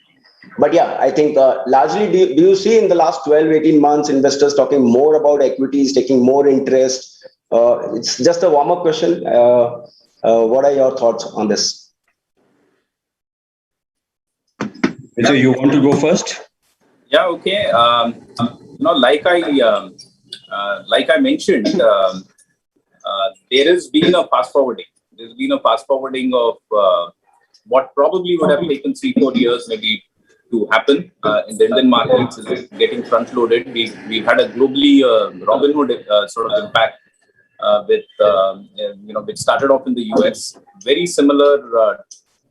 But yeah, I think largely, do you see in the last 12, 18 months, investors talking more about equities, taking more interest? It's just a warm-up question. What are your thoughts on this?
Vijay, you want to go first?
Yeah, okay. Like I mentioned, there has been a fast forwarding. There's been a fast forwarding of what probably would have taken 3-4 years maybe to happen in the Indian markets is getting front loaded. We've had a globally Robin Hood sort of impact with which started off in the US. Very similar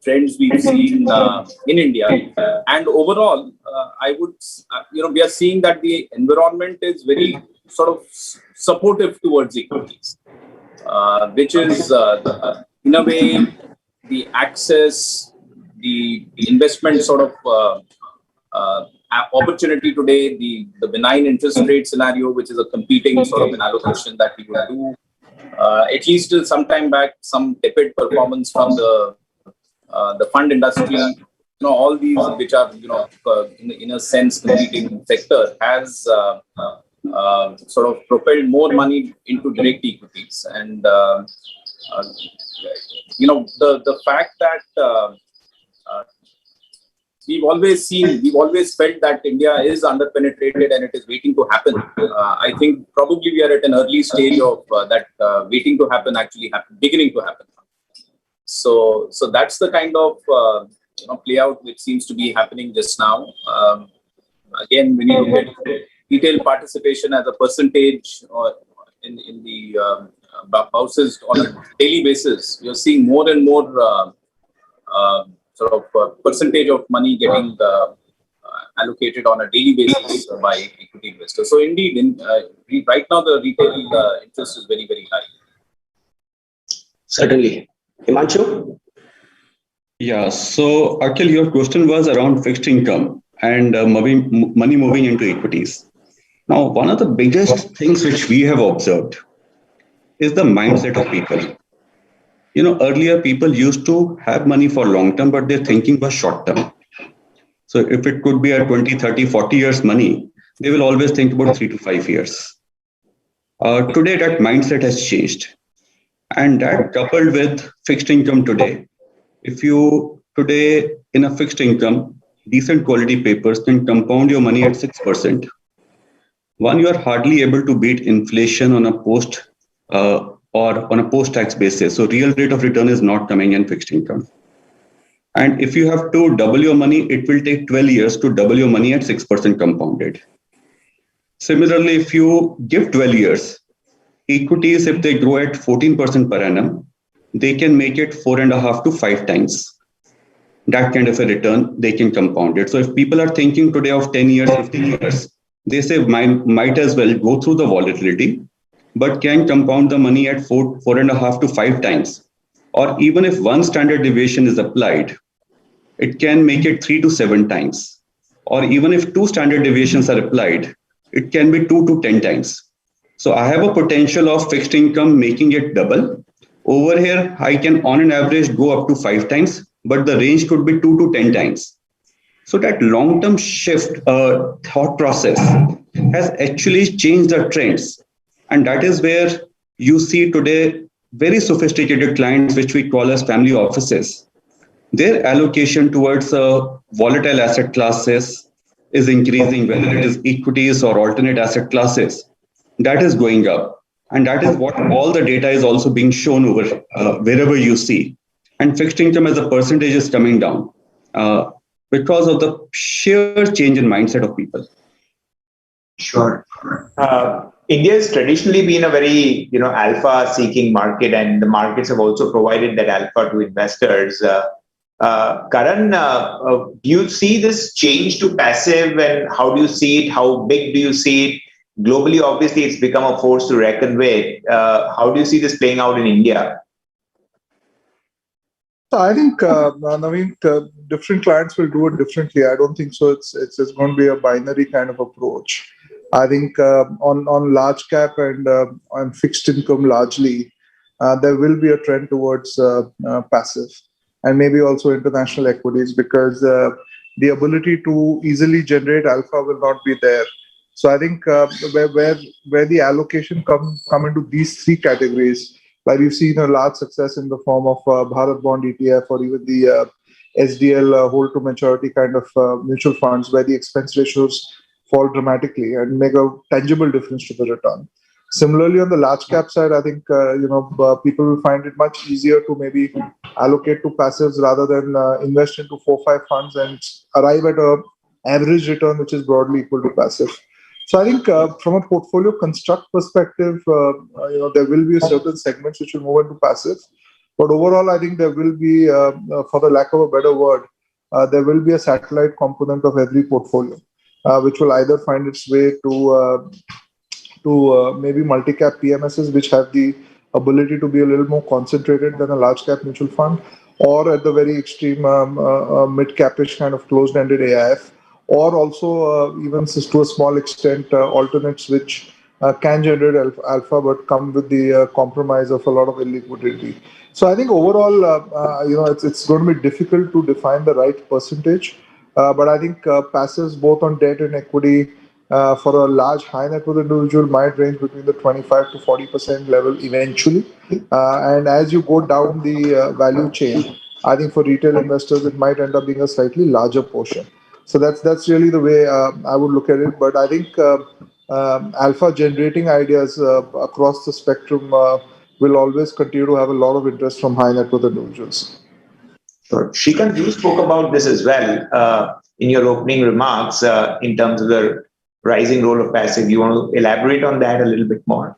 trends we've seen in India, and overall, I would we are seeing that the environment is very sort of supportive towards equities, which is in a way the access, the investment sort of opportunity today, the benign interest rate scenario, which is a competing sort of an allocation that we would do. At least some time back, some tepid performance from the fund industry, all these which are, in a sense, competing sector has sort of propelled more money into direct equities. And, the fact that we've always felt that India is underpenetrated and it is waiting to happen. I think probably we are at an early stage of that waiting to happen, actually beginning to happen. So that's the kind of play out which seems to be happening just now. Again, when you look at retail participation as a percentage or in the houses on a daily basis, you're seeing more and more sort of percentage of money getting allocated on a daily basis by equity investors. So indeed, right now the retail interest is very, very high.
Certainly. Himanshu?
Yeah, so Atul, your question was around fixed income and money moving into equities. Now, one of the biggest things which we have observed is the mindset of people. Earlier people used to have money for long term, but their thinking was short term. So if it could be a 20, 30, 40 years money, they will always think about 3 to 5 years. Today, that mindset has changed. And that coupled with fixed income today, if you today in a fixed income, decent quality papers can compound your money at 6%. One, you are hardly able to beat inflation on a post or on a post-tax basis. So real rate of return is not coming in fixed income. And if you have to double your money, it will take 12 years to double your money at 6% compounded. Similarly, if you give 12 years, equities, if they grow at 14% per annum, they can make it 4.5 to 5 times. That kind of a return, they can compound it. So if people are thinking today of 10 years, 15 years, they say might as well go through the volatility, but can compound the money at 4.5 to 5 times. Or even if one standard deviation is applied, it can make it 3 to 7 times. Or even if 2 standard deviations are applied, it can be 2 to 10 times. So I have a potential of fixed income making it double. Over here, I can on an average go up to 5 times, but the range could be 2 to 10 times. So that long-term shift thought process has actually changed the trends. And that is where you see today very sophisticated clients, which we call as family offices. their allocation towards volatile asset classes is increasing, whether it is equities or alternate asset classes, that is going up. And that is what all the data is also being shown over wherever you see. And fixed income as a percentage is coming down because of the sheer change in mindset of people.
Sure. India has traditionally been a very, alpha-seeking market, and the markets have also provided that alpha to investors. Karan, do you see this change to passive, and how do you see it? How big do you see it? Globally, obviously, it's become a force to reckon with. How do you see this playing out in India?
So I think, Navin, different clients will do it differently. I don't think so. It's going to be a binary kind of approach. I think on large cap and on fixed income largely, there will be a trend towards passive, and maybe also international equities, because the ability to easily generate alpha will not be there. So I think where the allocation come into these three categories, where you've seen a large success in the form of Bharat Bond ETF or even the SDL hold to maturity kind of mutual funds, where the expense ratios fall dramatically and make a tangible difference to the return. Similarly, on the large cap side, I think people will find it much easier to maybe allocate to passives rather than invest into 4 or 5 funds and arrive at a average return which is broadly equal to passive. So I think from a portfolio construct perspective, there will be a certain segments which will move into passive, but overall, I think there will be, for the lack of a better word, there will be a satellite component of every portfolio, which will either find its way to maybe multi-cap PMSs, which have the ability to be a little more concentrated than a large cap mutual fund, or at the very extreme mid-capish kind of closed-ended AIF, or also even to a small extent alternates which can generate alpha but come with the compromise of a lot of illiquidity. So I think overall, it's going to be difficult to define the right percentage, but I think passives both on debt and equity for a large high net worth individual might range between the 25 to 40% level eventually. And as you go down the value chain, I think for retail investors, it might end up being a slightly larger portion. So that's really the way I would look at it. But I think alpha generating ideas across the spectrum will always continue to have a lot of interest from high net worth individuals.
Sure. Shrikant, you spoke about this as well in your opening remarks in terms of the rising role of passive. You want to elaborate on that a little bit more?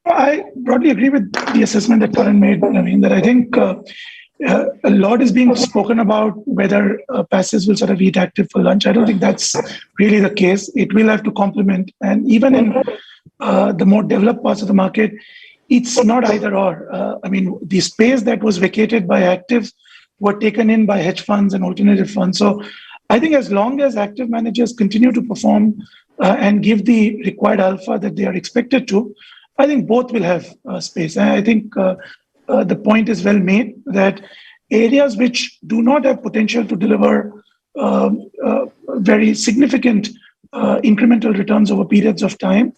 I broadly agree with the assessment that Karan made. I mean, that I think a lot is being spoken about whether passives will sort of eat active for lunch. I don't think that's really the case. It will have to complement. And even in the more developed parts of the market, it's not either or. I mean, the space that was vacated by actives were taken in by hedge funds and alternative funds. So I think as long as active managers continue to perform and give the required alpha that they are expected to, I think both will have space. And I think the point is well made that areas which do not have potential to deliver very significant incremental returns over periods of time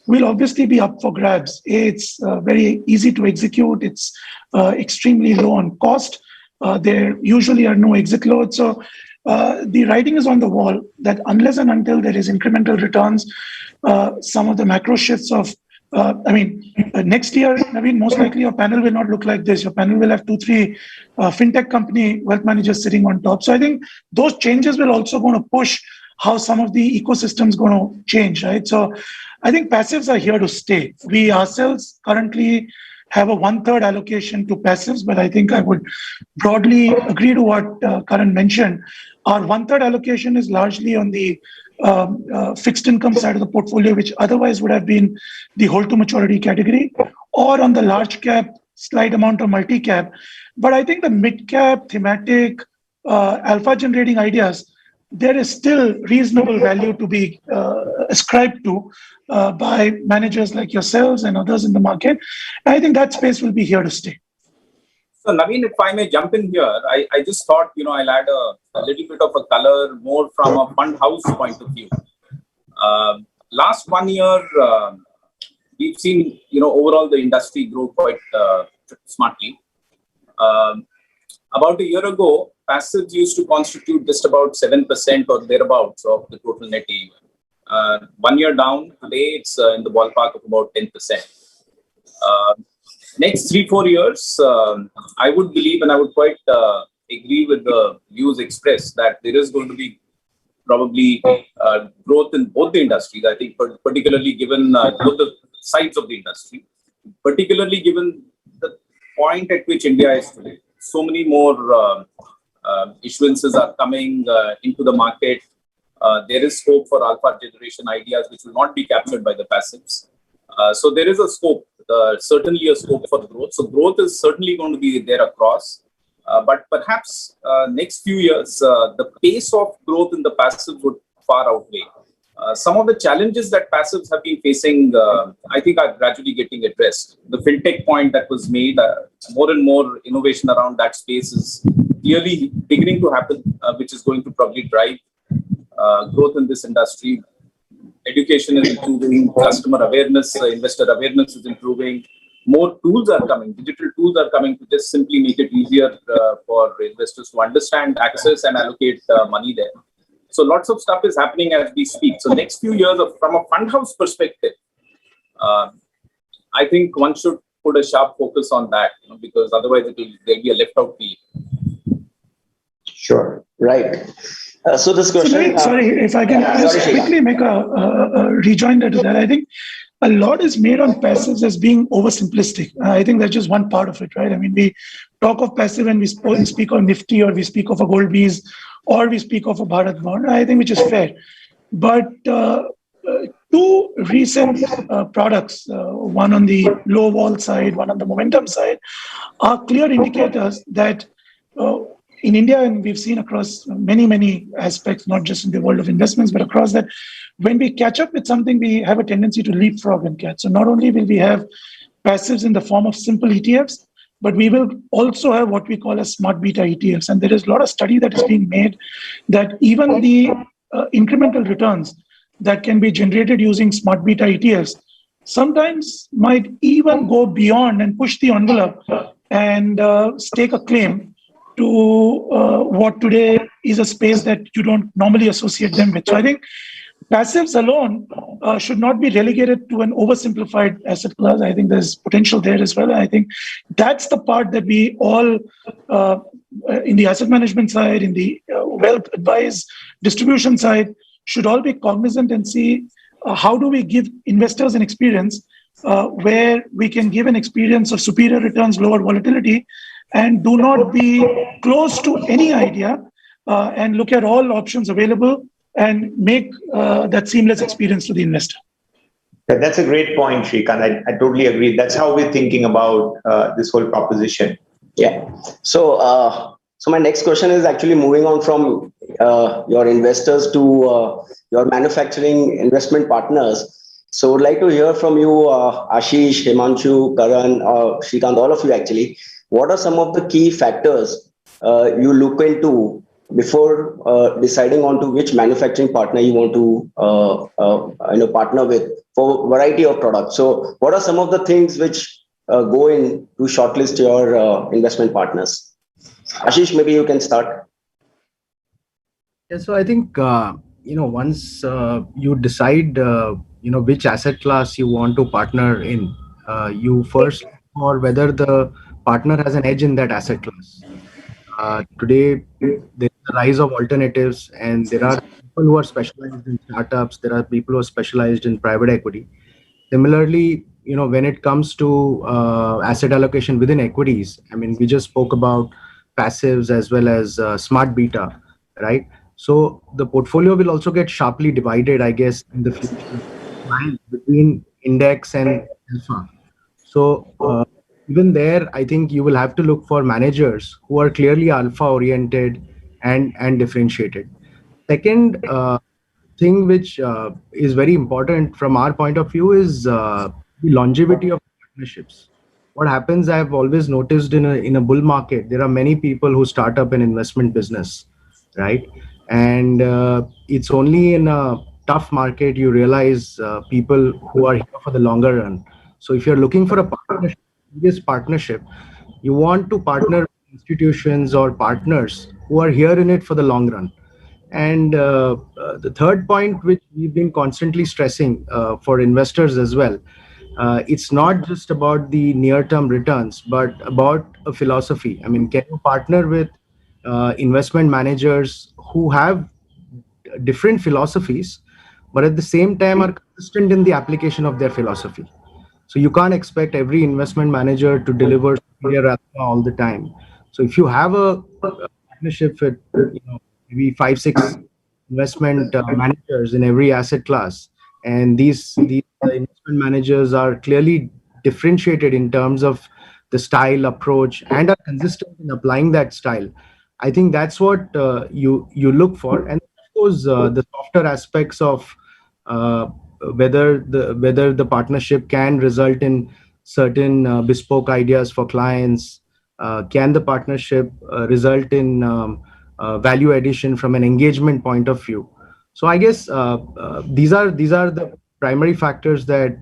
will obviously be up for grabs. It's very easy to execute. It's extremely low on cost. There usually are no exit loads. So the writing is on the wall that unless and until there is incremental returns, some of the macro shifts of next year, Navin, most likely your panel will not look like this. Your panel will have 2-3 fintech company wealth managers sitting on top. So I think those changes will also going to push how some of the ecosystems going to change, right? So I think passives are here to stay. We ourselves currently have a 1/3 allocation to passives, but I think I would broadly agree to what Karan mentioned. Our 1/3 allocation is largely on the fixed income side of the portfolio, which otherwise would have been the hold to maturity category, or on the large cap, slight amount of multi-cap. But I think the mid-cap thematic alpha generating ideas, there is still reasonable value to be ascribed to by managers like yourselves and others in the market. And I think that space will be here to stay.
So Navin, if I may jump in here, I just thought, I'll add a little bit of a color more from a fund house point of view. Last 1 year, we've seen, overall the industry grow quite smartly. About a year ago, passives used to constitute just about 7% or thereabouts of the total net AUM. 1 year down, today it's in the ballpark of about 10%. Next 3-4 years, I would believe, and I would quite agree with the views expressed, that there is going to be probably growth in both the industries. I think particularly given both the sides of the industry, particularly given the point at which India is today. So many more issuances are coming into the market. There is scope for alpha generation ideas which will not be captured by the passives. So there is a scope, certainly a scope for growth. So growth is certainly going to be there across. But perhaps next few years, the pace of growth in the passives would far outweigh. Some of the challenges that passives have been facing, I think, are gradually getting addressed. The fintech point that was made, more and more innovation around that space is clearly beginning to happen, which is going to probably drive growth in this industry. Education is improving, customer awareness, investor awareness is improving. More tools are coming, digital tools are coming to just simply make it easier for investors to understand, access, and allocate money there. So lots of stuff is happening as we speak. So next few years, from a fund house perspective, I think one should put a sharp focus on that, because otherwise there'll be a left out field.
Sure, right. So this question...
sorry, if I can just quickly make a rejoinder to that. I think a lot is made on passives as being oversimplistic. I think that's just one part of it, right? I mean, we talk of passive and we speak of Nifty, or we speak of a gold bees, or we speak of a Bharat bond, I think, which is fair. But two recent products, one on the low wall side, one on the momentum side, are clear indicators that in India, and we've seen across many, many aspects, not just in the world of investments, but across that, when we catch up with something, we have a tendency to leapfrog and catch. So not only will we have passives in the form of simple ETFs, but we will also have what we call as smart beta ETFs. And there is a lot of study that is being made that even the incremental returns that can be generated using smart beta ETFs sometimes might even go beyond and push the envelope and stake a claim to what today is a space that you don't normally associate them with. So I think passives alone should not be relegated to an oversimplified asset class. I think there's potential there as well. I think that's the part that we all, in the asset management side, in the wealth advice distribution side, should all be cognizant and see how do we give investors an experience where we can give an experience of superior returns, lower volatility, and do not be close to any idea and look at all options available and make that seamless experience to the investor.
That's a great point, Shrikant. I totally agree. That's how we're thinking about this whole proposition.
Yeah. So my next question is actually moving on from your investors to your manufacturing investment partners. So I'd like to hear from you, Ashish, Himanshu, Karan, Shrikant, all of you actually. What are some of the key factors you look into before deciding on to which manufacturing partner you want to partner with for a variety of products? So what are some of the things which go in to shortlist your investment partners? Ashish, maybe you can start.
Yeah, so I think once you decide which asset class you want to partner in, you first look for whether the partner has an edge in that asset class. Today, there's the rise of alternatives, and there are people who are specialized in startups. There are people who are specialized in private equity. Similarly, when it comes to asset allocation within equities, I mean, we just spoke about passives as well as smart beta, right? So the portfolio will also get sharply divided, I guess, in the future between index and alpha. So even there, I think you will have to look for managers who are clearly alpha oriented and differentiated. Second thing which is very important from our point of view is the longevity of partnerships. What happens, I've always noticed in a bull market, there are many people who start up an investment business, right? And it's only in a tough market you realize people who are here for the longer run. So if you're looking for a partnership, you want to partner with institutions or partners who are here in it for the long run. And the third point, which we've been constantly stressing for investors as well, it's not just about the near-term returns, but about a philosophy. I mean, can you partner with investment managers who have different philosophies, but at the same time are consistent in the application of their philosophy? So you can't expect every investment manager to deliver superior alpha all the time. So if you have a partnership with maybe 5-6 investment managers in every asset class, and these investment managers are clearly differentiated in terms of the style, approach, and are consistent in applying that style, I think that's what you look for. And of course, the softer aspects of whether the partnership can result in certain bespoke ideas for clients. Can the partnership result in value addition from an engagement point of view? So I guess these are the primary factors that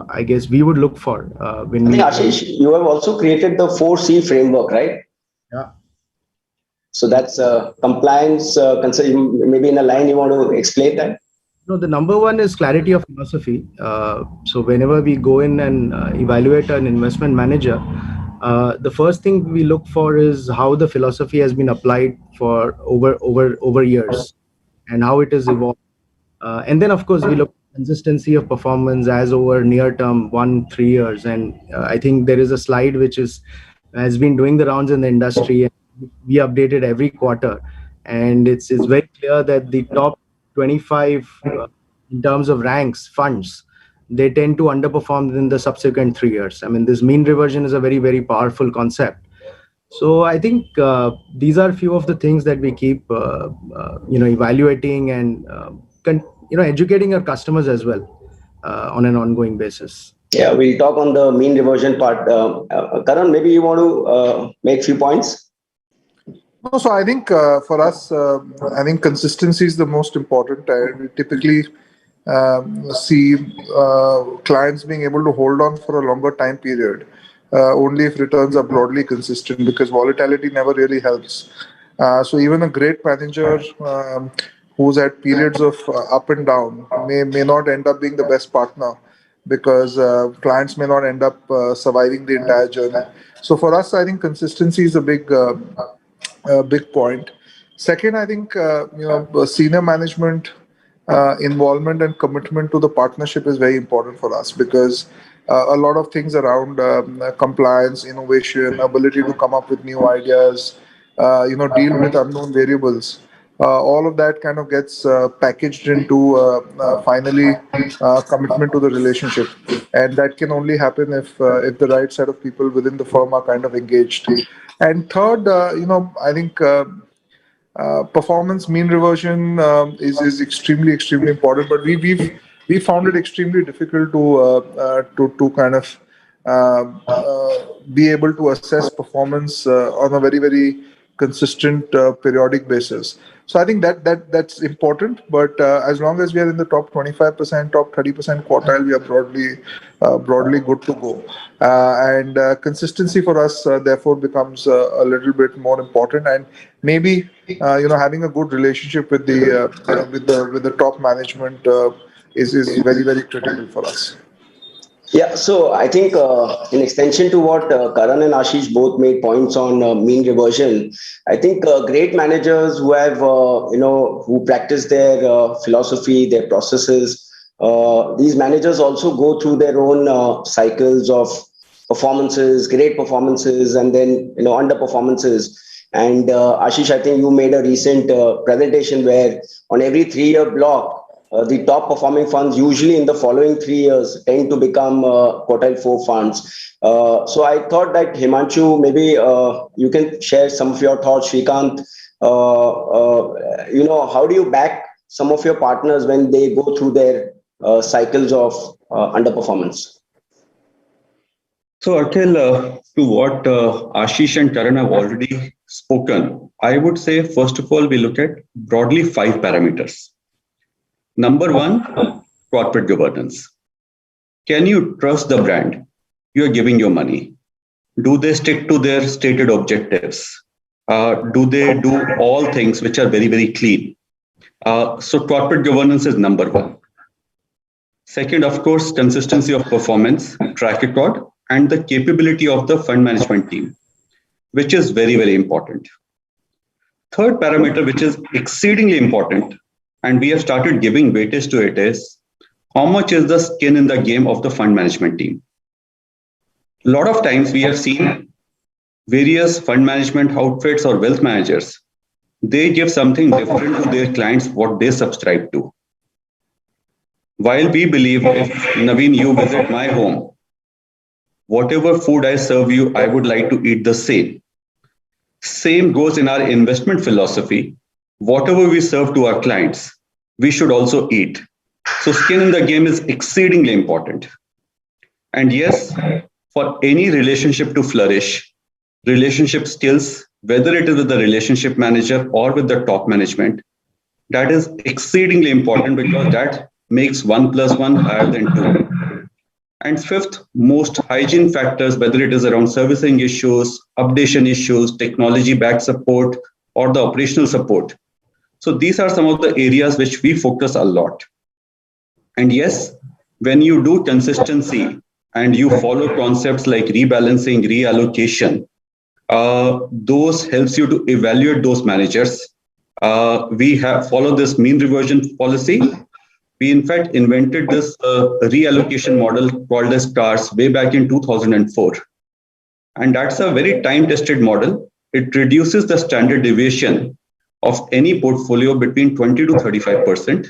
I guess we would look for when
I think, Ashish, you have also created the 4C framework, right?
Yeah.
So that's compliance. Maybe in a line you want to explain that?
No, the number one is clarity of philosophy. So whenever we go in and evaluate an investment manager, the first thing we look for is how the philosophy has been applied for over years and how it has evolved. And then, of course, we look at consistency of performance as over near term 1-3 years. And I think there is a slide which has been doing the rounds in the industry. And we update it every quarter, and it's very clear that the top 25 in terms of ranks funds, they tend to underperform in the subsequent 3 years. I mean, this mean reversion is a very, very powerful concept. So I think these are a few of the things that we keep evaluating and educating our customers as well on an ongoing basis.
Yeah, we'll talk on the mean reversion part. Karan, maybe you want to make a few points?
No, so I think for us, I think consistency is the most important. We typically see clients being able to hold on for a longer time period only if returns are broadly consistent, because volatility never really helps. So even a great manager who's at periods of up and down may not end up being the best partner, because clients may not end up surviving the entire journey. So for us, I think consistency is a big point. Second, I think senior management involvement and commitment to the partnership is very important for us, because a lot of things around compliance, innovation, ability to come up with new ideas, deal with unknown variables. All of that kind of gets packaged into finally commitment to the relationship, and that can only happen if the right set of people within the firm are kind of engaged. And third, I think performance mean reversion is extremely important, but we found it extremely difficult to kind of be able to assess performance on a very, very consistent periodic basis. So I think that's important, but as long as we are in the top 25%, top 30% quartile, we are broadly good to go. And consistency for us therefore becomes a little bit more important, and maybe having a good relationship with the top management is very, very critical for us.
Yeah, so I think in extension to what Karan and Ashish both made points on mean reversion, I think great managers who have, who practice their philosophy, their processes, these managers also go through their own cycles of performances, great performances, and then, underperformances. And Ashish, I think you made a recent presentation where on every 3-year block, the top performing funds usually in the following 3 years tend to become quartile 4 funds. So I thought that Himanshu, maybe you can share some of your thoughts. Srikanth, how do you back some of your partners when they go through their cycles of underperformance?
So Atul, to what Ashish and Karan have already spoken, I would say, first of all, we look at broadly 5 parameters. Number 1, corporate governance. Can you trust the brand you are giving your money? Do they stick to their stated objectives? Do they do all things which are very, very clean? So corporate governance is number one. Second, of course, consistency of performance, track record, and the capability of the fund management team, which is very, very important. Third parameter, which is exceedingly important, and we have started giving weightage to it, is how much is the skin in the game of the fund management team. A lot of times we have seen various fund management outfits or wealth managers, they give something different to their clients what they subscribe to. While we believe if Navin, you visit my home, whatever food I serve you, I would like to eat the same. Same goes in our investment philosophy. Whatever we serve to our clients, we should also eat. So skin in the game is exceedingly important. And yes, for any relationship to flourish, relationship skills, whether it is with the relationship manager or with the top management, that is exceedingly important because that makes 1 + 1 higher than 2. And fifth, most hygiene factors, whether it is around servicing issues, updation issues, technology-backed support, or the operational support. So these are some of the areas which we focus a lot. And yes, when you do consistency and you follow concepts like rebalancing, reallocation, those helps you to evaluate those managers. We have followed this mean reversion policy. We in fact invented this reallocation model called as STARS way back in 2004. And that's a very time-tested model. It reduces the standard deviation of any portfolio between 20 to 35%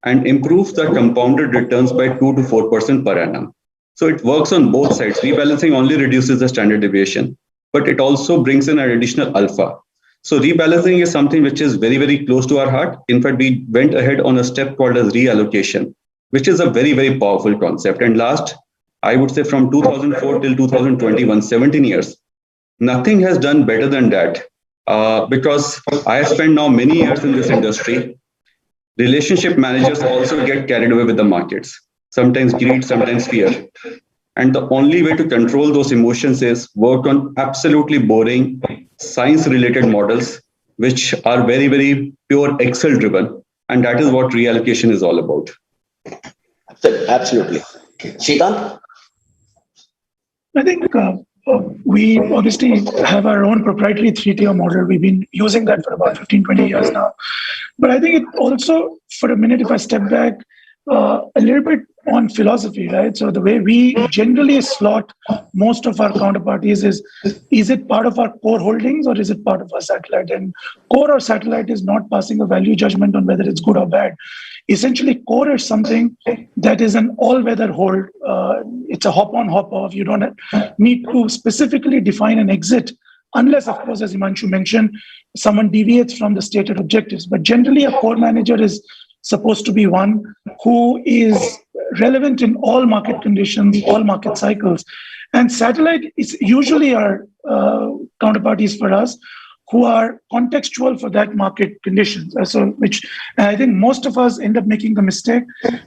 and improves the compounded returns by 2 to 4% per annum. So it works on both sides. Rebalancing only reduces the standard deviation, but it also brings in an additional alpha. So rebalancing is something which is very, very close to our heart. In fact, we went ahead on a step called as reallocation, which is a very, very powerful concept. And last, I would say from 2004 till 2021, 17 years, nothing has done better than that. Because I have spent now many years in this industry. Relationship managers also get carried away with the markets. Sometimes greed, sometimes fear. And the only way to control those emotions is work on absolutely boring science-related models, which are very, very pure Excel-driven. And that is what reallocation is all about.
Absolutely. Siddharth?
I think we obviously have our own proprietary 3-tier model. We've been using that for about 15, 20 years now. But I think it also, for a minute, if I step back, a little bit on philosophy, right? So the way we generally slot most of our counterparties is it part of our core holdings or is it part of our satellite? And core or satellite is not passing a value judgment on whether it's good or bad. Essentially, core is something that is an all-weather hold. It's a hop-on, hop-off. You don't need to specifically define an exit unless, of course, as Himanshu mentioned, someone deviates from the stated objectives. But generally, a core manager is supposed to be one who is relevant in all market conditions, all market cycles. And satellite is usually our counterparties for us who are contextual for that market conditions. So, which I think most of us end up making the mistake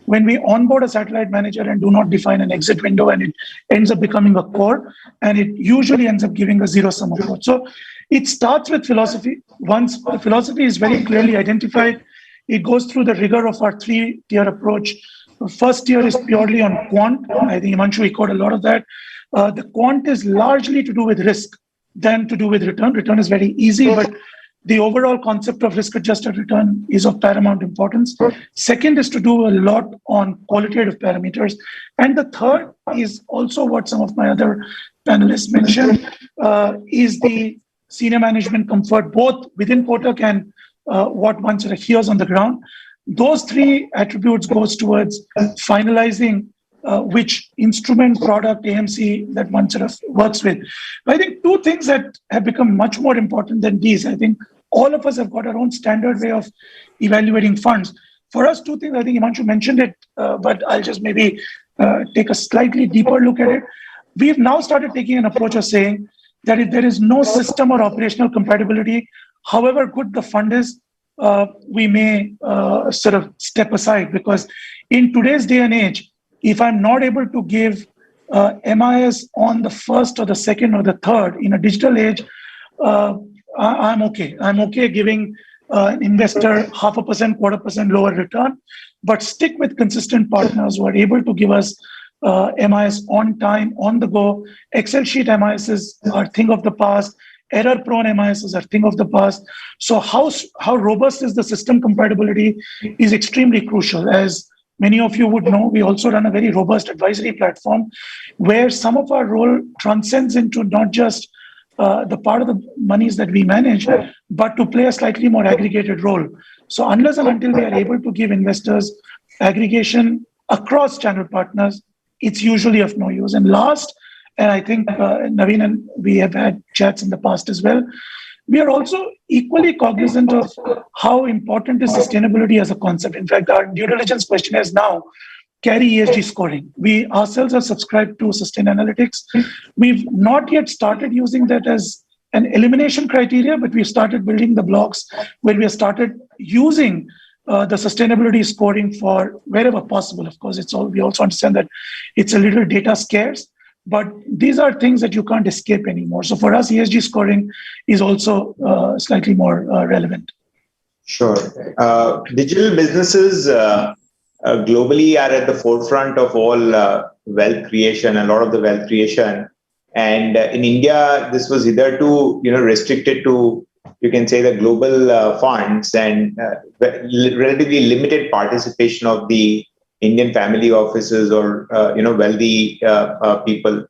when we onboard a satellite manager and do not define an exit window, and it ends up becoming a core, and it usually ends up giving a zero-sum approach. So it starts with philosophy. Once the philosophy is very clearly identified, it goes through the rigor of our 3-tier approach. The first tier is purely on quant. I think Himanshu echoed a lot of that. The quant is largely to do with risk than to do with return. Return is very easy, but the overall concept of risk-adjusted return is of paramount importance. Second is to do a lot on qualitative parameters. And the third is also what some of my other panelists mentioned, is the senior management comfort, both within Kotak and what one sort of hears on the ground. Those 3 attributes goes towards finalizing which instrument, product, AMC that one sort of works with. But I think 2 things that have become much more important than these. I think all of us have got our own standard way of evaluating funds. For us, 2 things, I think Himanshu mentioned it, but I'll just maybe take a slightly deeper look at it. We've now started taking an approach of saying that if there is no system or operational compatibility, however good the fund is, we may sort of step aside, because in today's day and age, if I'm not able to give MIS on the first or the second or the third in a digital age, I'm okay. I'm okay giving an investor 0.5%, 1/4% lower return, but stick with consistent partners who are able to give us MIS on time, on the go. Excel sheet MISs are thing of the past. Error-prone MISs are thing of the past. So how robust is the system compatibility is extremely crucial. As many of you would know, we also run a very robust advisory platform where some of our role transcends into not just the part of the monies that we manage, but to play a slightly more aggregated role. So unless and until we are able to give investors aggregation across channel partners, it's usually of no use. And last, and I think Navin and we have had chats in the past as well, we are also equally cognizant of how important is sustainability as a concept. In fact, our due diligence questionnaires now carry ESG scoring. We ourselves are subscribed to Sustainalytics. We've not yet started using that as an elimination criteria, but we've started building the blocks where we have started using the sustainability scoring for wherever possible. Of course, we also understand that it's a little data scarce, but these are things that you can't escape anymore. So for us, ESG scoring is also slightly more relevant.
Sure. Digital businesses globally are at the forefront of all wealth creation, a lot of the wealth creation. And in India, this was hitherto, restricted to, you can say, the global funds and relatively limited participation of the Indian family offices or, wealthy people.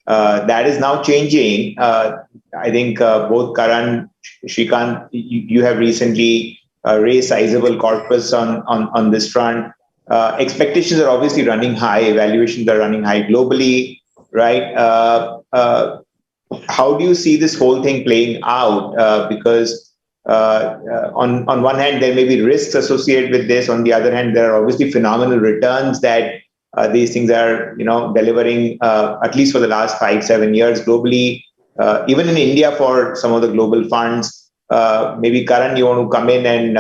That is now changing. I think both Karan, Shrikant, you have recently raised sizable corpus on this front. Expectations are obviously running high. Evaluations are running high globally, right? How do you see this whole thing playing out? Because on one hand, there may be risks associated with this. On the other hand, there are obviously phenomenal returns that these things are, delivering, at least for the last 5-7 years globally. Even in India, for some of the global funds, maybe Karan, you want to come in, and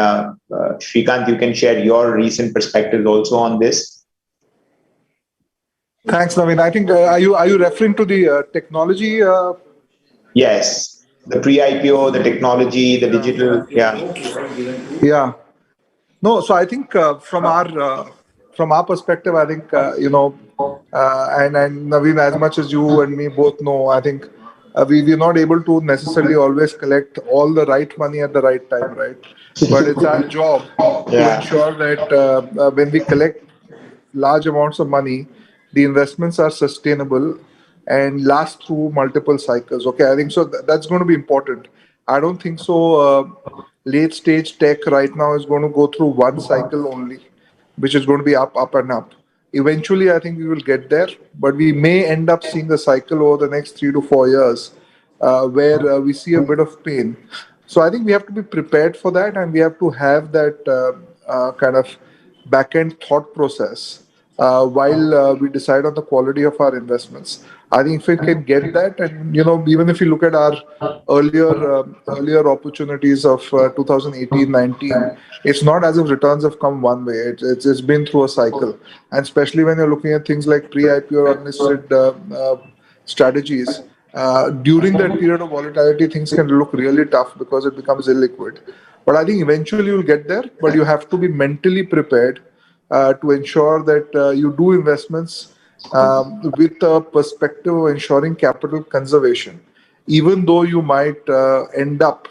Shrikant, you can share your recent perspectives also on this.
Thanks, Navin. I think are you referring to the technology?
Yes, the pre-IPO, the technology, the digital.
Yeah. No, so I think from our perspective, I think and Navin, as much as you and me both know, I think we're not able to necessarily always collect all the right money at the right time, right? But it's our job to ensure that when we collect large amounts of money, the investments are sustainable and last through multiple cycles. Okay, I think so. That's going to be important. I don't think so. Late stage tech right now is going to go through one cycle only, which is going to be up, and up. Eventually, I think we will get there, but we may end up seeing a cycle over the next 3 to 4 years where we see a bit of pain. So I think we have to be prepared for that, and we have to have that kind of back-end thought process while we decide on the quality of our investments. I think if we can get that, and even if you look at our earlier opportunities of 2018-19, it's not as if returns have come one way. It's been through a cycle, and especially when you're looking at things like pre-IPO or unlisted strategies. During that period of volatility, things can look really tough because it becomes illiquid. But I think eventually you'll get there, but you have to be mentally prepared to ensure that you do investments with a perspective of ensuring capital conservation, even though you might end up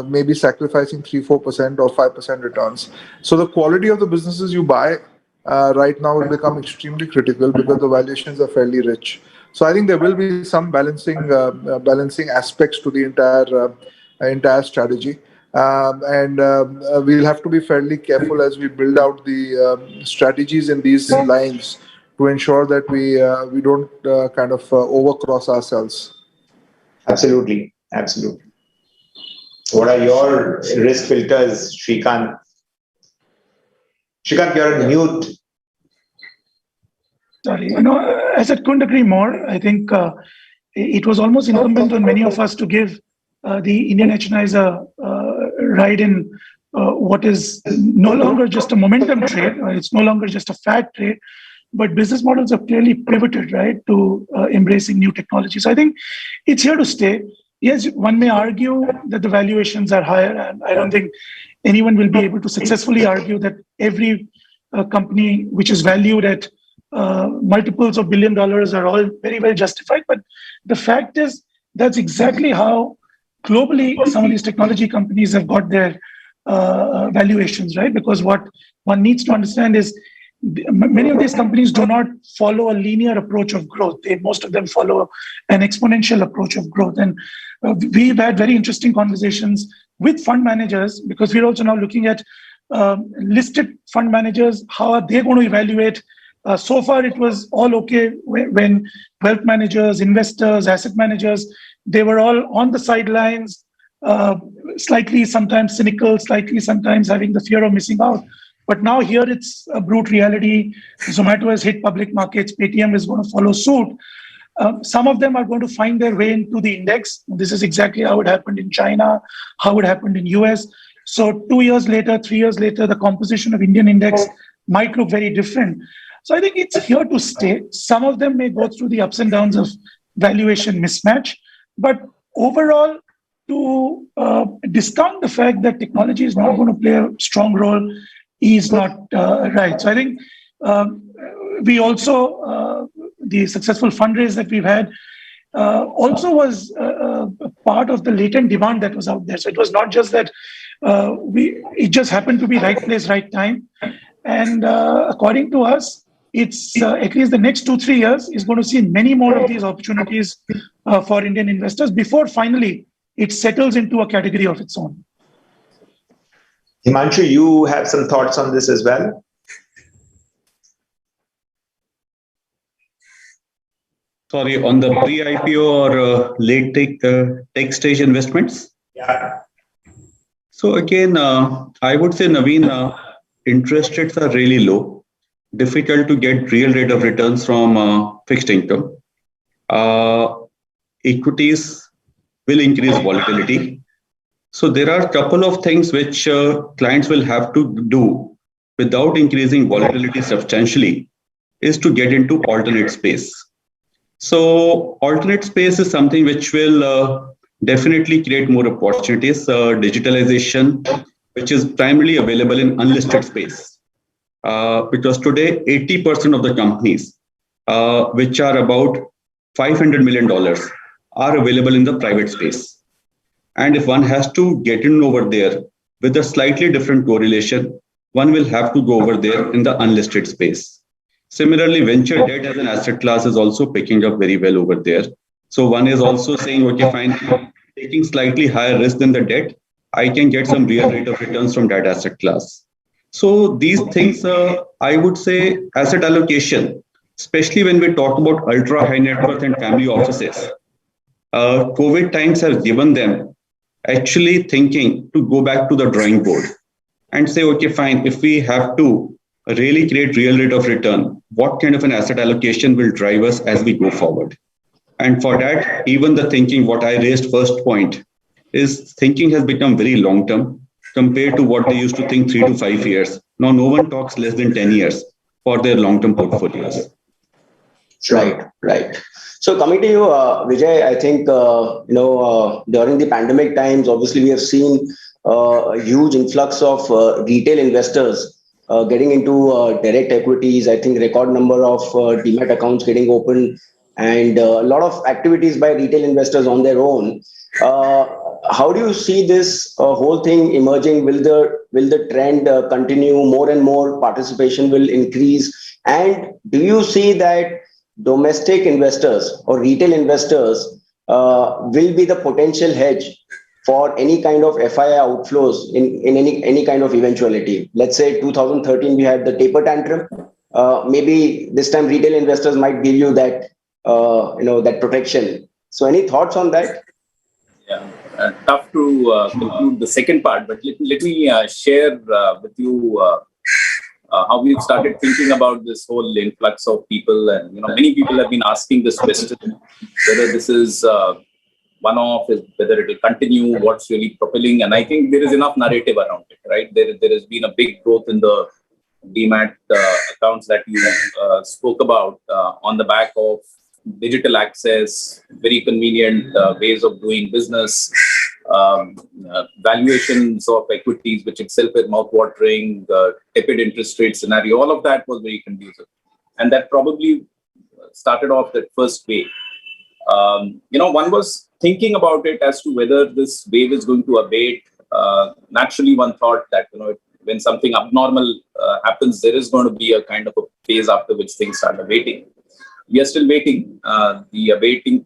maybe sacrificing 3-4% or 5% returns. So the quality of the businesses you buy right now will become extremely critical because the valuations are fairly rich. So I think there will be some balancing aspects to the entire strategy. And we'll have to be fairly careful as we build out the strategies in these lines to ensure that we don't kind of overcross ourselves.
Absolutely. What are your risk filters, Shrikant? Shrikant, you're on mute.
Sorry, as I couldn't agree more. I think it was almost incumbent on many of us to give the Indian HNIs a ride in what is no longer just a momentum trade, or it's no longer just a fad trade, but business models have clearly pivoted, right, to embracing new technologies. I think it's here to stay. Yes, one may argue that the valuations are higher, and I don't think anyone will be able to successfully argue that every company which is valued at multiples of $1 billion are all very well justified. But the fact is, that's exactly how globally some of these technology companies have got their valuations, right? Because what one needs to understand is many of these companies do not follow a linear approach of growth. Most of them follow an exponential approach of growth. And we've had very interesting conversations with fund managers, because we're also now looking at listed fund managers. How are they going to evaluate? So far, it was all okay when wealth managers, investors, asset managers, they were all on the sidelines, slightly sometimes cynical, slightly sometimes having the fear of missing out. But now here it's a brute reality. Zomato has hit public markets. Paytm is going to follow suit. Some of them are going to find their way into the index. This is exactly how it happened in China, how it happened in US. So 2 years later, 3 years later, the composition of Indian index might look very different. So I think it's here to stay. Some of them may go through the ups and downs of valuation mismatch. But overall, to discount the fact that technology is not going to play a strong role is not right. So I think we also, the successful fundraise that we've had also was a part of the latent demand that was out there. So it was not just that it just happened to be right place, right time. And according to us, it's at least the next 2-3 years is going to see many more of these opportunities for Indian investors before finally it settles into a category of its own.
Himanshu, you have some thoughts on this as well?
Sorry, on the pre-IPO or late tech stage investments?
Yeah.
So again, I would say, Navin, interest rates are really low. Difficult to get real rate of returns from fixed income. Equities will increase volatility. So there are a couple of things which clients will have to do without increasing volatility substantially, is to get into alternate space. So alternate space is something which will definitely create more opportunities. Digitalization, which is primarily available in unlisted space. Because today, 80% of the companies, which are about $500 million, are available in the private space. And if one has to get in over there with a slightly different correlation, one will have to go over there in the unlisted space. Similarly, venture debt as an asset class is also picking up very well over there. So one is also saying, okay, fine, taking slightly higher risk than the debt, I can get some real rate of returns from that asset class. So these things, I would say asset allocation, especially when we talk about ultra high net worth and family offices, COVID times have given them actually thinking to go back to the drawing board and say, okay, fine, if we have to really create real rate of return, what kind of an asset allocation will drive us as we go forward? And for that, even the thinking, what I raised first point, is thinking has become very long term compared to what they used to think 3 to 5 years. Now, no one talks less than 10 years for their long-term portfolios.
Right. So coming to you, Vijay, I think, during the pandemic times, obviously we have seen a huge influx of retail investors getting into direct equities. I think record number of demat accounts getting opened and a lot of activities by retail investors on their own. How do you see this whole thing emerging? Will the trend continue? More and more participation will increase. And do you see that domestic investors or retail investors will be the potential hedge for any kind of FII outflows in any kind of eventuality? Let's say 2013 we had the taper tantrum. Maybe this time retail investors might give you that that protection. So any thoughts on that?
Yeah, tough to conclude the second part, but let me share with you how we've started thinking about this whole influx of people. And many people have been asking this question, whether this is one-off, whether it will continue, what's really propelling. And I think there is enough narrative around it, right? There has been a big growth in the demat accounts that you spoke about on the back of digital access, very convenient ways of doing business, valuations of equities, which itself is mouth-watering, the tepid interest rate scenario, all of that was very conducive. And that probably started off that first wave. One was thinking about it as to whether this wave is going to abate. Naturally, one thought that, when something abnormal happens, there is going to be a kind of a phase after which things start abating. We are still waiting. The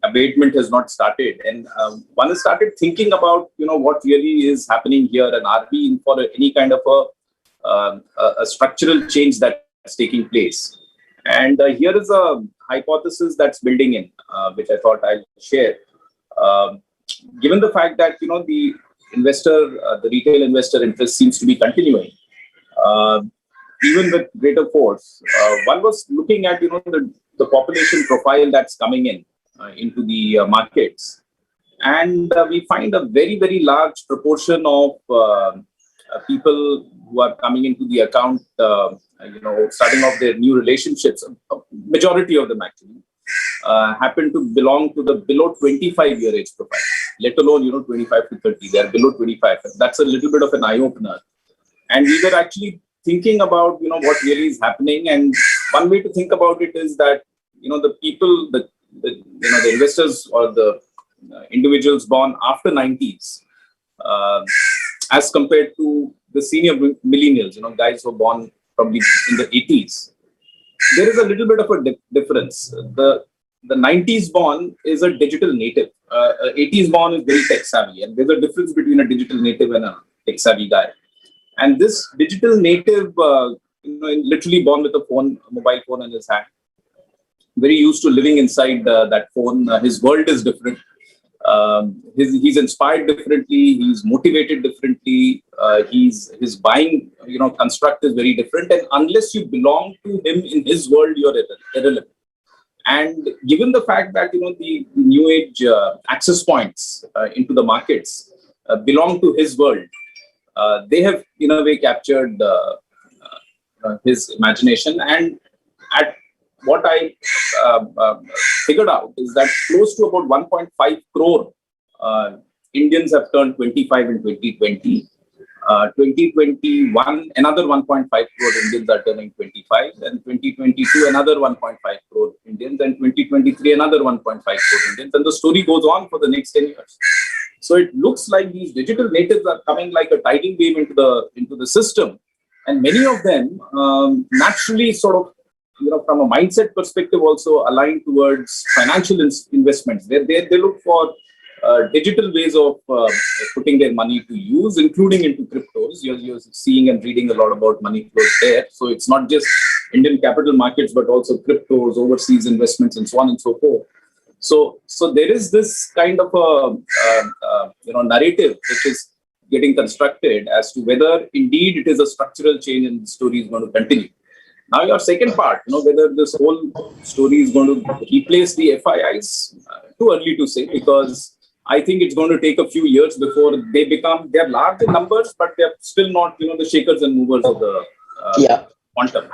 abatement has not started. And one has started thinking about, what really is happening here, and are we in for any kind of a structural change that's taking place. And here is a hypothesis that's building in, which I thought I'll share. Given the fact that, the retail investor interest seems to be continuing, even with greater force, one was looking at, the population profile that's coming into the markets. And we find a very, very large proportion of people who are coming into the account, starting off their new relationships, a majority of them actually, happen to belong to the below 25-year age profile, let alone, 25 to 30. They're below 25. That's a little bit of an eye-opener. And we were actually thinking about, what really is happening. And one way to think about it is that, the people, the investors or the individuals born after 90s, as compared to the senior millennials, guys who are born probably in the 80s, there is a little bit of a difference. The 90s born is a digital native. 80s born is very tech savvy, and there's a difference between a digital native and a tech savvy guy. And this digital native, literally born with a mobile phone in his hand, very used to living inside that phone. His world is different. He's inspired differently. He's motivated differently. His buying, construct is very different. And unless you belong to him in his world, you're irrelevant. And given the fact that, the new age access points into the markets belong to his world, they have, in a way, captured his imagination. And at what I figured out is that close to about 1.5 crore Indians have turned 25 in 2020. 2021, another 1.5 crore Indians are turning 25. And 2022, another 1.5 crore Indians. And 2023, another 1.5 crore Indians. And the story goes on for the next 10 years. So it looks like these digital natives are coming like a tidal wave into the system. And many of them naturally sort of, from a mindset perspective, also aligned towards financial investments. They look for digital ways of putting their money to use, including into cryptos. You're seeing and reading a lot about money flows there. So it's not just Indian capital markets, but also cryptos, overseas investments, and so on and so forth. So there is this kind of a narrative which is getting constructed as to whether indeed it is a structural change and the story is going to continue. Now, your second part, whether this whole story is going to replace the FIIs, too early to say, because I think it's going to take a few years before they're large in numbers, but they're still not, the shakers and movers of the quantum.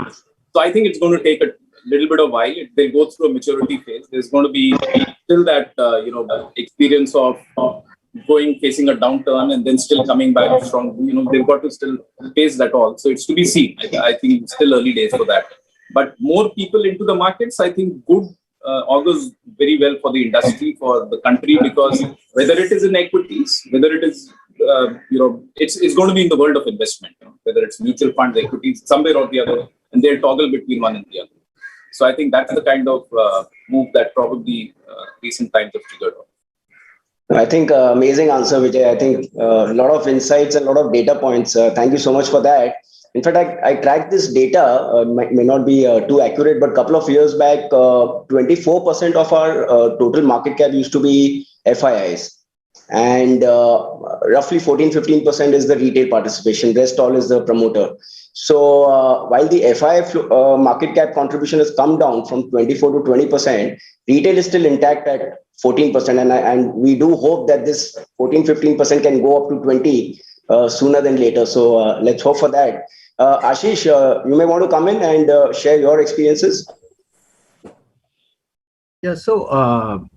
So I think it's going to take a little bit of while. They go through a maturity phase. There's going to be still that, experience of facing a downturn and then still coming back strong. They've got to still face that all. So it's to be seen. I think it's still early days for that. But more people into the markets, I think good augurs very well for the industry, for the country, because whether it is in equities, whether it is, it's going to be in the world of investment, whether it's mutual funds, equities, somewhere or the other, and they'll toggle between one and the other. So I think that's the kind of move that probably recent times have triggered.
I think amazing answer, Vijay. I think a lot of insights and a lot of data points. Thank you so much for that. In fact, I tracked this data, may not be too accurate, but a couple of years back, 24% of our total market cap used to be FIIs. And roughly 14-15% is the retail participation. Rest all is the promoter. So while the FII market cap contribution has come down from 24 to 20%, retail is still intact at 14%. And we do hope that this 14-15% can go up to 20 sooner than later. So let's hope for that. Ashish, you may want to come in and share your experiences.
Yeah, so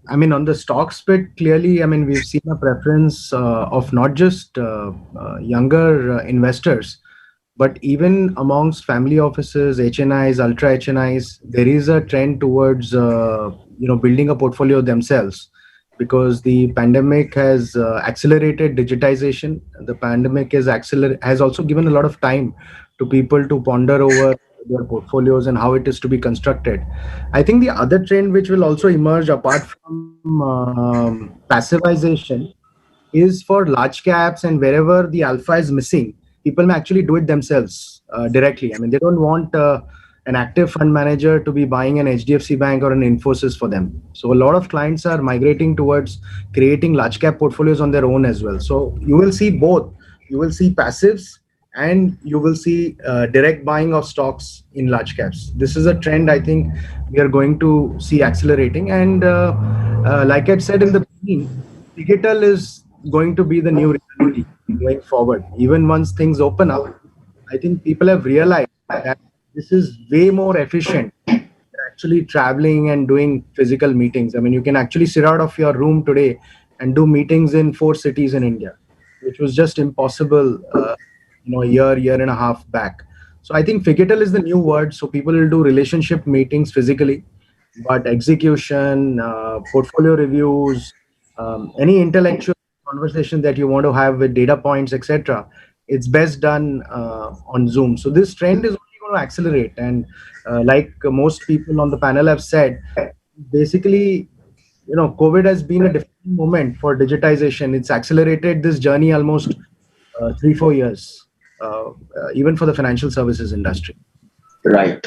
I mean, on the stocks bit, clearly, I mean, we've seen a preference of not just younger investors, but even amongst family offices, HNIs, ultra HNIs, there is a trend towards building a portfolio themselves, because the pandemic has accelerated digitization. The pandemic has also given a lot of time to people to ponder over their portfolios and how it is to be constructed. I think the other trend which will also emerge apart from passivization is for large caps, and wherever the alpha is missing, people may actually do it themselves directly. I mean, they don't want an active fund manager to be buying an HDFC Bank or an Infosys for them. So a lot of clients are migrating towards creating large cap portfolios on their own as well. So you will see both. You will see passives and you will see direct buying of stocks in large caps. This is a trend I think we are going to see accelerating. And like I said in the beginning, digital is going to be the new reality going forward. Even once things open up, I think people have realized that this is way more efficient than actually traveling and doing physical meetings. I mean, you can actually sit out of your room today and do meetings in 4 cities in India, which was just impossible a year and a half back. So I think Figital is the new word. So people will do relationship meetings physically, but execution, portfolio reviews, any intellectual conversation that you want to have with data points, etc., it's best done on Zoom. So this trend is only going to accelerate. And like most people on the panel have said, basically, COVID has been a defining moment for digitization. It's accelerated this journey almost 3-4 years, even for the financial services industry.
Right.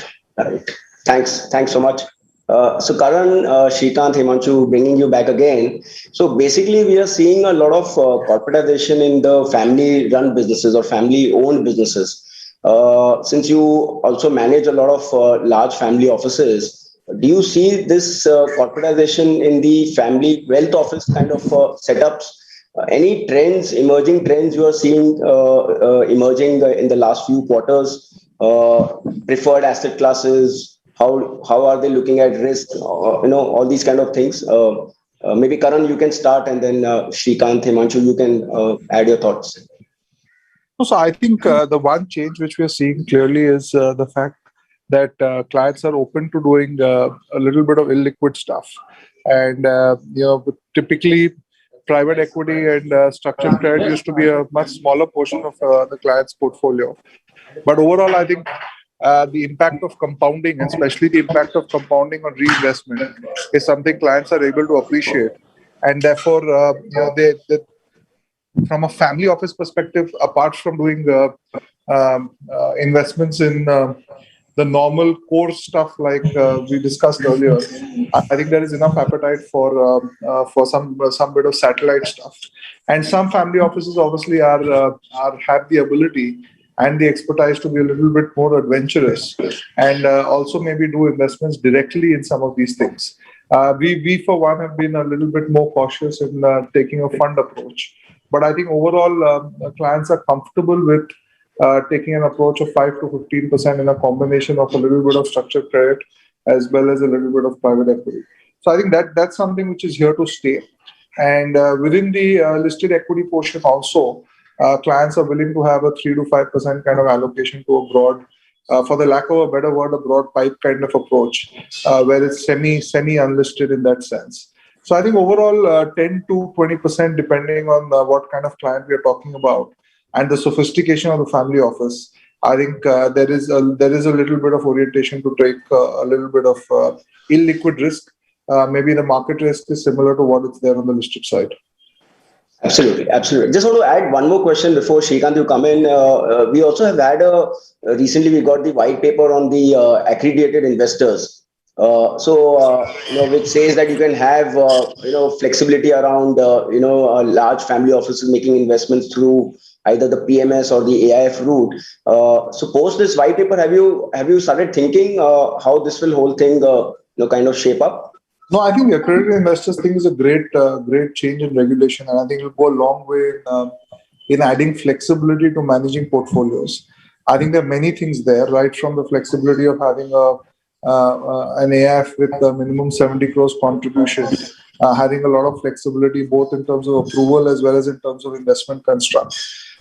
Thanks so much. So Karan, Srikanth, Himanshu, bringing you back again. So basically, we are seeing a lot of corporatization in the family-run businesses or family-owned businesses. Since you also manage a lot of large family offices, do you see this corporatization in the family wealth office kind of setups? Any trends, emerging trends you are seeing emerging in the last few quarters? Preferred asset classes? How are they looking at risk? All these kind of things. Maybe Karan, you can start, and then Srikanth, Himanshu, you can add your thoughts.
So I think the one change which we are seeing clearly is the fact that clients are open to doing a little bit of illiquid stuff, and typically private equity and structured credit used to be a much smaller portion of the client's portfolio. But overall, I think the impact of compounding, and especially the impact of compounding on reinvestment, is something clients are able to appreciate, and therefore, they from a family office perspective, apart from doing investments in the normal core stuff like we discussed earlier, I think there is enough appetite for some bit of satellite stuff, and some family offices obviously have the ability and the expertise to be a little bit more adventurous, and also maybe do investments directly in some of these things. We for one have been a little bit more cautious in taking a fund approach, but I think overall clients are comfortable with taking an approach of 5 to 15% in a combination of a little bit of structured credit as well as a little bit of private equity. So I think that's something which is here to stay. And within the listed equity portion also, clients are willing to have a 3 to 5% kind of allocation to a broad, for the lack of a better word, a broad pipe kind of approach, where it's semi-unlisted in that sense. So I think overall 10 to 20%, depending on what kind of client we are talking about and the sophistication of the family office, I think there is a little bit of orientation to take a little bit of illiquid risk. Maybe the market risk is similar to what is there on the listed side.
Absolutely. Just want to add one more question before Srikanth you come in. We also have had recently we got the white paper on the accredited investors. Which says that you can have flexibility around large family offices making investments through either the PMS or the AIF route. So post this white paper, have you started thinking how this will whole thing kind of shape up?
No, I think the accredited investors thing is a great change in regulation, and I think it will go a long way in adding flexibility to managing portfolios. I think there are many things there, right from the flexibility of having an AIF with a minimum 70 crores contribution, having a lot of flexibility both in terms of approval as well as in terms of investment construct.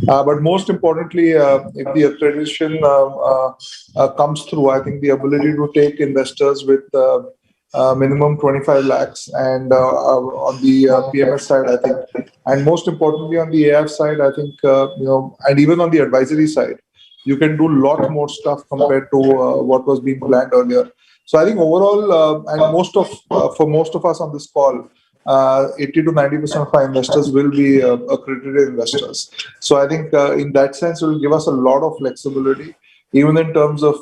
But most importantly, if the accreditation comes through, I think the ability to take investors with minimum 25 lakhs and on the PMS side, I think, and most importantly on the AIF side, I think, and even on the advisory side, you can do a lot more stuff compared to what was being planned earlier. So I think overall, and for most of us on this call, 80 to 90% of our investors will be accredited investors. So I think in that sense, it will give us a lot of flexibility, even in terms of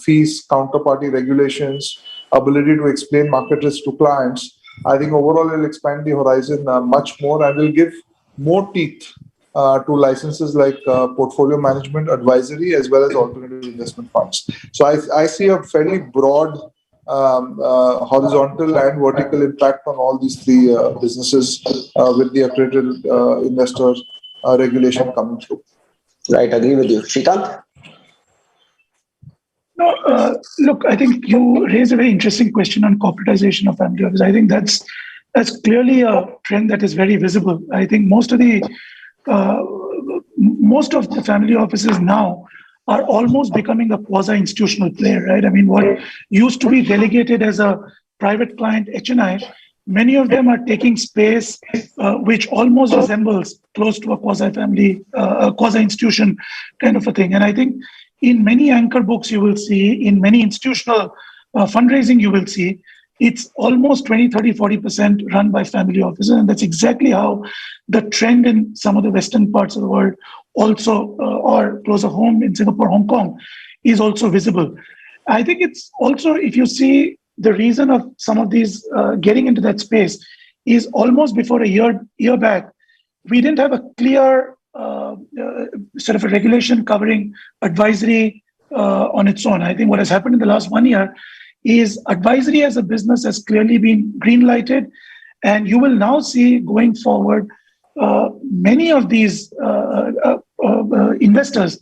fees, counterparty regulations, ability to explain market risk to clients. I think overall it will expand the horizon much more and will give more teeth to licenses like portfolio management, advisory, as well as alternative investment funds. So I see a fairly broad horizontal and vertical impact on all these three businesses with the accredited investor regulation coming through.
Right, agree with you. Shrikant?
No, look, I think you raised a very interesting question on corporatization of family office. I think that's clearly a trend that is very visible. I think most of the family offices now are almost becoming a quasi-institutional player, right? I mean, what used to be delegated as a private client HNI, many of them are taking space which almost resembles close to a quasi-family, quasi-institution kind of a thing. And I think in many anchor books you will see, in many institutional fundraising you will see, it's almost 20, 30, 40% run by family offices. And that's exactly how the trend in some of the Western parts of the world also, or closer home in Singapore, Hong Kong, is also visible. I think it's also, if you see the reason of some of these getting into that space is almost before a year back, we didn't have a clear sort of a regulation covering advisory on its own. I think what has happened in the last 1 year is advisory as a business has clearly been green-lighted, and you will now see going forward many of these investors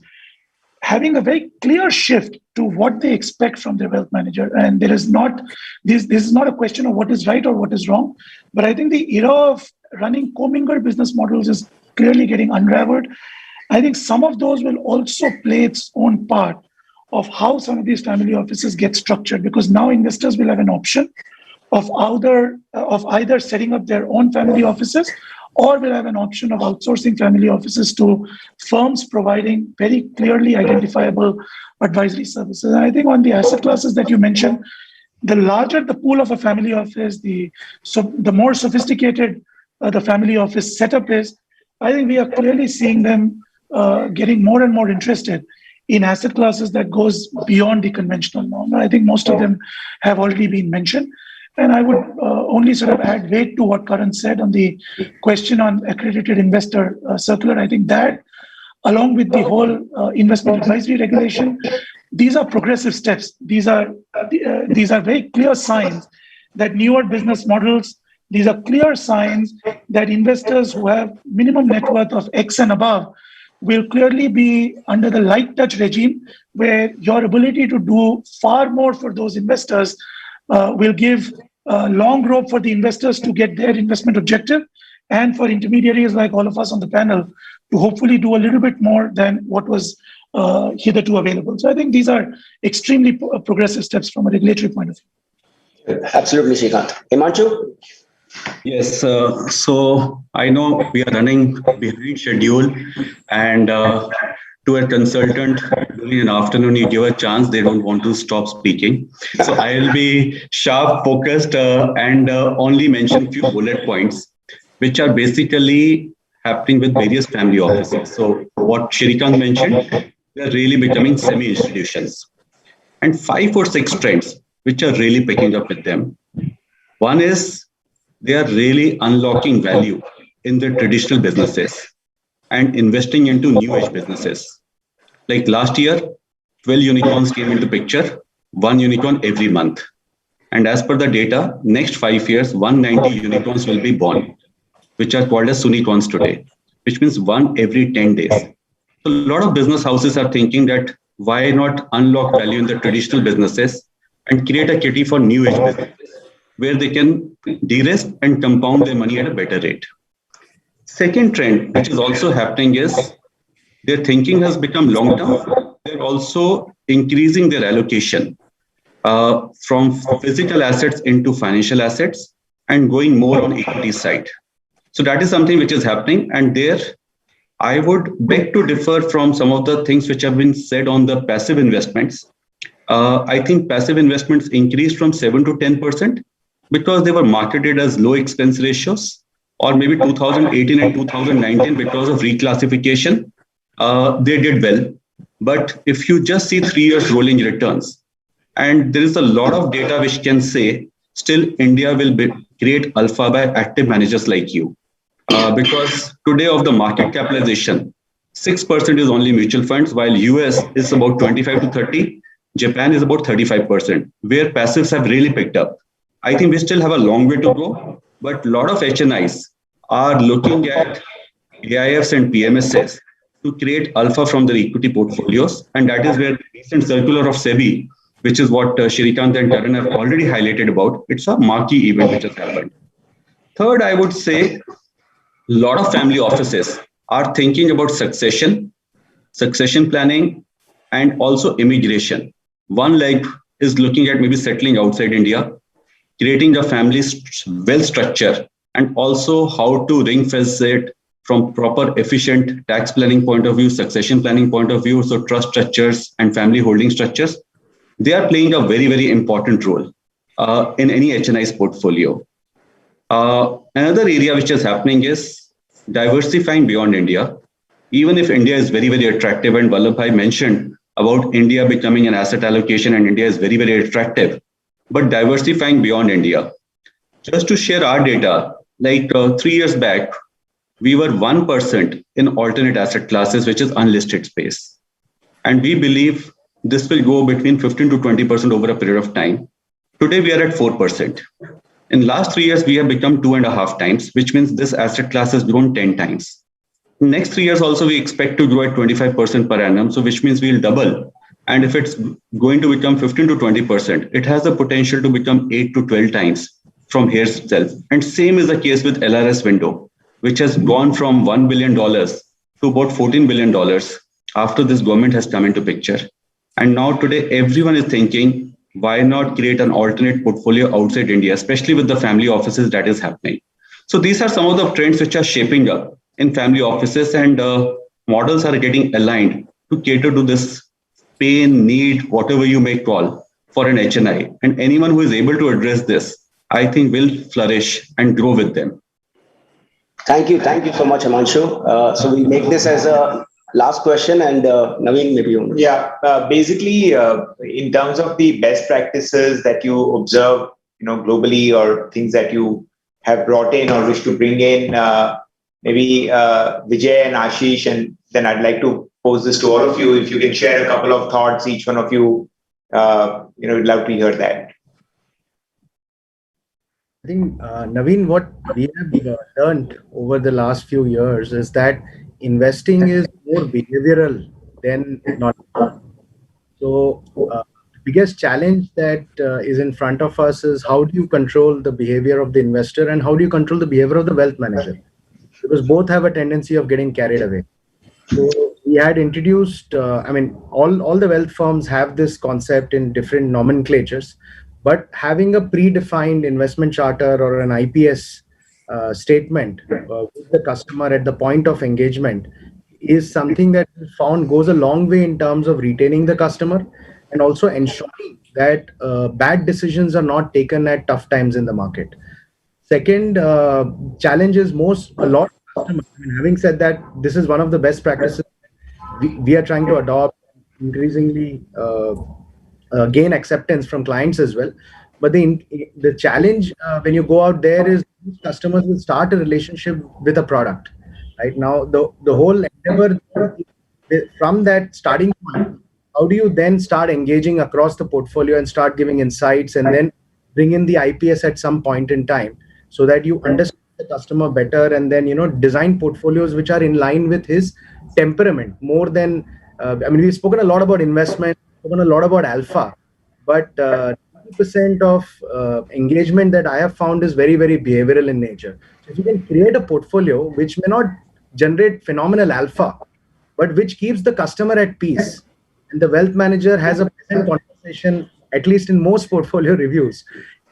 having a very clear shift to what they expect from their wealth manager. And there is not, this is not a question of what is right or what is wrong, but I think the era of running commingled business models is clearly getting unraveled. I think some of those will also play its own part of how some of these family offices get structured, because now investors will have an option of either setting up their own family offices, or will have an option of outsourcing family offices to firms providing very clearly identifiable advisory services. And I think on the asset classes that you mentioned, the larger the pool of a family office, the more sophisticated the family office setup is, I think we are clearly seeing them getting more and more interested in asset classes that goes beyond the conventional norm. I think most of them have already been mentioned. And I would only sort of add weight to what Karan said on the question on accredited investor circular. I think that, along with the whole investment advisory regulation, these are progressive steps. These are very clear signs that newer business models, these are clear signs that investors who have minimum net worth of X and above will clearly be under the light touch regime, where your ability to do far more for those investors will give long rope for the investors to get their investment objective, and for intermediaries like all of us on the panel to hopefully do a little bit more than what was hitherto available. So I think these are extremely progressive steps from a regulatory point of view.
Absolutely, Shrikant. Himanshu?
Yes, so I know we are running behind schedule, and to a consultant during an afternoon, you give a chance, they don't want to stop speaking. So I'll be sharp, focused, and only mention few bullet points, which are basically happening with various family offices. So what Shrikant mentioned, they're really becoming semi-institutions. And 5 or 6 trends, which are really picking up with them. One is, they are really unlocking value in their traditional businesses and investing into new age businesses. Like last year, 12 unicorns came into picture, 1 unicorn every month. And as per the data, next 5 years, 190 unicorns will be born, which are called as unicorns today, which means 1 every 10 days. So a lot of business houses are thinking that why not unlock value in the traditional businesses and create a kitty for new age businesses where they can de-risk and compound their money at a better rate. Second trend, which is also happening, is their thinking has become long term. They're also increasing their allocation from physical assets into financial assets and going more on equity side. So that is something which is happening. And there, I would beg to differ from some of the things which have been said on the passive investments. I think passive investments increased from 7 to 10% because they were marketed as low expense ratios, or maybe 2018 and 2019 because of reclassification. They did well. But if you just see 3 years rolling returns, and there is a lot of data which can say still India will create alpha by active managers like you. Because today of the market capitalization, 6% is only mutual funds, while US is about 25 to 30, Japan is about 35%, where passives have really picked up. I think we still have a long way to go, but a lot of HNIs are looking at AIFs and PMSs to create alpha from their equity portfolios. And that is where the recent circular of SEBI, which is what Shrikant and Karan have already highlighted about, it's a marquee event which has happened. Third, I would say, a lot of family offices are thinking about succession planning, and also immigration. One leg is looking at maybe settling outside India, creating a family wealth structure, and also how to ring fence it from proper efficient tax planning point of view, succession planning point of view, so trust structures and family holding structures. They are playing a very, very important role in any HNI's portfolio. Another area which is happening is diversifying beyond India. Even if India is very, very attractive, and Vallabh mentioned about India becoming an asset allocation, and India is very, very attractive, but diversifying beyond India. Just to share our data, like 3 years back, we were 1% in alternate asset classes, which is unlisted space. And we believe this will go between 15 to 20% over a period of time. Today, we are at 4%. In last 3 years, we have become 2.5 times, which means this asset class has grown 10 times. Next 3 years also, we expect to grow at 25% per annum, so which means we'll double. And if it's going to become 15 to 20%, it has the potential to become 8 to 12 times from here itself. And same is the case with LRS window, which has gone from $1 billion to about $14 billion after this government has come into picture. And now today, everyone is thinking, why not create an alternate portfolio outside India, especially with the family offices that is happening. So these are some of the trends which are shaping up in family offices, and models are getting aligned to cater to this pain, need, whatever you may call, for an HNI. And anyone who is able to address this, I think will flourish and grow with them.
Thank you so much, Himanshu. So we make this as a last question, and Navin, maybe you.
Yeah, basically, in terms of the best practices that you observe, globally, or things that you have brought in or wish to bring in, maybe Vijay and Ashish, and then I'd like to pose this to all of you. If you can share a couple of thoughts, each one of you, we'd love to hear that.
I think, Navin, what we have learned over the last few years is that investing is more behavioral than not. So the biggest challenge that is in front of us is how do you control the behavior of the investor, and how do you control the behavior of the wealth manager? Because both have a tendency of getting carried away. So we had introduced, all the wealth firms have this concept in different nomenclatures, but having a predefined investment charter or an IPS statement with the customer at the point of engagement is something that we found goes a long way in terms of retaining the customer and also ensuring that bad decisions are not taken at tough times in the market. Second challenge is a lot of customers. Having said that, this is one of the best practices we are trying to adopt, increasingly gain acceptance from clients as well. But the challenge when you go out there is customers will start a relationship with a product. Right now, the whole endeavor from that starting point, how do you then start engaging across the portfolio and start giving insights, and then bring in the IPS at some point in time so that you understand the customer better, and then design portfolios which are in line with his temperament more than, we've spoken a lot about investment, spoken a lot about alpha, but 90% of engagement that I have found is very, very behavioral in nature. So if you can create a portfolio which may not generate phenomenal alpha, but which keeps the customer at peace, and the wealth manager has a pleasant conversation, at least in most portfolio reviews,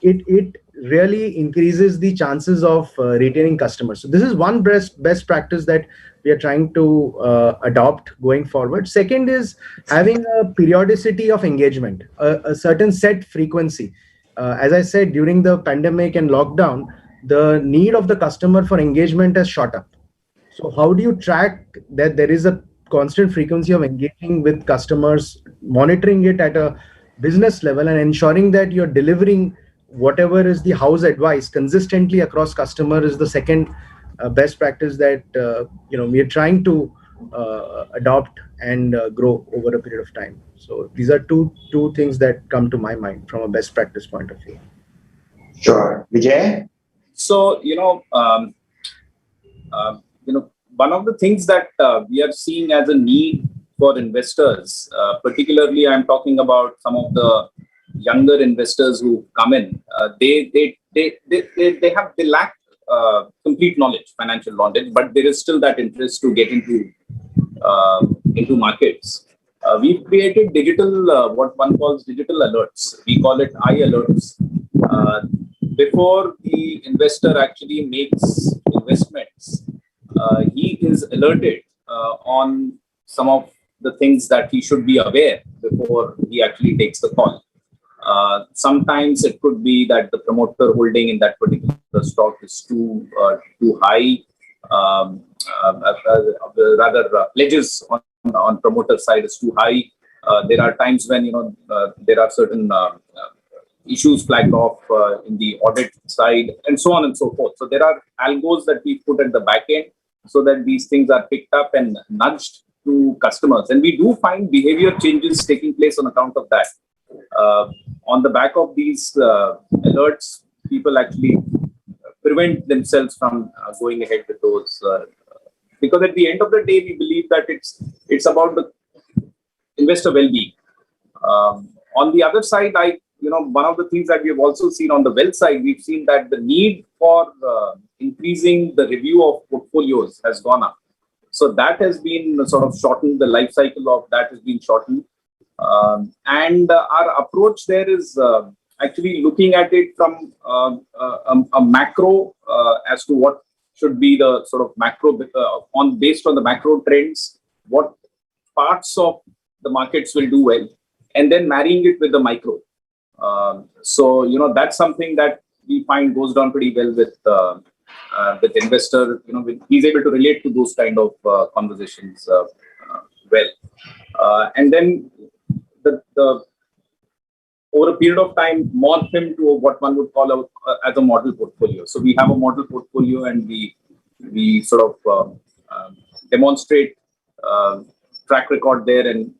it really increases the chances of retaining customers. So this is one best practice that we are trying to adopt going forward. Second is having a periodicity of engagement, a certain set frequency. As I said, during the pandemic and lockdown, the need of the customer for engagement has shot up. So how do you track that there is a constant frequency of engaging with customers, monitoring it at a business level, and ensuring that you're delivering whatever is the house advice consistently across customer is the second best practice that we are trying to adopt and grow over a period of time. So these are two things that come to my mind from a best practice point of view.
Sure. Vijay?
So, one of the things that we are seeing as a need for investors, particularly I'm talking about some of the younger investors who come in, they lack complete knowledge, financial knowledge, but there is still that interest to get into markets. We've created digital, what one calls digital alerts. We call it iAlerts. Before the investor actually makes investments, he is alerted on some of the things that he should be aware before he actually takes the call. Sometimes it could be that the promoter holding in that particular stock is too high, rather pledges on promoter side is too high. There are times when there are certain issues flagged off in the audit side, and so on and so forth. So there are algos that we put at the back end so that these things are picked up and nudged to customers. And we do find behavior changes taking place on account of that. On the back of these alerts, people actually prevent themselves from going ahead with those. Because at the end of the day, we believe that it's about the investor well-being. On the other side, one of the things that we've also seen on the wealth side, we've seen that the need for increasing the review of portfolios has gone up. So that has been sort of shortened, the life cycle of that has been shortened. And our approach there is actually looking at it from a macro as to what should be the sort of macro based on the macro trends, what parts of the markets will do well, and then marrying it with the micro. So that's something that we find goes down pretty well with investor. He's able to relate to those kind of conversations well, and then the over a period of time morph him to what one would call as a model portfolio. So we have a model portfolio, and we sort of demonstrate track record there, and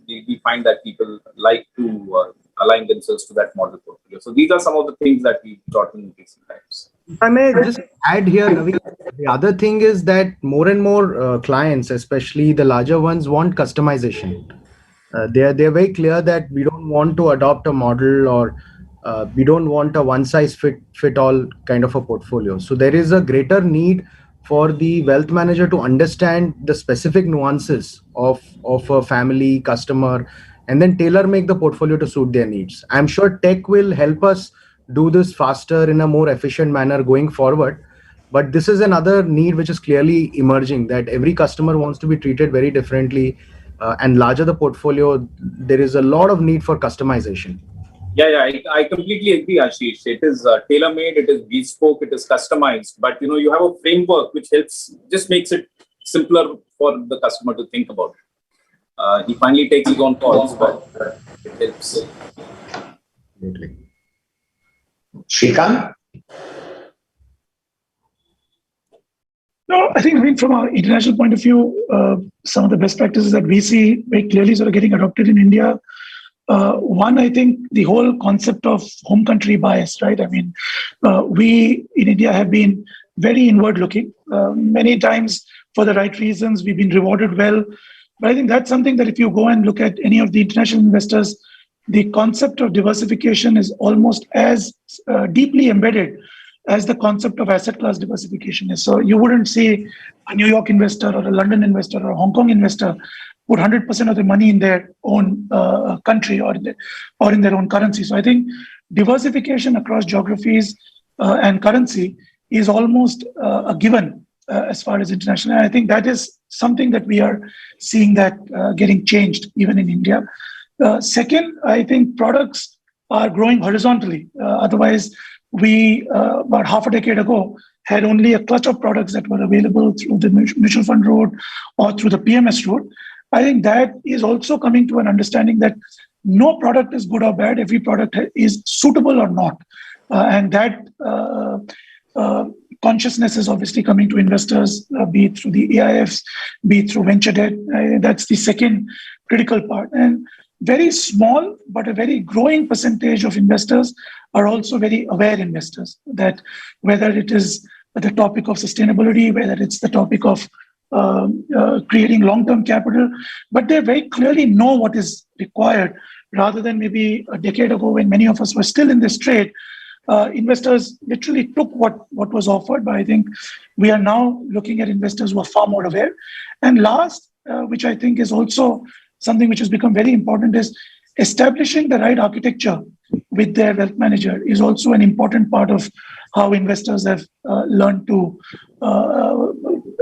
we find that people like to align themselves to that model portfolio. So these are some of the things that we've taught in recent times.
If I may just add here, Navin, the other thing is that more and more clients, especially the larger ones, want customization. They're very clear that we don't want to adopt a model, or we don't want a one-size-fit-all kind of a portfolio. So there is a greater need for the wealth manager to understand the specific nuances of a family customer, and then tailor make the portfolio to suit their needs. I'm sure tech will help us do this faster in a more efficient manner going forward. But this is another need which is clearly emerging, that every customer wants to be treated very differently. And larger the portfolio, there is a lot of need for customization.
Yeah, I completely agree, Ashish. It is tailor-made, it is bespoke, it is customized. But you have a framework which just makes it simpler for the customer to think about it. He finally takes his own calls, but it helps.
Shrikant?
No, I think from an international point of view, some of the best practices that we see very clearly sort of getting adopted in India. One, I think the whole concept of home country bias, right? I mean, we in India have been very inward looking. Many times for the right reasons. We've been rewarded well. But I think that's something that if you go and look at any of the international investors, the concept of diversification is almost as deeply embedded as the concept of asset class diversification is. So you wouldn't see a New York investor or a London investor or a Hong Kong investor put 100% of their money in their own country or in their own currency. So I think diversification across geographies and currency is almost a given as far as international. And I think that is something that we are seeing that getting changed even in India. Second, I think products are growing horizontally. Otherwise, we, about half a decade ago, had only a clutch of products that were available through the mutual fund route or through the PMS route. I think that is also coming to an understanding that no product is good or bad. Every product is suitable or not. And that consciousness is obviously coming to investors, be it through the AIFs, be it through venture debt. That's the second critical part. And very small, but a very growing percentage of investors are also very aware investors, that whether it is the topic of sustainability, whether it's the topic of creating long-term capital, but they very clearly know what is required, rather than maybe a decade ago when many of us were still in this trade. Investors literally took what was offered, but I think we are now looking at investors who are far more aware. And last, which I think is also something which has become very important, is establishing the right architecture with their wealth manager is also an important part of how investors have learned to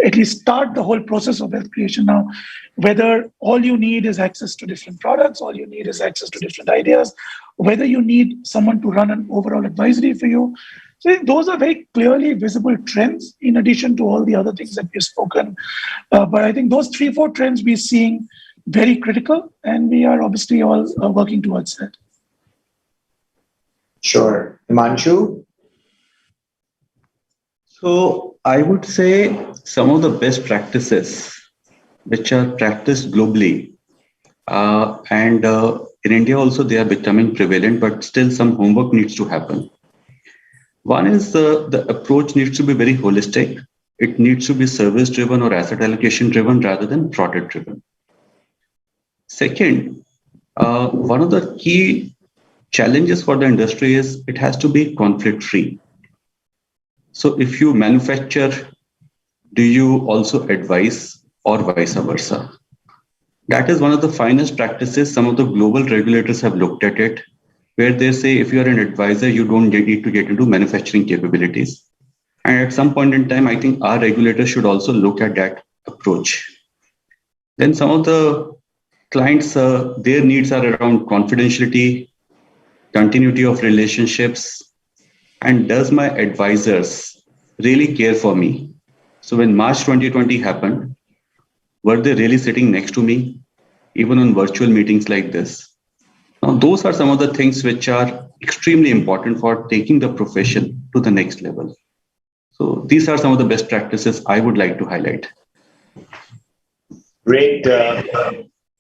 at least start the whole process of wealth creation now. Whether all you need is access to different products, all you need is access to different ideas, whether you need someone to run an overall advisory for you. So I think those are very clearly visible trends in addition to all the other things that we've spoken. But I think those 3-4 trends we're seeing very critical, and we are obviously all working towards that.
Sure. Himanshu?
So I would say some of the best practices which are practiced globally, and in India also they are becoming prevalent, but still some homework needs to happen. One is the approach needs to be very holistic. It needs to be service driven or asset allocation driven rather than product driven. Second, one of the key challenges for the industry is it has to be conflict free. So if you manufacture, do you also advise or vice versa? That is one of the finest practices. Some of the global regulators have looked at it, where they say if you are an advisor, you don't need to get into manufacturing capabilities. And at some point in time, I think our regulators should also look at that approach. Then some of the clients, their needs are around confidentiality, continuity of relationships, and does my advisors really care for me? So when March 2020 happened, were they really sitting next to me, even on virtual meetings like this? Now, those are some of the things which are extremely important for taking the profession to the next level. So these are some of the best practices I would like to highlight.
Great.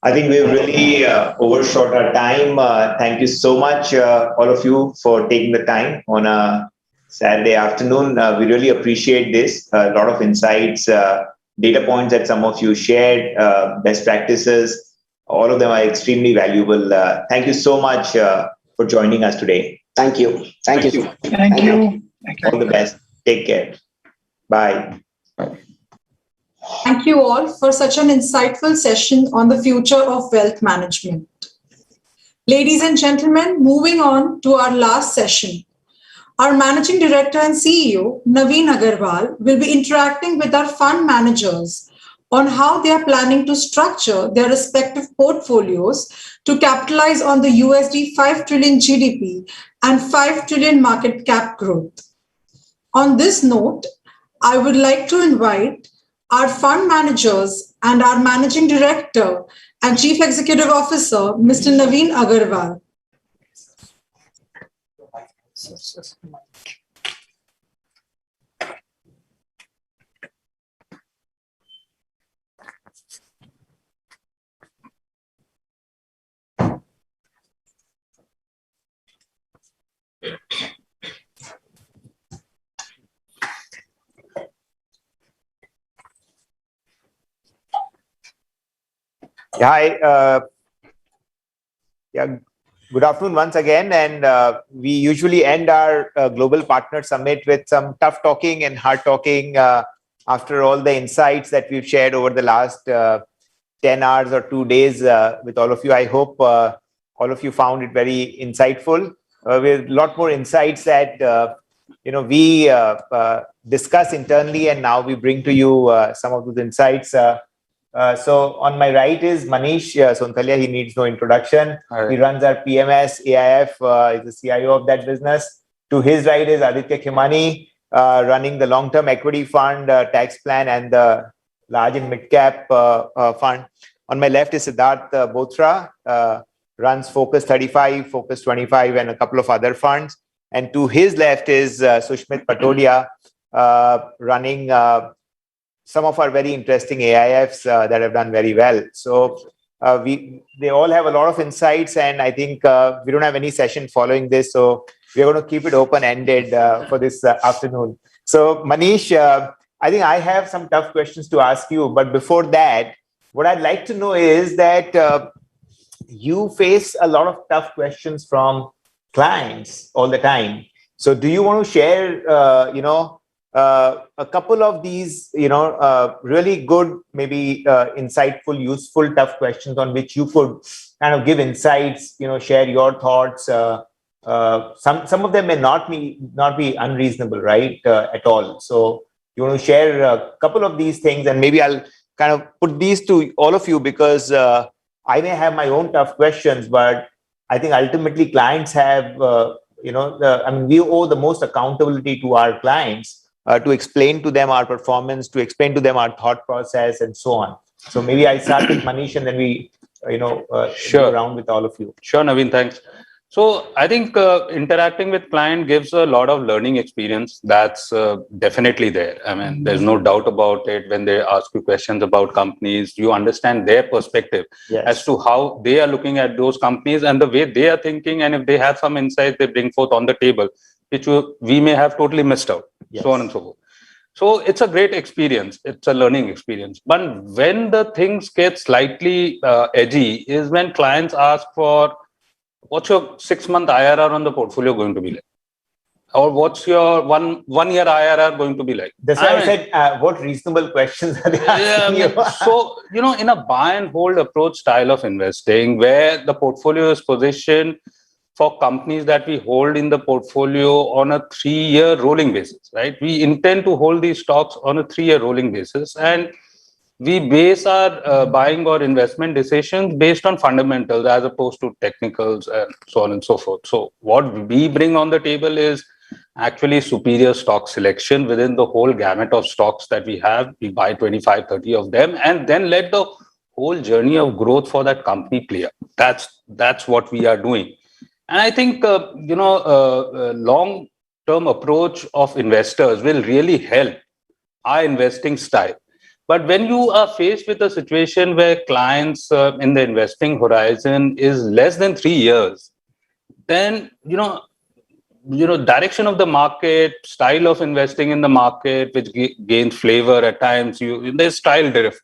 I think we've really overshot our time. Thank you so much, all of you, for taking the time on a Saturday afternoon. We really appreciate this. A lot of insights, data points that some of you shared, best practices. All of them are extremely valuable. Thank you so much for joining us today.
Thank you. Thank you.
Thank you.
All the best. Take care. Bye.
Thank you all for such an insightful session on the future of wealth management. Ladies and gentlemen, moving on to our last session. Our Managing Director and CEO, Navin Agarwal, will be interacting with our fund managers on how they are planning to structure their respective portfolios to capitalize on the USD 5 trillion GDP and 5 trillion market cap growth. On this note, I would like to invite our fund managers and our Managing Director and Chief Executive Officer, Mr. Navin Agarwal.
Hi. Yeah. Good afternoon once again. And we usually end our Global Partner Summit with some tough talking and hard talking after all the insights that we've shared over the last 10 hours or 2 days with all of you. I hope all of you found it very insightful. With a lot more insights that we discuss internally, and now we bring to you some of those insights. So on my right is Manish Sonthalia. He needs no introduction.
Right.
He runs our PMS, AIF, is the CIO of that business. To his right is Aditya Khimani, running the long-term equity fund, tax plan, and the large and mid-cap fund. On my left is Siddharth Bothra, runs Focus 35, Focus 25, and a couple of other funds. And to his left is Sushmit Patodia, running some of our very interesting AIFs that have done very well. So they all have a lot of insights, and I think we don't have any session following this, so we're going to keep it open-ended for this afternoon. So Manish, I think I have some tough questions to ask you, but before that, what I'd like to know is that you face a lot of tough questions from clients all the time. So do you want to share, a couple of these, really good, maybe insightful, useful, tough questions on which you could kind of give insights, share your thoughts. Some of them may not be unreasonable, right, at all. So you want to share a couple of these things, and maybe I'll kind of put these to all of you, because I may have my own tough questions, but I think ultimately clients have, we owe the most accountability to our clients. To explain to them our performance, to explain to them our thought process, and so on. So maybe I start with Manish, and then we,
Sure.
go around with all of you.
Sure, Navin, thanks. So I think interacting with client gives a lot of learning experience. That's definitely there. I mean, there's no doubt about it. When they ask you questions about companies, you understand their perspective as to how they are looking at those companies and the way they are thinking. And if they have some insights, they bring forth on the table, which we may have totally missed out, so on and so forth. So it's a great experience. It's a learning experience. But when the things get slightly edgy is when clients ask for, what's your 6-month IRR on the portfolio going to be like? Or what's your one year IRR going to be like?
That's why I said, what reasonable questions are they asking you?
So, in a buy and hold approach style of investing, where the portfolio is positioned for companies that we hold in the portfolio on a 3-year rolling basis, right? We intend to hold these stocks on a 3-year rolling basis, and we base our buying or investment decisions based on fundamentals as opposed to technicals and so on and so forth. So what we bring on the table is actually superior stock selection within the whole gamut of stocks that we have. We buy 25, 30 of them, and then let the whole journey of growth for that company play out. That's what we are doing. And I think, long-term approach of investors will really help our investing style. But when you are faced with a situation where clients in the investing horizon is less than 3 years, then, direction of the market, style of investing in the market, which gains flavor at times, there's style drift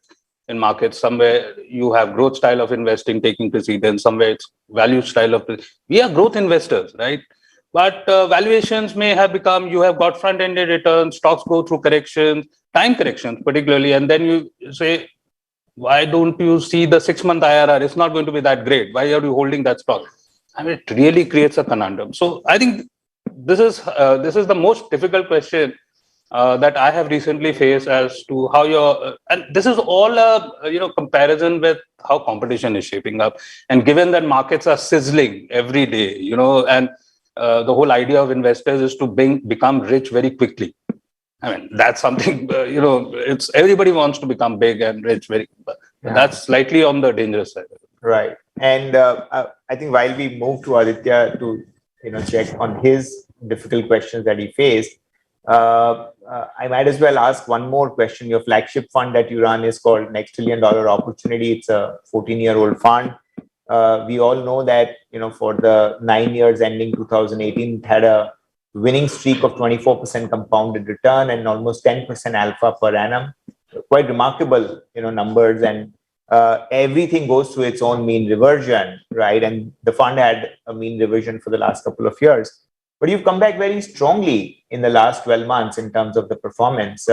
in markets. Somewhere you have growth style of investing taking precedence, somewhere it's value style of. We are growth investors, right? But valuations may have become, you have got front-ended returns, stocks go through corrections, time corrections particularly, and then you say, why don't you see the 6-month IRR? It's not going to be that great. Why are you holding that stock? I mean, it really creates a conundrum. So I think this is the most difficult question that I have recently faced as to how and this is all a comparison with how competition is shaping up. And given that markets are sizzling every day, and the whole idea of investors is to become rich very quickly. I mean, that's something, it's everybody wants to become big and rich but that's slightly on the dangerous side.
Right. And I think while we move to Aditya to, check on his difficult questions that he faced, I might as well ask one more question. Your flagship fund that you run is called Next $1 Trillion Opportunity. It's a 14-year-old fund. We all know that, for the 9 years ending 2018, it had a winning streak of 24% compounded return and almost 10% alpha per annum. Quite remarkable, numbers. And everything goes through its own mean reversion, right? And the fund had a mean reversion for the last couple of years. But you've come back very strongly in the last 12 months in terms of the performance.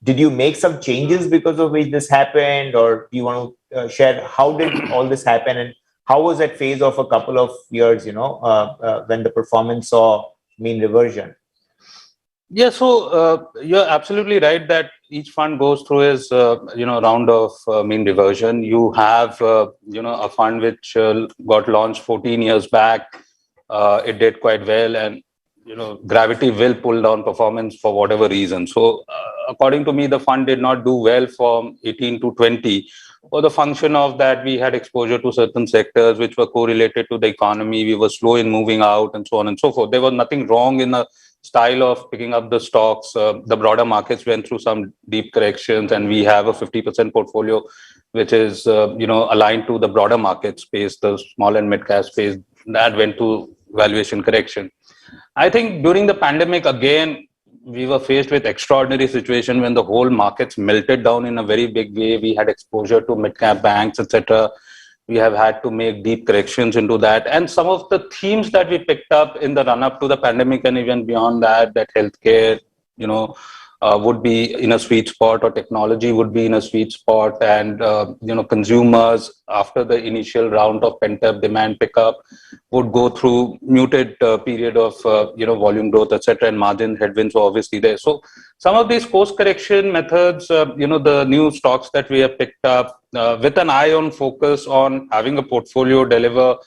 Did you make some changes because of which this happened, or do you want to share how did all this happen, and how was that phase of a couple of years, when the performance saw mean reversion?
Yeah, so you're absolutely right that each fund goes through its round of mean reversion. You have a fund which got launched 14 years back. It did quite well, and gravity will pull down performance for whatever reason. So according to me, the fund did not do well from 18 to 20. For the function of that, we had exposure to certain sectors which were correlated to the economy. We were slow in moving out, and so on and so forth. There was nothing wrong in the style of picking up the stocks. The broader markets went through some deep corrections, and we have a 50% portfolio which is aligned to the broader market space, the small and mid cap space that went to valuation correction. I think during the pandemic, again, we were faced with extraordinary situation when the whole markets melted down in a very big way. We had exposure to mid-cap banks, etc. We have had to make deep corrections into that. And some of the themes that we picked up in the run-up to the pandemic and even beyond that, that healthcare, would be in a sweet spot, or technology would be in a sweet spot, and consumers, after the initial round of pent-up demand pickup, would go through muted period of volume growth, etc., and margin headwinds were obviously there. So some of these course correction methods, the new stocks that we have picked up with an eye on focus on having a portfolio deliver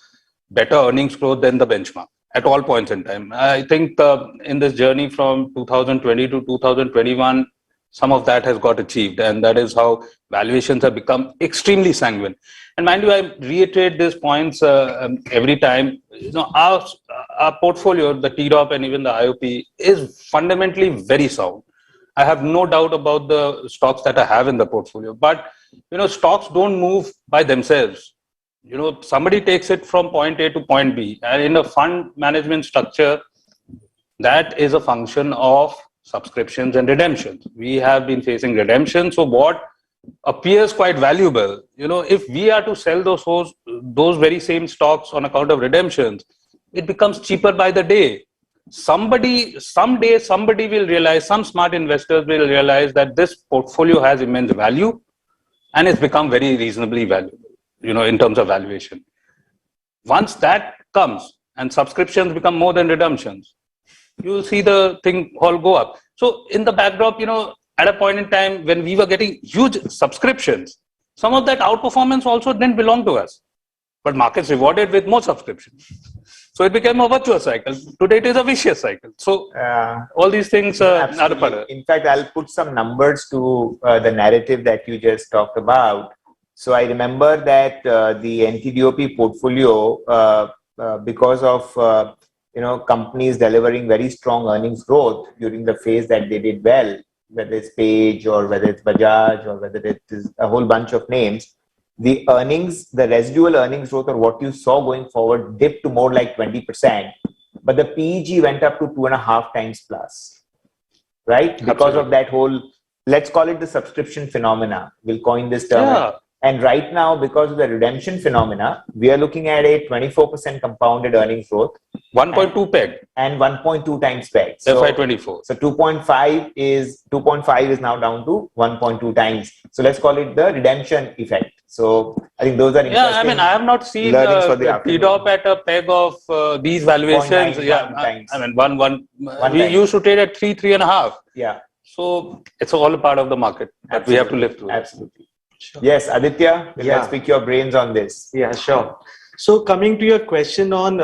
better earnings growth than the benchmark at all points in time. I think in this journey from 2020 to 2021, some of that has got achieved, and that is how valuations have become extremely sanguine. And mind you, I reiterate these points every time. Our portfolio, the TDOP and even the IOP, is fundamentally very sound. I have no doubt about the stocks that I have in the portfolio, but stocks don't move by themselves. Somebody takes it from point A to point B, and in a fund management structure, that is a function of subscriptions and redemptions. We have been facing redemptions, so what appears quite valuable, if we are to sell those very same stocks on account of redemptions, it becomes cheaper by the day. Someday, somebody will realize, some smart investors will realize that this portfolio has immense value, and it's become very reasonably valuable, in terms of valuation. Once that comes and subscriptions become more than redemptions, you will see the thing all go up. So in the backdrop, at a point in time when we were getting huge subscriptions, some of that outperformance also didn't belong to us, but markets rewarded with more subscriptions. So it became a virtuous cycle. Today it is a vicious cycle. So all these things are a part.
In fact, I'll put some numbers to the narrative that you just talked about. So I remember that the NTDOP portfolio, because of companies delivering very strong earnings growth during the phase that they did well, whether it's Page or whether it's Bajaj or whether it is a whole bunch of names, the residual earnings growth, or what you saw going forward, dipped to more like 20%, but the PEG went up to 2.5 times plus, right? Because
Absolutely.
of that whole, let's call it the subscription phenomena. We'll coin this term.
Yeah.
And right now, because of the redemption phenomena, we are looking at a 24% compounded earnings growth.
1.2 peg.
And 1.2 times peg.
So, FY24.
So 2.5 is now down to 1.2 times. So let's call it the redemption effect. So I think those are interesting.
Yeah, I mean, I have not seen TDOP at a peg of these valuations. We used to trade at 3.5.
Yeah.
So it's all a part of the market that we have to live through.
Absolutely. Sure. Yes, Aditya, let's pick your brains on this.
Yeah, sure. So coming to your question on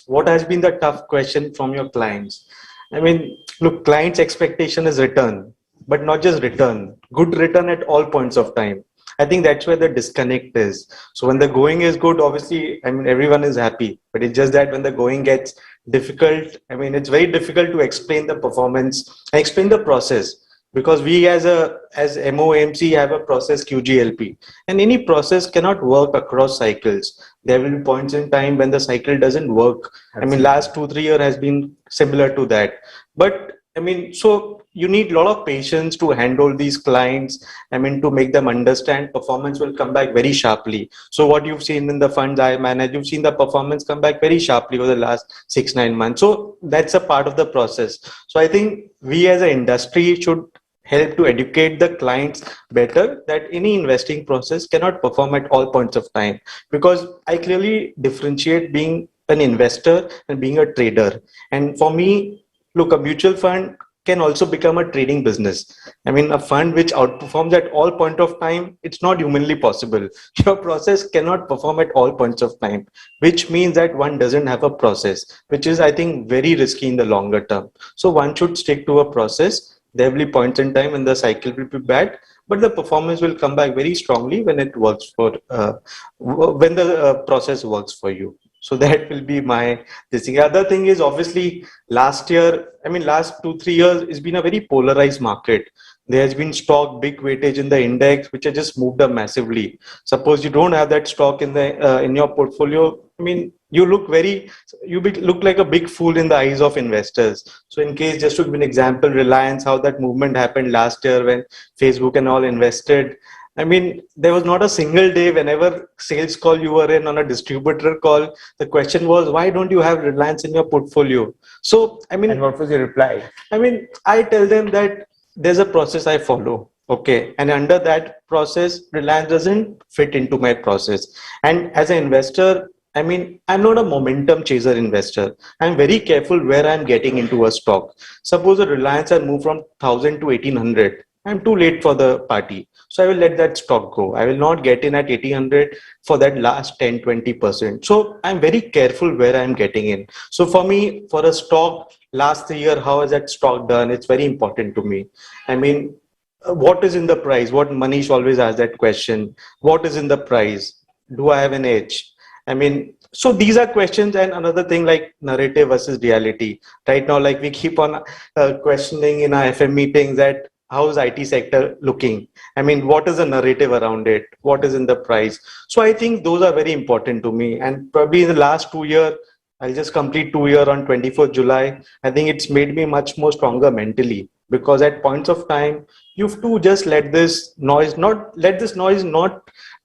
what has been the tough question from your clients. I mean, look, clients' expectation is return, but not just return, good return at all points of time. I think that's where the disconnect is. So when the going is good, obviously, I mean, everyone is happy, but it's just that when the going gets difficult, I mean, it's very difficult to explain the performance and explain the process. Because we as MOMC have a process QGLP, and any process cannot work across cycles. There will be points in time when the cycle doesn't work. Absolutely. I mean, last 2-3 years has been similar to that. But I mean, so you need a lot of patience to handle these clients. I mean, to make them understand, performance will come back very sharply. So what you've seen in the funds I manage, you've seen the performance come back very sharply over the last 6-9 months. So that's a part of the process. So I think we as an industry should help to educate the clients better that any investing process cannot perform at all points of time, because I clearly differentiate being an investor and being a trader. And for me, look, a mutual fund can also become a trading business. I mean, a fund which outperforms at all point of time, it's not humanly possible. Your process cannot perform at all points of time, which means that one doesn't have a process, which is, I think, very risky in the longer term. So one should stick to a process. There will be points in time when the cycle will be bad, but the performance will come back very strongly when it works for, when the process works for you. So that will be my this thing. Other thing is, obviously last year, I mean last 2-3 years, it's been a very polarized market. There has been stock big weightage in the index, which has just moved up massively. Suppose you don't have that stock in the in your portfolio, I mean, you look look like a big fool in the eyes of investors. So in case, just to give an example, Reliance, how that movement happened last year when Facebook and all invested. I mean, there was not a single day whenever sales call you were in on a distributor call, the question was, why don't you have Reliance in your portfolio? So, I mean,
and what was your reply?
I mean, I tell them that there's a process I follow. Okay. And under that process, Reliance doesn't fit into my process. And as an investor, I mean, I'm not a momentum chaser investor. I'm very careful where I'm getting into a stock. Suppose a Reliance had moved from 1,000 to 1,800. I'm too late for the party. So I will let that stock go. I will not get in at 1,800 for that last 10-20%. So I'm very careful where I'm getting in. So for me, for a stock, last year, how has that stock done? It's very important to me. I mean, what is in the price? What Manish always asks that question. What is in the price? Do I have an edge? I mean, so these are questions. And another thing like narrative versus reality. Right now, like we keep on questioning in our FM meetings that how is IT sector looking? I mean, what is the narrative around it? What is in the price? So I think those are very important to me. And probably in the last 2 years, I'll just complete 2 years on 24th July. I think it's made me much more stronger mentally, because at points of time, you have to just let this noise not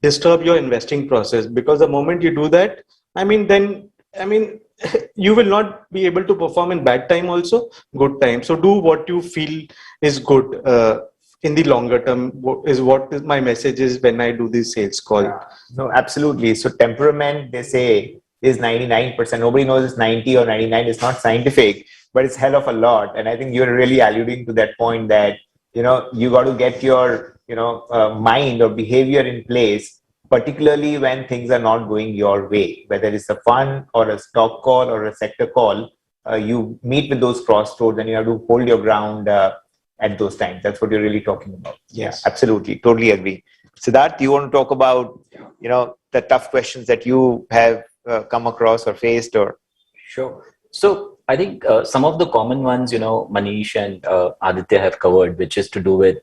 disturb your investing process. Because the moment you do that, you will not be able to perform in bad time also, good time. So do what you feel is good in the longer term is what my message is when I do this sales call.
Yeah. No, absolutely. So temperament, they say, is 99%. Nobody knows it's 90 or 99. It's not scientific, but it's hell of a lot. And I think you're really alluding to that point that, you got to get your, mind or behavior in place, particularly when things are not going your way, whether it's a fund or a stock call or a sector call. You meet with those crossroads and you have to hold your ground at those times. That's what you're really talking about.
Yes,
yeah, absolutely. Totally agree. Siddharth, you want to talk about, the tough questions that you have come across or faced or?
Sure. So I think some of the common ones, Manish and Aditya have covered, which is to do with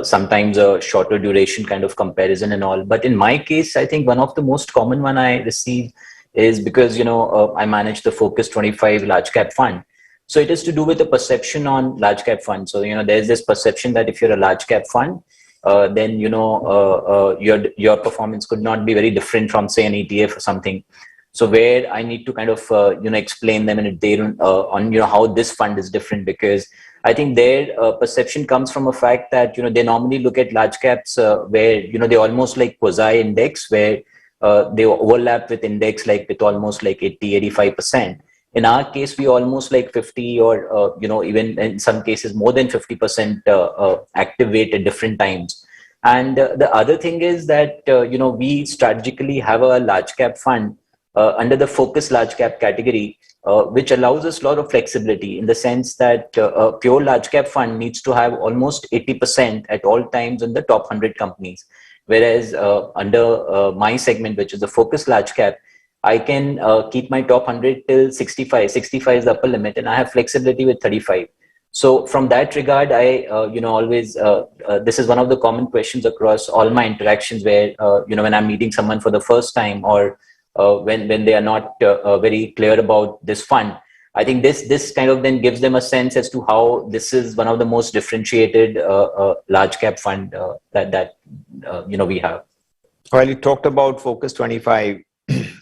sometimes a shorter duration kind of comparison and all. But in my case, I think one of the most common one I receive is because, I manage the Focus 25 large cap fund. So it is to do with the perception on large cap funds. So, there's this perception that if you're a large cap fund, then, your performance could not be very different from, say, an ETF or something. So where I need to kind of, explain them in a day on, how this fund is different, because I think their perception comes from a fact that, they normally look at large caps where, they almost like quasi index, where they overlap with index, like with almost like 80-85%. In our case, we almost like 50 or, even in some cases more than 50% active weight at different times. And the other thing is that, we strategically have a large cap fund under the focus large cap category, which allows us a lot of flexibility in the sense that a pure large cap fund needs to have almost 80% at all times in the top 100 companies. Whereas under my segment, which is the focus large cap, I can keep my top 100 till 65. 65 is the upper limit, and I have flexibility with 35. So from that regard, I, always, this is one of the common questions across all my interactions where, when I'm meeting someone for the first time or when they are not very clear about this fund, I think this kind of then gives them a sense as to how this is one of the most differentiated large cap fund that we have.
Well, you talked about Focus 25.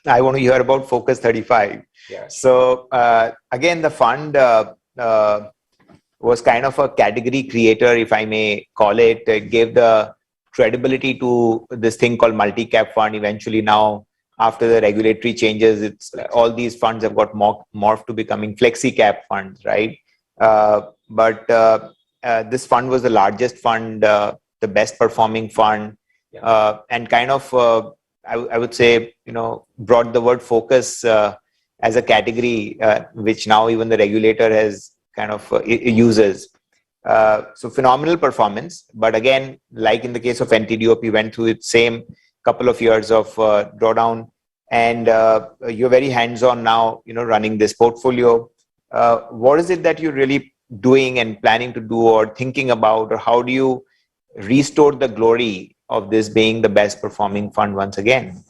I want to hear about Focus 35.
Yeah.
So again, the fund was kind of a category creator, if I may call it. It gave the credibility to this thing called multi-cap fund. Eventually now, after the regulatory changes, it's all these funds have got morphed to becoming flexi-cap funds, right? But this fund was the largest fund, the best performing fund, and kind of, I would say, brought the word focus as a category, which now even the regulator has kind of uses. So phenomenal performance. But again, like in the case of NTDOP, went through its same couple of years of drawdown, and you're very hands-on now, running this portfolio. What is it that you're really doing and planning to do or thinking about, or how do you restore the glory of this being the best performing fund once again?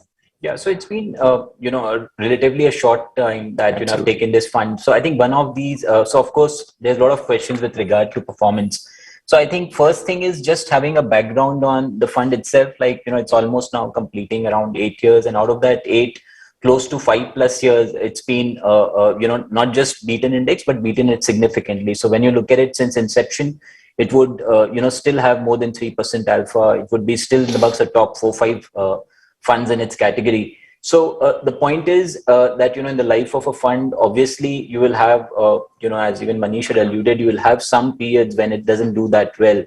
Yeah, so it's been relatively a short time that I've taken this fund. So I think one of these, so of course there's a lot of questions with regard to performance. So I think first thing is just having a background on the fund itself. Like it's almost now completing around 8 years, and out of that 8, close to 5+ years, it's been not just beaten index but beaten it significantly. So when you look at it since inception, it would still have more than 3% alpha. It would be still in the bucks of top 4-5 funds in its category. So the point is that in the life of a fund, obviously you will have as even Manish had alluded, you will have some periods when it doesn't do that well.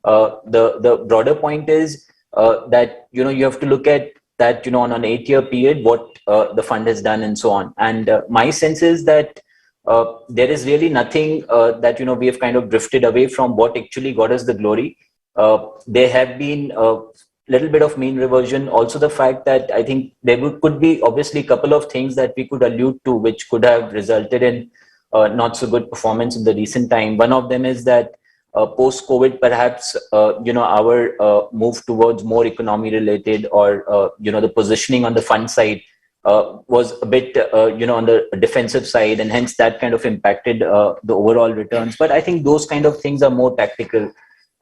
The broader point is that you have to look at that on an 8-year period what the fund has done and so on. And my sense is that there is really nothing that we have kind of drifted away from what actually got us the glory. There have been little bit of mean reversion. Also the fact that I think there could be obviously a couple of things that we could allude to which could have resulted in not so good performance in the recent time. One of them is that post-COVID, perhaps, our move towards more economy related or, the positioning on the fund side was a bit, on the defensive side, and hence that kind of impacted the overall returns. But I think those kind of things are more tactical.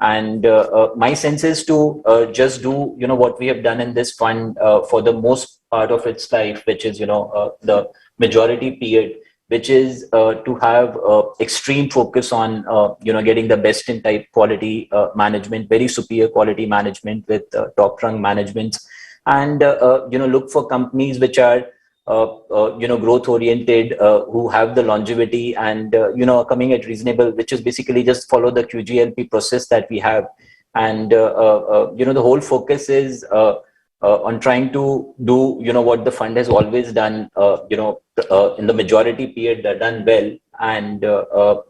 And my sense is to just do, what we have done in this fund for the most part of its life, which is, the majority period, which is to have extreme focus on, getting the best in type quality management, very superior quality management with top rung managements, and, look for companies which are, growth oriented, who have the longevity and, coming at reasonable, which is basically just follow the QGLP process that we have. And, the whole focus is on trying to do, what the fund has always done, in the majority period, done well. And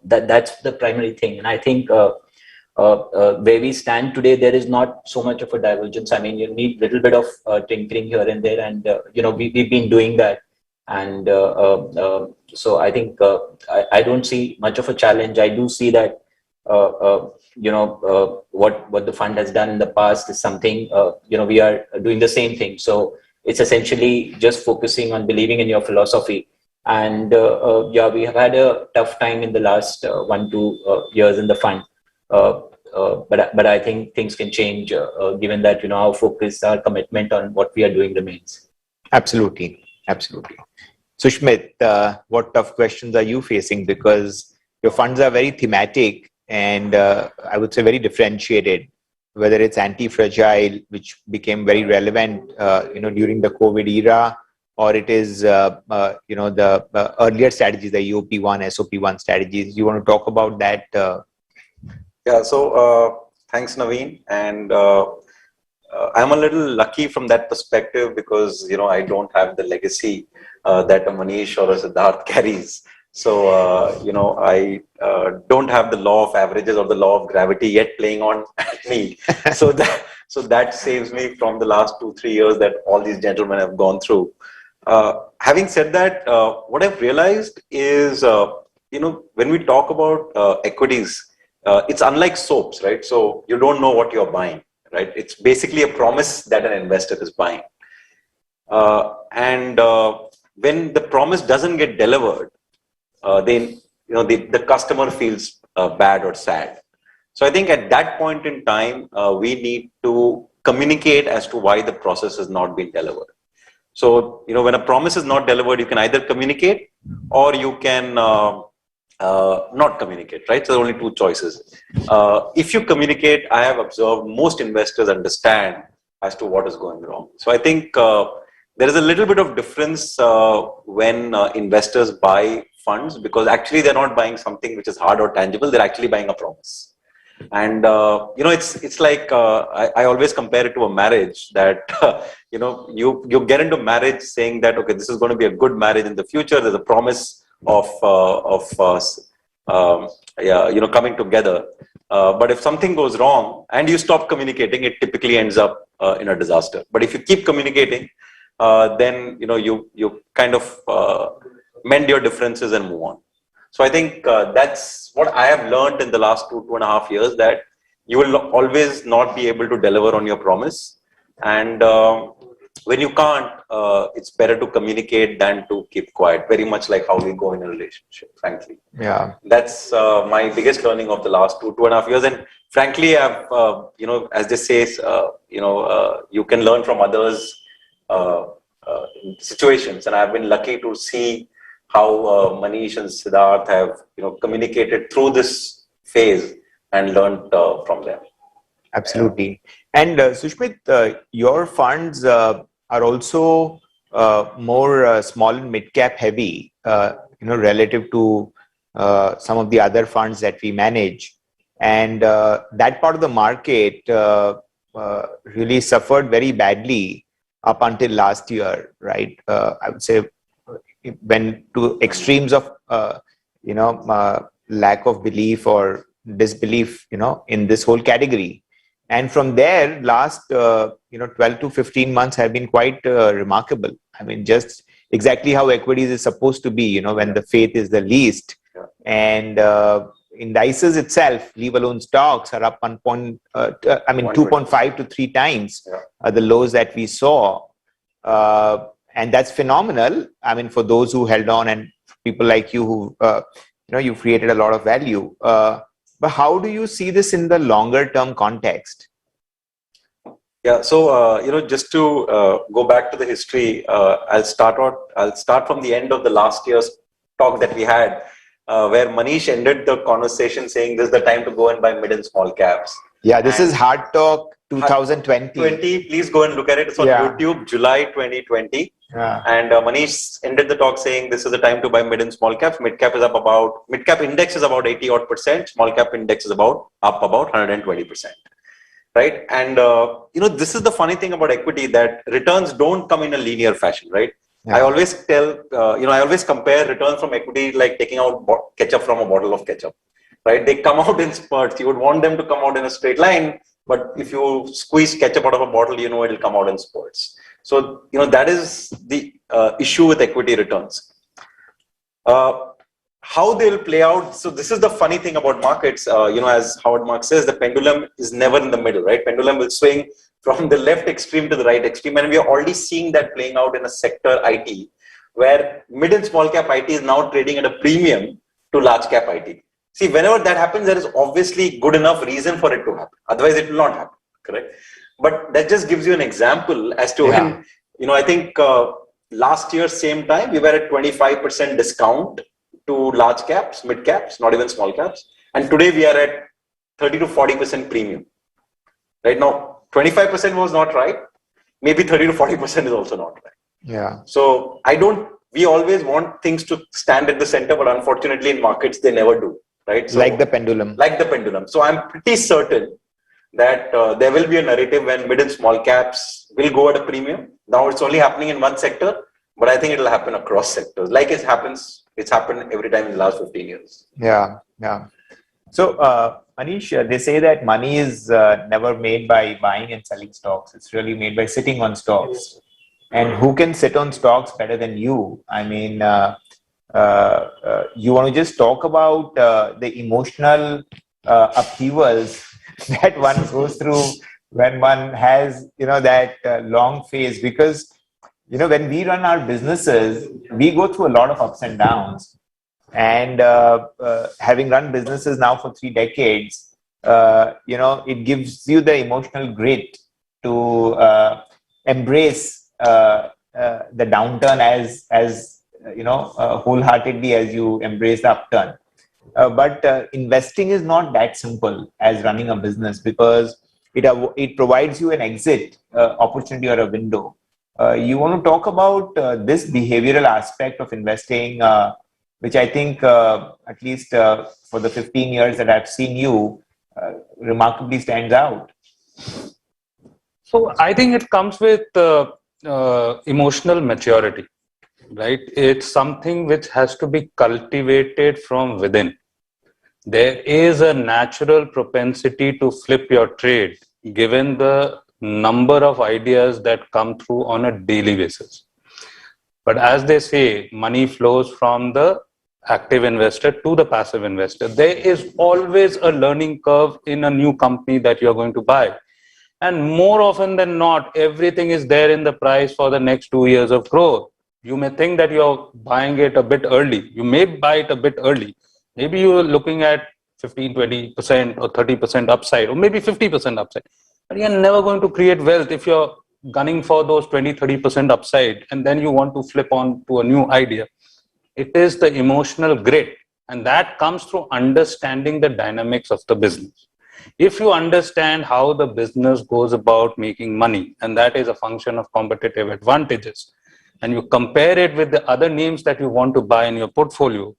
that's the primary thing. And I think where we stand today, there is not so much of a divergence. I mean, you need a little bit of tinkering here and there, and we've been doing that. And so I think I don't see much of a challenge. I do see that what the fund has done in the past is something we are doing the same thing. So it's essentially just focusing on believing in your philosophy. And we have had a tough time in the last 1-2 years in the fund. But I think things can change given that our focus, our commitment on what we are doing remains.
Absolutely. Sushmit, what tough questions are you facing? Because your funds are very thematic and I would say very differentiated, whether it's anti-fragile, which became very relevant during the COVID era, or it is the earlier strategies, the EOP1, SOP1 strategies. You want to talk about that?
Yeah, so thanks, Navin. And I'm a little lucky from that perspective because, I don't have the legacy that a Manish or a Siddharth carries. So, I don't have the law of averages or the law of gravity yet playing on me. So that saves me from the last 2-3 years that all these gentlemen have gone through. Having said that, what I've realized is, when we talk about equities, it's unlike soaps, right? So you don't know what you're buying, right? It's basically a promise that an investor is buying. And when the promise doesn't get delivered, then the customer feels bad or sad. So I think at that point in time, we need to communicate as to why the process has not been delivered. So, when a promise is not delivered, you can either communicate or you can not communicate, right? So there are only two choices. If you communicate, I have observed most investors understand as to what is going wrong. So I think there is a little bit of difference when investors buy funds, because actually they're not buying something which is hard or tangible. They're actually buying a promise. And it's like I always compare it to a marriage that you get into marriage saying that, okay, this is going to be a good marriage in the future. There's a promise of coming together. But if something goes wrong and you stop communicating, it typically ends up in a disaster. But if you keep communicating, then you kind of mend your differences and move on. So I think that's what I have learned in the last 2.5 years, that you will always not be able to deliver on your promise. And when you can't, it's better to communicate than to keep quiet. Very much like how we go in a relationship, frankly.
Yeah.
That's my biggest learning of the last 2.5 years. And frankly, I've, as they say, you can learn from others situations. And I've been lucky to see how Manish and Siddharth have communicated through this phase and learned from them.
Absolutely. And Sushmit, your funds are also more small and mid-cap heavy, relative to some of the other funds that we manage. And that part of the market really suffered very badly up until last year, right? I would say went to extremes of lack of belief or disbelief in this whole category, and from there last 12 to 15 months have been quite remarkable. I mean, just exactly how equities is supposed to be, when the faith is the least. And indices itself, leave alone stocks, are up 2.5 to 3 times the lows that we saw. And that's phenomenal. I mean, for those who held on and people like you who, you've created a lot of value. But how do you see this in the longer term context?
Yeah, so, just to go back to the history, I'll start from the end of the last year's talk that we had, where Manish ended the conversation saying this is the time to go and buy mid and small caps.
Yeah, this is Hard Talk 2020.
Please go and look at it. It's on YouTube, July 2020.
Yeah.
And Manish ended the talk saying this is the time to buy mid and small caps. Mid cap index is about 80% odd. Small cap index is up about 120%. Right. And, this is the funny thing about equity, that returns don't come in a linear fashion, right? Yeah. I always tell, I always compare returns from equity like taking out ketchup from a bottle of ketchup, right? They come out in spurts. You would want them to come out in a straight line, but if you squeeze ketchup out of a bottle, it'll come out in spurts. So, that is the issue with equity returns. How they'll play out. So this is the funny thing about markets. As Howard Marks says, the pendulum is never in the middle, right? Pendulum will swing from the left extreme to the right extreme. And we are already seeing that playing out in a sector, IT, where mid and small cap IT is now trading at a premium to large cap IT. See, whenever that happens, there is obviously good enough reason for it to happen. Otherwise, it will not happen, correct? But that just gives you an example as to when, I think last year, same time, we were at 25% discount to large caps, mid caps, not even small caps. And today we are at 30 to 40% premium. Right now, 25% was not right. Maybe 30 to 40% is also not right.
Yeah.
So we always want things to stand at the center, but unfortunately in markets, they never do. Right? So,
like the pendulum.
So I'm pretty certain that there will be a narrative when mid and small caps will go at a premium. Now it's only happening in one sector, but I think it will happen across sectors. Like it's happened every time in the last 15 years.
Yeah. So, Manish, they say that money is never made by buying and selling stocks. It's really made by sitting on stocks. And who can sit on stocks better than you? I mean, you want to just talk about the emotional upheavals that one goes through when one has, that long phase, because, when we run our businesses, we go through a lot of ups and downs. And having run businesses now for 3 decades, it gives you the emotional grit to embrace the downturn as wholeheartedly as you embrace the upturn. But investing is not that simple as running a business, because it provides you an exit opportunity or a window. You want to talk about this behavioral aspect of investing, which I think, at least for the 15 years that I've seen you, remarkably stands out.
So I think it comes with emotional maturity, right? It's something which has to be cultivated from within. There is a natural propensity to flip your trade, given the number of ideas that come through on a daily basis. But as they say, money flows from the active investor to the passive investor. There is always a learning curve in a new company that you're going to buy. And more often than not, everything is there in the price for the next 2 years of growth. You may think that you're buying it a bit early. You may buy it a bit early. Maybe you're looking at 15, 20% or 30% upside, or maybe 50% upside. But you're never going to create wealth if you're gunning for those 20, 30% upside, and then you want to flip on to a new idea. It is the emotional grit, and that comes through understanding the dynamics of the business. If you understand how the business goes about making money, and that is a function of competitive advantages, and you compare it with the other names that you want to buy in your portfolio,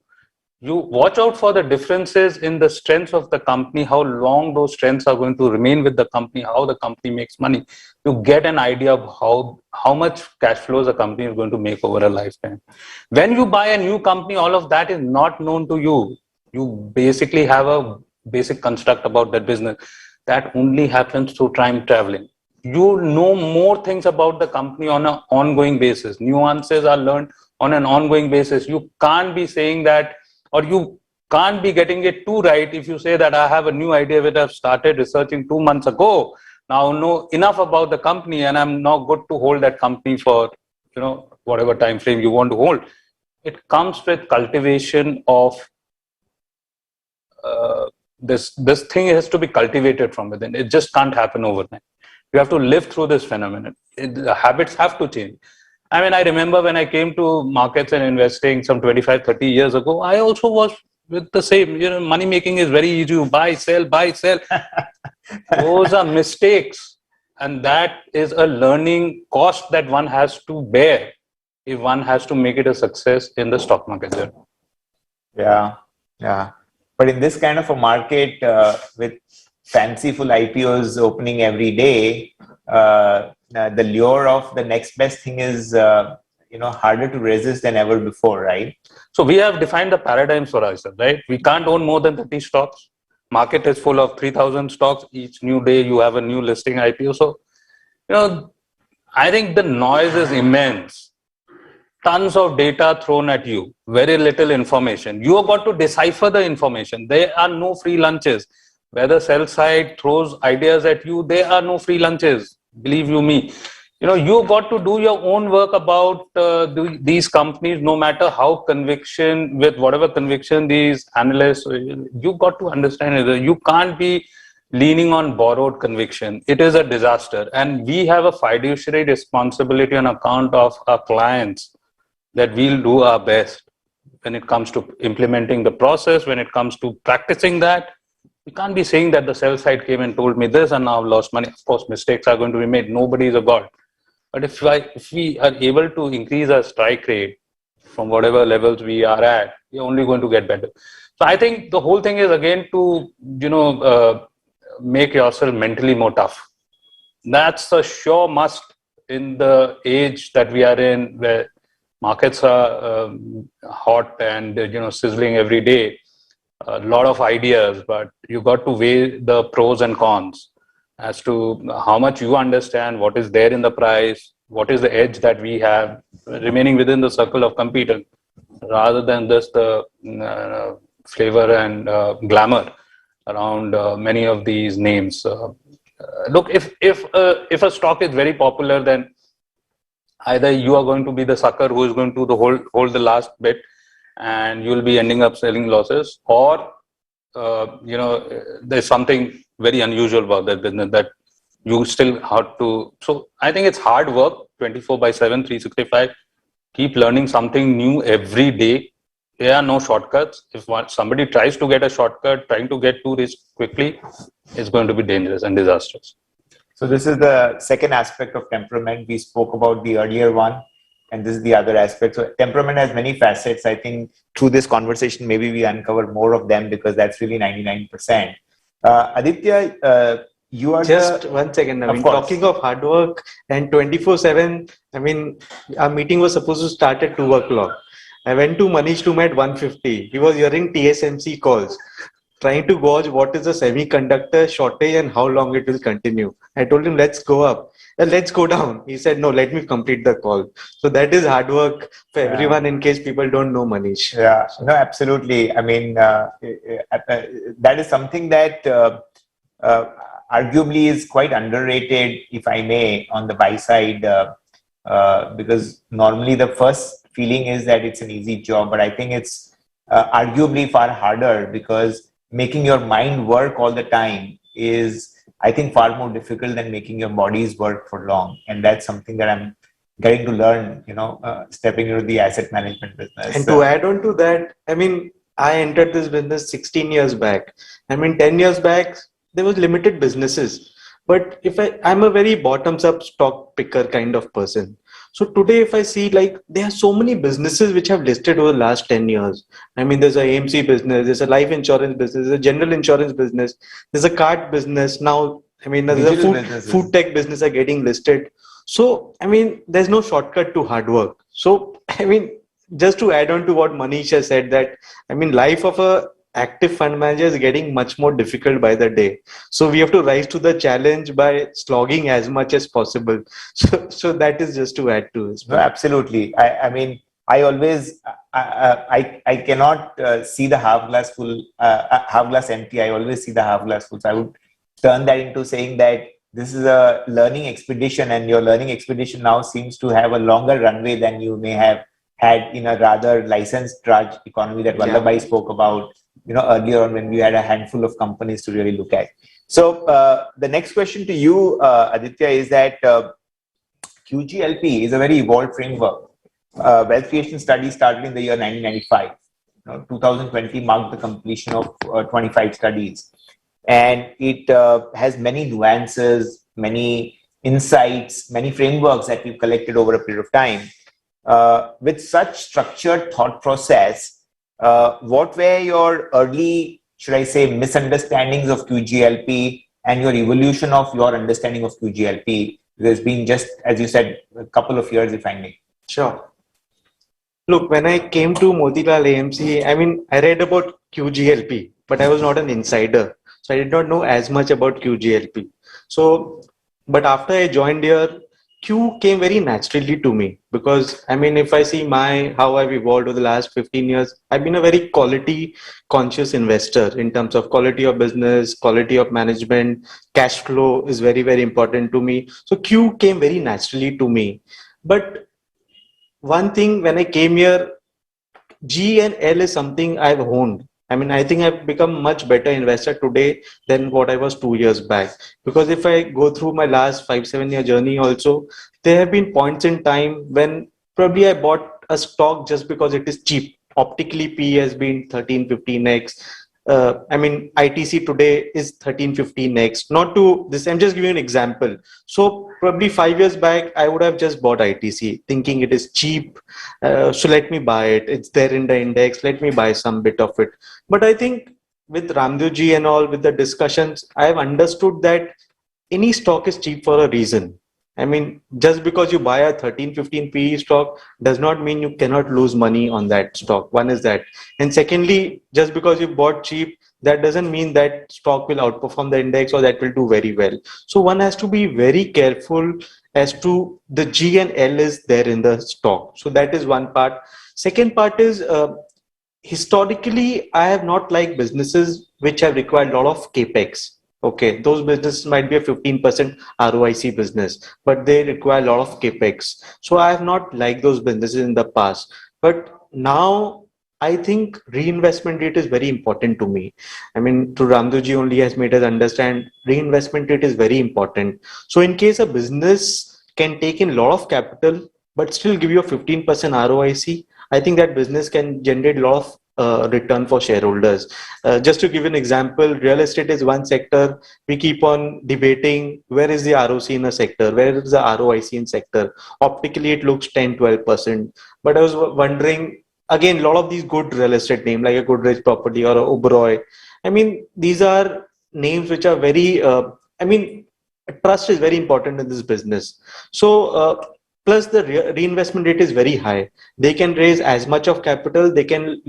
you watch out for the differences in the strengths of the company, how long those strengths are going to remain with the company, how the company makes money. You get an idea of how much cash flows a company is going to make over a lifetime. When you buy a new company, all of that is not known to you. You basically have a basic construct about that business. That only happens through time traveling. You know more things about the company on an ongoing basis. Nuances are learned on an ongoing basis. You can't be saying that, or you can't be getting it too right if you say that I have a new idea which I've started researching 2 months ago. Now know enough about the company, and I'm now good to hold that company for whatever time frame you want to hold. It comes with cultivation of this thing has to be cultivated from within. It just can't happen overnight. You have to live through this phenomenon. The habits have to change. I mean, I remember when I came to markets and investing some 25, 30 years ago, I also was with the same, money making is very easy. You buy, sell, buy, sell. Those are mistakes. And that is a learning cost that one has to bear if one has to make it a success in the stock market journey.
Yeah. But in this kind of a market with fanciful IPOs opening every day, the lure of the next best thing is harder to resist than ever before, right?
So we have defined the paradigms for ourselves, right? We can't own more than 30 stocks. Market is full of 3,000 stocks. Each new day you have a new listing IPO. So, I think the noise is immense. Tons of data thrown at you, very little information. You have got to decipher the information. There are no free lunches. Where the sell side throws ideas at you, there are no free lunches. Believe you me. You got to do your own work about these companies, no matter how with whatever conviction these analysts, you got to understand it. You can't be leaning on borrowed conviction. It is a disaster. And we have a fiduciary responsibility on account of our clients that we'll do our best when it comes to implementing the process, when it comes to practicing that. You can't be saying that the sell side came and told me this and now I've lost money. Of course, mistakes are going to be made. Nobody is a god. But if we are able to increase our strike rate from whatever levels we are at, we're only going to get better. So I think the whole thing is again to, make yourself mentally more tough. That's a sure must in the age that we are in, where markets are hot and, sizzling every day. A lot of ideas, but you got to weigh the pros and cons as to how much you understand what is there in the price, what is the edge that we have remaining within the circle of competence, rather than just the flavor and glamour around many of these names. Look, if a stock is very popular, then either you are going to be the sucker who is going to hold the last bit, and you'll be ending up selling losses, or there's something very unusual about that business that you still have to. So I think it's hard work, 24/7, 365. Keep learning something new every day. There are no shortcuts. If somebody tries to get a shortcut, trying to get too rich quickly, it's going to be dangerous and disastrous.
So this is the second aspect of temperament. We spoke about the earlier one, and this is the other aspect. So temperament has many facets. I think through this conversation, maybe we uncover more of them, because that's really 99%. Aditya, you are
just 1 second. I mean, talking of hard work and 24/7. I mean, our meeting was supposed to start at 2 o'clock. I went to Manish room at 1:50. He was hearing TSMC calls, trying to gauge what is the semiconductor shortage and how long it will continue. I told him, let's go up, let's go down. He said, no, let me complete the call. So that is hard work for everyone, in case people don't know Manish.
Yeah, no, absolutely. I mean, that is something that arguably is quite underrated, if I may, on the buy side, because normally the first feeling is that it's an easy job, but I think it's arguably far harder, because making your mind work all the time is, I think, far more difficult than making your bodies work for long. And that's something that I'm getting to learn, stepping into the asset management business.
And to add on to that, I mean, I entered this business 16 years back. I mean, 10 years back, there was limited businesses. But I'm a very bottoms up stock picker kind of person. So today, if I see, like, there are so many businesses which have listed over the last 10 years. I mean, there's a AMC business, there's a life insurance business, there's a general insurance business, there's a card business. Now, I mean, there's a food tech business are getting listed. So, I mean, there's no shortcut to hard work. So, I mean, just to add on to what Manish has said, that, I mean, life of a active fund manager is getting much more difficult by the day. So we have to rise to the challenge by slogging as much as possible. So that is just to add to it.
No, absolutely. I mean, I always, I cannot see the half glass full, half glass empty. I always see the half glass full. So I would turn that into saying that this is a learning expedition, and your learning expedition now seems to have a longer runway than you may have had in a rather licensed drudge economy that Vallabh spoke about, earlier on, when we had a handful of companies to really look at. So the next question to you, Aditya, is that QGLP is a very evolved framework. Wealth creation study started in the year 1995. 2020 marked the completion of 25 studies. And it has many nuances, many insights, many frameworks that we've collected over a period of time. With such structured thought process, what were your early, should I say, misunderstandings of QGLP and your evolution of your understanding of QGLP? There's been, just as you said, a couple of years, if I may.
Sure. Look, when I came to Motilal AMC, I mean, I read about QGLP, but I was not an insider. So I did not know as much about QGLP. So, but after I joined here, Q came very naturally to me, because I mean, if I see how I've evolved over the last 15 years, I've been a very quality conscious investor in terms of quality of business, quality of management, cash flow is very, very important to me. So Q came very naturally to me. But one thing, when I came here, G and L is something I've honed. I mean, I think I've become much better investor today than what I was 2 years back. Because if I go through my last 5-7 year journey also, there have been points in time when probably I bought a stock just because it is cheap. Optically, P has been 13-15x. I mean, ITC today is 13-15x. Not to this, I'm just giving you an example. So probably 5 years back, I would have just bought ITC thinking it is cheap. So let me buy it. It's there in the index. Let me buy some bit of it. But I think with Raamdeo ji and all, with the discussions, I have understood that any stock is cheap for a reason. I mean, just because you buy a 13-15 PE stock does not mean you cannot lose money on that stock. One is that. And secondly, just because you bought cheap, that doesn't mean that stock will outperform the index or that will do very well. So one has to be very careful as to the G and L is there in the stock. So that is one part. Second part is, historically, I have not liked businesses which have required a lot of capex. Okay, those businesses might be a 15% ROIC business, but they require a lot of capex. So I have not liked those businesses in the past. But now I think reinvestment rate is very important to me. I mean, to Raamdeo only has made us understand reinvestment rate is very important. So in case a business can take in a lot of capital, but still give you a 15% ROIC, I think that business can generate a lot of return for shareholders. Just to give an example, real estate is one sector. We keep on debating where is the ROC in a sector, where is the ROIC in sector. Optically, it looks 10-12%. But I was wondering, again, a lot of these good real estate names like a Goodrich Property or a Oberoi. I mean, these are names which are very, trust is very important in this business. So, plus the reinvestment rate is very high. They can raise as much of capital. They can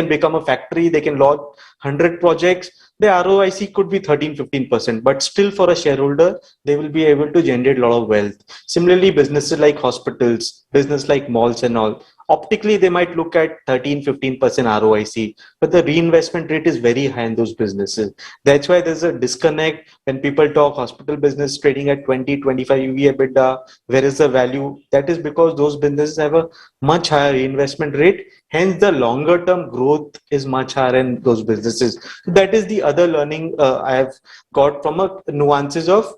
become a factory. They can launch 100 projects. The ROIC could be 13-15%, but still for a shareholder, they will be able to generate a lot of wealth. Similarly, businesses like hospitals, business like malls and all, optically they might look at 13-15% ROIC, but the reinvestment rate is very high in those businesses. That's why there's a disconnect when people talk hospital business trading at 20-25 EV EBITDA. Where is the value? That is because those businesses have a much higher reinvestment rate. Hence, the longer term growth is much higher in those businesses. That is the other learning I have got from a nuances of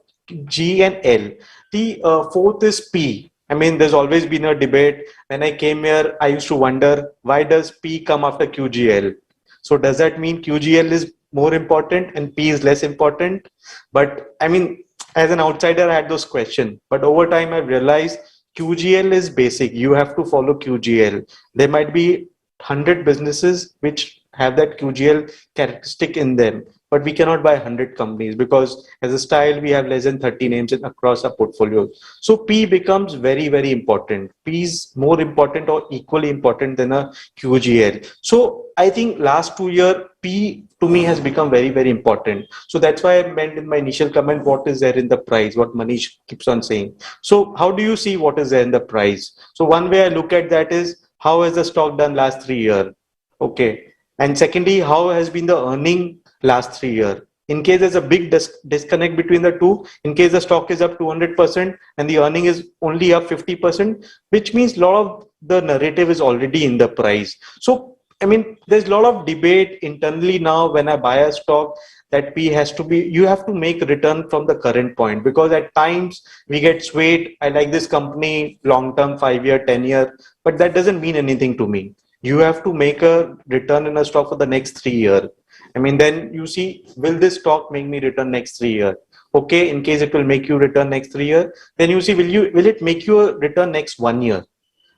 G and L. The fourth is P. I mean, there's always been a debate. When I came here, I used to wonder, why does P come after QGL? So does that mean QGL is more important and P is less important? But I mean, as an outsider, I had those questions. But over time, I've realized QGL is basic. You have to follow QGL. There might be 100 businesses which have that QGL characteristic in them, but we cannot buy 100 companies because as a style, we have less than 30 names across our portfolio. So P becomes very, very important. P is more important or equally important than a QGL. So I think last 2 years, P to me has become very, very important. So that's why I meant in my initial comment, what is there in the price, what Manish keeps on saying. So how do you see what is there in the price? So one way I look at that is, how has the stock done last 3 years? Okay. And secondly, how has been the earning last 3 years? In case there's a big disconnect between the two, in case the stock is up 200% and the earning is only up 50%, which means a lot of the narrative is already in the price. So, I mean, there's a lot of debate internally now when I buy a stock that P has to be, you have to make return from the current point, because at times we get swayed. I like this company long-term, 5-year, 10-year, but that doesn't mean anything to me. You have to make a return in a stock for the next 3 years. I mean, then you see, will this stock make me return next 3 years? Okay, in case it will make you return next 3 years, then you see, will it make you a return next 1 year?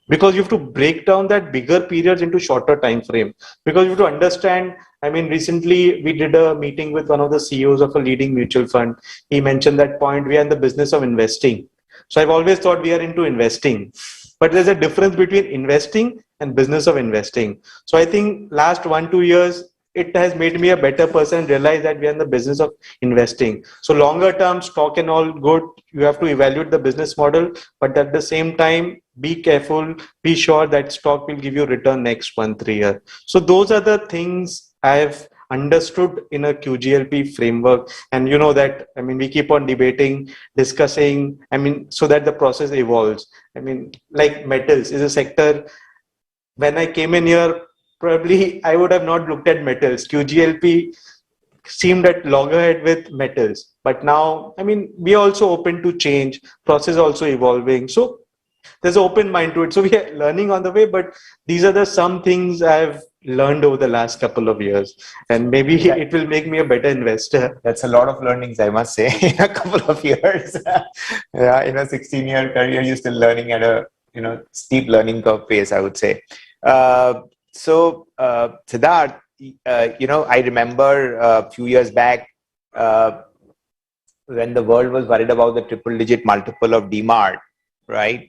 Because you have to break down that bigger periods into shorter time frame. Because you have to understand, I mean, recently we did a meeting with one of the CEOs of a leading mutual fund. He mentioned that point, we are in the business of investing. So I've always thought we are into investing. But there's a difference between investing and business of investing. So I think last 1-2 years, it has made me a better person, realize that we are in the business of investing. So longer term stock and all good, you have to evaluate the business model, but at the same time, be careful, be sure that stock will give you return next 1-3 years. So those are the things I've understood in a QGLP framework. And you know that, I mean, we keep on debating, discussing, I mean, so that the process evolves. I mean, like metals is a sector. When I came in here, probably I would have not looked at metals. QGLP seemed at loggerhead with metals. But now, I mean, we are also open to change, process also evolving. So there's an open mind to it. So we are learning on the way, but these are the some things I've learned over the last couple of years, and maybe it will make me a better investor.
That's a lot of learnings, I must say, in a couple of years. Yeah, in a 16-year career, you're still learning at a steep learning curve pace, I would say. So Siddharth, I remember a few years back when the world was worried about the triple-digit multiple of DMart, right?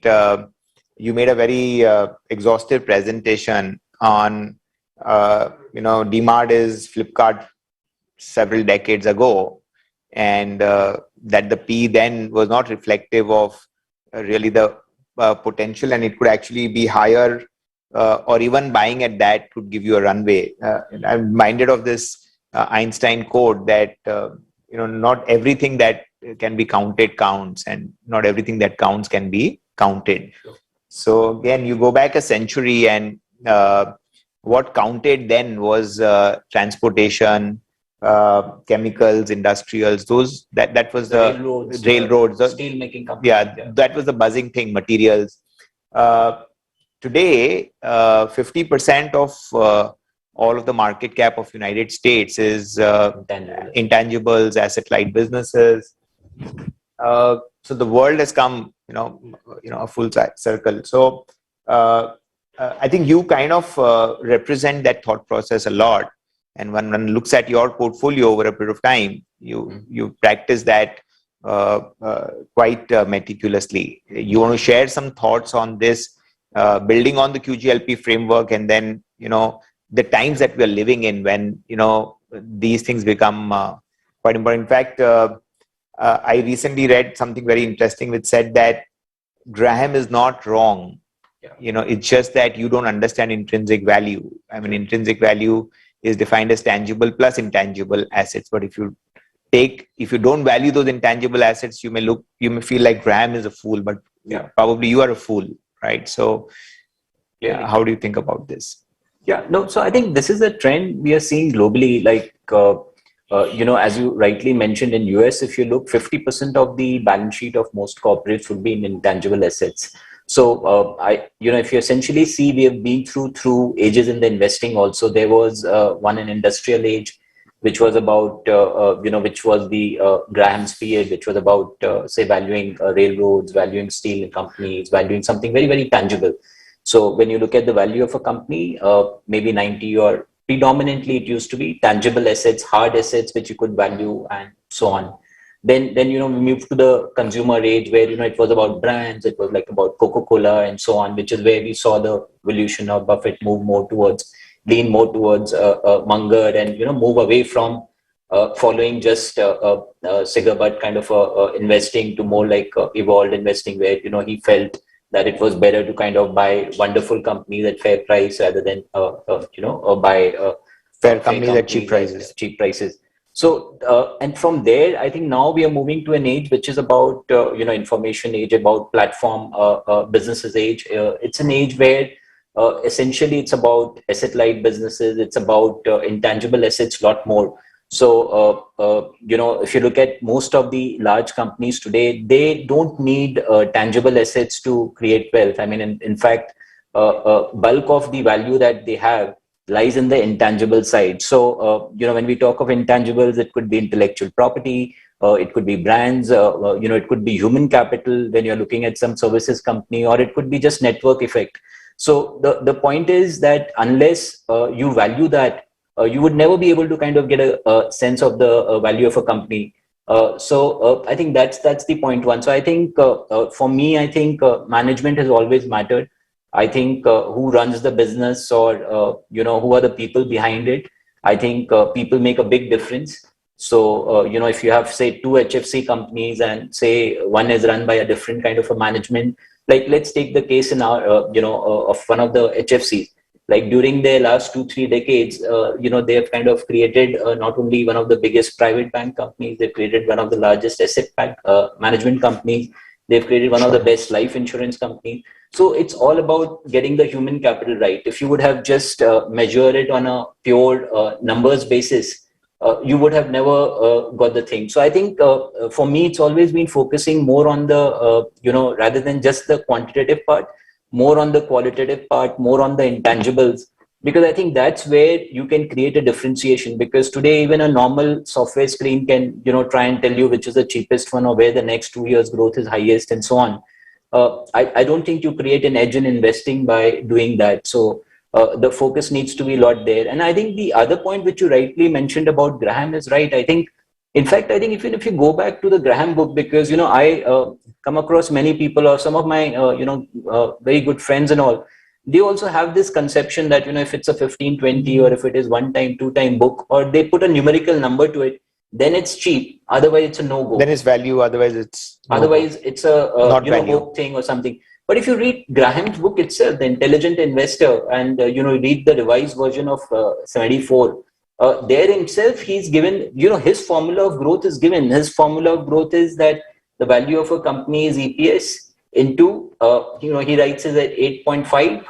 You made a very exhaustive presentation on, DMart is Flipkart several decades ago, and that the P then was not reflective of really the potential, and it could actually be higher, or even buying at that could give you a runway. I'm reminded of this Einstein quote that, not everything that can be counted counts, and not everything that counts can be counted. So again, you go back a century and what counted then was transportation, chemicals, industrials. That was the railroads,
steel making companies.
Yeah, that was the buzzing thing. Materials. Today, 50% of all of the market cap of United States is intangibles, asset-light businesses. So the world has come, a full circle. So I think you kind of represent that thought process a lot. And when one looks at your portfolio over a period of time, you practice that quite meticulously. You want to share some thoughts on this, building on the QGLP framework, and then the times that we are living in when these things become quite important. In fact, I recently read something very interesting which said that Graham is not wrong. It's just that you don't understand intrinsic value. I mean, intrinsic value is defined as tangible plus intangible assets. But if you don't value those intangible assets, you may feel like Graham is a fool, but probably you are a fool, right? So how do you think about this?
So I think this is a trend we are seeing globally. Like, as you rightly mentioned, in US, if you look, 50% of the balance sheet of most corporates would be in intangible assets. So, if you essentially see, we have been through ages in the investing also. There was one in industrial age, which was about, which was the Graham's period, which was about, say, valuing railroads, valuing steel companies, valuing something very, very tangible. So when you look at the value of a company, maybe 90 or predominantly it used to be tangible assets, hard assets, which you could value and so on. Then we moved to the consumer age where, it was about brands, it was like about Coca-Cola and so on, which is where we saw the evolution of Buffett lean more towards Munger and, move away from following just cigar butt kind of investing to more like evolved investing where, he felt that it was better to kind of buy wonderful companies at fair price rather than, buy
fair companies at cheap
prices. So, and from there, I think now we are moving to an age which is about, information age, about platform businesses age. It's an age where essentially it's about asset-light businesses. It's about intangible assets a lot more. So, if you look at most of the large companies today, they don't need tangible assets to create wealth. I mean, in fact, bulk of the value that they have lies in the intangible side. So, when we talk of intangibles, it could be intellectual property, it could be brands, it could be human capital when you're looking at some services company, or it could be just network effect. So the point is that unless you value that, you would never be able to kind of get a sense of the value of a company. So I think that's the point one. So I think for me, I think management has always mattered. I think who runs the business or, who are the people behind it. I think people make a big difference. So, if you have, say, two HFC companies and say one is run by a different kind of a management, like let's take the case in our, of one of the HFCs. Like during their last 2-3 decades, they have kind of created not only one of the biggest private bank companies, they've created one of the largest asset management companies, they've created one of the best life insurance companies. So it's all about getting the human capital right. If you would have just measured it on a pure numbers basis, you would have never got the thing. So I think for me, it's always been focusing more on the, rather than just the quantitative part, more on the qualitative part, more on the intangibles, because I think that's where you can create a differentiation. Because today, even a normal software screen can, try and tell you which is the cheapest one or where the next 2 years growth is highest and so on. I don't think you create an edge in investing by doing that. So the focus needs to be a lot there. And I think the other point which you rightly mentioned about Graham is right. I think, in fact, I think even if you go back to the Graham book, because, I come across many people or some of my, very good friends and all, they also have this conception that, if it's a 15-20 or if it is 1-time, 2-time book, or they put a numerical number to it, then it's cheap. Otherwise, it's a no-go.
Then it's value. Otherwise, it's
it's a hope thing or something. But if you read Graham's book itself, The Intelligent Investor, and read the revised version of 74, there himself he's given, his formula of growth is given. His formula of growth is that the value of a company is EPS into, he writes is at 8.5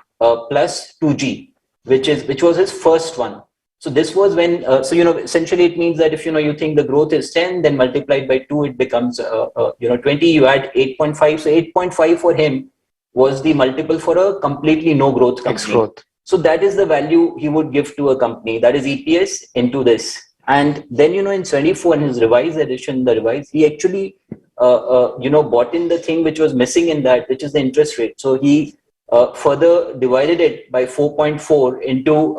plus 2G. which was his first one. So this was when, essentially it means that if, you think the growth is 10, then multiplied by 2, it becomes, 20, you add 8.5. So 8.5 for him was the multiple for a completely no growth company. So that is the value he would give to a company. That is EPS into this. And then, in 24, in his revised edition, he actually, bought in the thing which was missing in that, which is the interest rate. So he further divided it by 4.4 into,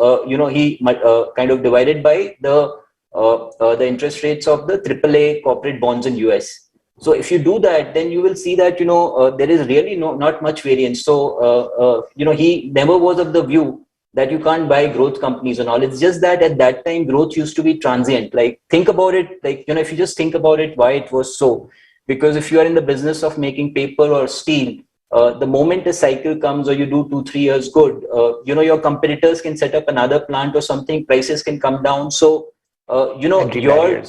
he kind of divided by the interest rates of the AAA corporate bonds in US. So if you do that, then you will see that, there is really not much variance. So, he never was of the view that you can't buy growth companies and all. It's just that at that time, growth used to be transient. Like, think about it, like, if you just think about it, why it was so. Because if you are in the business of making paper or steel, the moment a cycle comes or you do 2-3 years good, your competitors can set up another plant or something, prices can come down. So, your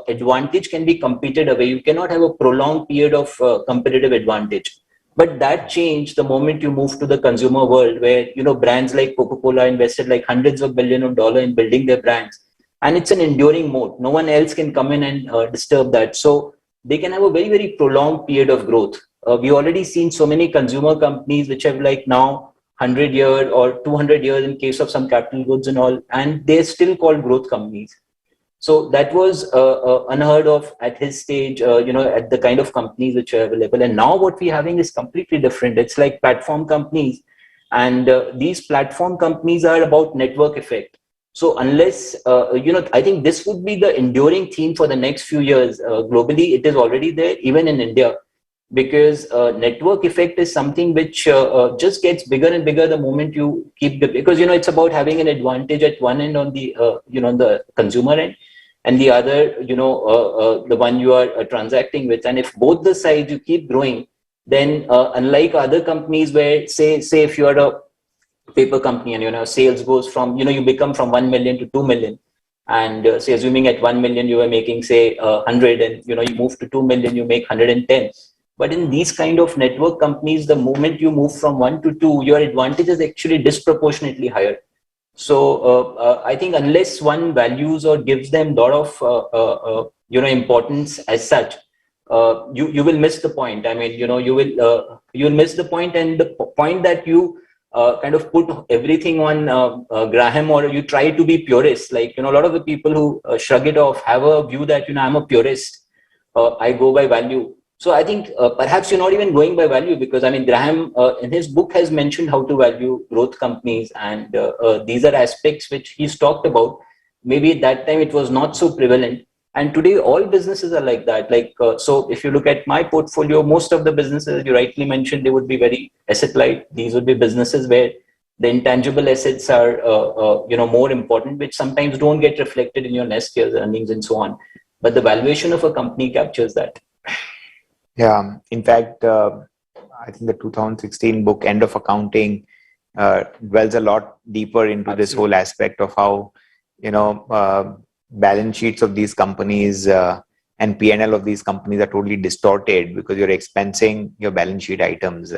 advantage can be competed away. You cannot have a prolonged period of competitive advantage. But that changed the moment you move to the consumer world where, brands like Coca-Cola invested like hundreds of billions of dollars in building their brands. And it's an enduring mode. No one else can come in and disturb that. So they can have a very, very prolonged period of growth. We've already seen so many consumer companies which have like now 100 years or 200 years in case of some capital goods and all, and they're still called growth companies. So that was unheard of at his stage, at the kind of companies which are available. And now what we're having is completely different. It's like platform companies. And these platform companies are about network effect. So unless, I think this would be the enduring theme for the next few years. Globally, it is already there, even in India. Because network effect is something which just gets bigger and bigger the moment you keep because it's about having an advantage at one end on the on the consumer end, and the other the one you are transacting with. And if both the sides you keep growing, then unlike other companies where say if you are a paper company and sales goes from you become from 1 million to 2 million, and say assuming at 1 million you were making say 100, and you move to 2 million, you make 110. But in these kind of network companies, the moment you move from 1 to 2, your advantage is actually disproportionately higher. So I think unless one values or gives them a lot of importance as such, you will miss the point. I mean, you'll miss the point, and the point that you kind of put everything on Graham, or you try to be purist. Like a lot of the people who shrug it off have a view that I'm a purist. I go by value. So I think perhaps you're not even going by value, because I mean Graham in his book has mentioned how to value growth companies, and these are aspects which he's talked about. Maybe at that time it was not so prevalent, and today all businesses are like that. Like so, if you look at my portfolio, most of the businesses you rightly mentioned, they would be very asset light. These would be businesses where the intangible assets are more important, which sometimes don't get reflected in your next year's earnings and so on. But the valuation of a company captures that.
Yeah, in fact, I think the 2016 book, End of Accounting, dwells a lot deeper into this whole aspect of how, balance sheets of these companies and P&L of these companies are totally distorted because you're expensing your balance sheet items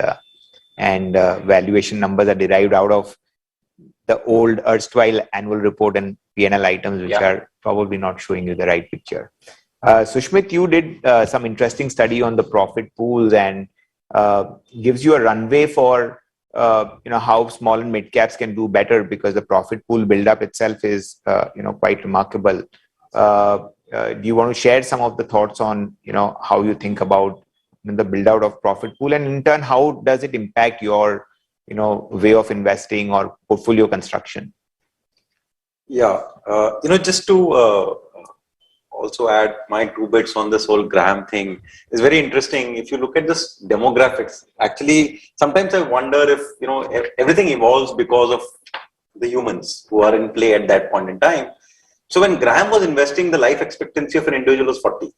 and valuation numbers are derived out of the old erstwhile annual report and P&L items, which are probably not showing you the right picture. Sushmit, you did some interesting study on the profit pools and gives you a runway for how small and mid caps can do better, because the profit pool build-up itself is quite remarkable. Do you want to share some of the thoughts on how you think about the build-out of profit pool, and in turn how does it impact your way of investing or portfolio construction?
Yeah, just to also add my 2 bits on this whole Graham thing is very interesting. If you look at this demographics, actually, sometimes I wonder if, everything evolves because of the humans who are in play at that point in time. So when Graham was investing, the life expectancy of an individual was 40.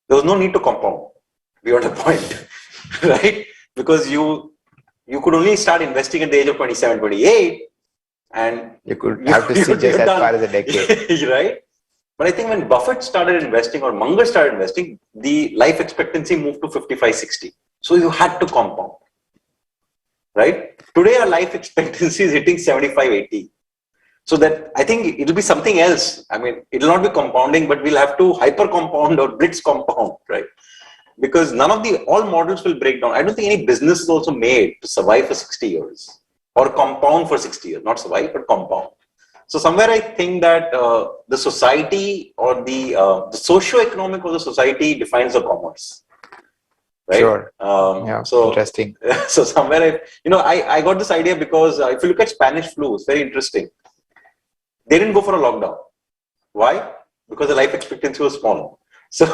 There was no need to compound beyond a point, right? Because you could only start investing at the age of 27, 28, and
you could have to sit just as far as a decade,
right? But I think when Buffett started investing or Munger started investing, the life expectancy moved to 55, 60. So you had to compound. right? Today our life expectancy is hitting 75, 80. So that I think it'll be something else. I mean, it'll not be compounding, but we'll have to hyper compound or blitz compound, right? Because none of all models will break down. I don't think any business is also made to survive for 60 years or compound for 60 years, not survive, but compound. So somewhere I think that the society or the socio-economic of the society defines the commerce. Right?
Sure.
So
interesting.
So somewhere I got this idea because if you look at Spanish flu, it's very interesting. They didn't go for a lockdown. Why? Because the life expectancy was small. So,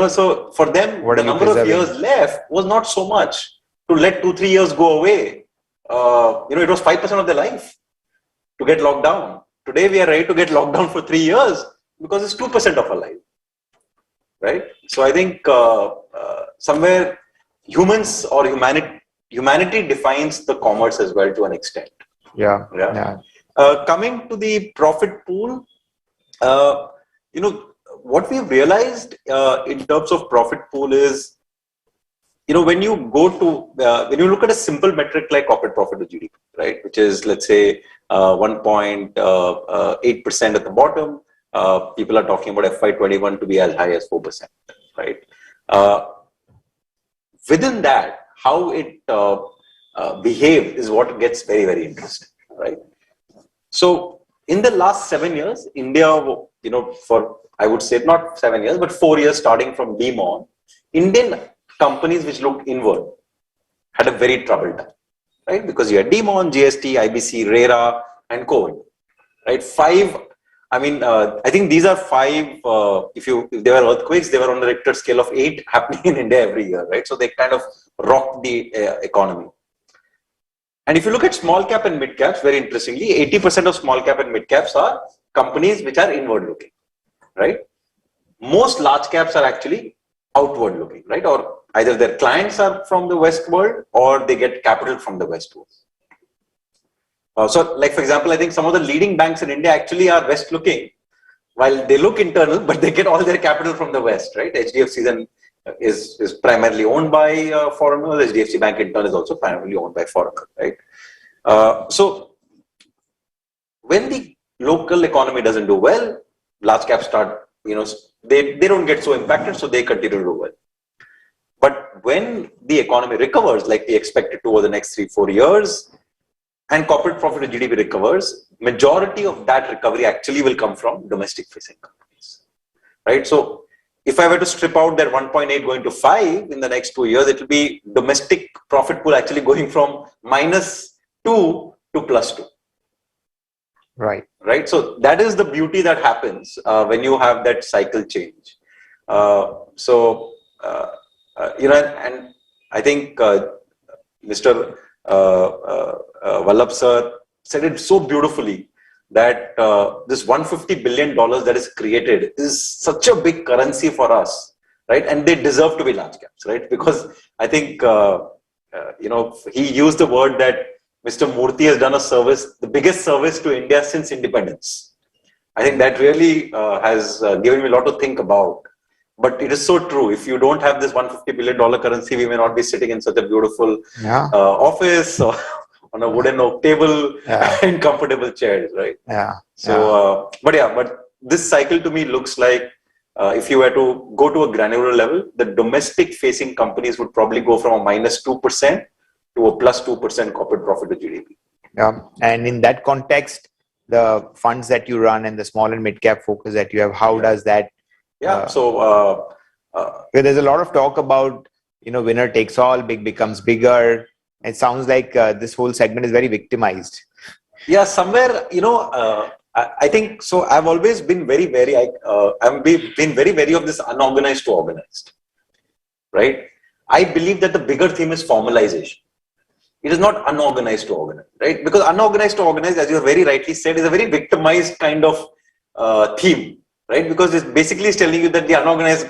so for them, the number of years left was not so much to let 2-3 years go away. It was 5% of their life to get locked down. Today, we are ready to get locked down for 3 years because it's 2% of our life. Right? So I think somewhere humans or humanity defines the commerce as well to an extent.
Yeah.
Coming to the profit pool, what we've realized in terms of profit pool is, when you when you look at a simple metric like corporate profit to GDP, right, which is, let's say, 1.8% at the bottom, people are talking about FY21 to be as high as 4%, right? Within that, how it behaved is what gets very, very interesting, right? So in the last 7 years, India, for, I would say not 7 years, but 4 years starting from DMON, Indian companies which looked inward had a very troubled time, right? Because you had DMON, GST, IBC, RERA, and COVID, right? I think these are 5, if there were earthquakes, they were on the Richter scale of 8 happening in India every year, right? So they kind of rocked the economy. And if you look at small cap and mid caps, very interestingly, 80% of small cap and mid caps are companies which are inward looking, right? Most large caps are actually outward looking, right? Or either their clients are from the West world or they get capital from the West world. So like, for example, I think some of the leading banks in India actually are West looking, while they look internal, but they get all their capital from the West, right? HDFC is primarily owned by foreigners. HDFC Bank in turn is also primarily owned by foreigners, right? So when the local economy doesn't do well, large caps start, they don't get so impacted, so they continue to do well. But when the economy recovers, like we expect it to over the next 3-4 years, and corporate profit to GDP recovers, majority of that recovery actually will come from domestic facing companies, right? So if I were to strip out that 1.8 going to 5 in the next 2 years, it will be domestic profit pool actually going from -2 to +2.
Right.
Right. So that is the beauty that happens when you have that cycle change. And I think Mr. Vallabh sir said it so beautifully that this $150 billion that is created is such a big currency for us, right? And they deserve to be large caps, right? Because I think, he used the word that Mr. Murthy has done a service, the biggest service to India since independence. I think that really has given me a lot to think about. But it is so true. If you don't have this $150 billion currency, we may not be sitting in such a beautiful office or on a wooden oak table and comfortable chairs, right? So, but this cycle to me looks like if you were to go to a granular level, the domestic facing companies would probably go from a -2% to a +2% corporate profit to GDP.
Yeah. And in that context, the funds that you run and the small and mid cap focus that you have, how does that? There's a lot of talk about, winner takes all, big becomes bigger. It sounds like this whole segment is very victimized.
Yeah, somewhere, I think so. I've always been very wary. I've been very wary of this unorganized to organized, right? I believe that the bigger theme is formalization. It is not unorganized to organized, right? Because unorganized to organized, as you very rightly said, is a very victimized kind of theme, right? Because it's basically telling you that the unorganized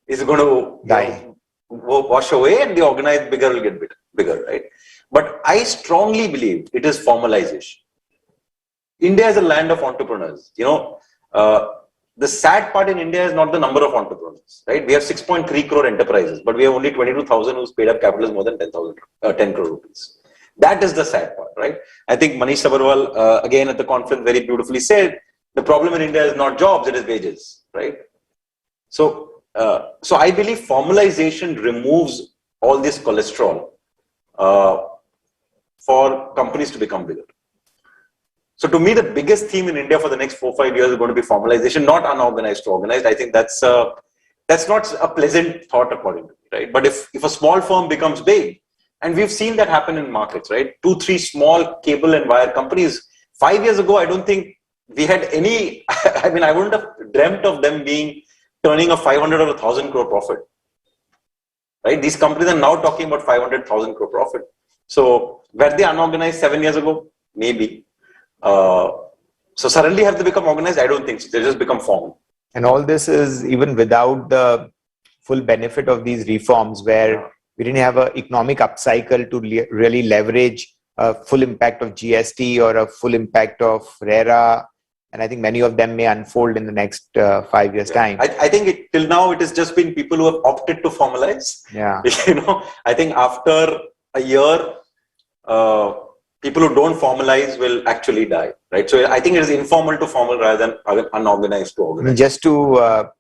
is going to die, wash away, and the organized bigger will get bigger, right? But I strongly believe it is formalization. India is a land of entrepreneurs. The sad part in India is not the number of entrepreneurs, right? We have 6.3 crore enterprises, but we have only 22,000 whose paid up capital is more than 10 crore rupees. That is the sad part, right? I think Manish Agarwal, again at the conference, very beautifully said, the problem in India is not jobs, it is wages, right? So I believe formalization removes all this cholesterol for companies to become bigger. So to me, the biggest theme in India for the next 4-5 years is going to be formalization, not unorganized to organized. I think that's not a pleasant thought according to me, right? But if a small firm becomes big, and we've seen that happen in markets, right? 2-3 small cable and wire companies. 5 years ago, I don't think we had any, I mean, I wouldn't have dreamt of them turning a 500 or 1,000 crore profit, right? These companies are now talking about 500,000 crore profit. So were they unorganized 7 years ago? Maybe. So suddenly have they become organized? I don't think so. They just become formal.
And all this is even without the full benefit of these reforms, where we didn't have an economic upcycle to really leverage a full impact of GST or a full impact of RERA. And I think many of them may unfold in the next 5 years' time.
I think till now it has just been people who have opted to formalize.
Yeah.
I think after a year, people who don't formalize will actually die, right? So I think it is informal to formal rather than unorganized to organized.
Just to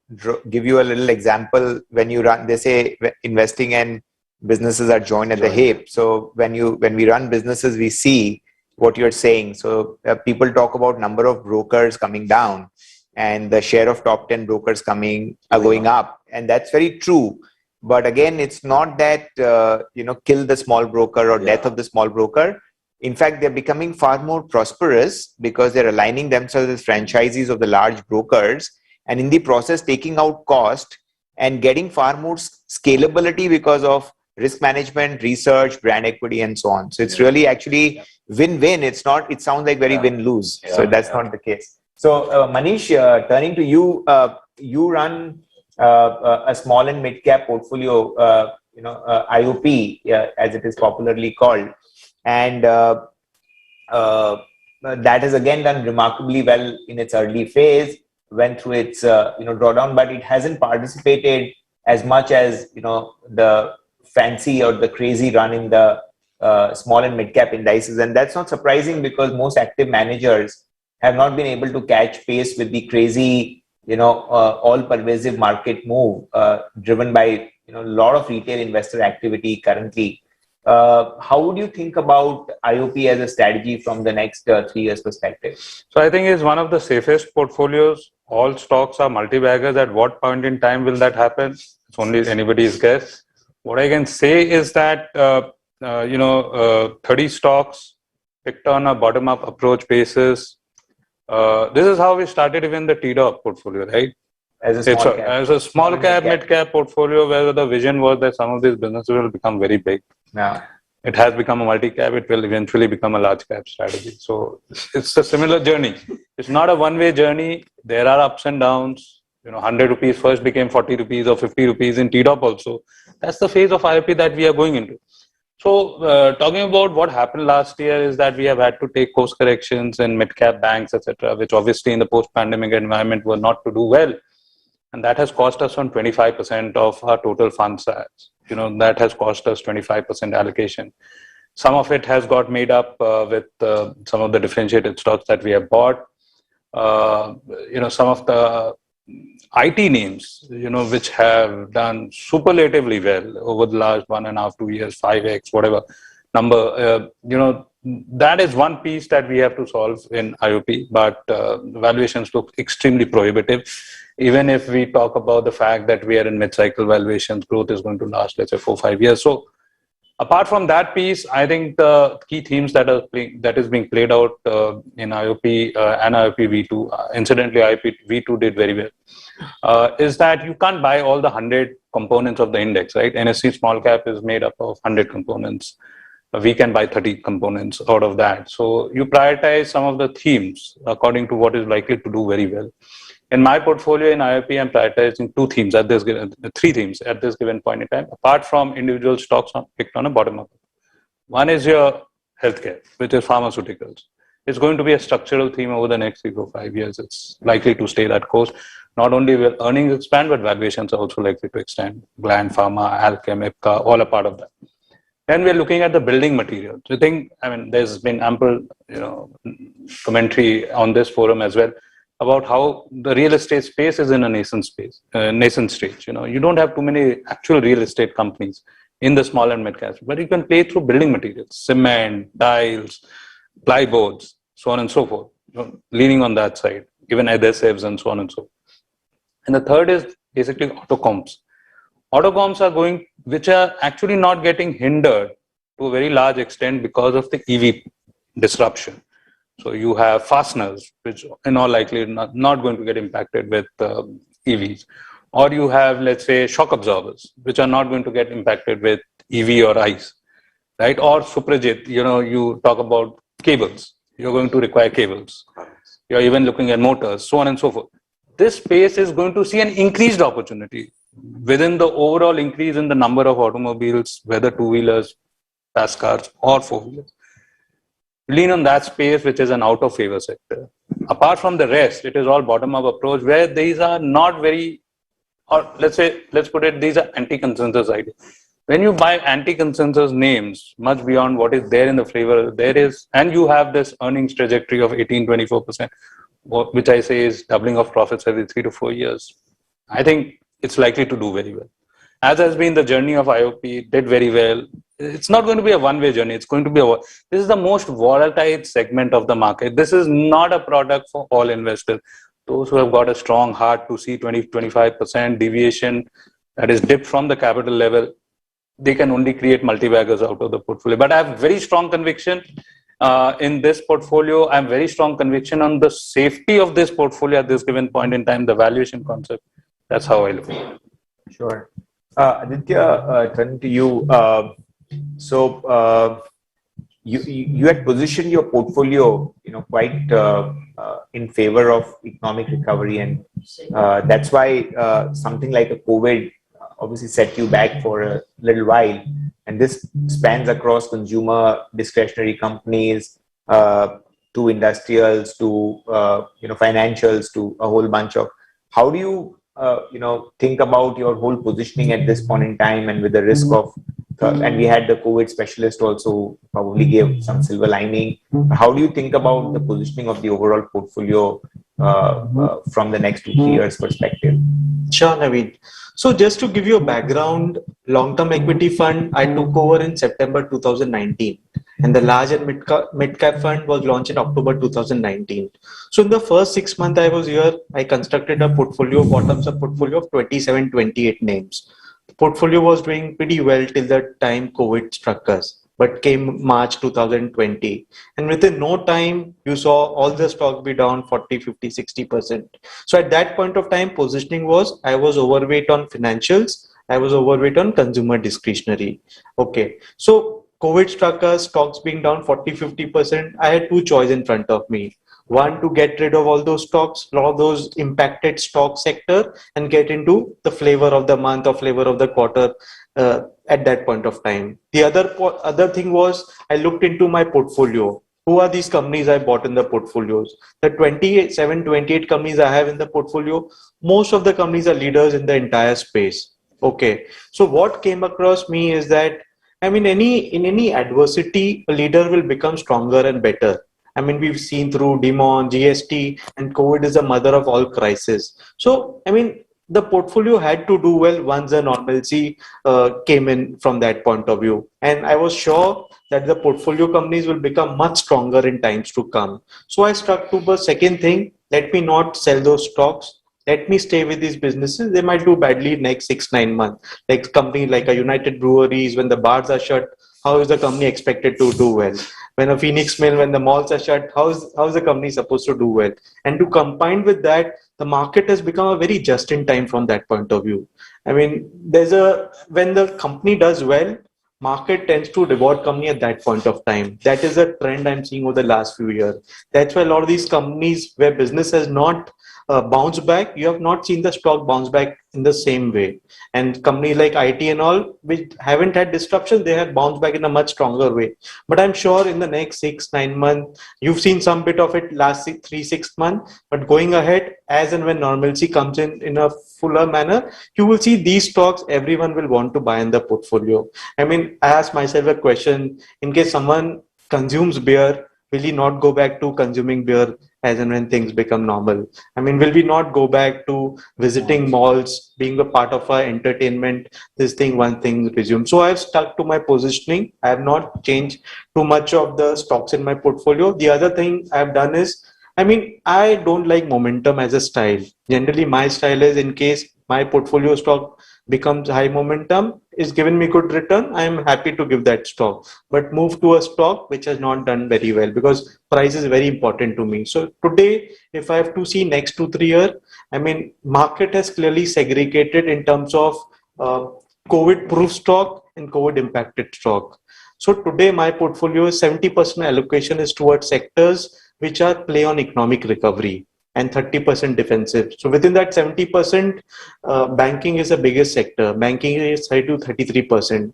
give you a little example, when you run, they say investing and businesses are joined at the hip. So when we run businesses, we see what you're saying. So people talk about number of brokers coming down and the share of top 10 brokers going up. And that's very true. But again, it's not that, kill the small broker or death of the small broker. In fact, they're becoming far more prosperous because they're aligning themselves as franchisees of the large brokers, and in the process taking out cost and getting far more scalability because of risk management, research, brand equity, and so on. So it's really actually win-win. It's not, it sounds like very win-lose. So that's not the case. So Manish, turning to you, you run a small and mid-cap portfolio, IOP, as it is popularly called. And that has again done remarkably well in its early phase, went through its drawdown, but it hasn't participated as much as the fancy or the crazy run in the small and mid cap indices. And that's not surprising because most active managers have not been able to catch pace with the crazy all pervasive market move driven by a lot of retail investor activity currently. How would you think about IOP as a strategy from the next 3 years perspective?
So I think it's one of the safest portfolios. All stocks are multi-baggers. At what point in time will that happen? It's only anybody's guess. What I can say is that 30 stocks picked on a bottom-up approach basis. This is how we started even the TDOC portfolio, right? As a small cap, mid-cap portfolio, where the vision was that some of these businesses will become very big.
Yeah.
It has become a multi-cap. It will eventually become a large-cap strategy. So it's a similar journey. It's not a one-way journey. There are ups and downs. 100 rupees first became 40 rupees or 50 rupees in TDOP also. That's the phase of IOP that we are going into. So talking about what happened last year is that we have had to take course corrections in mid-cap banks, etc., which obviously in the post-pandemic environment were not to do well. And that has cost us on 25% of our total fund size. That has cost us 25% allocation. Some of it has got made up with some of the differentiated stocks that we have bought. Some of the IT names, which have done superlatively well over the last 1.5, 2 years, 5x, whatever number, that is one piece that we have to solve in IOP, but valuations look extremely prohibitive. Even if we talk about the fact that we are in mid-cycle valuations, growth is going to last, let's say, 4-5 years. So apart from that piece, I think the key themes that is being played out in IOP and IOP V2, incidentally, IOP V2 did very well, is that you can't buy all the 100 components of the index, right? NSE small cap is made up of 100 components. We can buy 30 components out of that. So you prioritize some of the themes according to what is likely to do very well. In my portfolio in IOP, I'm prioritizing three themes at this given point in time, apart from individual stocks picked on a bottom-up. One is your healthcare, which is pharmaceuticals. It's going to be a structural theme over the next 3 to 5 years. It's likely to stay that course. Not only will earnings expand, but valuations are also likely to extend. Gland Pharma, Alchem, Ipca, all a part of that. Then we're looking at the building materials. I think, there's been ample, commentary on this forum as well about how the real estate space is in a nascent stage. You don't have too many actual real estate companies in the small and mid caps, but you can play through building materials, cement, tiles, plyboards, so on and so forth, leaning on that side, even adhesives and so on and so forth. And the third is basically autocoms. Autocoms which are actually not getting hindered to a very large extent because of the EV disruption. So you have fasteners, which in all likelihood not going to get impacted with EVs. Or you have, let's say, shock absorbers, which are not going to get impacted with EV or ICE, right? Or Suprajit, you talk about cables. You're going to require cables. You're even looking at motors, so on and so forth. This space is going to see an increased opportunity within the overall increase in the number of automobiles, whether two-wheelers, fast cars, or four-wheelers. Lean on that space, which is an out-of-favor sector. Apart from the rest, it is all bottom-up approach, where these are not very, or let's put it, these are anti-consensus ideas. When you buy anti-consensus names, much beyond what is there in the flavor, and you have this earnings trajectory of 18-24%, which I say is doubling of profits every 3 to 4 years. I think it's likely to do very well. As has been the journey of IOP, did very well. It's not going to be a one-way journey. It's going to be this is the most volatile segment of the market. This is not a product for all investors. Those who have got a strong heart to see 20-25% deviation that is dipped from the capital level, they can only create multi-baggers out of the portfolio. But I have very strong conviction in this portfolio. I have very strong conviction on the safety of this portfolio at this given point in time, the valuation concept. That's how I look at it.
Sure. Aditya, turning to you. You had positioned your portfolio, quite in favor of economic recovery, and that's why something like a COVID obviously set you back for a little while. And this spans across consumer discretionary companies, to industrials, to financials, to a whole bunch of. How do you think about your whole positioning at this point in time, and with the risk of, and we had the COVID specialist also probably gave some silver lining. How do you think about the positioning of the overall portfolio from the next 2-3 years perspective?
Sure, Navin. So just to give you a background, long-term equity fund I took over in September 2019, and the large and mid-cap fund was launched in October 2019. So in the first 6 months I was here, I constructed a portfolio, bottoms-up portfolio of 27-28 names. The portfolio was doing pretty well till the time COVID struck us. But came March 2020, and within no time you saw all the stock be down 40, 50, 60%. So at that point of time, positioning was, I was overweight on financials, I was overweight on consumer discretionary. Okay, so COVID struck us, stocks being down 40, 50%. I had two choices in front of me. One, to get rid of all those stocks, all those impacted stock sector, and get into the flavor of the month or flavor of the quarter at that point of time. The other thing was, I looked into my portfolio. Who are these companies I bought in the portfolios? The 28 companies I have in the portfolio, most of the companies are leaders in the entire space. Okay, so what came across me is that, in any adversity, a leader will become stronger and better. We've seen through Demon, GST, and COVID is the mother of all crises. So, the portfolio had to do well once the normalcy came in from that point of view. And I was sure that the portfolio companies will become much stronger in times to come. So I stuck to the second thing, let me not sell those stocks. Let me stay with these businesses. They might do badly next 6-9 months. Like company like a United Breweries, when the bars are shut, how is the company expected to do well? When a Phoenix Mill, when the malls are shut, how is the company supposed to do well? And to combine with that, the market has become a very just in time from that point of view. When the company does well, market tends to reward company at that point of time. That is a trend I'm seeing over the last few years. That's why a lot of these companies where business has not bounce back. You have not seen the stock bounce back in the same way. And companies like IT and all, which haven't had disruption, they have bounced back in a much stronger way. But I'm sure in the next 6-9 months, you've seen some bit of it last 3-6 months. But going ahead, as and when normalcy comes in a fuller manner, you will see these stocks everyone will want to buy in the portfolio. I mean, I asked myself a question: in case someone consumes beer, will he not go back to consuming beer as and when things become normal? I mean, will we not go back to visiting malls, being a part of our entertainment, this thing, one thing resume? So I've stuck to my positioning. I have not changed too much of the stocks in my portfolio. The other thing I've done is, I mean, I don't like momentum as a style. Generally, my style is, in case my portfolio stock becomes high momentum, is given me good return, I am happy to give that stock, but move to a stock which has not done very well, because price is very important to me. So today, if I have to see next 2-3 years, I mean, market has clearly segregated in terms of COVID proof stock and COVID impacted stock. So today my portfolio is 70% allocation is towards sectors which are play on economic recovery, and 30% defensive. So within that 70%, banking is the biggest sector. Banking is 30 to 33%.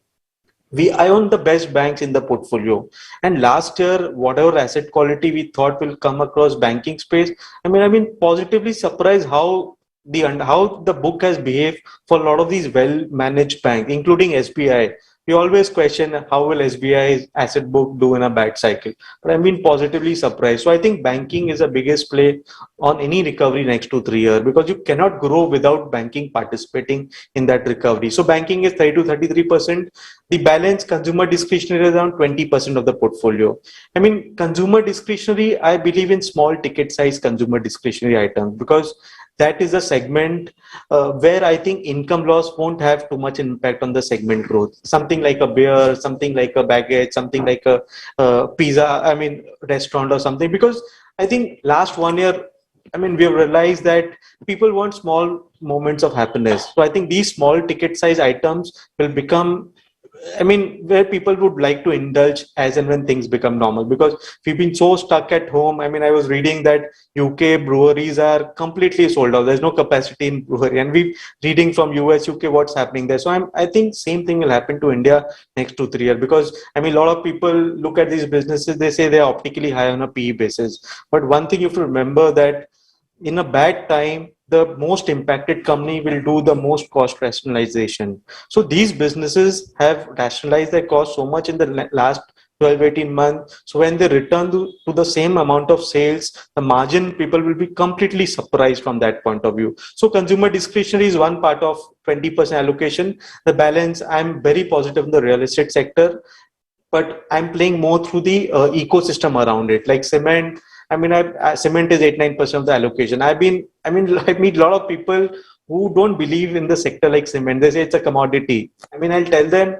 I own the best banks in the portfolio. And last year, whatever asset quality we thought will come across banking space, I mean, I've been positively surprised how the book has behaved for a lot of these well-managed banks, including SBI. We always question how will SBI's asset book do in a bad cycle, but I've been positively surprised. So I think banking is the biggest play on any recovery next 2-3 years, because you cannot grow without banking participating in that recovery. So banking is 30 to 33%. The balance consumer discretionary is around 20% of the portfolio. I mean, consumer discretionary, I believe in small ticket size consumer discretionary items, because that is a segment where I think income loss won't have too much impact on the segment growth. Something like a beer, something like a baguette, something like a pizza, I mean, restaurant or something. Because I think last 1 year, I mean, we have realized that people want small moments of happiness. So I think these small ticket size items will become, I mean, where people would like to indulge as and when things become normal, because we've been so stuck at home. I mean, I was reading that UK breweries are completely sold out. There's no capacity in brewery, and we're reading from US, UK, what's happening there. So I think same thing will happen to India next 2-3 years, because I mean, a lot of people look at these businesses, they say they're optically high on a PE basis. But one thing you have to remember, that in a bad time, the most impacted company will do the most cost rationalization. So these businesses have rationalized their cost so much in the last 12-18 months. So when they return to the same amount of sales, the margin, people will be completely surprised from that point of view. So consumer discretionary is one part of 20% allocation. The balance, I'm very positive in the real estate sector, but I'm playing more through the ecosystem around it, like cement. I mean, cement is 8-9% of the allocation. I meet a lot of people who don't believe in the sector like cement. They say it's a commodity. I mean, I'll tell them,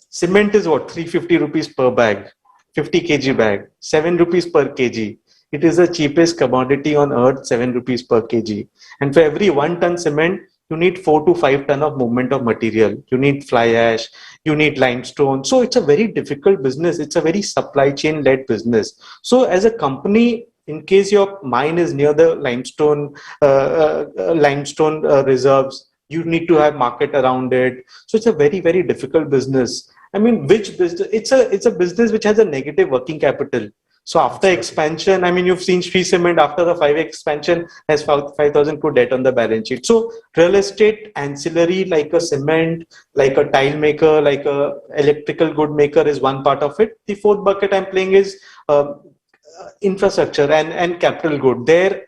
cement is what, 350 rupees per bag, 50 kg bag, 7 rupees per kg. It is the cheapest commodity on earth, 7 rupees per kg. And for every 1 ton cement, you need 4 to 5 ton of movement of material. You need fly ash, you need limestone. So it's a very difficult business. It's a very supply chain led business. So as a company, in case your mine is near the limestone reserves, you need to have market around it. So it's a very, very difficult business. I mean, which business? It's a business which has a negative working capital. So after expansion, I mean, you've seen Shree Cement after the 5 expansion has 5,000 crore debt on the balance sheet. So real estate ancillary, like a cement, like a tile maker, like a electrical good maker is one part of it. The fourth bucket I'm playing is infrastructure and capital good. There,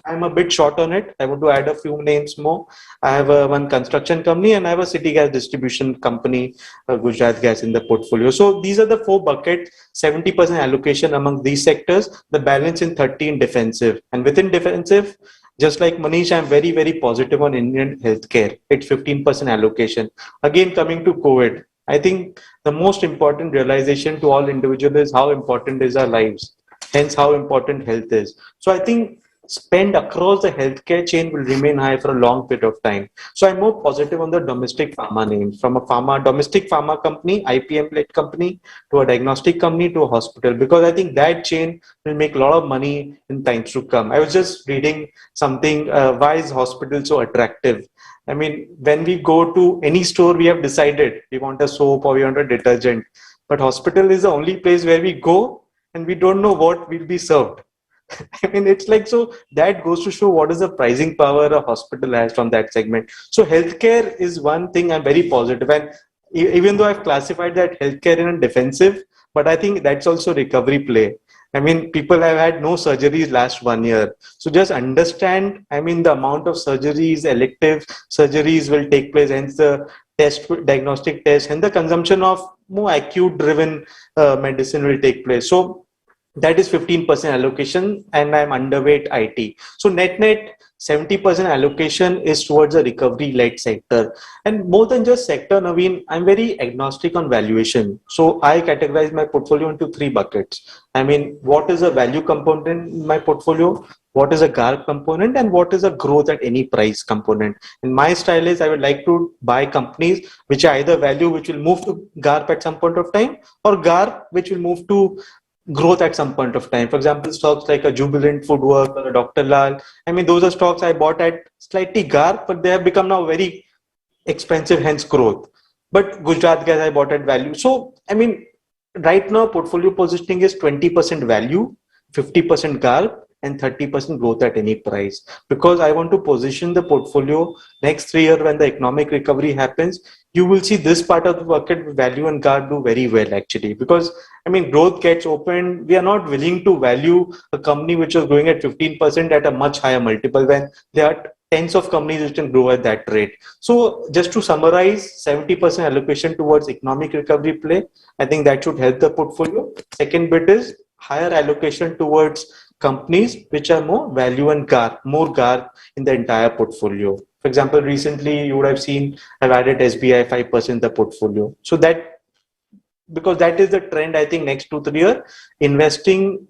I'm a bit short on it. I want to add a few names more. I have one construction company, and I have a city gas distribution company, Gujarat Gas, in the portfolio. So these are the 4 buckets, 70% allocation among these sectors, the balance in 30 in defensive. And within defensive, just like Manish, I'm very, very positive on Indian healthcare. It's 15% allocation. Again, coming to COVID, I think the most important realization to all individuals is how important is our lives, hence how important health is. So I think spend across the healthcare chain will remain high for a long period of time. So I'm more positive on the domestic pharma names, from a domestic pharma company, IPM-led company, to a diagnostic company, to a hospital, because I think that chain will make a lot of money in times to come. I was just reading something, why is hospital so attractive? I mean, when we go to any store, we have decided we want a soap or we want a detergent, but hospital is the only place where we go and we don't know what will be served. I mean, it's like, so that goes to show what is the pricing power a hospital has from that segment. So healthcare is one thing I'm very positive. And even though I've classified that healthcare in a defensive, but I think that's also recovery play. I mean, people have had no surgeries last 1 year. So just understand, I mean, the amount of surgeries, elective surgeries will take place, hence the diagnostic test, and the consumption of more acute driven medicine will take place. So that is 15% allocation, and I'm underweight IT. So net 70% allocation is towards a recovery led sector. And more than just sector, Navin, I'm very agnostic on valuation. So I categorize my portfolio into 3 buckets. I mean, what is a value component in my portfolio? What is a GARP component, and what is a growth at any price component? And my style is I would like to buy companies which are either value, which will move to GARP at some point of time, or GARP, which will move to growth at some point of time. For example, stocks like a Jubilant Foodwork or a Dr. Lal. I mean, those are stocks I bought at slightly GARP, but they have become now very expensive, hence growth. But Gujarat Gas I bought at value. So, I mean, right now portfolio positioning is 20% value, 50% GARP, and 30% growth at any price, because I want to position the portfolio next 3 years when the economic recovery happens. You will see this part of the bucket, value and GARP, do very well actually, because I mean, growth gets opened. We are not willing to value a company which is growing at 15% at a much higher multiple when there are tens of companies which can grow at that rate. So just to summarize, 70% allocation towards economic recovery play. I think that should help the portfolio. Second bit is higher allocation towards companies which are more value and GARP, more GARP in the entire portfolio. For example, recently you would have seen I've added SBI 5% in the portfolio. So that, because that is the trend, I think next 2-3 years, investing,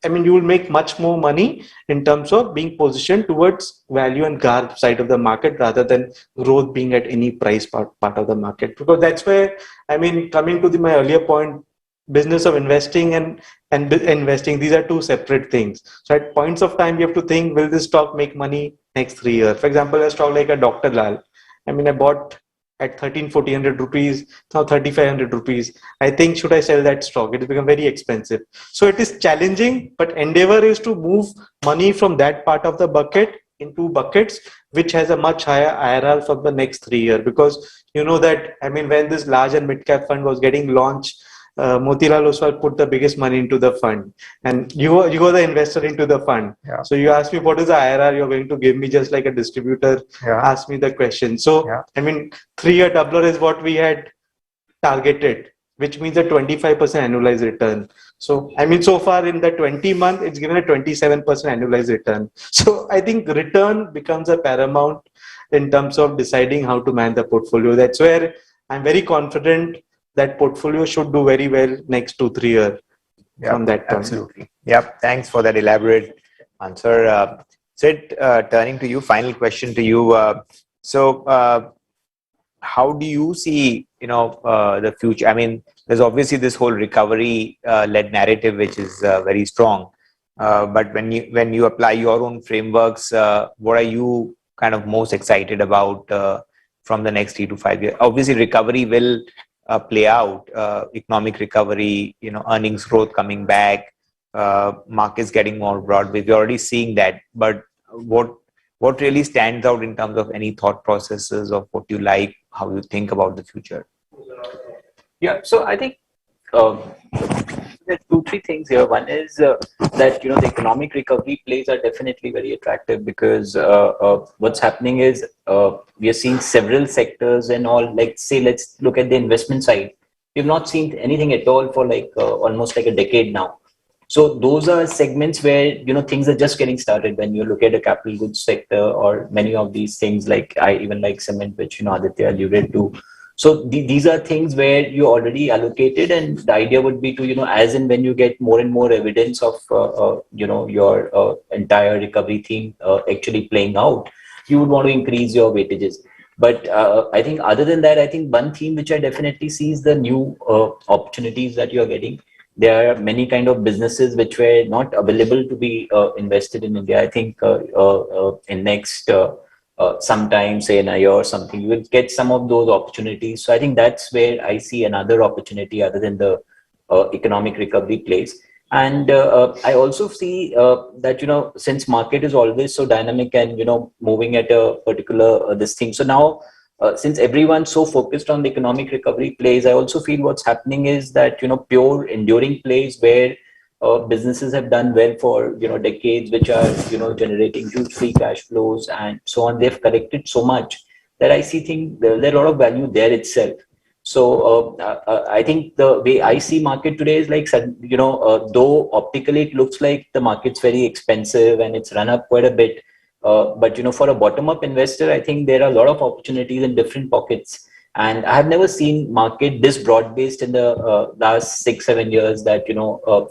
I mean, you will make much more money in terms of being positioned towards value and GARP side of the market rather than growth being at any price part of the market. Because that's where, I mean, coming to my earlier point, business of investing and investing, these are 2 separate things. So at points of time, you have to think, will this stock make money next 3 years? For example, a stock like a Dr. Lal. I mean, I bought at 1300-1400 rupees, now 3500 rupees. I think, should I sell that stock? It has become very expensive. So it is challenging, but endeavor is to move money from that part of the bucket into buckets, which has a much higher IRR for the next 3 years. Because you know that, I mean, when this large and mid cap fund was getting launched, Motilal Oswal put the biggest money into the fund, and you were the investor into the fund.
Yeah.
So you asked me, what is the IRR you're going to give me, just like a distributor asked me the question. So, I mean, 3-year doubler is what we had targeted, which means a 25% annualized return. So, I mean, so far in the 20 month, it's given a 27% annualized return. So I think return becomes a paramount in terms of deciding how to manage the portfolio. That's where I'm very confident that portfolio should do very well next 2-3 years from that point.
Absolutely. Yep. Thanks for that elaborate answer. Sid, turning to you, final question to you. How do you see, the future? I mean, there's obviously this whole recovery led narrative, which is very strong. But when you apply your own frameworks, what are you kind of most excited about from the next 3 to 5 years? Obviously, recovery will play out, economic recovery, earnings growth coming back, markets getting more broad. We're already seeing that. But what really stands out in terms of any thought processes of what you like, how you think about the future?
Yeah, so I think there's 2-3 things here. One is that the economic recovery plays are definitely very attractive, because what's happening is we are seeing several sectors and all. Like, say, let's look at the investment side. We've not seen anything at all for almost like a decade now. So those are segments where things are just getting started. When you look at the capital goods sector or many of these things, like I even like cement, which Aditya alluded to. So these are things where you already allocated, and the idea would be to, as in when you get more and more evidence of, your entire recovery theme actually playing out, you would want to increase your weightages. But I think other than that, I think one theme which I definitely see is the new opportunities that you're getting. There are many kind of businesses which were not available to be invested in India. I think in next sometime, say in a year or something, you will get some of those opportunities. So I think that's where I see another opportunity other than the economic recovery plays. And I also see that, since market is always so dynamic and, moving at a particular this thing. So now, since everyone's so focused on the economic recovery plays, I also feel what's happening is that, pure enduring plays where businesses have done well for, decades, which are, generating huge free cash flows and so on. They've corrected so much that I think there's a lot of value there itself. So I think the way I see market today is like, though optically it looks like the market's very expensive and it's run up quite a bit. But, for a bottom-up investor, I think there are a lot of opportunities in different pockets. And I have never seen market this broad-based in the last 6-7 years that,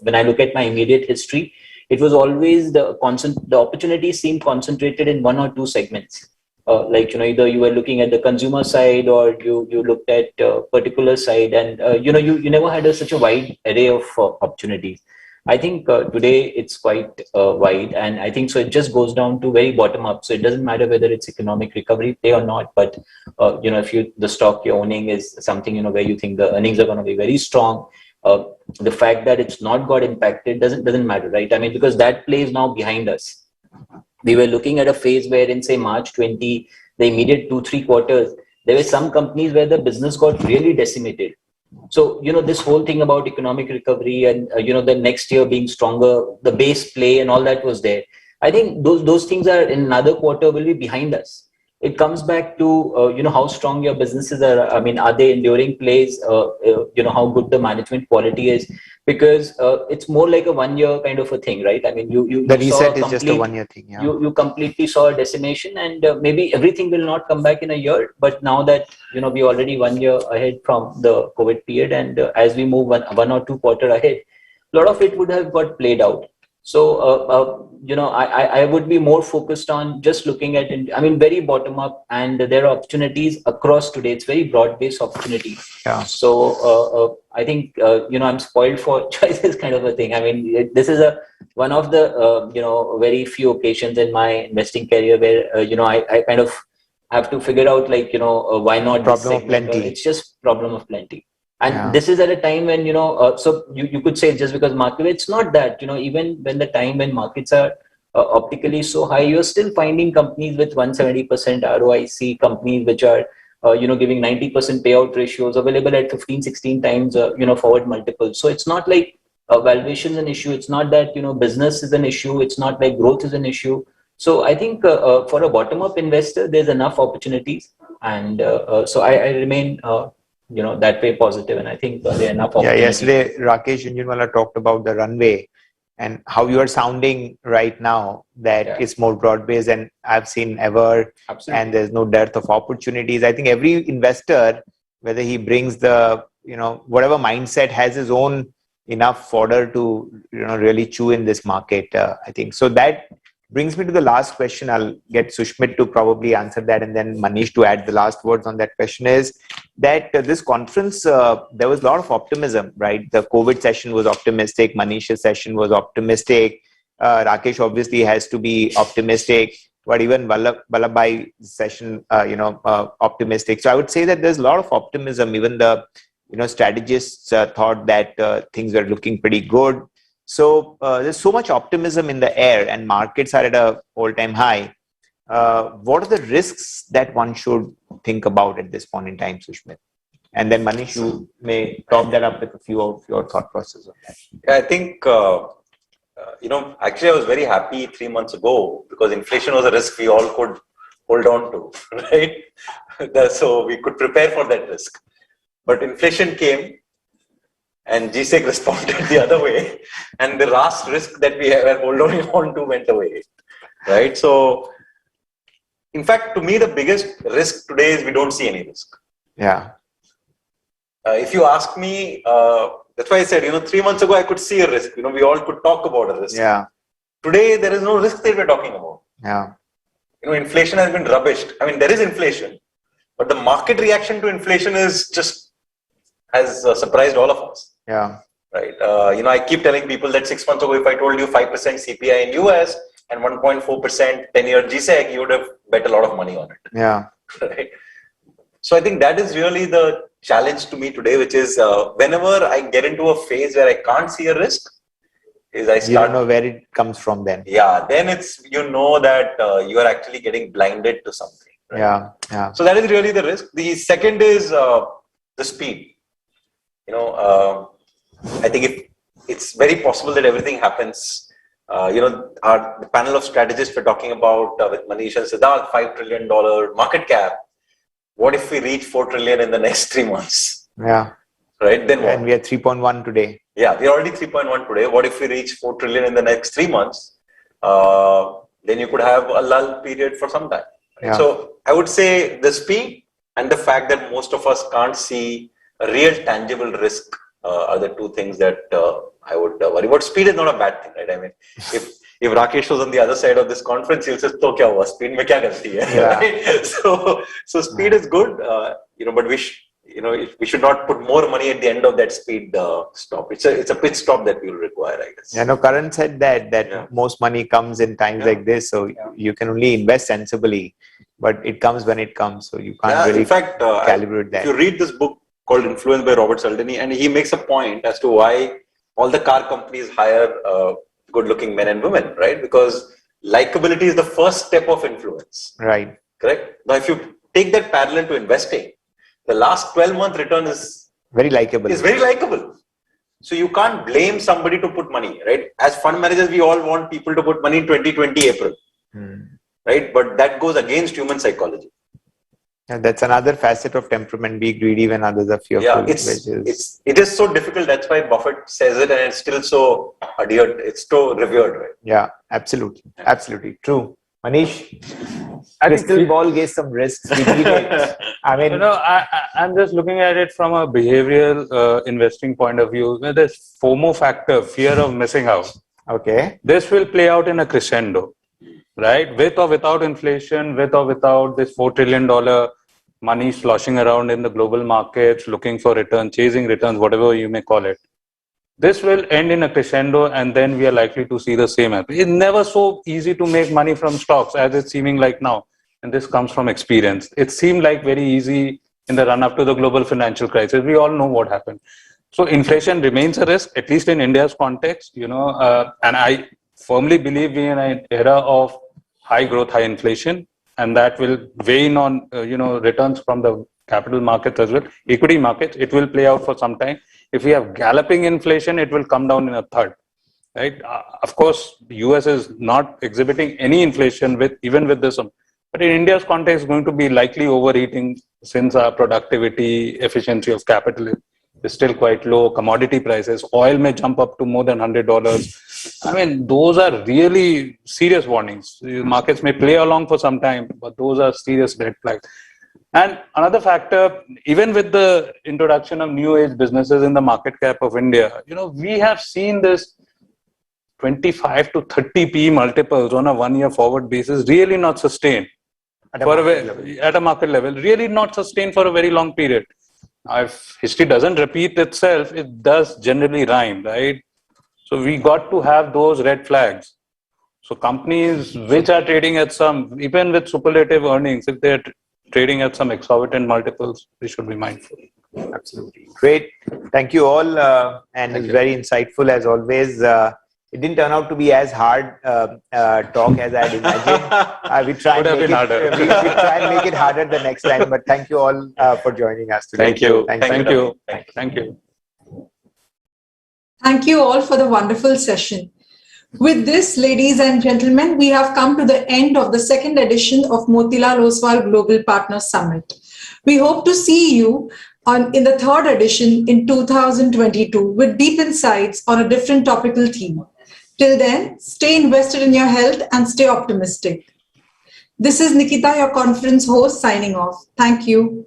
when I look at my immediate history, it was always the opportunities seemed concentrated in one or two segments. Either you were looking at the consumer side or you looked at a particular side, and, you never had such a wide array of opportunities. I think today it's quite wide, and I think so it just goes down to very bottom up. So it doesn't matter whether it's economic recovery play or not, but if the stock you're owning is something where you think the earnings are going to be very strong, the fact that it's not got impacted doesn't matter, right? I mean, because that play is now behind us. We were looking at a phase where in say March 20, the immediate 2-3 quarters, there were some companies where the business got really decimated. So, this whole thing about economic recovery and, the next year being stronger, the base play and all that was there. I think those things are in another quarter will be behind us. It comes back to, how strong your businesses are. I mean, are they enduring plays? How good the management quality is, because it's more like a 1 year kind of a thing, right? I mean,
the reset is just a 1 year thing. Yeah.
You completely saw a decimation, and maybe everything will not come back in a year. But now that, we already 1 year ahead from the COVID period, and as we move one or two quarter ahead, a lot of it would have got played out. So, I would be more focused on just looking at, very bottom up, and there are opportunities across today. It's very broad based opportunity.
Yeah.
So, I think, I'm spoiled for choices kind of a thing. I mean, this is one of the, very few occasions in my investing career where, I kind of have to figure out why not
problem of plenty.
It's just problem of plenty. And this is at a time when, so you could say just because market, it's not that, even when the time when markets are optically so high, you're still finding companies with 170% ROIC, companies which are, giving 90% payout ratios available at 15-16 times, forward multiples. So it's not like valuation is an issue. It's not that, business is an issue. It's not like growth is an issue. So I think for a bottom-up investor, there's enough opportunities. And so I remain that way positive, and I think there are enough opportunities.
Yeah, yesterday Rakesh Jhunjhunwala talked about the runway and how you are sounding right now that it's more broad-based than I've seen ever.
Absolutely.
And there's no dearth of opportunities. I think every investor, whether he brings the, whatever mindset, has his own enough fodder to, really chew in this market, I think. So that brings me to the last question. I'll get Sushmit to probably answer that, and then Manish to add the last words on that question. Is that this conference, there was a lot of optimism, right? The COVID session was optimistic. Manish's session was optimistic. Rakesh obviously has to be optimistic, but even Vallabh's session, optimistic. So I would say that there's a lot of optimism. Even the, strategists thought that things were looking pretty good. So there's so much optimism in the air, and markets are at an all-time high. What are the risks that one should think about at this point in time, Sushmit? And then Manish, you may top that up with a few of your thought processes on that.
Yeah, I think, actually I was very happy 3 months ago because inflation was a risk we all could hold on to, right? So we could prepare for that risk. But inflation came, and GSEC responded the other way, and the last risk that we were holding on to went away, right? So, in fact, to me, the biggest risk today is we don't see any risk.
Yeah.
if you ask me, that's why I said, 3 months ago, I could see a risk. We all could talk about a risk.
Yeah.
Today, there is no risk that we're talking about.
Yeah.
Inflation has been rubbished. I mean, there is inflation, but the market reaction to inflation has surprised all of us.
Yeah.
Right. I keep telling people that 6 months ago, if I told you 5% CPI in US and 1.4% 10-year GSEC, you would have bet a lot of money on it.
Yeah.
Right. So I think that is really the challenge to me today, which is whenever I get into a phase where I can't see a risk, is I start.
You don't know where it comes from then.
Yeah. Then it's, that you are actually getting blinded to something. Right?
Yeah. Yeah.
So that is really the risk. The second is the speed. I think it's very possible that everything happens. The panel of strategists we're talking about with Manish and Siddharth, $5 trillion market cap. What if we reach 4 trillion in the next 3 months?
Yeah.
Right. Then what?
And we are 3.1 today.
Yeah, we're already 3.1 today. What if we reach 4 trillion in the next 3 months? Then you could have a lull period for some time. Right?
Yeah.
So I would say the speed and the fact that most of us can't see a real tangible risk are the two things that I would worry about. Speed is not a bad thing, right? I mean, if Rakesh was on the other side of this conference, he'll say, "To kya hua? Speed mein kya galti hai?"
Yeah.
Right? So speed is good, but we should not put more money at the end of that speed stop. It's a pit stop that we will require, I guess.
Yeah, no, Karan said that most money comes in times like this, so you can only invest sensibly, but it comes when it comes, so you can't really
in fact,
calibrate that.
If you read this book called Influence by Robert Cialdini, and he makes a point as to why all the car companies hire good-looking men and women, right? Because likability is the first step of influence.
Right.
Correct? Now, if you take that parallel to investing, the last 12-month return is
very likable.
So you can't blame somebody to put money, right? As fund managers, we all want people to put money in 2020 April, right? But that goes against human psychology.
And that's another facet of temperament, be greedy when others are fearful.
Yeah, it is so difficult. That's why Buffett says it, and it's still so adhered. It's so revered, right?
Yeah, absolutely. Absolutely. True. Manish, crystal ball gave some risks. We need it. I mean,
I'm just looking at it from a behavioral investing point of view. There's FOMO factor, fear of missing out.
Okay.
This will play out in a crescendo, right? With or without inflation, with or without this $4 trillion money sloshing around in the global markets, looking for return, chasing returns, whatever you may call it. This will end in a crescendo, and then we are likely to see the same happen. It's never so easy to make money from stocks as it's seeming like now. And this comes from experience. It seemed like very easy in the run-up to the global financial crisis. We all know what happened. So inflation remains a risk, at least in India's context, and I firmly believe we're in an era of high growth, high inflation, and that will weigh in on, returns from the capital markets as well. Equity markets, it will play out for some time. If we have galloping inflation, it will come down in a third, right? Of course, the US is not exhibiting any inflation even with this. But in India's context, it's going to be likely overeating since our productivity, efficiency of capital is still quite low. Commodity prices, oil may jump up to more than $100. I mean, those are really serious warnings. The markets may play along for some time, but those are serious red flags. And another factor, even with the introduction of new age businesses in the market cap of India, we have seen this 25 to 30 PE multiples on a 1 year forward basis really not sustained at a market level, really not sustained for a very long period. Now, if history doesn't repeat itself, it does generally rhyme, right? So we got to have those red flags. So companies which are trading at some, even with superlative earnings, if they're trading at some exorbitant multiples, we should be mindful.
Absolutely. Great. Thank you all. And it's very insightful as always. It didn't turn out to be as hard talk as I had imagined. We try and make it harder the next time. But thank you all for joining us today.
Thank you.
Thank you.
Thank you.
Thank you all for the wonderful session. With this, ladies and gentlemen, we have come to the end of the second edition of Motilal Oswal Global Partners Summit. We hope to see you in the third edition in 2022 with deep insights on a different topical theme. Till then, stay invested in your health and stay optimistic. This is Nikita, your conference host, signing off. Thank you.